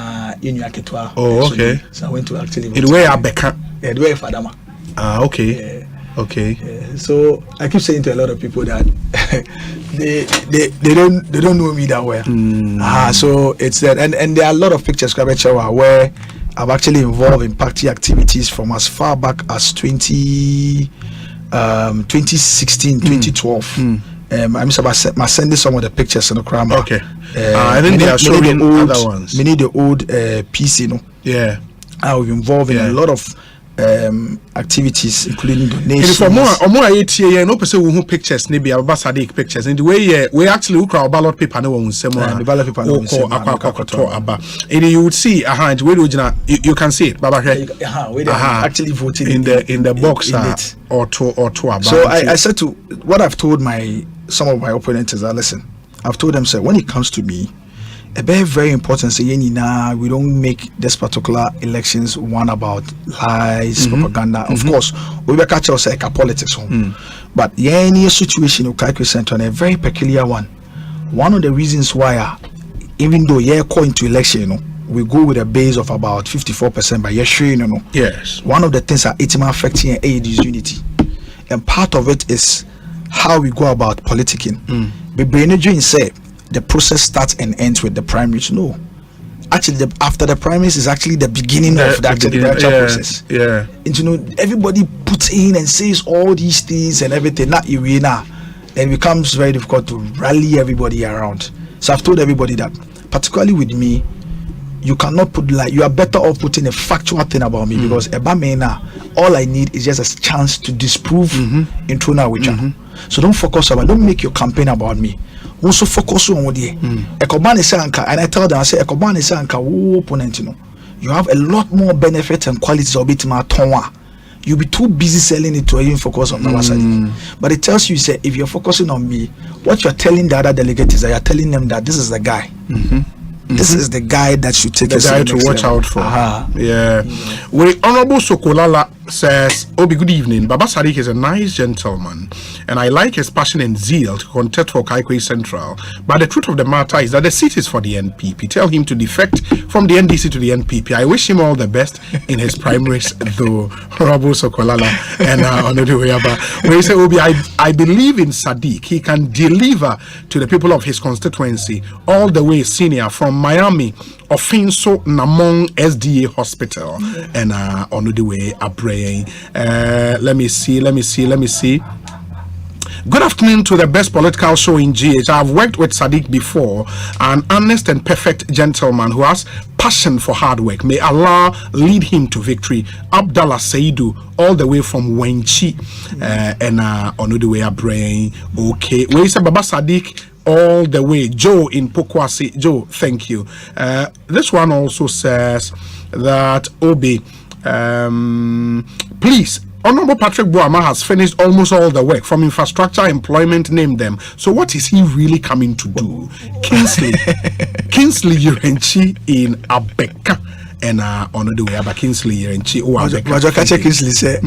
inu aketwa. Oh, okay. So I went to actually. Edo way abeka. Edo way fadama. Okay. Okay. So I keep saying to a lot of people that they don't know me that well. So it's that, and there are a lot of pictures where I've actually involved in party activities from as far back as 2016, 2012. I'm sending some of the pictures in the crowd. Okay. I think they are showing other ones. We need the old PC, no? Yeah. I was involved in a lot of activities, including donations. For more no person who pictures maybe Baba Sadiq pictures in the way we actually look our ballot paper no one the ballot paper no and you would see you can see it Baba actually voting in the box or two about. So I said to what I've told some of my opponents is that listen, I've told them, sir, when it comes to me, a very, very important say we don't make this particular elections one about lies, propaganda. Of course, we will catch us like a politics home. But any situation of Kaikwe Center, a very peculiar one. One of the reasons why, even though call into election, we go with a base of about 54%, but yes. One of the things that it's affecting aid is unity. And part of it is how we go about politicking. The brain say the process starts and ends with the primaries. No, actually, after the primaries is actually the beginning of the actual process. Yeah, and everybody puts in and says all these things and everything. Not arena, and it becomes very difficult to rally everybody around. So I've told everybody that, particularly with me, you cannot put you are better off putting a factual thing about me because all I need is just a chance to disprove in Tuna with you. So don't make your campaign about me. Also focus on what Ekobani Sanka, and I tell them, I say Ekobani Sanka, opponent, you have a lot more benefits and qualities of it. You'll be too busy selling it to even focus on Nawasadi. But it tells you, say, if you're focusing on me, what you're telling the other delegates is that you're telling them that this is the guy. This is the guy that should take the guy to watch out for. Yeah. Well, Honorable Sokolala says, Obi, good evening. Baba Sadiq is a nice gentleman, and I like his passion and zeal to contest for Kaikwe Central. But the truth of the matter is that the seat is for the NPP. Tell him to defect from the NDC to the NPP. I wish him all the best in his primaries, though. Honorable Sokolala and Honorable Weyaba. When you say, Obi, I believe in Sadiq. He can deliver to the people of his constituency all the way senior from Miami, Ofinso Namong SDA Hospital, and on the way a praying. Let me see. Good afternoon to the best political show in GH. I've worked with Sadiq before, an honest and perfect gentleman who has passion for hard work. May Allah lead him to victory. Abdallah Saidu, all the way from Wenchi, and on the way a praying. Okay, where is Baba Sadiq? All the way, Joe in Pokwasi. Joe, thank you. This one also says that Obi, please, Honorable Patrick Boama has finished almost all the work from infrastructure, employment, name them. So what is he really coming to do? Kingsley Yurenchi in Abeka, and on the way about Kingsley Yurenchi. Oh, Abeka. Kingsley say,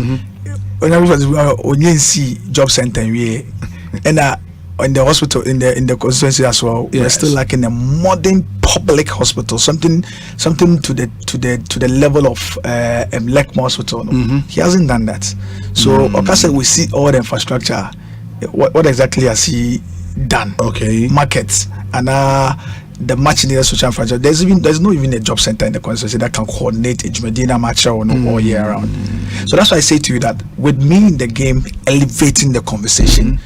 when I was on job center, and in the hospital, in the constituency as well, we're still lacking a modern public hospital, something to the level of Lekmo Hospital. He hasn't done that. So Okasa, we see all the infrastructure. What exactly has he done? Okay, markets and the much needed social infrastructure. There's not even a job center in the constituency that can coordinate a Jumedina match all year round. So that's why I say to you that with me in the game, elevating the conversation,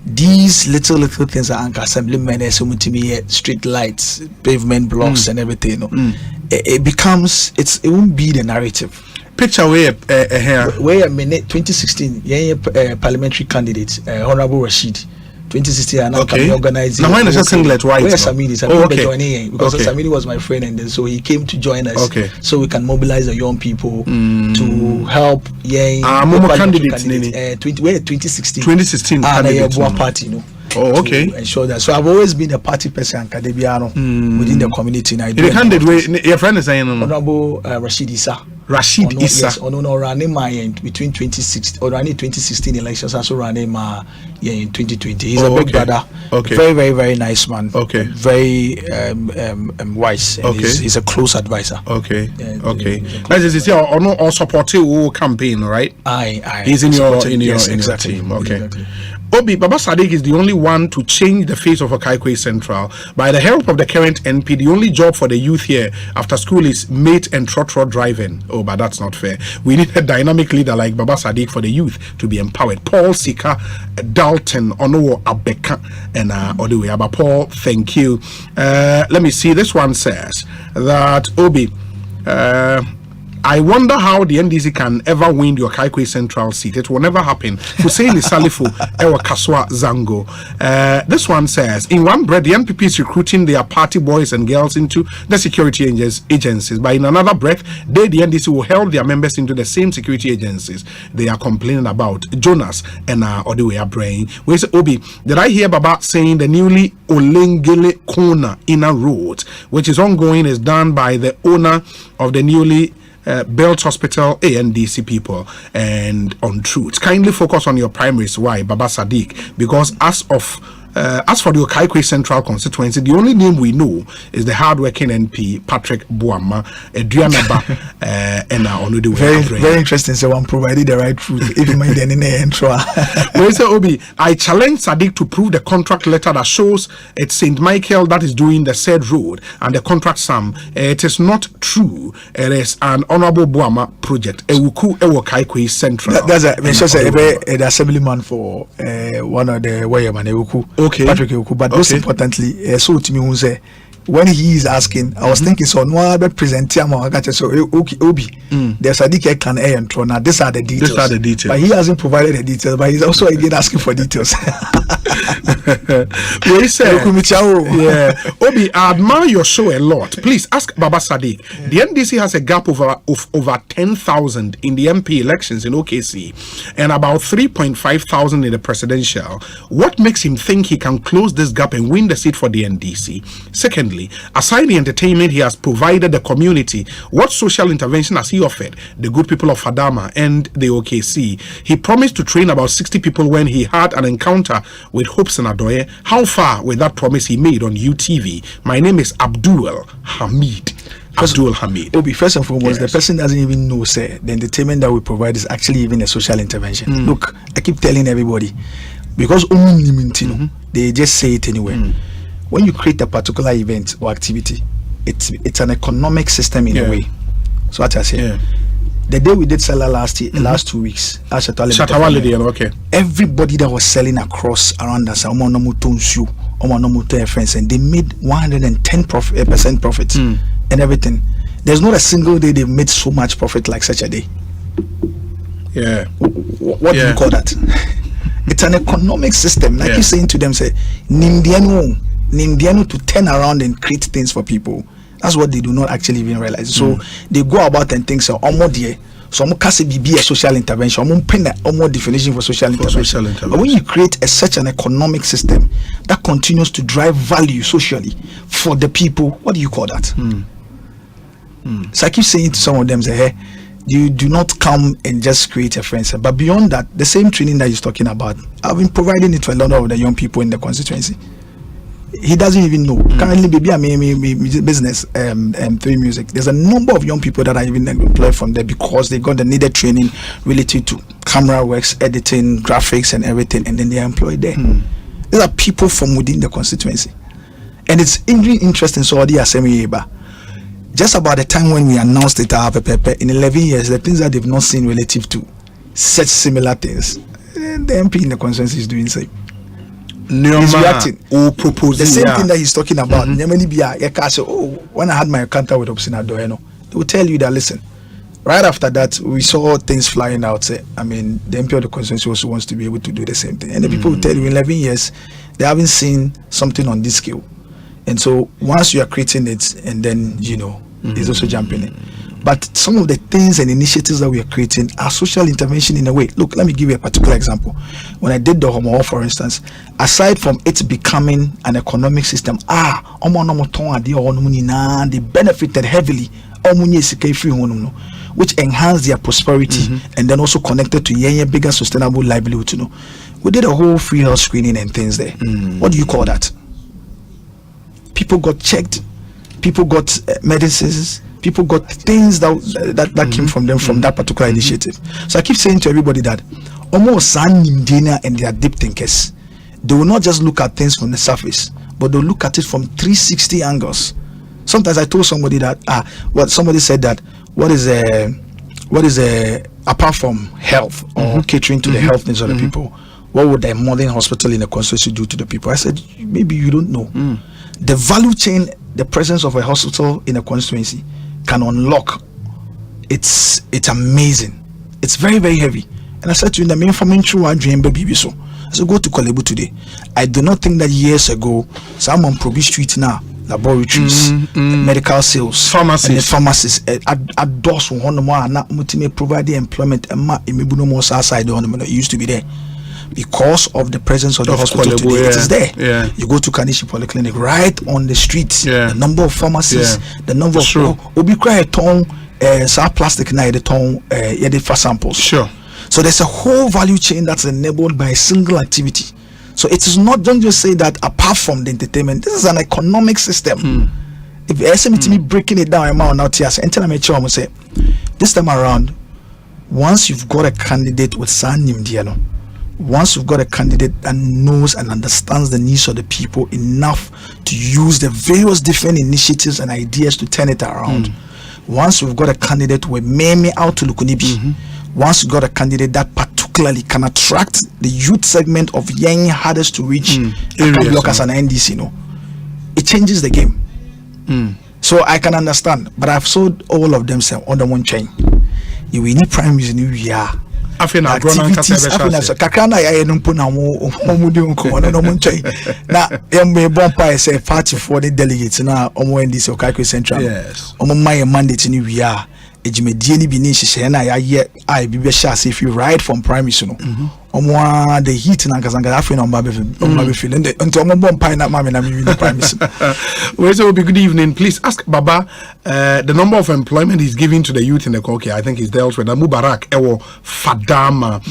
these little things are assemblymen, street lights, pavement blocks, and everything. It becomes it won't be the narrative. Picture where a minute 2016, parliamentary candidate, Honorable Rashid. 2016 and now can organize. Now why not just singlet white? Where Samiri? Joining because Samiri was my friend, and then so he came to join us. So we can mobilize the young people to help. Candidate 2016. 2016 candidate party, to ensure that. So I've always been a party person within the community. The candidate, your friend is saying Honorable Rashid Issa. Yes, running my between 2016 or running 2016 elections, also running my in 2020. He's a big brother. Very, very, very nice man. Very wise. And he's a close advisor. As you see, or supporting campaign, right? He's in your team. Exactly. Obi, Baba Sadiq is the only one to change the face of Okaikwe Central. By the help of the current NP, the only job for the youth here after school is mate and trot driving. Oh, but that's not fair. We need a dynamic leader like Baba Sadiq for the youth to be empowered. Paul Sika, Dalton, Onowo Abeka, and Odewe Abba Paul, thank you. Let me see. This one says that Obi, I wonder how the NDC can ever win the Okaikwe Central seat. It will never happen. Hussein Salifo, Ewa Kaswa Zango. This one says, in one breath, the NPP is recruiting their party boys and girls into the security agencies. But in another breath, the NDC will help their members into the same security agencies they are complaining about. Jonas and Odewe Brain. Where's Obi? Did I hear Baba saying the newly Olengele Kona Inner Road, which is ongoing, is done by the owner of the newly Belt Hospital ANDC people? And on truth, kindly focus on your primaries. Why, Baba Sadiq? Because as for the Okaikwe Central constituency, the only name we know is the hardworking NP Patrick Buama, Adrianaba, and Onudu. Very interesting. So one provided the right truth. Even my then in the intro. Obi, I challenge Sadiq to prove the contract letter that shows it's St. Michael that is doing the said road and the contract sum. It is not true. It is an Honorable Buama project. Ewuku Okaikwe Central. That's an assemblyman for one of the Wayaman Ewuku. Patrick Ewuku. But most importantly, so to me who say when he is asking, I was thinking so no but present so Obi the Sadiq can and now these are the details. But he hasn't provided the details, but he's also again asking for details. He said, Obi, I admire your show a lot. Please ask Baba Sadiq. The NDC has a gap of over 10,000 in the MP elections in OKC and about 3,500 in the presidential. What makes him think he can close this gap and win the seat for the NDC? Secondly, aside the entertainment he has provided the community, what social intervention has he offered the good people of Adama and the OKC? He promised to train about 60 people when he had an encounter with Hopes and Adoye. How far with that promise he made on UTV? My name is Abdul Hamid. Obi, first and foremost, the person doesn't even know, say, the entertainment that we provide is actually even a social intervention. Look, I keep telling everybody, because they just say it anyway. When you create a particular event or activity, it's an economic system in a way. So what I say, the day we did Salah last 2 weeks, everybody that was selling across around us, and they made 110% profit and everything. There's not a single day they've made so much profit like such a day. What do you call that? It's an economic system. Like you're saying to them, say, Nindiano to turn around and create things for people. That's what they do not actually even realize. So they go about and think so some be a social intervention, more definition for social intervention. But when you create such an economic system that continues to drive value socially for the people, what do you call that? So I keep saying to some of them, say, hey, you do not come and just create a friend. But beyond that, the same training that he's talking about, I've been providing it to a lot of the young people in the constituency. He doesn't even know. Currently, baby, I'm business through music. There's a number of young people that are even employed from there because they got the needed training related to camera works, editing, graphics, and everything, and then they are employed there. These are people from within the constituency. And it's interesting. So the Assembly, just about the time when we announced it, in 11 years, the things that they've not seen relative to such similar things, the MP in the constituency is doing same. He's reacting. The same thing that he's talking about. When I had my encounter with Obsinado, they will tell you that, listen, right after that, we saw things flying out. I mean, the MP of the constituency also wants to be able to do the same thing. And the people will tell you in 11 years, they haven't seen something on this scale. And so once you are creating it, and then, it's also jumping in. But some of the things and initiatives that we are creating are social intervention in a way. Look, let me give you a particular example. When I did the Homo, for instance, aside from it becoming an economic system, they benefited heavily, which enhanced their prosperity and then also connected to bigger sustainable livelihood. We did a whole free health screening and things there. What do you call that? People got checked, people got medicines, people got things that came from them from that particular initiative. So I keep saying to everybody that almost and they are deep thinkers. They will not just look at things from the surface, but they'll look at it from 360 angles. Sometimes I told somebody that somebody said that what is apart from health or catering to the health needs of the people, what would a modern hospital in a constituency do to the people? I said, maybe you don't know. The value chain, the presence of a hospital in a constituency can unlock. It's amazing. It's very, very heavy. And I said to him, the main information I dream baby so. So go to Kolebu today. I do not think that years ago, some on Proby Street now, laboratories, medical sales, pharmacies, at doors for one more not provide employment and outside it used to be there. Because of the presence of the hospital today, it is there. You go to Kanishi Polyclinic, right on the street. The number of pharmacies, the number of obi cry ton plastic na the ton for samples. So there's a whole value chain that's enabled by a single activity. So it is not, don't just say that apart from the entertainment, this is an economic system. If SME breaking it down, say this time around, once you've got a candidate with Sannim once you've got a candidate that knows and understands the needs of the people enough to use the various different initiatives and ideas to turn it around, once you've got a candidate with Meme out to Lukunibi, once you've got a candidate that particularly can attract the youth segment of young hardest to reach blockers and NDC, it changes the game. So I can understand, but I've sold all of them on the one chain. You will need primaries in New activities kakana ya enumpo na omudi unko no munchai na embe bompa say party for the delegates na omo NDC Okakwe Central omo my mandate ni we are ejimedie ni bi ni hihye na ya ye ai bi be sha say if you ride from primary no omo the heat na nkasanga afre na omo be feel nti omo bompa na mama na mi primary. Well, so be good evening. Please ask Baba the number of employment he's giving to the youth in the Koke. I think he's dealt with Mubarak Ewo Fadama.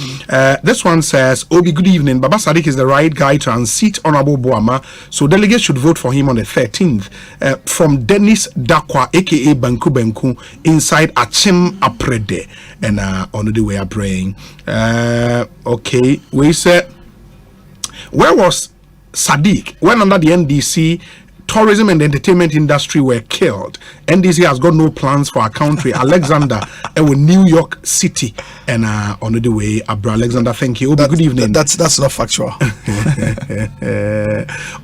This one says, Obi, good evening. Baba Sadiq is the right guy to unseat Honorable Boama, so delegates should vote for him on the 13th. From Dennis Dakwa, aka Banku Benku, inside Achim Aprede. And on the way are praying. Okay, we said, where was Sadiq when under the NDC tourism and entertainment industry were killed? NDC has got no plans for our country. Alexander with New York City and on the way Abra Alexander, thank you. Good evening. That's not factual.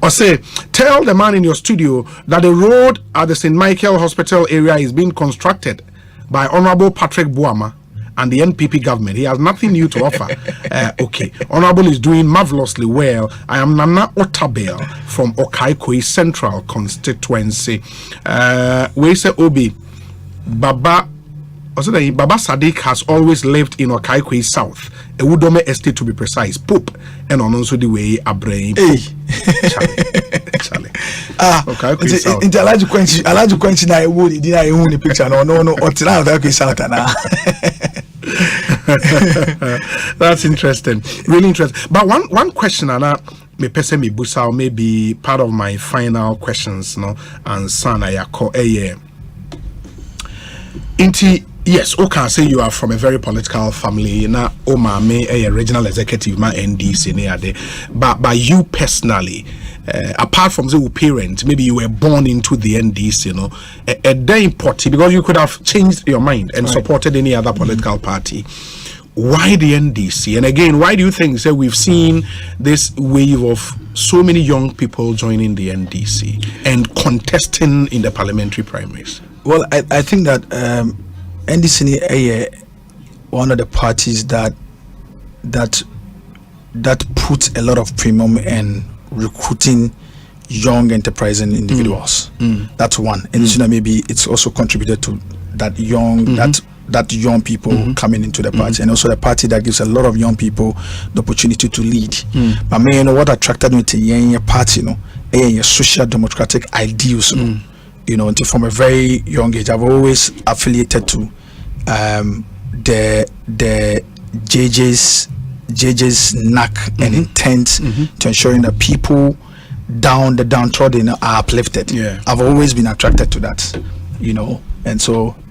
Or say, tell the man in your studio that the road at the St. Michael Hospital area is being constructed by Honorable Patrick Boama and the NPP government. He has nothing new to offer. Okay, Honorable is doing marvelously well. I am Nana Otabel from Okaikoi Central Constituency. We say Obi Baba Sadiq has always lived in Okaikoi South, a Udome estate to be precise. Pope and on also the way Abraham. Charlie. Okaikoi South. In the large quench na wood did the picture no or tonight Okaikoi South na. That's interesting, really interesting. But one question, and me pese me busa, maybe part of my final questions, no, and son I call inti. Yes, okay, say you are from a very political family. Na Oma me a regional executive ma NDC near there. But by you personally, apart from your parents, maybe you were born into the NDC, you know, a day party, because you could have changed your mind and supported any other political party. Why the NDC? And again, why do you think we've seen this wave of so many young people joining the NDC and contesting in the parliamentary primaries? Well, I think that NDC is one of the parties that puts a lot of premium in recruiting young enterprising individuals. That's one. And maybe it's also contributed to that young that young people coming into the party, and also the party that gives a lot of young people the opportunity to lead. But me, you know, what attracted me to your party, you know, your social democratic ideals, you know, from a very young age. I've always affiliated to the JJ's knack and intent to ensuring that people the downtrodden are uplifted. I've always been attracted to that, you know.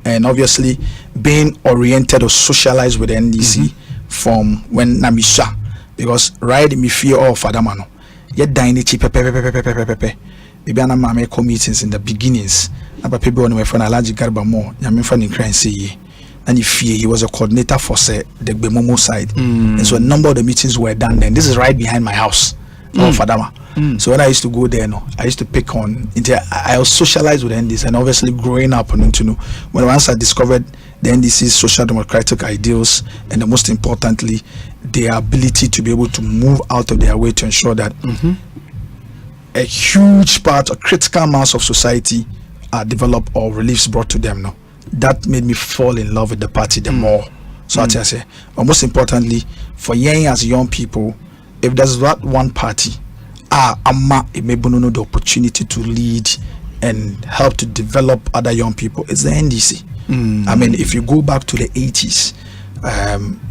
And obviously being oriented or socialized with the NDC from when Namisha, because right me fear of Fadamano, yet dining cheap pepe. Maybe I'm make meetings in the beginnings. About people on my friend Alaji Garba more, Yamin friend in Crancy. And if he was a coordinator for the Bemomo side. And so a number of the meetings were done then. This is right behind my house. Fadama. So when I used to go there, I used to pick on. I was socialized with NDC, and obviously growing up, once I discovered the NDC's social democratic ideals, and most importantly, their ability to be able to move out of their way to ensure that a huge part, a critical mass of society are developed or reliefs brought to them. That made me fall in love with the party the more. So I say, but most importantly, for as young people, if there's that one party, it may be the opportunity to lead and help to develop other young people. It's the NDC. I mean, if you go back to the 80s,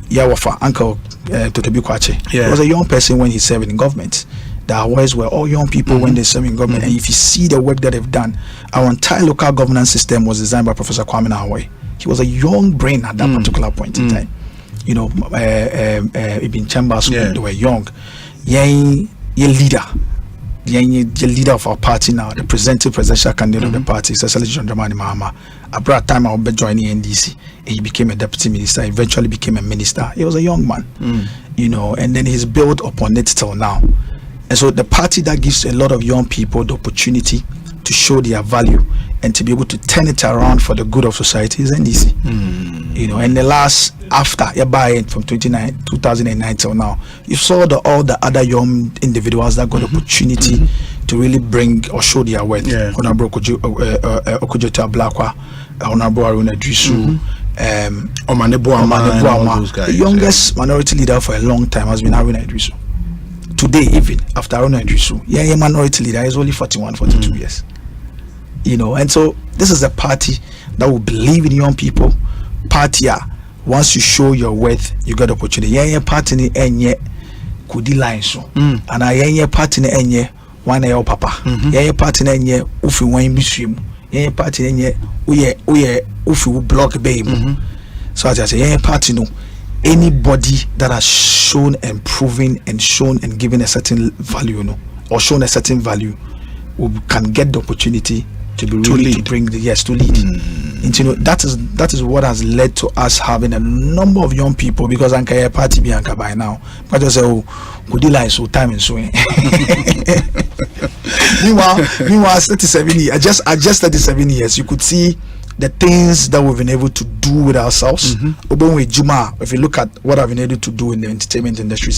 Yawafa, Uncle Totobi Kwache, he was a young person when he served in government. The Hawaii were all young people when they serve in government. And if you see the work that they've done, our entire local governance system was designed by Professor Kwame Hawaii. He was a young brain at that particular point in time. You know, Ibn Chambers, they were young. Leader of our party now, the presidential candidate of the party, Cecily John Dramani Mahama. About time I would join the NDC, he became a deputy minister, eventually became a minister. He was a young man, you know, and then he's built upon it till now. And so the party that gives a lot of young people the opportunity to show their value and to be able to turn it around for the good of society is NDC. You know, and the last after from 2009 till now, you saw all the other young individuals that got the opportunity to really bring or show their worth. Honorable Okujota Blakwa, Honorable Aruna Drisu, the youngest minority leader for a long time has been Aruna Drisu. Today, even after Aruna Drisu, minority leader is only 41, 42 years. You know, and so this is a party that will believe in young people. Party, once you show your worth, you get opportunity. Party ni enye kudi line so. And I party ni enye one your papa. Party ni enye ufi wine bisrim. Party ni enye uye ufi block baby. So as I say, party no. Anybody that has shown and proven and shown and given a certain value, or shown a certain value, can get the opportunity to be really to bring the to lead. And that is what has led to us having a number of young people, because Anka party be Anka by now. But I say, Kudila is so time and so. Meanwhile 37 years, I just 37 years, you could see the things that we've been able to do with ourselves. If you look at what I've been able to do in the entertainment industry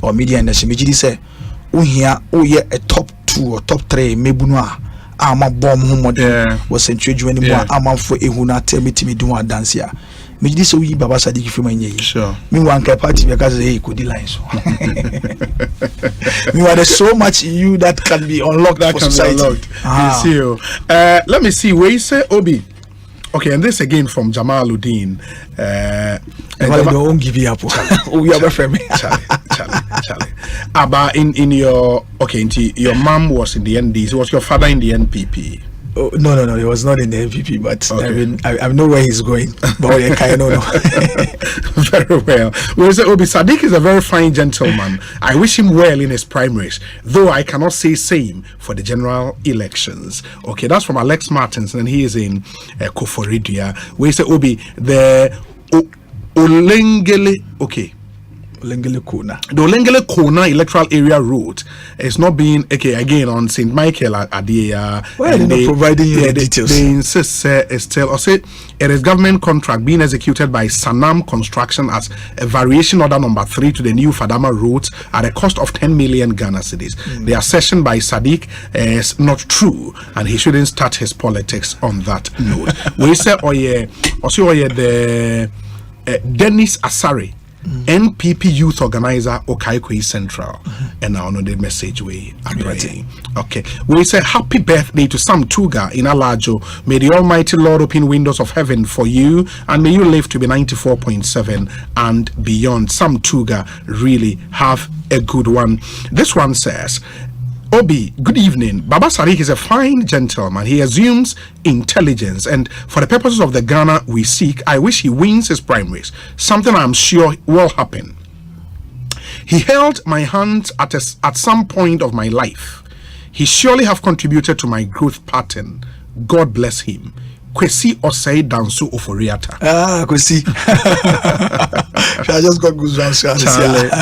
or media industry, we say, a top 2 or top 3 mebunwa ama bomb was introduced anymore. I'm for a tell me to do a dance here. This we Baba Sadiki from sure. Meanwhile, party because they could lines. Meanwhile, there's so much in you that can be unlocked for society. Let me see where you say Obi. Okay, and this again from Jamaluddin. Don't give you up. We are friend. Charlie. But in your your mom was in the NDC. Was your father in the NPP? Oh, no. He was not in the NPP, but I know where he's going. But I kind of know. Very well. We say Obi Sadiq is a very fine gentleman. I wish him well in his primaries, though I cannot say same for the general elections. Okay, that's from Alex Martins, and he is in Koforidia. We say Obi the Olengele. Okay. The Olengele Kona electoral area route is not being again on St. Michael at the why are they not providing you the details? They insist it's still it is government contract being executed by Sanam Construction as a variation order number 3 to the new Fadama route at a cost of 10 million Ghana cedis. The assertion by Sadiq is not true, and he shouldn't start his politics on that note. We say the Dennis Asari, NPP youth organizer Okaikoi Central, and now on the message we are writing. Okay, we say happy birthday to Sam Tuga in Alajo. May the Almighty Lord open windows of heaven for you, and may you live to be 94.7 and beyond. Sam Tuga, really have a good one. This one says, Obi, good evening. Baba Sadiq is a fine gentleman. He assumes intelligence, and for the purposes of the Ghana we seek, I wish he wins his primaries, something I'm sure will happen. He held my hand at some point of my life. He surely have contributed to my growth pattern. God bless him. Kwesi OSEI Dansu Oforiata. Kwesi. I just got goosebumps.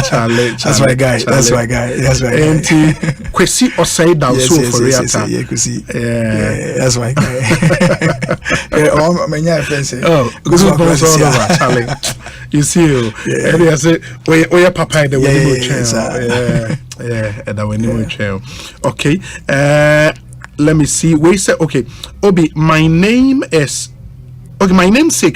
Charlie. That's my guy. That's my guy. And Kwesi OSEI Dansu Oforiata. Yeah, Kwesi. Yeah, that's my guy. My friends. Oh, goosebumps all over, Charlie. You see, and I say, "Oya papa the way you yeah, and the way you okay. Let me see. We say okay. Obi, my namesake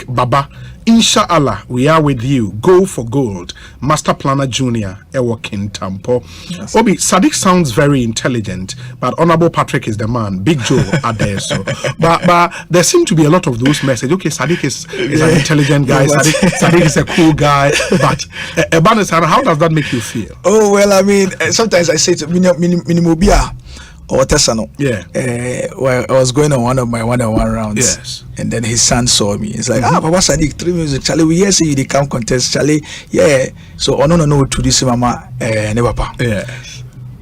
Baba. Inshallah, we are with you. Go for gold. Master Planner Junior, Ewokin Tampo. Yes. Obi, Sadiq sounds very intelligent, but Honorable Patrick is the man. Big Joe Adeso. But there seem to be a lot of those messages. Okay, Sadiq is an intelligent guy. Sadiq is a cool guy. But how does that make you feel? Oh well, I mean, sometimes I say to Minimobia. Or Tessano. Yeah. Well, I was going on one of my one-on-one rounds. Yes. And then his son saw me. It's like, Papa Sadiq, 3 music. Charlie, we hear say you they come contest. Charlie, yeah. So no to this mama never pa. Yeah.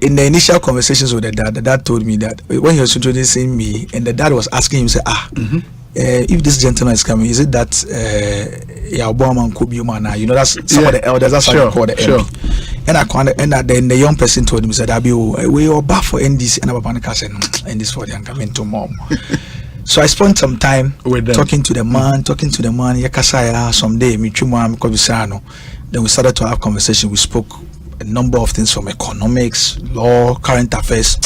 In the initial conversations with the dad told me that when he was introducing me, and the dad was asking him, say, if this gentleman is coming, is it that Yaboman could be man? You know, that's some of the elders. That's how you call the MP. And then the young person told him, said, we are back for NDC, and I'm said, NDC for the young coming to mom. So I spent some time with talking to the man. Yakasaya someday, then we started to have conversation. We spoke a number of things from economics, law, current affairs.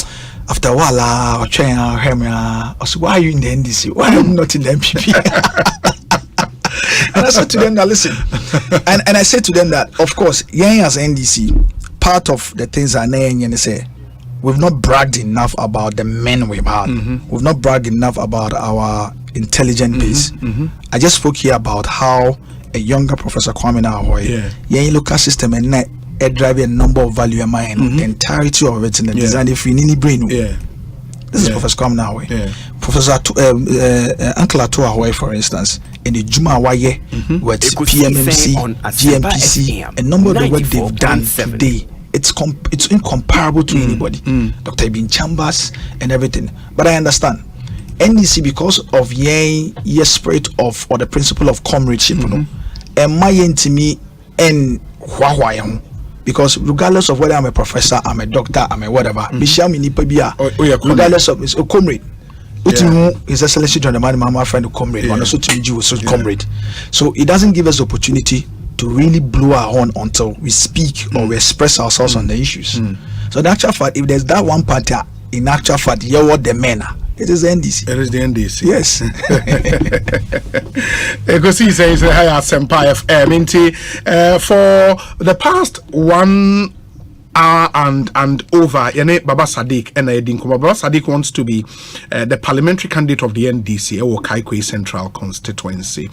After a while, I said, why are you in the NDC? Why am I not in the MPP? And I said to them, now listen. And I said to them that, of course, as NDC, part of the things I say, we've not bragged enough about the men we've had. We've not bragged enough about our intelligent base. I just spoke here about how a younger Professor Kwame Nahoy, local system and net drive a number of value in mind, the entirety of it in the design if we need brain. This is Professor Kwame Nahoy. Professor Uncle Atuahoi, for instance, in the Juma Waye with PMMC, GMPC, a number of the work they've done today. It's incomparable to anybody. Dr. Ibn Chambers and everything. But I understand. NDC, because of your spirit of, or the principle of comradeship, and my to me and because regardless of whether I'm a professor, I'm a doctor, I'm a whatever, regardless of it's a comrade. His Excellency John my friend, a comrade, and also to you, so comrade. So it doesn't give us opportunity to really blow our horn until we speak or we express ourselves on the issues. So in actual fact, if there's that one party, in actual fact, you're what the men are. It is the NDC. It is the NDC. Yes. Ekosiisen is hi Asempa FM. For the past 1 hour and over. Yene Baba Sadiq and Baba Sadiq wants to be the parliamentary candidate of the NDC or Kaikwe Central Constituency.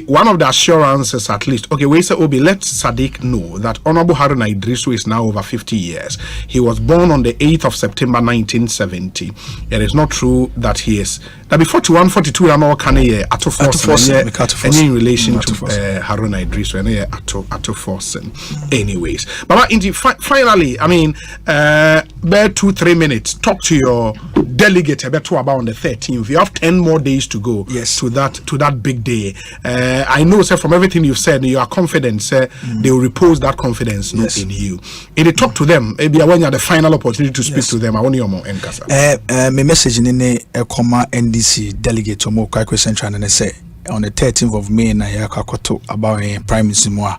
One of the assurances, at least, okay, we say Obi, let Sadiq know that Honorable Haruna Idrisu is now over 50 years. He was born on the 8th of September 1970. It is not true that he is. That before 41, 42, I'm all kind of in relation to Haruna Idrisu and Ato Forsen. Anyways, but finally, I mean, bear 2-3 minutes. Talk to your delegate about on the 13th. You have 10 more days to go. Yes. To that big day. I know, sir, from everything you've said, you are confident, sir. They will repose that confidence in you. And they talk to them. Maybe when you have the final opportunity to speak to them, I want you more enkasa. My message in a comma NDC delegate to Kaikwe Central and say on the 13th of May na yakakoto about a prime minister mo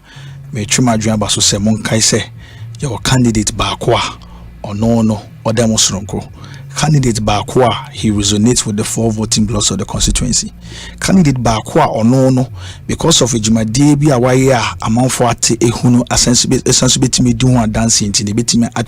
me twema dwan ba so se mon kai se your candidate baako a ono odemosronko candidate baako a he resonates with the 4 voting blocks of the constituency. Candidate baako a ono because of ejumade bi a waye a amanfo ate ehunu essence betimi di ho dance nti ne betimi